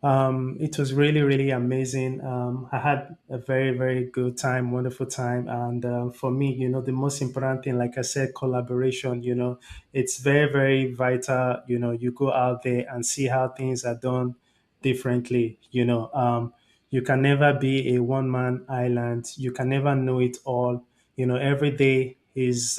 It was really, really amazing. I had a very, very good time, wonderful time. And for me, the most important thing, like I said, collaboration, it's very, very vital. You go out there and see how things are done differently. You can never be a one man island. You can never know it all. Every day is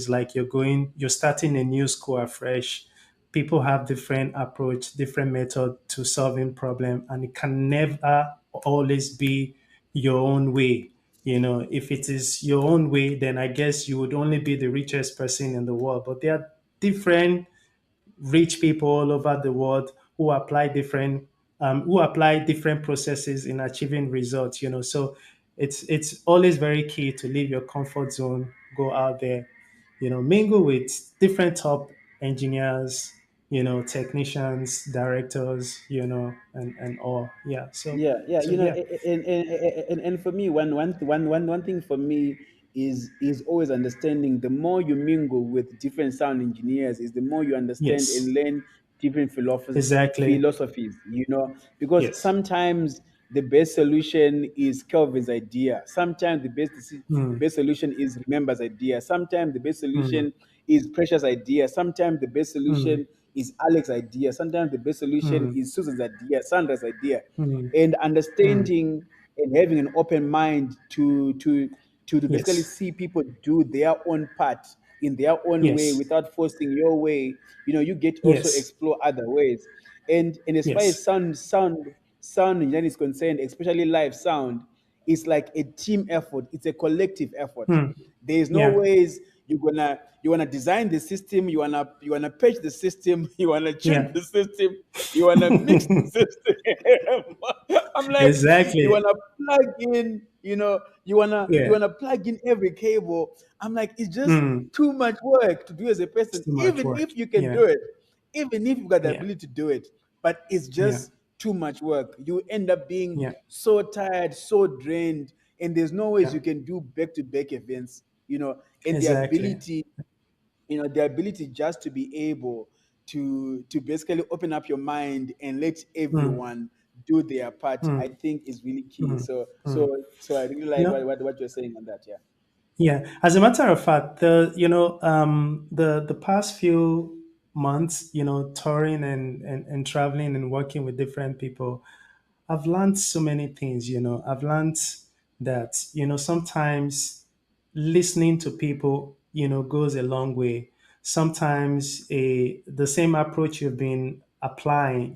like you're starting a new school afresh. People have different approach, different method to solving problem, and it can never always be your own way. If it is your own way, then I guess you would only be the richest person in the world. But there are different rich people all over the world who apply different processes in achieving results. So it's always very key to leave your comfort zone, go out there, mingle with different top engineers, technicians, directors, and all. Yeah. So yeah, yeah. so yeah. And for me, one thing for me is always understanding. The more you mingle with different sound engineers, is the more you understand Yes. and learn different Exactly. philosophies. Because Yes. sometimes the best solution is Kelvin's idea. Sometimes the Mm, best solution is Remember's idea. Sometimes the best mm, solution is Precious' idea. Sometimes the best mm, solution is Alex's idea. Sometimes the best solution mm, is Susan's idea, Sandra's idea. mm, And mm. understanding and having an open mind to basically Yes. see people do their own part in their own way Yes. without forcing your way. You get also Yes. explore other ways. And as far as Yes. sound engineering is concerned, especially live sound, it's like a team effort. It's a collective effort. Mm. There is no Yeah. ways you wanna design the system, you wanna patch the system, you wanna tune Yeah. the system, you wanna mix the system. I'm like, you Exactly. wanna plug in, you wanna you Yeah. wanna plug in every cable. I'm like, it's just Mm. too much work to do as a It's person, too much even work. if you can Yeah. do it, even if you've got the Yeah. ability to do it, but it's Yeah. just too much work. You end up being Yeah. so tired, so drained, and there's no ways Yeah. you can do back-to-back events, and Exactly. the ability just to be able to basically open up your mind and let Mm. everyone do their part, Mm. I think is really key. Mm. So Mm. so so I really You like know, what you're saying on that. Yeah. Yeah, as a matter of fact, the past few months, touring and traveling and working with different people, I've learned so many things. I've learned that sometimes listening to people, goes a long way. Sometimes the same approach you've been applying,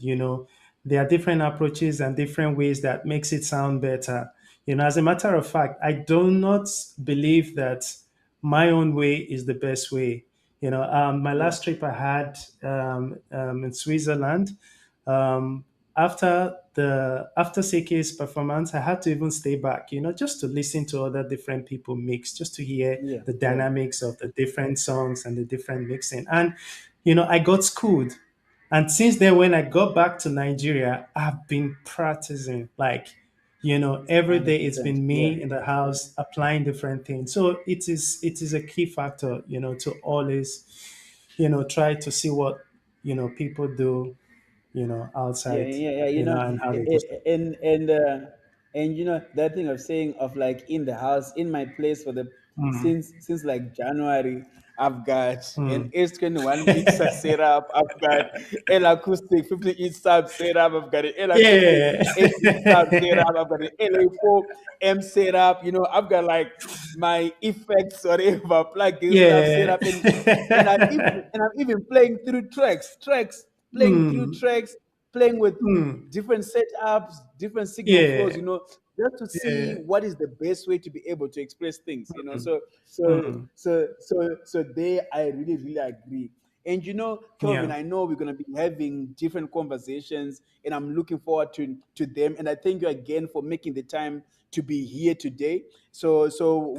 there are different approaches and different ways that makes it sound better. As a matter of fact, I do not believe that my own way is the best way. My Yeah. last trip I had in Switzerland, um, after CK's performance, I had to even stay back, just to listen to other different people mix, just to hear Yeah. the Yeah. dynamics of the different songs and the different mixing. And I got schooled. And since then, when I got back to Nigeria, I've been practicing every day. It's 100%. been Yeah. me in the house applying different things. So it is a key factor, to always try to see what people do Yeah, outside, yeah, yeah. and how they do stuff. And that thing of saying of like in the house, in my place for the Mm, since like January, I've got an mm. S21 mixer set up. I've got L acoustic 50-inch sub set up. I've got an L acoustic Yeah. 8-inch sub set up. I've got an LA4 M set up. I've got like my effects or whatever plugin stuff set Yeah. up, and I'm even playing through tracks, playing through Mm, tracks, playing with mm. different setups, different signal flows, Yeah. just to see Yeah. what is the best way to be able to express things, Mm, So so mm. so there I really, really agree. And Kelvin, Yeah. I know we're gonna be having different conversations, and I'm looking forward to them. And I thank you again for making the time to be here today. So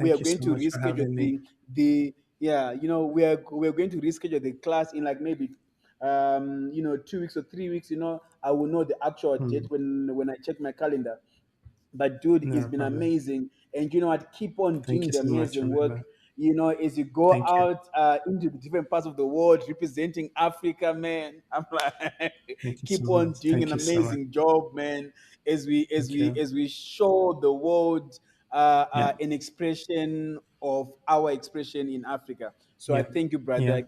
we Thank are you going so to much for reschedule having me. the yeah, we're going to reschedule the class in like maybe 2 weeks or 3 weeks. I will know the actual date Mm. when I check my calendar. But dude, it's No been problem. amazing. And you know what? Keep on Thank doing you the so much, amazing work. Oliver. You know, as you go Thank you. out into the different parts of the world representing Africa, man. I'm like, Thank you so keep much. on doing an Thank you so much. amazing job, man. Thank you. As we show the world Yeah. an expression of our expression in Africa. So I Yeah. thank you, Yeah. brother.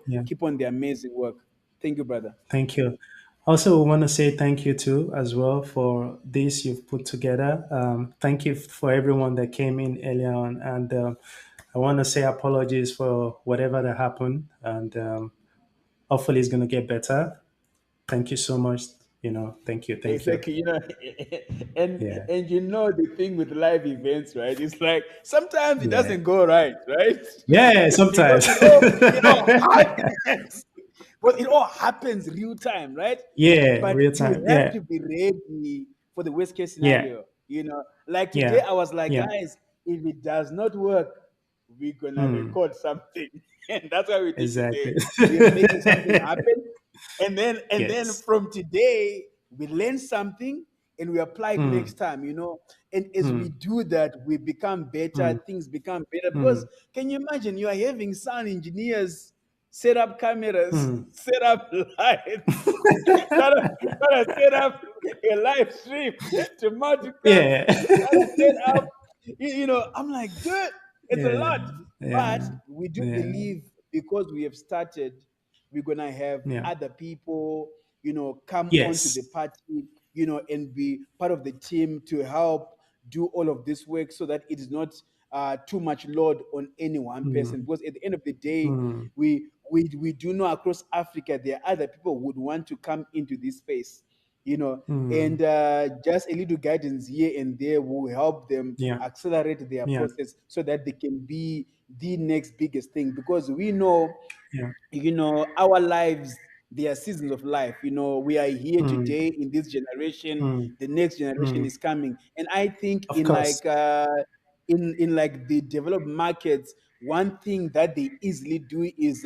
Yeah. Keep on the amazing work. Thank you, brother. Thank you. Also, we want to say thank you too, as well, for this you've put together. Thank you for everyone that came in earlier on, and I want to say apologies for whatever that happened, and hopefully it's going to get better. Thank you so much. Thank you, thank you. Exactly, you know, Yeah, and you know the thing with live events, right? It's like sometimes it yeah, doesn't go right? yeah. Because Sometimes. it all happens, but it all happens real time, right? Yeah, But real you time. have Yeah, to be ready for the worst case yeah, scenario. You know, like today, yeah, I was like, yeah. guys, if it does not work, we're gonna Mm, record something, and that's what we did exactly. today. We are making something happen, and then Yes. from today we learn something and we apply it next Mm, time, you know. And as we mm, do that, we become better, mm, things become better. Because mm, can you imagine you are having sound engineers set up cameras, mm. set up lights, gotta set up a live stream to multicast, Yeah. gotta set up, you know, I'm like, dude, it's a Yeah, lot. But yeah, we do yeah, believe because we have started, we're gonna have yeah. other people, you know, come onto the Yes. party, you know, and be part of the team to help do all of this work so that it is not too much load on any one person. Mm, Because at the end of the day, mm, we do know across Africa there are other people who would want to come into this space, you know, mm. and just a little guidance here and there will help them Yeah, accelerate their yeah, process so that they can be the next biggest thing. Because we know, yeah. you know, our lives, they are seasons of life. You know, we are here Mm, today in this generation, mm, the next generation mm. is coming. And I think Of in course. like in like the developed markets, one thing that they easily do is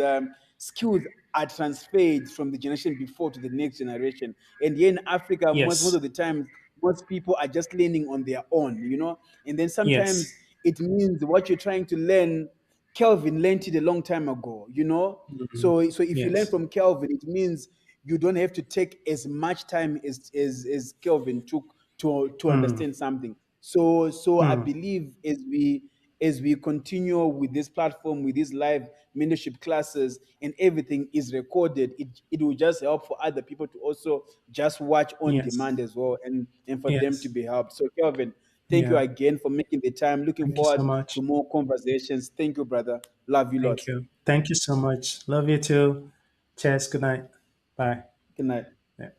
skills are transferred from the generation before to the next generation. And here in Africa, most Yes. of the time, most people are just learning on their own, you know. And then sometimes Yes. it means what you're trying to learn, Kelvin learned it a long time ago, you know. Mm, So if you learn yes. from Kelvin, it means you don't have to take as much time as Kelvin took to Mm, understand something. So I mm. believe as we continue with this platform, with these live mentorship classes, and everything is recorded, it will just help for other people to also just watch on Yes. demand as well, and for them to Yes. be helped. So Kelvin, thank you Yeah. again for making the time. Looking Thank you so forward to much. more conversations. Thank you, brother. Love you Thank lots. you. Thank you so much. Love you too. Cheers. Good night. Bye. Good night. Yeah.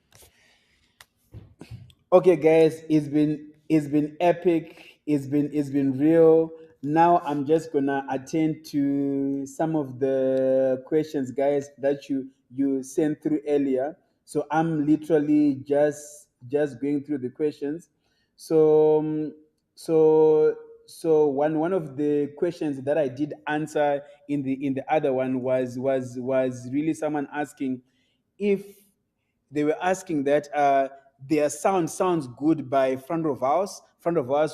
Okay, guys, it's been epic. It's been real. Now I'm just gonna attend to some of the questions, guys, that you sent through earlier. So I'm literally just going through the questions. So so so one of the questions that I did answer in the other one was really someone asking if they were asking that their sound sounds good by front of house,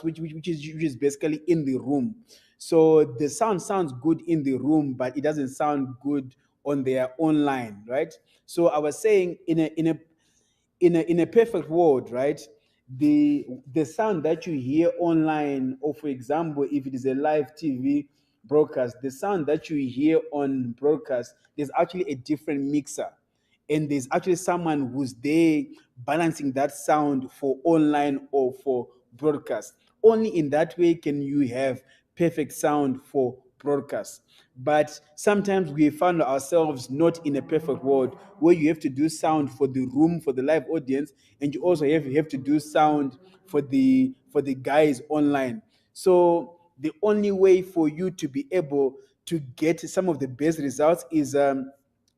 which is basically in the room. So the sound sounds good in the room, but it doesn't sound good on their online, right? So I was saying in a perfect world, right? The sound that you hear online, or for example, if it is a live TV broadcast, the sound that you hear on broadcast, there's actually a different mixer, and there's actually someone who's there balancing that sound for online or for broadcast. Only in that way can you have perfect sound for broadcast. But sometimes we found ourselves not in a perfect world where you have to do sound for the room, for the live audience, and you also have to do sound for the guys online. So the only way for you to be able to get some of the best results is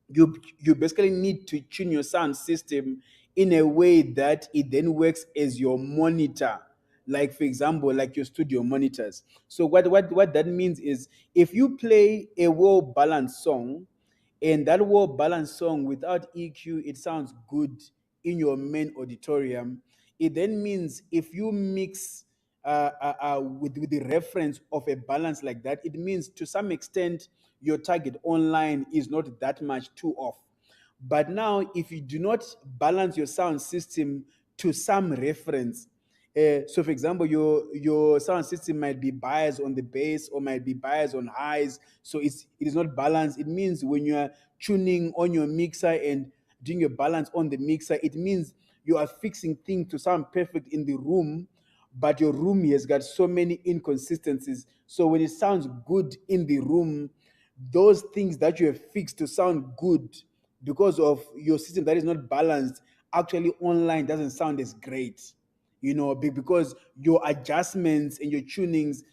you basically need to tune your sound system in a way that it then works as your monitor, like for example like your studio monitors. So what that means is if you play a well balanced song, and that well balanced song without EQ, it sounds good in your main auditorium. it then means if you mix with the reference of a balance like that, it means to some extent your target online is not that much too off. But now, if you do not balance your sound system to some reference, so for example, your sound system might be biased on the bass or might be biased on highs, so it is not balanced. It means when you are tuning on your mixer and doing your balance on the mixer, it means you are fixing things to sound perfect in the room, but your room has got so many inconsistencies. So when it sounds good in the room, those things that you have fixed to sound good because of your system that is not balanced, actually online doesn't sound as great, because your adjustments and your tunings,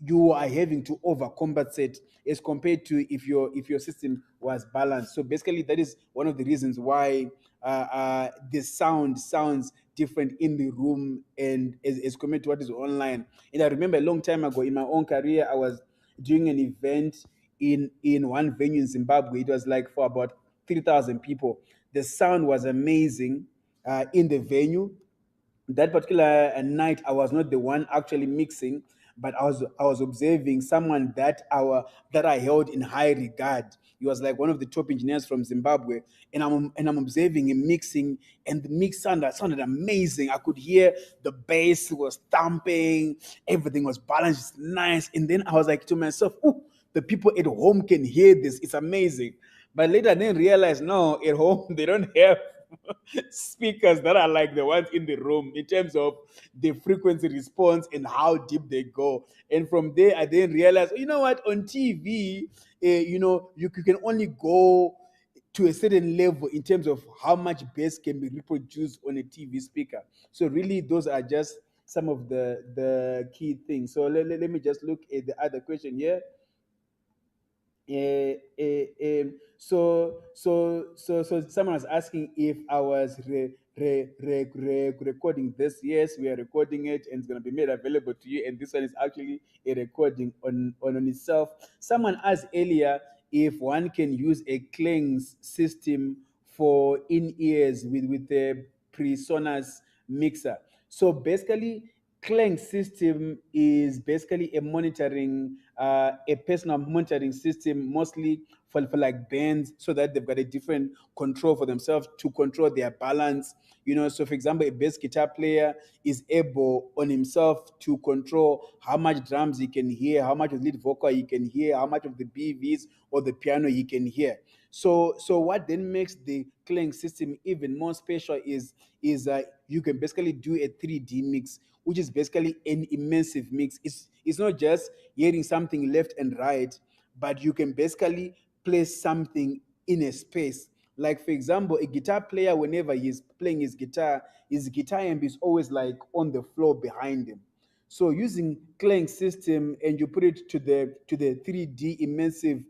you are having to overcompensate as compared to if your system was balanced. So basically that is one of the reasons why the sound sounds different in the room and as compared to what is online. And I remember a long time ago in my own career, I was doing an event in one venue in Zimbabwe. It was like for about 3,000 people. The sound was amazing in the venue. That particular night, I was not the one actually mixing, but I was observing someone that I held in high regard. He was like one of the top engineers from Zimbabwe, and I'm observing him mixing, and the mix sounded amazing. I could hear the bass was thumping, everything was balanced, nice. And then I was like to myself, "Oh, the people at home can hear this. It's amazing." But later I didn't realize, no, at home they don't have speakers that are like the ones in the room in terms of the frequency response and how deep they go. And from there, I then realized, you know what, on TV, you can only go to a certain level in terms of how much bass can be reproduced on a TV speaker. So really, those are just some of the key things. So let me just look at the other question here. So someone was asking if I was recording this. Yes, we are recording it and it's going to be made available to you. And this one is actually a recording on itself. Someone asked earlier if one can use a clings system for in-ears with a PreSonus mixer. So basically, Clang system is basically a monitoring, a personal monitoring system, mostly for like bands, so that they've got a different control for themselves to control their balance. So for example, a bass guitar player is able on himself to control how much drums he can hear, how much of lead vocal he can hear, how much of the BVs or the piano he can hear. So what then makes the Clang system even more special is you can basically do a 3D mix, which is basically an immersive mix. It's not just hearing something left and right, but you can basically place something in a space. Like for example, a guitar player, whenever he's playing his guitar amp is always like on the floor behind him. So using Clang system and you put it to the 3D immersive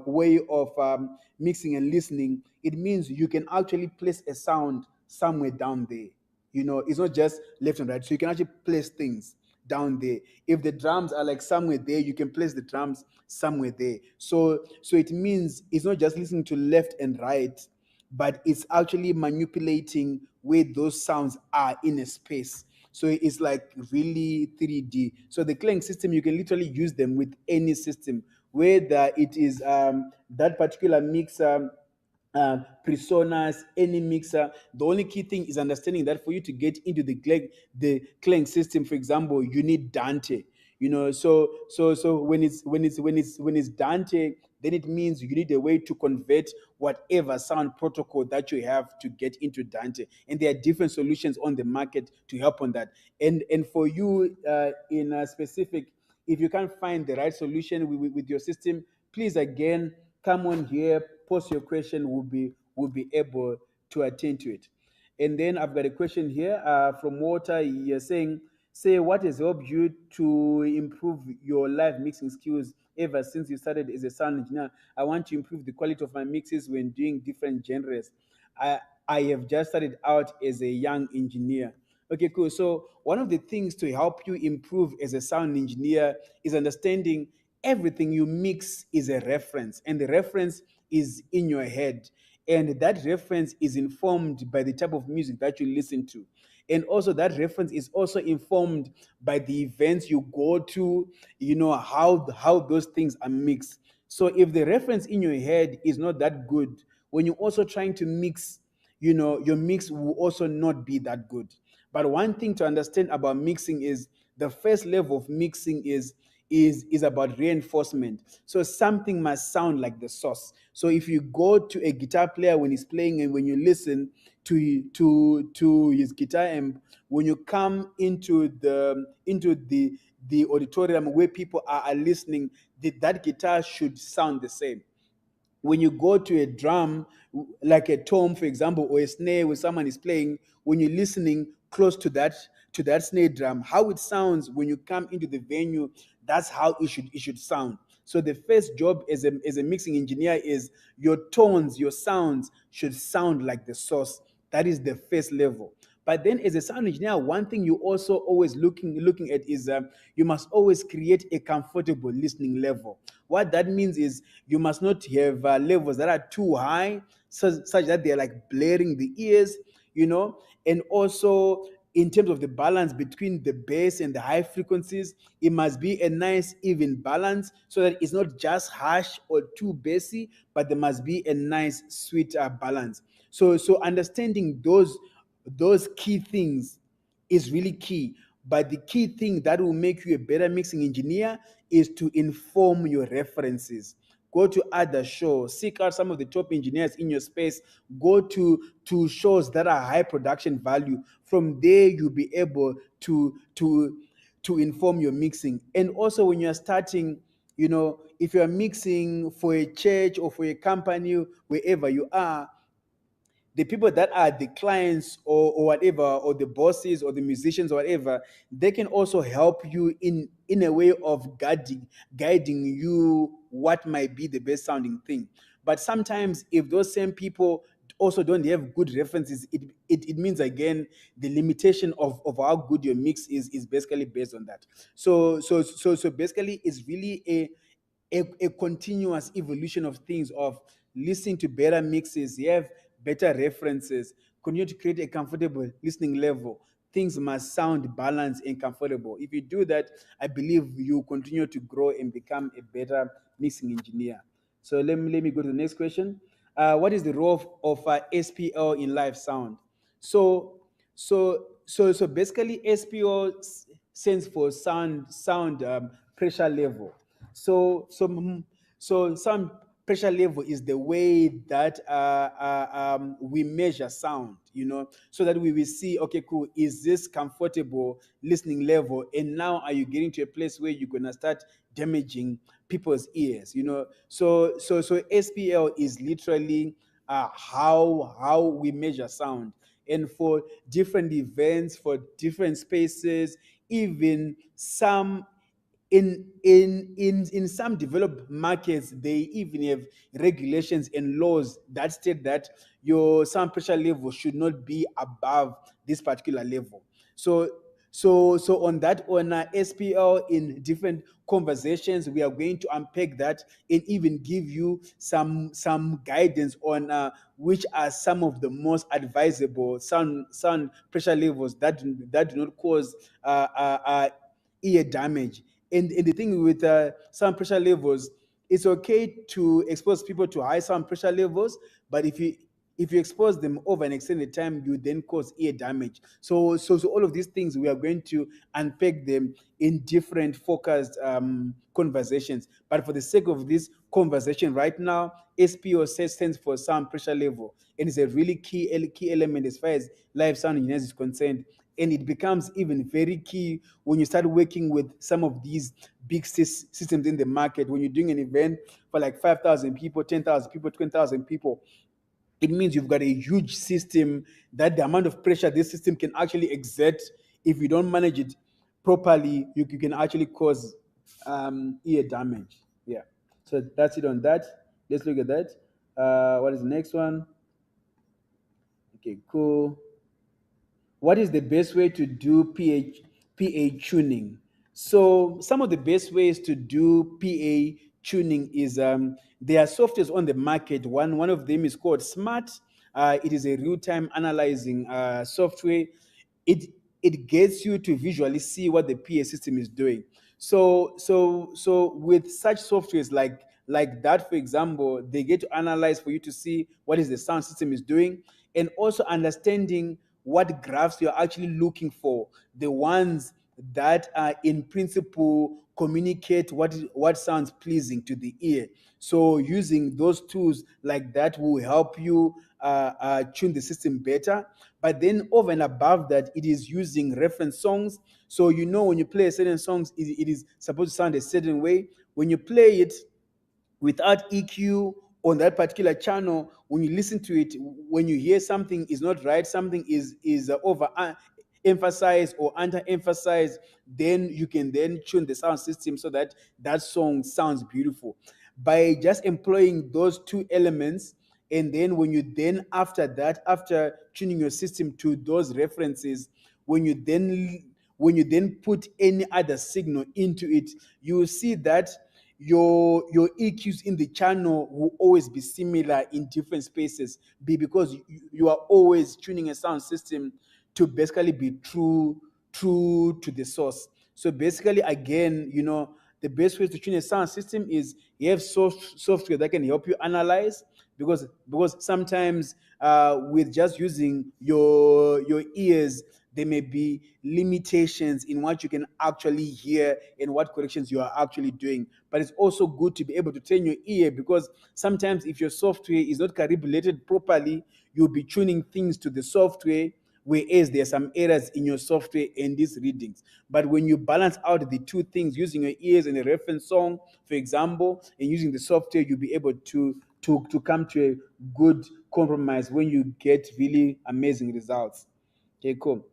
way of mixing and listening, it means you can actually place a sound somewhere down there. It's not just left and right. So you can actually place things down there. If the drums are like somewhere there, you can place the drums somewhere there. So it means it's not just listening to left and right, but it's actually manipulating where those sounds are in a space. So it's like really 3D. So the Clang system, you can literally use them with any system, whether it is that particular mixer, personas, any mixer. The only key thing is understanding that for you to get into the Clang system, for example, you need Dante. So when it's Dante, then it means you need a way to convert whatever sound protocol that you have to get into Dante. And there are different solutions on the market to help on that. And for you in a specific, if you can't find the right solution with your system, please again come on here, post your question. We'll be able to attend to it. And then I've got a question here from Walter. You're saying, say what has helped you to improve your live mixing skills ever since you started as a sound engineer? I want to improve the quality of my mixes when doing different genres. I I have just started out as a young engineer. Okay, cool. So one of the things to help you improve as a sound engineer is understanding everything you mix is a reference, and the reference is in your head. and that reference is informed by the type of music that you listen to, and also that reference is also informed by the events you go to, how those things are mixed. So if the reference in your head is not that good, when you're also trying to mix, your mix will also not be that good. But one thing to understand about mixing is the first level of mixing is about reinforcement. So something must sound like the source. So if you go to a guitar player when he's playing, and when you listen to his guitar amp, when you come into the auditorium where people are listening, that guitar should sound the same. When you go to a drum, like a tom, for example, or a snare where someone is playing, when you're listening close to that snare drum, how it sounds when you come into the venue, that's how it should sound. So the first job as a mixing engineer is your tones, your sounds should sound like the source. That is the first level. But then, as a sound engineer, one thing you also always looking at is you must always create a comfortable listening level. What that means is you must not have levels that are too high, such that they're like blaring the ears, and also in terms of the balance between the bass and the high frequencies, it must be a nice even balance so that it's not just harsh or too bassy, but there must be a nice sweet balance. So understanding those key things is really key. But the key thing that will make you a better mixing engineer is to inform your references. Go to other shows, seek out some of the top engineers in your space, go to shows that are high production value. From there, you'll be able to inform your mixing. And also when you're starting, if you're mixing for a church or for a company, wherever you are, the people that are the clients or whatever, or the bosses or the musicians or whatever, they can also help you in a way of guiding you what might be the best sounding thing. But sometimes if those same people also don't have good references, it means again the limitation of how good your mix is basically based on that. So basically it's really a continuous evolution of things, of listening to better mixes. You have better references, continue to create a comfortable listening level. Things must sound balanced and comfortable. If you do that, I believe you continue to grow and become a better mixing engineer. So let me go to the next question. What is the role of SPL in live sound? So basically SPO stands for sound pressure level. So so so sound pressure level is the way that we measure sound, so that we will see, okay, cool, is this comfortable listening level? And now are you getting to a place where you're gonna start damaging people's ears? So SPL is literally how we measure sound. And for different events, for different spaces, even some in some developed markets, they even have regulations and laws that state that your sound pressure level should not be above this particular level. So on that, on SPL, in different conversations, we are going to unpack that and even give you some guidance on which are some of the most advisable sound pressure levels that do not cause ear damage. And the thing with sound pressure levels, it's okay to expose people to high sound pressure levels, but if you expose them over an extended time, you then cause ear damage. So all of these things, we are going to unpack them in different focused conversations. But for the sake of this conversation right now, SPO stands for sound pressure level, and it's a really key element as far as live sound engineers is concerned. And it becomes even very key when you start working with some of these big systems in the market. When you're doing an event for like 5,000 people, 10,000 people, 20,000 people, it means you've got a huge system, that the amount of pressure this system can actually exert, if you don't manage it properly, you can actually cause ear damage. Yeah. So that's it on that. Let's look at that. What is the next one? Okay, cool. What is the best way to do PA tuning? So some of the best ways to do PA tuning is there are softwares on the market. One of them is called Smart. It is a real-time analyzing software. It it gets you to visually see what the PA system is doing. So with such softwares like that, for example, they get to analyze for you to see what is the sound system is doing, and also understanding what graphs you're actually looking for, the ones that in principle communicate what sounds pleasing to the ear. So using those tools like that will help you tune the system better. But then over and above that, it is using reference songs. So you know when you play a certain songs, it is supposed to sound a certain way. When you play it without EQ on that particular channel, when you listen to it, when you hear something is not right, something is over emphasized or under emphasized, then you can then tune the sound system so that that song sounds beautiful. By just employing those two elements, and then when you then after that, after tuning your system to those references, when you then put any other signal into it, you will see that your EQs in the channel will always be similar in different spaces, because you are always tuning a sound system to basically be true to the source. So basically, again, the best way to tune a sound system is you have software that can help you analyze, because sometimes with just using your ears, there may be limitations in what you can actually hear and what corrections you are actually doing. But it's also good to be able to train your ear, because sometimes if your software is not calibrated properly, you'll be tuning things to the software, whereas there are some errors in your software and these readings. But when you balance out the two things, using your ears and a reference song, for example, and using the software, you'll be able to come to a good compromise when you get really amazing results. Okay, cool.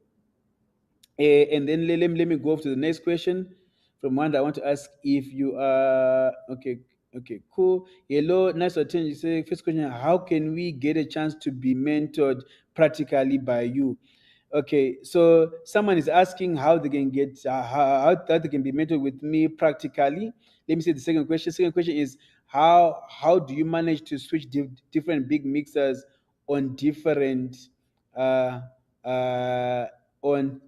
And then let me go to the next question from one that I want to ask if you are okay. Okay, cool. Hello, nice to attend. You say first question: how can we get a chance to be mentored practically by you? Okay, so someone is asking how they can get how that they can be mentored with me practically. Let me see the second question. Second question is how do you manage to switch different big mixers on different uh, uh, on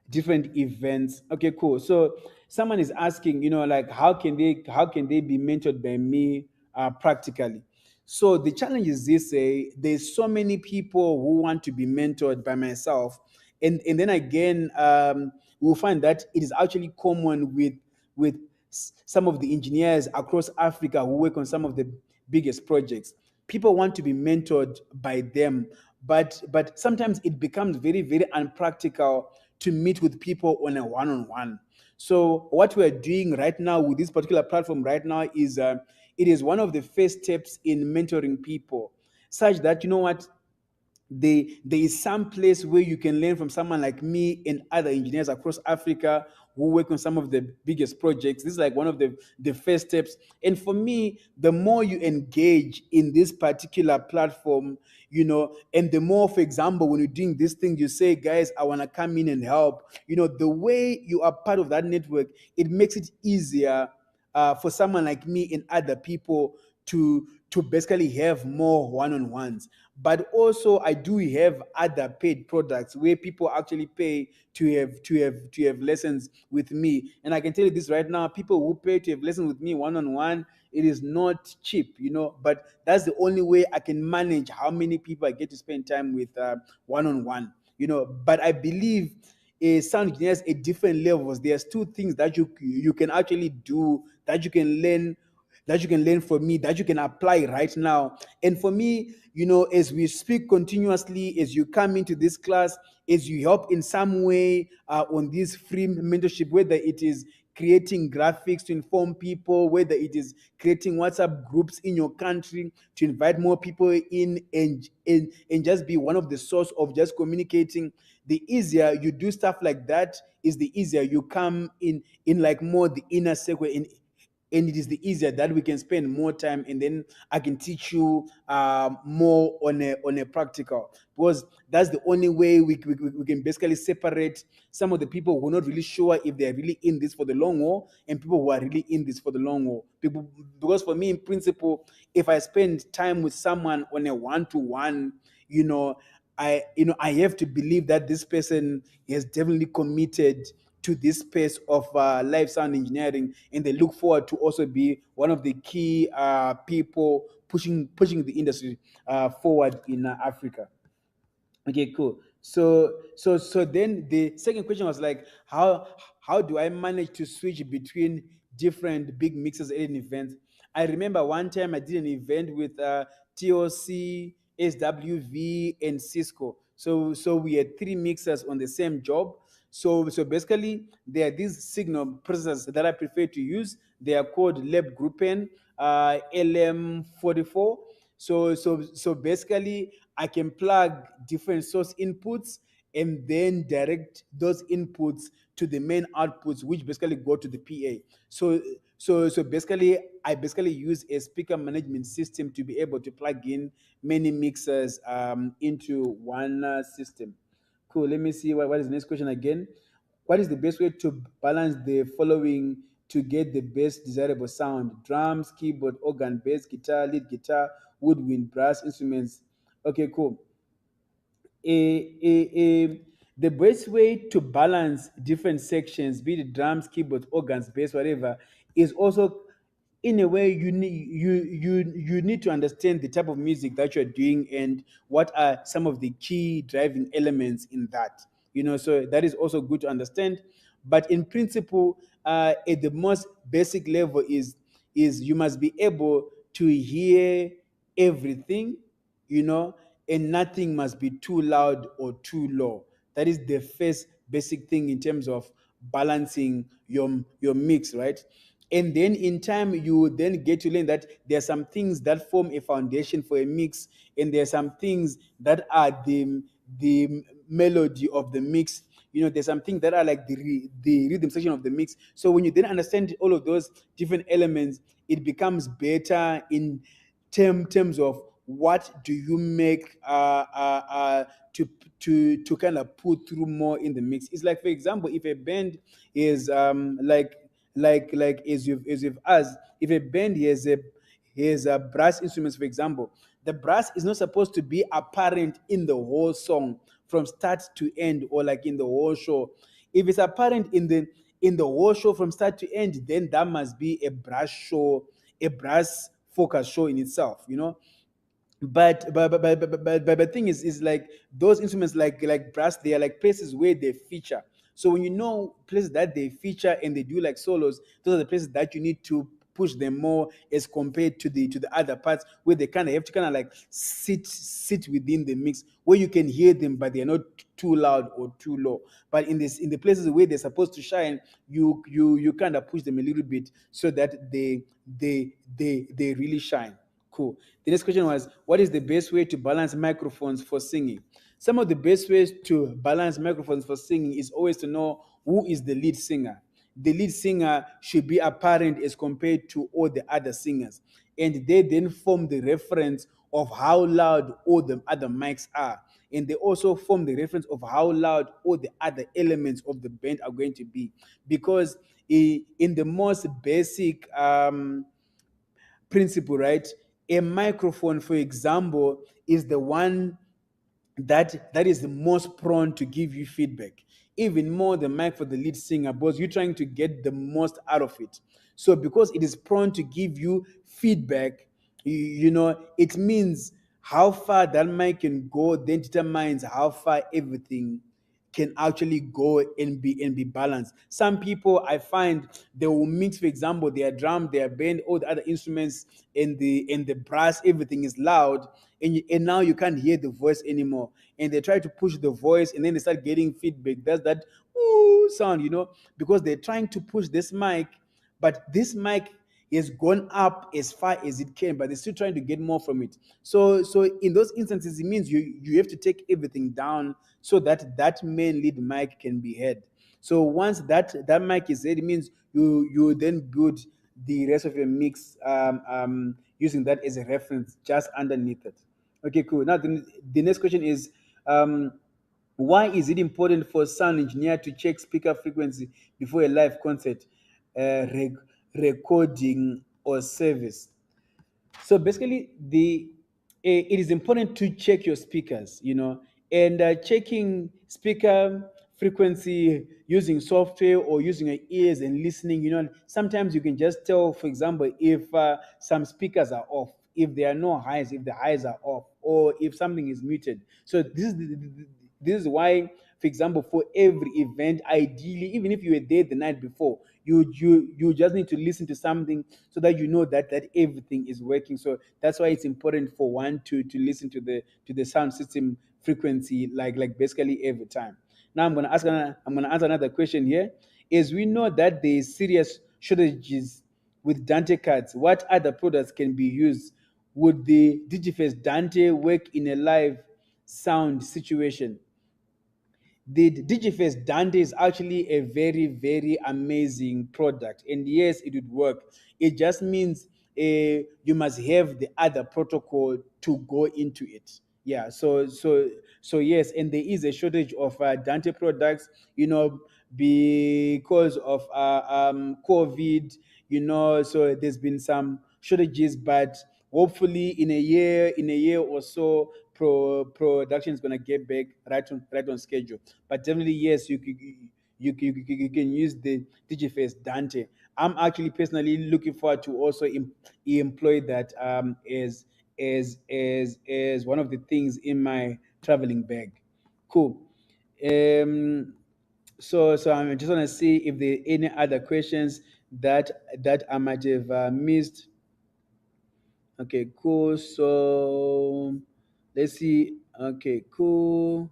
different events? Okay, cool. So someone is asking, like how can they be mentored by me practically? So the challenge is this: there's so many people who want to be mentored by myself, and then again, we'll find that it is actually common with some of the engineers across Africa who work on some of the biggest projects. People want to be mentored by them, but sometimes it becomes very, very unpractical to meet with people on a one-on-one. So what we're doing right now with this particular platform right now is it is one of the first steps in mentoring people, such that you know what, there is some place where you can learn from someone like me and other engineers across Africa who work on some of the biggest projects. This is like one of the first steps. And for me, the more you engage in this particular platform, and the more, for example, when you're doing this thing, you say, guys, I want to come in and help. The way you are part of that network, it makes it easier for someone like me and other people to basically have more one-on-ones. But also I do have other paid products where people actually pay to have lessons with me. And I can tell you this right now: people who pay to have lessons with me one-on-one, it is not cheap, but that's the only way I can manage how many people I get to spend time with one-on-one. But I believe a sound engineers at different levels, there's two things that you can actually do, that you can learn from me, that you can apply right now. And for me, as we speak continuously, as you come into this class, as you help in some way on this free mentorship, whether it is creating graphics to inform people, whether it is creating WhatsApp groups in your country to invite more people in, and just be one of the source of just communicating, the easier you do stuff like that is the easier you come in like more the inner circle, and it is the easier that we can spend more time, and then I can teach you more on a practical, because that's the only way we can basically separate some of the people who are not really sure if they're really in this for the long haul, and people who are really in this for the long haul. People, because for me, in principle, if I spend time with someone on a one-to-one, you know, I have to believe that this person is definitely committed to this space of life sound engineering, and they look forward to also be one of the key people pushing the industry forward in Africa. Okay, cool. So then the second question was like, how do I manage to switch between different big mixes at an event? I remember one time I did an event with TOC, SWV, and Cisco. So we had three mixers on the same job. So basically, there are these signal processors that I prefer to use. They are called Lab Groupen LM44. So basically, I can plug different source inputs and then direct those inputs to the main outputs, which basically go to the PA. So basically, I basically use a speaker management system to be able to plug in many mixers into one system. Cool. Let me see what is the next question again. What is the best way to balance the following to get the best desirable sound? Drums, keyboard, organ, bass, guitar, lead guitar, woodwind, brass instruments. Okay, cool. The best way to balance different sections, be it drums, keyboards, organs, bass, whatever, is also, in a way, you need to understand the type of music that you're doing and what are some of the key driving elements in that. So that is also good to understand. But in principle, at the most basic level is you must be able to hear everything, you know, and nothing must be too loud or too low. That is the first basic thing in terms of balancing your mix, right? And then in time, you then get to learn that there are some things that form a foundation for a mix, and there are some things that are the melody of the mix. There's some things that are like the rhythm section of the mix. So when you then understand all of those different elements, it becomes better in terms of what do you make to kind of put through more in the mix. It's like, for example, if a band is like as you've asked, if a band has a brass instruments, for example, the brass is not supposed to be apparent in the whole song from start to end, or like in the whole show. If it's apparent in the whole show from start to end, then that must be a brass show, a brass focus show in itself, but the thing is like those instruments like brass, they are like places where they feature. So when you know places that they feature and they do like solos, those are the places that you need to push them more as compared to the other parts, where they kind of have to kind of like sit within the mix, where you can hear them but they're not too loud or too low. But in the places where they're supposed to shine, you kind of push them a little bit so that they really shine. Cool. The next question was, what is the best way to balance microphones for singing? Some of the best ways to balance microphones for singing is always to know who is the lead singer. The lead singer should be apparent as compared to all the other singers. And they then form the reference of how loud all the other mics are. And they also form the reference of how loud all the other elements of the band are going to be. Because in the most basic principle, right? A microphone, for example, is the one that is the most prone to give you feedback, even more than mic for the lead singer, because you're trying to get the most out of it. So because it is prone to give you feedback, it means how far that mic can go then determines how far everything can actually go and be balanced. Some people, I find, they will mix, for example, their drum, their band, all the other instruments, and the brass, everything is loud, and now you can't hear the voice anymore. And they try to push the voice, and then they start getting feedback. That's that ooh sound, because they're trying to push this mic, but this mic has gone up as far as it can, but they're still trying to get more from it. So in those instances, it means you have to take everything down so that that main lead mic can be heard. So once that mic is heard, it means you then build the rest of your mix, using that as a reference just underneath it. Okay, cool. Now the next question is, um, why is it important for sound engineer to check speaker frequency before a live concert, recording or service? So basically, it is important to check your speakers, and checking speaker frequency using software or using your ears and listening. Sometimes you can just tell, for example, if some speakers are off, if there are no highs, if the highs are off, or if something is muted. So this is why, for example, for every event, ideally, even if you were there the night before, you just need to listen to something so that you know that everything is working. So that's why it's important for one to listen to the sound system frequency, like basically every time. Now I'm gonna answer another question here. Is we know that there is serious shortages with Dante cards. What other products can be used? Would the Digiface Dante work in a live sound situation? The Digiface Dante is actually a very, very amazing product. And yes, it would work. It just means you must have the other protocol to go into it. Yeah, so yes, and there is a shortage of Dante products, because of COVID, so there's been some shortages, but hopefully in a year or so, production is gonna get back right on schedule. But definitely, yes, you can use the Digiface Dante. I'm actually personally looking forward to also employ that as one of the things in my traveling bag. Cool. Um, so I just want to see if there are any other questions that I might have missed. Okay, cool. So let's see. Okay, cool.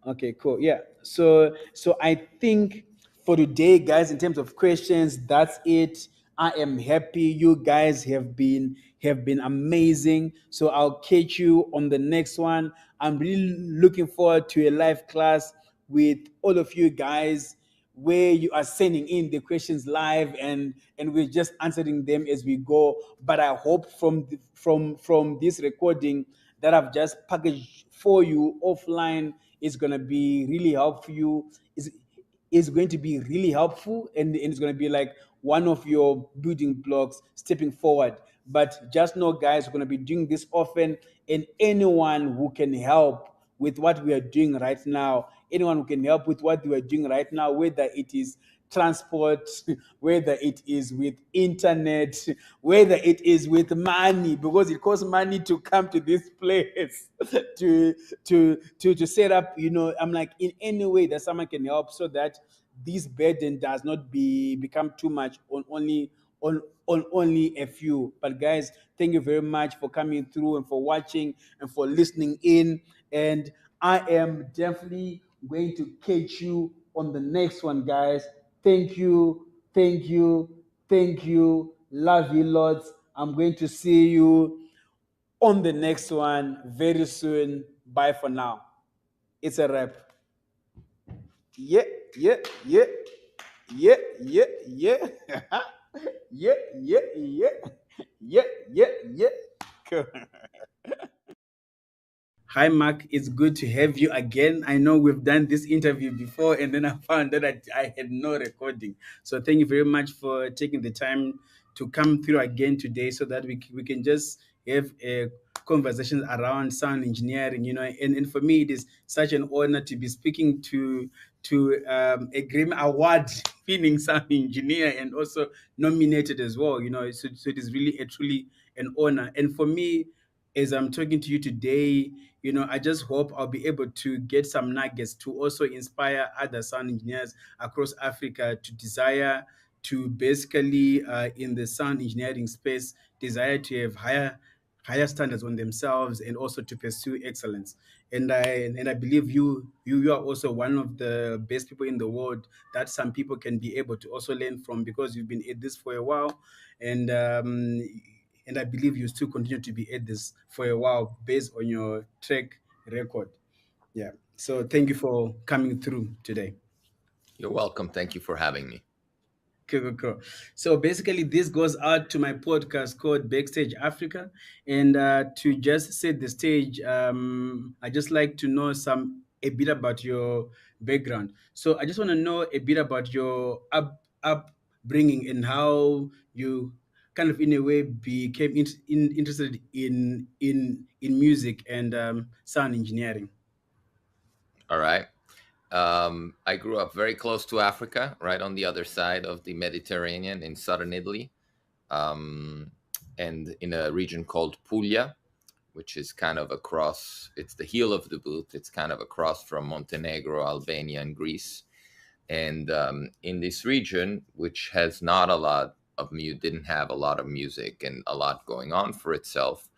Okay, cool. Yeah. So I think for today, guys, in terms of questions, that's it. I am happy. You guys have been amazing. So I'll catch you on the next one. I'm really looking forward to a live class with all of you guys, where you are sending in the questions live, and we're just answering them as we go. But I hope from this recording that I've just packaged for you offline is going to be really helpful you is going to be really helpful, and it's going to be like one of your building blocks stepping forward. But just know, guys, we're going to be doing this often, and anyone who can help with what we are doing right now, anyone who can help with what we are doing right now, whether it is transport, whether it is with internet, whether it is with money, because it costs money to come to this place to set up. I'm like, in any way that someone can help, so that this burden does not become too much on only a few. But guys, thank you very much for coming through and for watching and for listening in. And I am definitely going to catch you on the next one, guys. Thank you, thank you, thank you. Love you lots. I'm going to see you on the next one very soon. Bye for now. It's a wrap. Yeah, yeah, yeah, yeah, yeah, yeah, yeah, yeah, yeah, yeah, yeah, yeah. Cool. Hi, Mark. It's good to have you again. I know we've done this interview before, and then I found that I had no recording. So, thank you very much for taking the time to come through again today, so that we can just have a conversation around sound engineering. And for me, it is such an honor to be speaking to a Grammy Award winning sound engineer, and also nominated as well. So it is really a truly an honor. And for me, as I'm talking to you today, I just hope I'll be able to get some nuggets to also inspire other sound engineers across Africa to desire to basically, in the sound engineering space, desire to have higher standards on themselves, and also to pursue excellence. And I believe you are also one of the best people in the world that some people can be able to also learn from, because you've been at this for a while, and I believe you still continue to be at this for a while based on your track record. Yeah. So thank you for coming through today. You're welcome. Thank you for having me. Cool, cool, cool. So basically, this goes out to my podcast called Backstage Africa, and to just set the stage, I just like to know a bit about your background. So I just want to know a bit about your upbringing and how you kind of in a way became interested in music and sound engineering. All right. I grew up very close to Africa, right on the other side of the Mediterranean in southern Italy, um, and in a region called Puglia, which is kind of across, it's the heel of the boot. It's kind of across from Montenegro, Albania, and Greece. And in this region, which has not a lot of didn't have a lot of music and a lot going on for itself,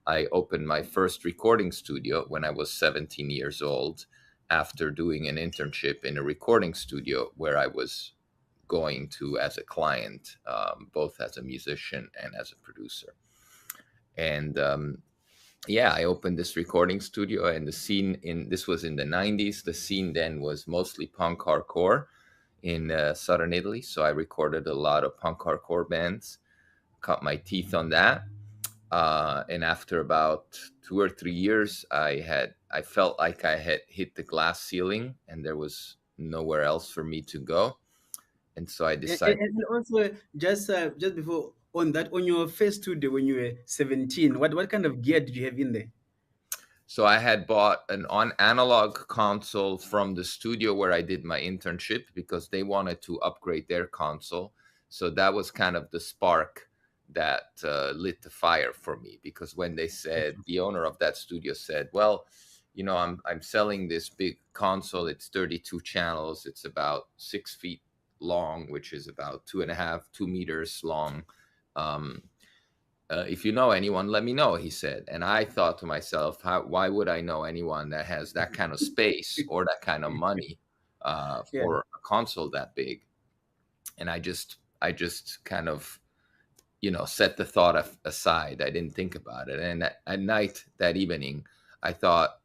I opened my first recording studio when I was 17 years old, after doing an internship in a recording studio where I was going to as a client, both as a musician and as a producer. And yeah, I opened this recording studio, and the scene in this was in the 90s. The scene then was mostly punk hardcore in southern Italy. So I recorded a lot of punk hardcore bands, cut my teeth on that. And after about 2 or 3 years, I felt like I had hit the glass ceiling, and there was nowhere else for me to go. And so I And, decided. and and also, just before on that, on your first studio when you were 17, what kind of gear did you have in there? So I had bought an analog console from the studio where I did my internship because they wanted to upgrade their console. So that was kind of the spark that lit the fire for me. Because when they said, the owner of that studio said, "Well, I'm selling this big console. It's 32 channels. It's about 6 feet long, which is about 2.5, 2 meters long. Um, if you know anyone, let me know," he said. And I thought to myself, why would I know anyone that has that kind of space or that kind of money Yeah, for a console that big? And I just kind of, set the thought aside. I didn't think about it. And at night that evening, I thought,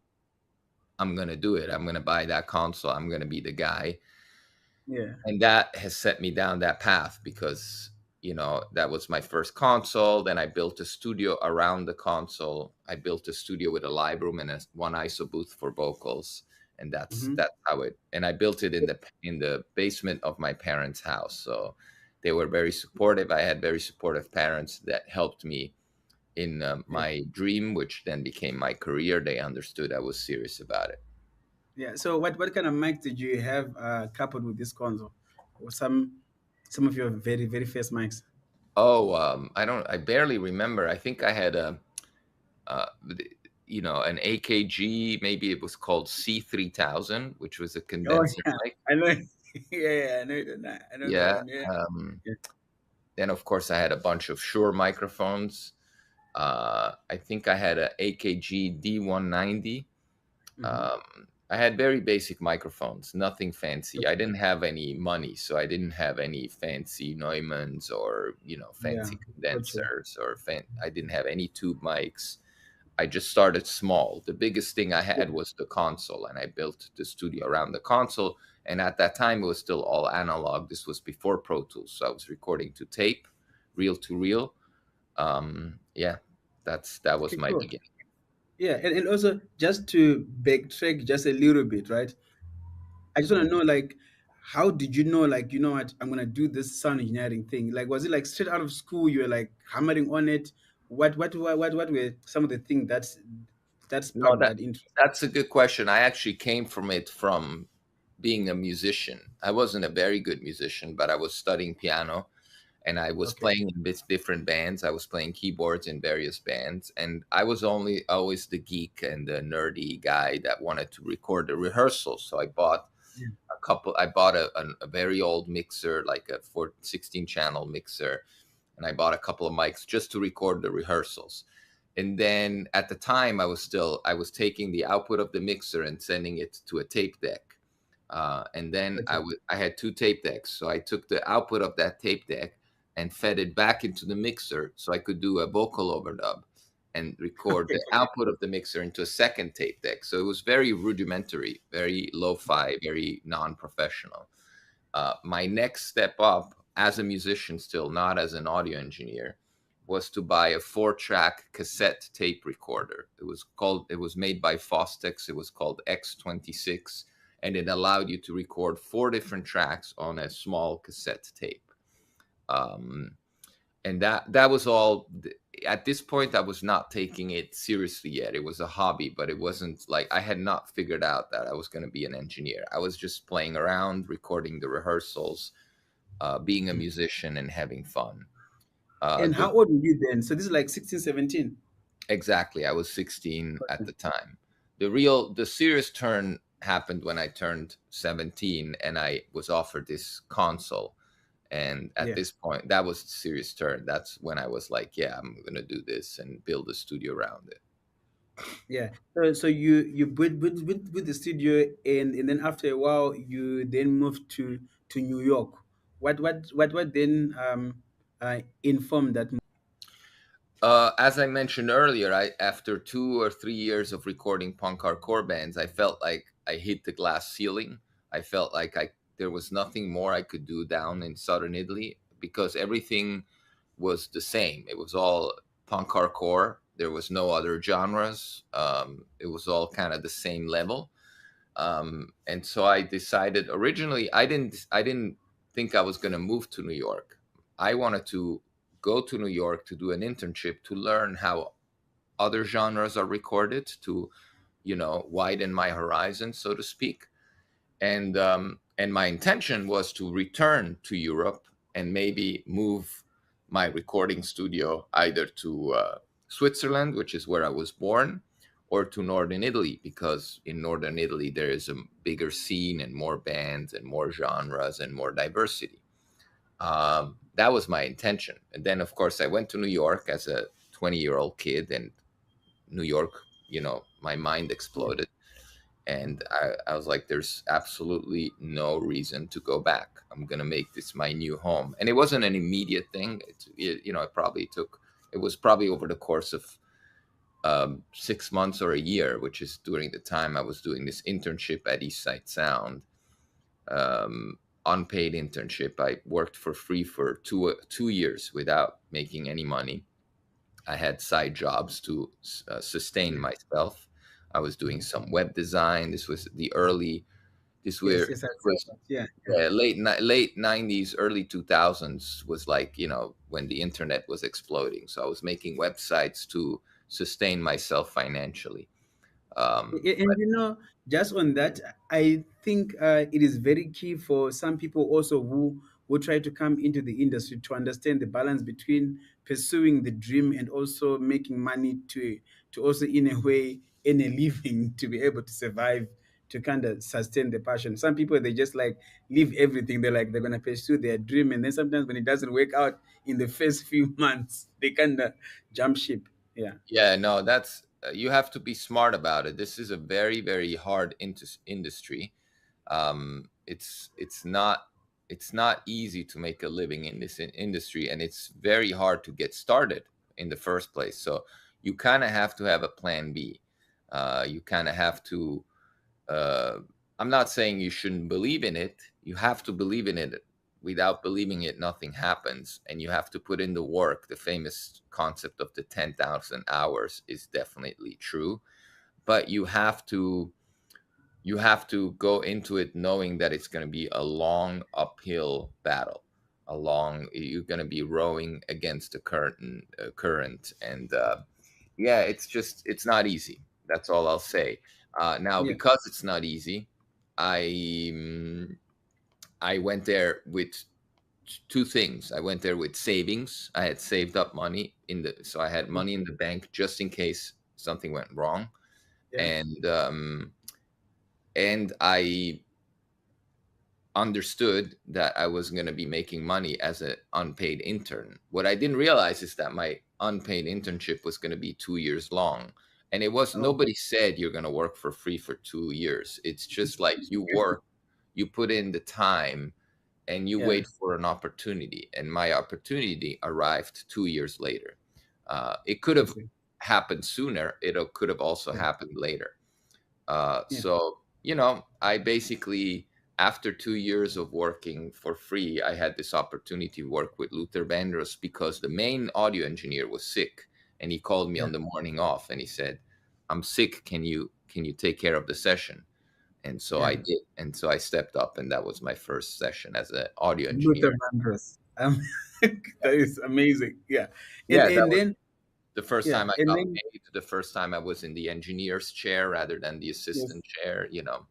I'm going to do it. I'm going to buy that console. I'm going to be the guy. yeah, And that has set me down that path because that was my first console. Then I built a studio around the console. I built a studio with a live room and one ISO booth for vocals, and that's hmm, that's how it. And I built it in the basement of my parents' house. So they were very supportive. I had very supportive parents that helped me in yeah, my dream, which then became my career. They understood I was serious about it. yeah. So what kind of mic did you have coupled with this console, or some of your very first mics? Oh, I barely remember. I think I had an AKG, maybe it was called C3000, which was a Oh condenser yeah, mic. I know. Yeah, I know that. I know that Yeah. one. Yeah, yeah, Then, of course, I had a bunch of Shure microphones. I think I had a AKG D190. hmm, Um, I had very basic microphones, nothing fancy. I didn't have any money, so I didn't have any fancy Neumanns or yeah. fancy Gotcha. condensers or I didn't have any tube mics. I just started small. The biggest thing I had was the console, and I built the studio around the console. And at that time, it was still all analog. This was before Pro Tools, so I was recording to tape, reel to reel. Yeah, that was Okay, my cool. beginning. Yeah, and also just to backtrack just a little bit, right? I just want to know, like, how did you know, like, you know what, I'm gonna do this sound engineering thing? Like, was it like straight out of school? You were like hammering on it. What were some of the things that No, sparked that interest? that's a good question. I actually came from being a musician. I wasn't a very good musician, but I was studying piano and I was Okay. playing in different bands. I was playing keyboards in various bands, and I was only always the geek and the nerdy guy that wanted to record the rehearsals. So I bought Yeah. I bought a very old mixer, like a 16 channel mixer, and I bought a couple of mics just to record the rehearsals. And then at the time, I was taking the output of the mixer and sending it to a tape deck. And then Okay. I had two tape decks, so I took the output of that tape deck and fed it back into the mixer, so I could do a vocal overdub and record the output of the mixer into a second tape deck. So it was very rudimentary, very lo-fi, very non-professional. My next step up as a musician still, not as an audio engineer, was to buy a 4-track cassette tape recorder. It was made by Fostex. It was called X26, and it allowed you to record 4 different tracks on a small cassette tape. And that was all. At this point, I was not taking it seriously yet. It was a hobby, but it wasn't like I had not figured out that I was going to be an engineer. I was just playing around, recording the rehearsals, being a musician and having fun. And how old were you then? So this is like 16, 17. Exactly. I was 16 at Okay. the time. The serious turn happened when I turned 17 and I was offered this console. And at Yeah. this point, that was the serious turn. That's when I was like, yeah, I'm going to do this and build a studio around it. Yeah. So you with the studio, and then after a while you then moved to New York. What then informed that move? As I mentioned earlier, after 2 or 3 years of recording punk hardcore bands, I felt like I hit the glass ceiling. I felt like there was nothing more I could do down in southern Italy because everything was the same. It was all punk hardcore. There was no other genres. It was all kind of the same level. And so I decided originally I didn't think I was going to move to New York. I wanted to go to New York to do an internship to learn how other genres are recorded, to widen my horizon, so to speak. And my intention was to return to Europe and maybe move my recording studio either to Switzerland, which is where I was born, or to northern Italy, because in northern Italy there is a bigger scene and more bands and more genres and more diversity. That was my intention. And then, of course, I went to New York as a 20-year-old kid, and New York, my mind exploded. And I was like, there's absolutely no reason to go back. I'm going to make this my new home. And it wasn't an immediate thing. It was probably over the course of 6 months or a year, which is during the time I was doing this internship at East Side Sound. Unpaid internship. I worked for free for 2 years without making any money. I had side jobs to sustain myself. I was doing some web design. This was the early. This Yes, were yes, I saw was that. Yeah. late 90s, early 2000s was like when the internet was exploding. So I was making websites to sustain myself financially. And just on that, I think it is very key for some people also who try to come into the industry to understand the balance between pursuing the dream and also making money to also in a way earn a living to be able to survive, to kind of sustain the passion. Some people, they just like leave everything. They're gonna pursue their dream, and then sometimes when it doesn't work out in the first few months, they kind of jump ship. Yeah. Yeah, no, that's you have to be smart about it. This is a very, very hard industry. It's not easy to make a living in this industry, and it's very hard to get started in the first place. So you kind of have to have a plan B. You kind of have to. Uh, I'm not saying you shouldn't believe in it. You have to believe in it. Without believing it, nothing happens, and you have to put in the work. The famous concept of the 10,000 hours is definitely true, but you have to go into it knowing that it's going to be a long uphill battle. You're going to be rowing against the current, and yeah, it's not easy. That's all I'll say. Now, Yeah. because it's not easy, I mm, I went there with two things. I went there with savings. I had saved up money so I had money in the bank just in case something went wrong, Yeah. and I understood that I was going to be making money as an unpaid intern. What I didn't realize is that my unpaid internship was going to be 2 years long. And it was Oh, nobody said you're going to work for free for 2 years. It's just like you work, you put in the time, and you yeah. wait for an opportunity. And my opportunity arrived 2 years later. It could have Okay. happened sooner. It could have also Yeah. happened later. Yeah. So I basically after 2 years of working for free, I had this opportunity to work with Luther Vandross because the main audio engineer was sick, and he called me on the morning off, and he said, "I'm sick. Can you take care of the session?" And so I did, and so I stepped up, and that was my first session as an audio engineer. Luther Vandross. That is amazing. Yeah, Yeah, that and was then the first yeah, time I and got then paid. The first time I was in the engineer's chair rather than the yes, assistant chair. You know.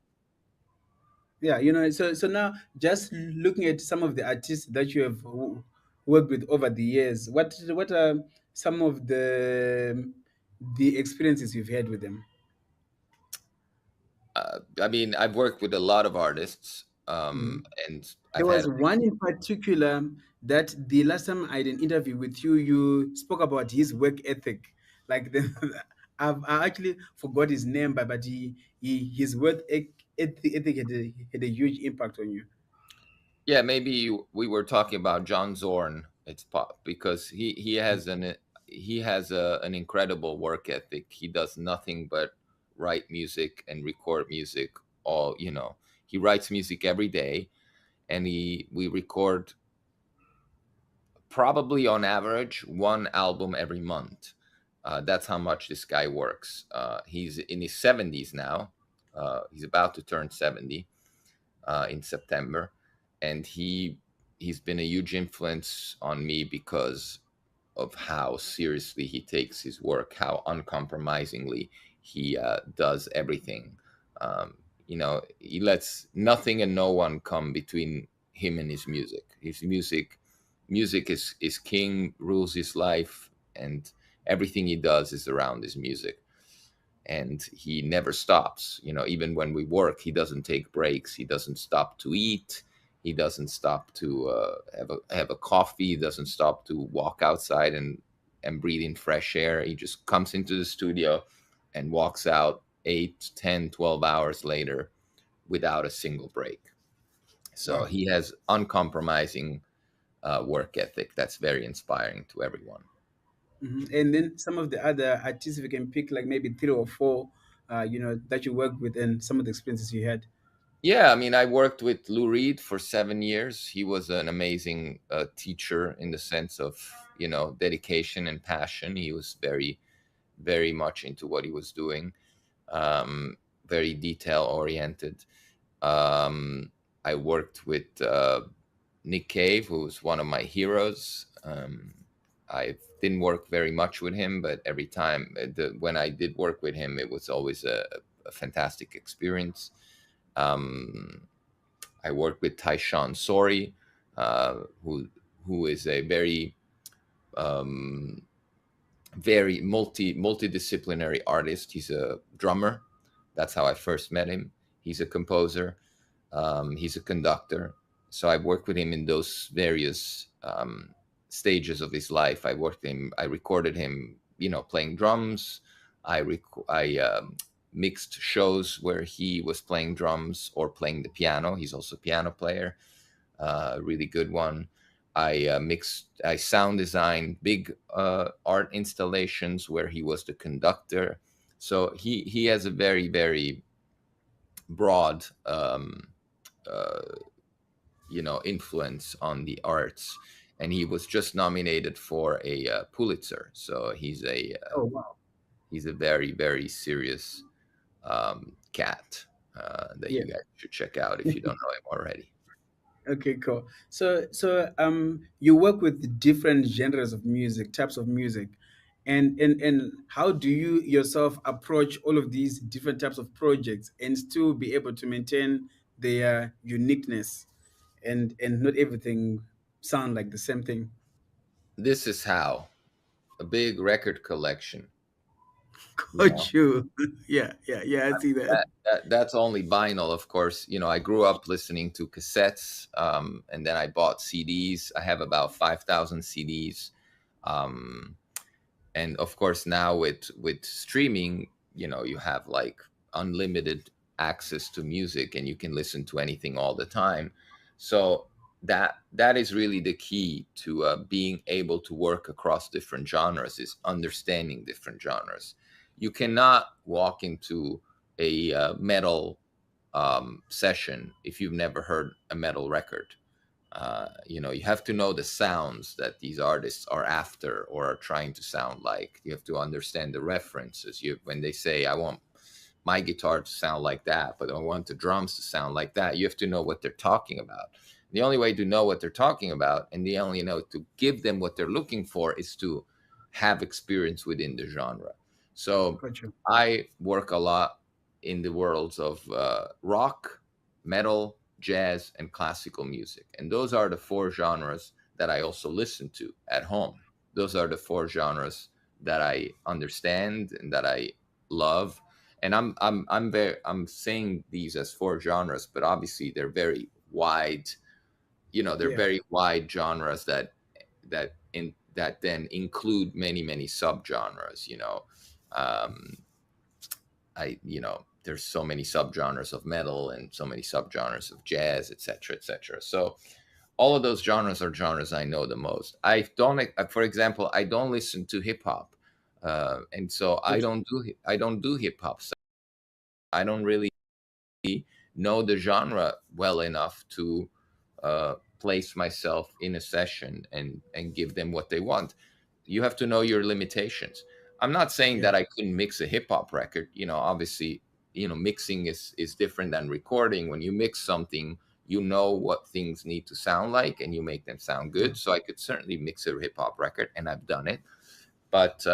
yeah, so now just looking at some of the artists that you have worked with over the years, what are some of the experiences you've had with them? I mean, I've worked with a lot of artists, Mhm. and There I've had was one in particular that the last time I did an interview with you, you spoke about his work ethic. Like I actually forgot his name, but his ethic had a huge impact on you. Yeah, maybe we were talking about John Zorn. It's pop because he has an incredible work ethic. He does nothing but write music and record music. All he writes music every day, and we record probably on average one album every month. That's how much this guy works. He's in his 70s now. He's about to turn 70 in September, and he's been a huge influence on me because of how seriously he takes his work, how uncompromisingly he does everything. Um, he lets nothing and no one come between him and his music. Music is king, rules his life, and everything he does is around his music, and he never stops. Even when we work, he doesn't take breaks. He doesn't stop to eat. He doesn't stop to have a coffee. He doesn't stop to walk outside and breathe in fresh air. He just comes into the studio and walks out 8, 10, 12 hours later without a single break. So Wow. he has uncompromising work ethic that's very inspiring to everyone. And then some of the other artists, we can pick like maybe three or four, that you worked with and some of the experiences you had. Yeah, I mean, I worked with Lou Reed for 7 years. He was an amazing teacher in the sense of, dedication and passion. He was very, very much into what he was doing, um, very detail oriented. Um, I worked with Nick Cave, who was one of my heroes. I didn't work very much with him, but every time when I did work with him, it was always a fantastic experience. Um, I worked with Tyshawn Sori, who is a very very multidisciplinary artist. He's a drummer. That's how I first met him. He's a composer. He's a conductor. So I worked with him in those various stages of his life. I worked him. I recorded him, playing drums. I mixed shows where he was playing drums or playing the piano. He's also a piano player, a really good one. I sound designed big art installations where he was the conductor. So he has a very, very broad uh, influence on the arts, and he was just nominated for a Pulitzer. So Oh wow. he's a very, very serious cat that Yeah. you guys should check out if you don't know him already. Okay, cool. So you work with different genres of music, types of music, and how do you yourself approach all of these different types of projects and still be able to maintain their uniqueness and not everything sound like the same thing? This is how a big record collection. You know Got you. Yeah, yeah, yeah. I see that. that's only vinyl, of course. I grew up listening to cassettes, and then I bought CDs. I have about 5,000 CDs. Um, and of course now with streaming, you have like unlimited access to music, and you can listen to anything all the time. So that is really the key to being able to work across different genres, is understanding different genres. You cannot walk into a metal session if you've never heard a metal record. You have to know the sounds that these artists are after or are trying to sound like. You have to understand the references. When they say, I want my guitar to sound like that, but I want the drums to sound like that, you have to know what they're talking about. The only way to know what they're talking about, and the only know to give them what they're looking for, is to have experience within the genre. So Gotcha. I work a lot in the worlds of rock, metal, jazz, and classical music. And those are the four genres that I also listen to at home. Those are the four genres that I understand and that I love. And I'm saying these as four genres, but obviously they're very wide. They're Yeah. very wide genres that then include many subgenres. Um, there's so many subgenres of metal and so many subgenres of jazz, etc., etc. So all of those genres are genres I know the most. I don't, for example, I don't listen to hip hop, and so I don't do hip hop. I don't really know the genre well enough to place myself in a session and give them what they want. You have to know your limitations. I'm not saying Yeah. that I couldn't mix a hip hop record. Obviously, mixing is different than recording. When you mix something, you know what things need to sound like, and you make them sound Yeah. good. So I could certainly mix a hip hop record, and I've done it. But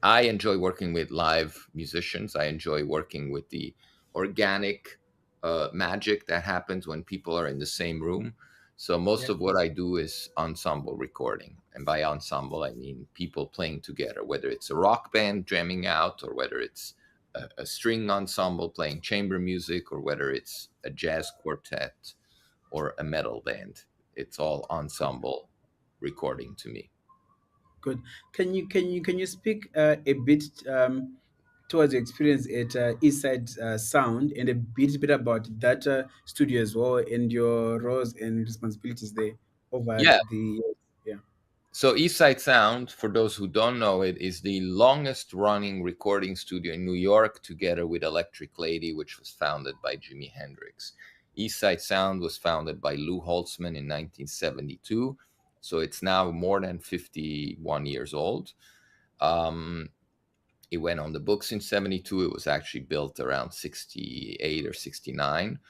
I enjoy working with live musicians. I enjoy working with the organic magic that happens when people are in the same room. So most Yeah. of what I do is ensemble recording. And by ensemble, I mean people playing together, whether it's a rock band jamming out, or whether it's a string ensemble playing chamber music, or whether it's a jazz quartet or a metal band. It's all ensemble recording to me. Good. Can you speak a bit towards your experience at Eastside Sound, and a bit about that studio as well, and your roles and responsibilities there over Yeah. the years? Yeah. So East Side Sound, for those who don't know it, is the longest running recording studio in New York, together with Electric Lady, which was founded by Jimi Hendrix. East Side Sound was founded by Lou Holtzman in 1972. So it's now more than 51 years old. Um, it went on the books in 72. It was actually built around 68 or 69.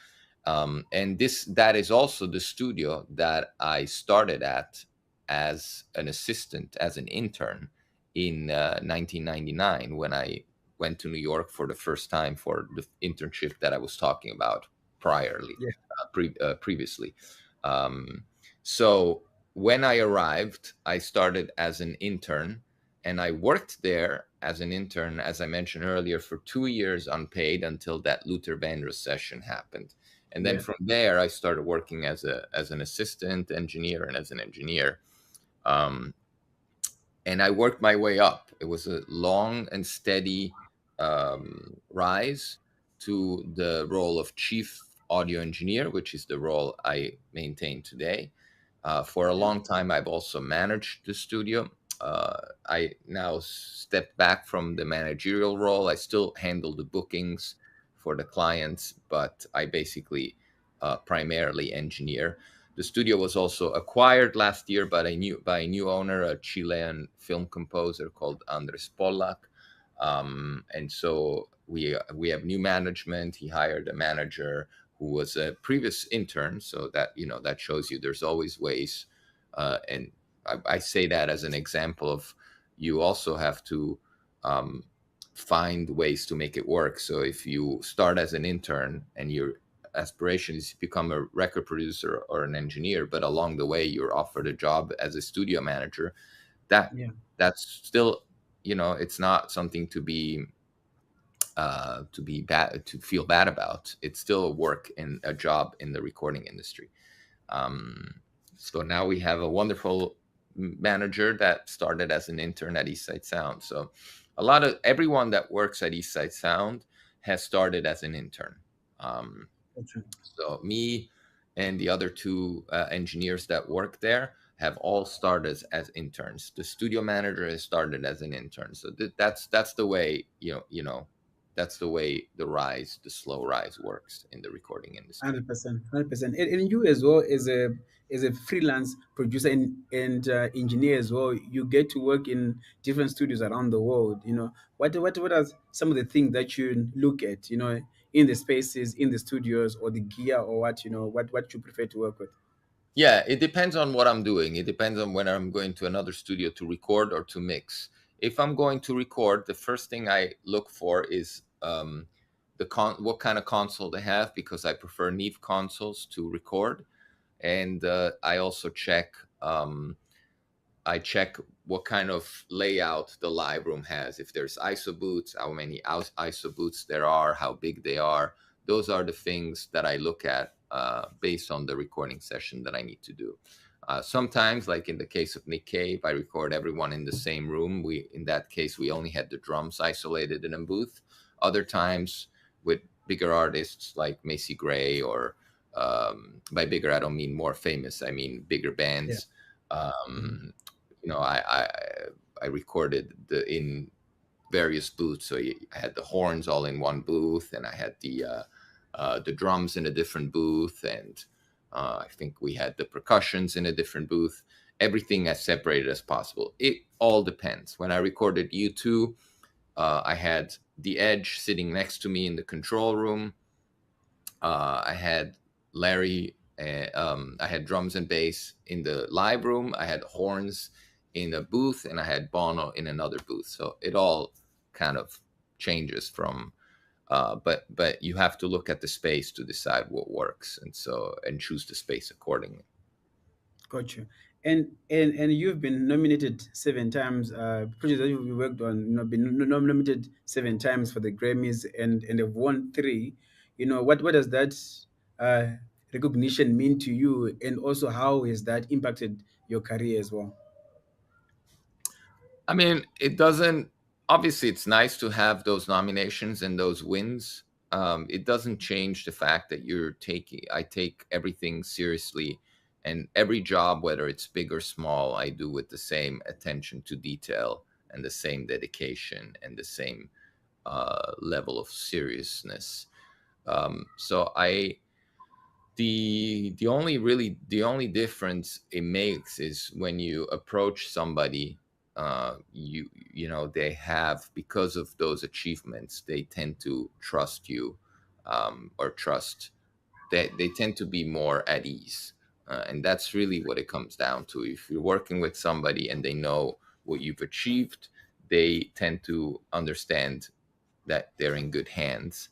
And that is also the studio that I started at as an assistant, as an intern in 1999, when I went to New York for the first time for the internship that I was talking about Yeah. previously. Um, so when I arrived, I started as an intern, and I worked there as an intern, as I mentioned earlier, for 2 years unpaid, until that Luther Vandross session happened. And then Yeah. from there, I started working as an assistant engineer and as an engineer. Um, and I worked my way up. It was a long and steady rise to the role of chief audio engineer, which is the role I maintain today. For a Yeah. long time, I've also managed the studio. I now stepped back from the managerial role. I still handle the bookings for the clients, but I basically primarily engineer. The studio was also acquired last year by a new owner, a Chilean film composer called Andres Pollack. And so we have new management. He hired a manager who was a previous intern, so that shows you there's always ways. And I say that as an example of, you also have to um, find ways to make it work. So if you start as an intern and your aspiration is to become a record producer or an engineer, but along the way you're offered a job as a studio manager, that Yeah. that's still, it's not something to be bad, to feel bad about. It's still a job in the recording industry. um, so now we have a wonderful manager that started as an intern at Eastside Sound. So a lot of everyone that works at Eastside Sound has started as an intern. um, Gotcha. so me and the other two engineers that work there have all started as interns. The studio manager has started as an intern. So that's the way, that's the way the slow rise works in the recording industry. 100%, 100%. And you as well as a freelance producer and engineer as well, you get to work in different studios around the world. You know, what are some of the things that you look at? You know, in the spaces, in the studios, or the gear, or what you know, what you prefer to work with. Yeah, it depends on what I'm doing. It depends on when I'm going to another studio to record or to mix. If I'm going to record, the first thing I look for is what kind of console they have, because I prefer Neve consoles to record, and I also check. I check what kind of layout the live room has. If there's ISO booths, how many ISO booths there are, how big they are. Those are the things that I look at based on the recording session that I need to do. Sometimes, like in the case of Nick Cave, I record everyone in the same room. In that case, we only had the drums isolated in a booth. Other times, with bigger artists like Macy Gray, or by bigger I don't mean more famous, I mean bigger Yeah. bands. Um, I recorded in various booths. So I had the horns all in one booth, and I had the drums in a different booth, and I think we had the percussions in a different booth. Everything as separated as possible. It all depends. When I recorded U2, I had the Edge sitting next to me in the control room. I had Larry. I had drums and bass in the live room. I had horns in a booth, and I had Bono in another booth. So it all kind of changes from. But you have to look at the space to decide what works, and choose the space accordingly. Got you. And you've been nominated 7 times. Projects that you worked on, you know, been nominated 7 times for the Grammys and have won three. You know, what does that uh, recognition mean to you, and also how has that impacted your career as well? I mean, it doesn't. Obviously, it's nice to have those nominations and those wins. It doesn't change the fact that I take everything seriously, and every job, whether it's big or small, I do with the same attention to detail and the same dedication and the same level of seriousness. So the only difference it makes is when you approach somebody, they have, because of those achievements, they tend to trust you, or trust, they tend to be more at ease, and that's really what it comes down to. If you're working with somebody and they know what you've achieved, they tend to understand that they're in good hands,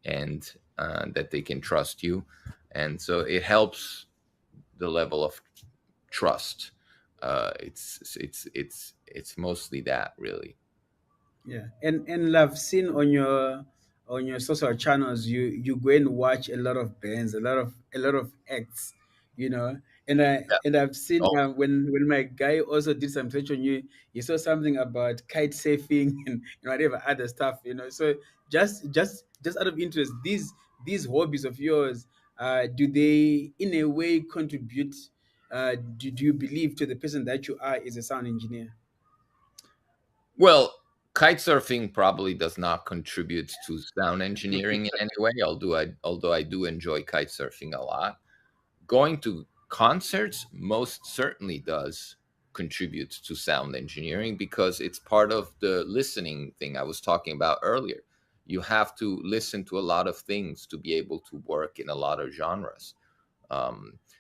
and that they can trust you, and so it helps the level of trust. It's mostly that, really. Yeah, and I've seen on your social channels, you go and watch a lot of bands, a lot of acts, you know. Yeah. And I've seen Oh, when my guy also did some research on you, he saw something about kite surfing and whatever other stuff, you know. So just out of interest, these hobbies of yours, do they in a way contribute? Do you believe to the person that you are as a sound engineer? well, kite surfing probably does not contribute to sound engineering in any way, although I do enjoy kite surfing a lot. Going to concerts most certainly does contribute to sound engineering, because it's part of the listening thing I was talking about earlier. You have to listen to a lot of things to be able to work in a lot of genres.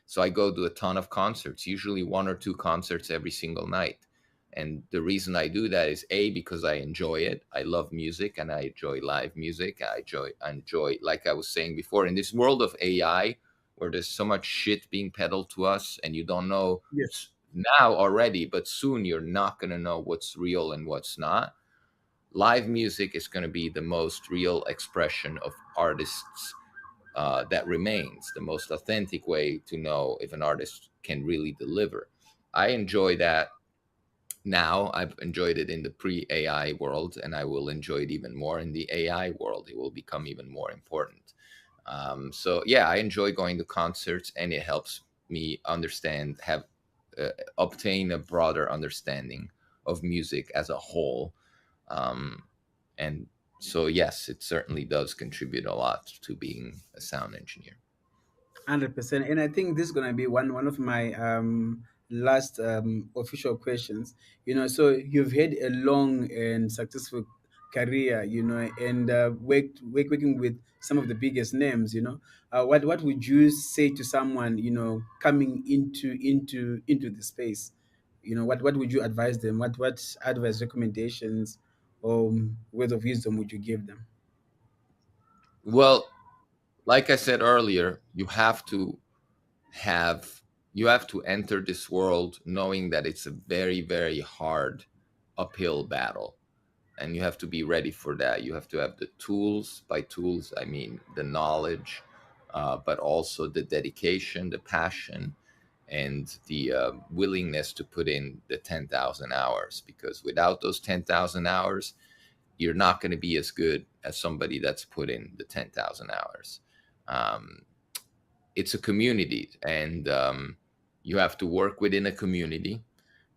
So I go to a ton of concerts, usually one or two concerts every single night. And the reason I do that is, A, because I enjoy it. I love music, and I enjoy live music. I enjoy, like I was saying before, in this world of AI, where there's so much shit being peddled to us, and you don't know Yes. now already, but soon you're not going to know what's real and what's not. Live music is going to be the most real expression of artists, that remains the most authentic way to know if an artist can really deliver. I enjoy that now. I've enjoyed it in the pre-AI world, and I will enjoy it even more in the AI world. It will become even more important. So yeah, I enjoy going to concerts, and it helps me understand, have obtain a broader understanding of music as a whole. Um, and So yes, it certainly does contribute a lot to being a sound engineer. 100%. And I think this is gonna be one of my last official questions. So you've had a long and successful career, and working with some of the biggest names. What would you say to someone, coming into the space? What would you advise them? What advice, recommendations, or words of wisdom would you give them? Well, like I said earlier, have you have to enter this world knowing that it's a very, very hard uphill battle, and you have to be ready for that. You have to have the tools. By tools, I mean the knowledge, but also the dedication, the passion, and the willingness to put in the 10,000 hours. Because without those 10,000 hours, you're not going to be as good as somebody that's put in the 10,000 hours. Um, it's a community, and you have to work within a community.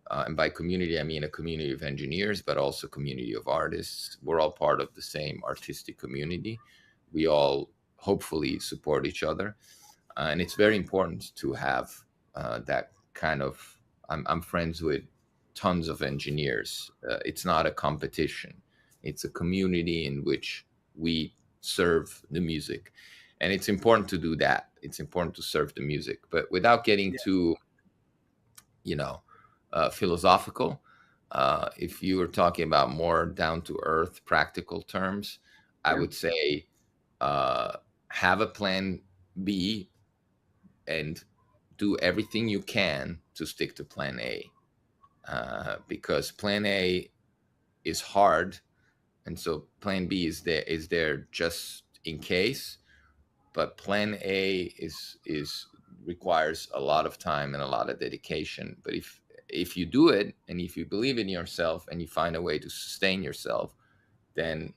And by community, I mean a community of engineers, but also community of artists. We're all part of the same artistic community. We all hopefully support each other, and it's very important to have that kind of. I'm friends with tons of engineers. It's not a competition; it's a community in which we serve the music, and it's important to do that. It's important to serve the music, but without getting too, you know, philosophical. If you were talking about more down to earth, practical terms, I Yeah. would say uh, have a plan B and do everything you can to stick to plan A, because plan A is hard, and so plan B is there just in case. But plan A is requires a lot of time and a lot of dedication. But if you do it, and if you believe in yourself and you find a way to sustain yourself, then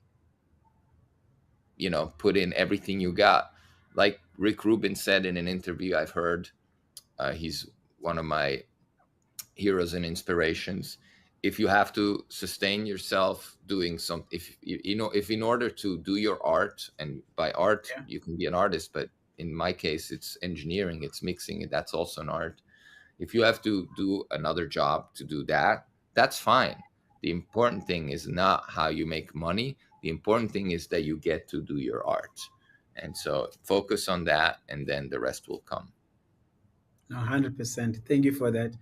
put in everything you got. Like Rick Rubin said in an interview I've heard, he's one of my heroes and inspirations. If you have to sustain yourself doing some, if in order to do your art, and by art Yeah. you can be an artist, but in my case it's engineering, it's mixing, that's also an art. If you have to do another job to do that, that's fine. The important thing is not how you make money. The important thing is that you get to do your art, and so focus on that, and then the rest will come. 100%. Thank you for that.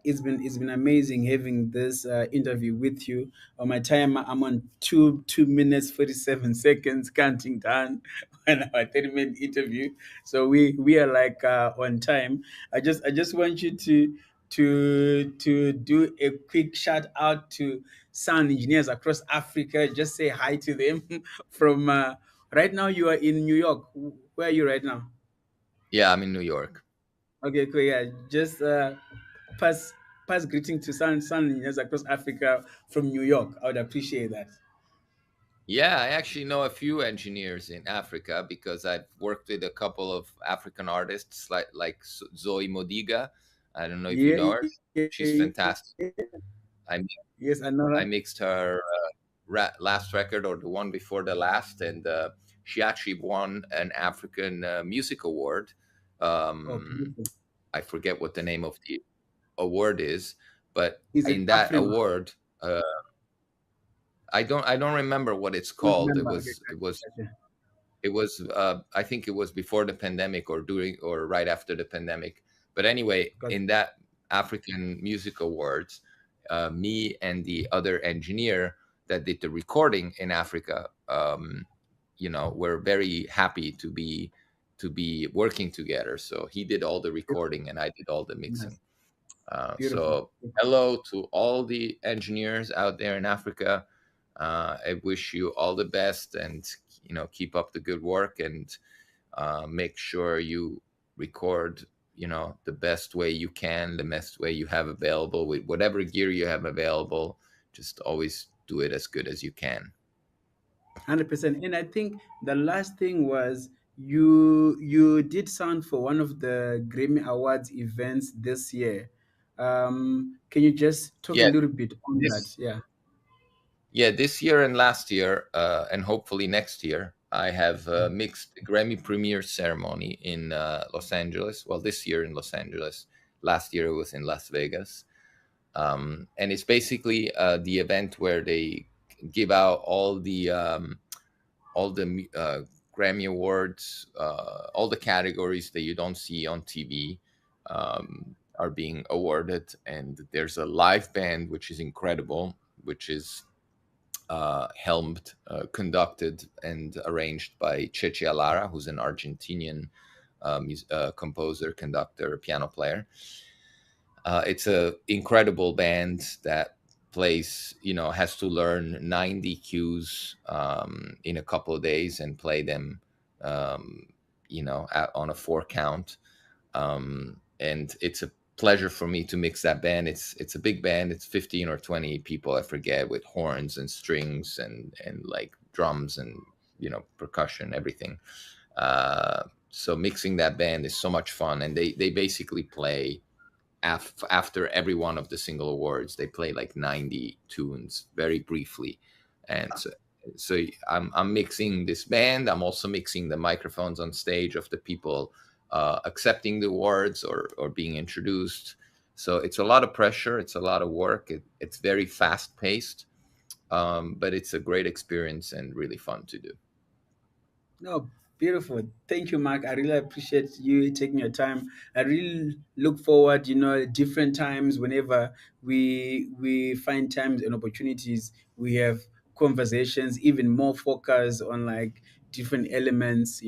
It's been amazing having this interview with you. On my time, I'm on 2 minutes 47 seconds, counting down on our 30-minute interview. So we are like on time. I just want you to do a quick shout out to sound engineers across Africa. Just say hi to them from right now. You are in New York. Where are you right now? Yeah, I'm in New York. Okay, cool. Yeah, just pass pass greeting to Sun engineers across Africa from New York. I would appreciate that. Yeah, I actually know a few engineers in Africa because I've worked with a couple of African artists like Zoe Modiga. I don't know if you Yeah, know her. yeah, She's fantastic. yeah. I Yes, I know I her. mixed her last record, or the one before the last, and she actually won an African music award. Oh, Um, beautiful. I forget what the name of the award is, but Is it in that Afrima? award, I don't remember what it's Don't called. It remember. Okay, was it was gotcha, gotcha. it was I think it was before the pandemic, or during, or right after the pandemic. But anyway, Got in that African Music Awards, me and the other engineer that did the recording in Africa, were very happy to be working together. So he did all the recording and I did all the mixing. nice, beautiful. So hello to all the engineers out there in Africa. I wish you all the best, and keep up the good work, and make sure you record the best way you can, the best way you have available, with whatever gear you have available. Just always do it as good as you can. 100%. And I think the last thing was you did sound for one of the Grammy Awards events this year. Can you just talk a Yeah, little bit on that? this Yeah. Yeah, this year and last year, and hopefully next year, I have mixed the Grammy premiere ceremony in Los Angeles. Well, this year in Los Angeles. Last year it was in Las Vegas. And it's basically the event where they give out all the Grammy awards, all the categories that you don't see on TV are being awarded, and there's a live band which is incredible, which is helmed, conducted, and arranged by Cheche Alara, who's an Argentinian composer, conductor, piano player. It's a incredible band that plays, has to learn 90 cues in a couple of days and play them, on a 4 count. And it's a pleasure for me to mix that band. It's a big band. It's 15 or 20 people, I forget, with horns and strings and like drums and percussion, everything. So mixing that band is so much fun, and they basically play after every one of the single awards. They play like 90 tunes very briefly, and so I'm mixing this band. I'm also mixing the microphones on stage of the people accepting the awards or being introduced. So it's a lot of pressure. It's a lot of work. It's very fast paced, but it's a great experience and really fun to do. No, beautiful. Thank you, Mark. I really appreciate you taking your time. I really look forward, different times whenever we find times and opportunities, we have conversations, even more focus on like different elements.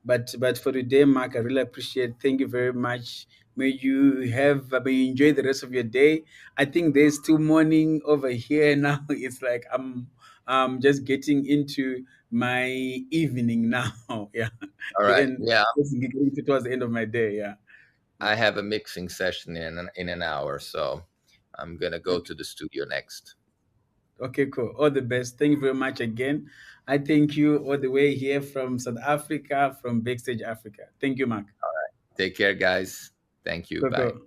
But for today, Mark, I really appreciate. Thank you very much. May you enjoy the rest of your day. I think there's still morning over here now. It's like I'm just getting into my evening now. Yeah, All the right. end. Yeah, Just getting towards the end of my day. Yeah. I have a mixing session in an hour, so I'm gonna go to the studio next. Okay, cool. All the best. Thank you very much again. I thank you all the way here from South Africa, from Backstage Africa. Thank you, Mark. Take care, guys. Thank you. Cool, Bye. cool.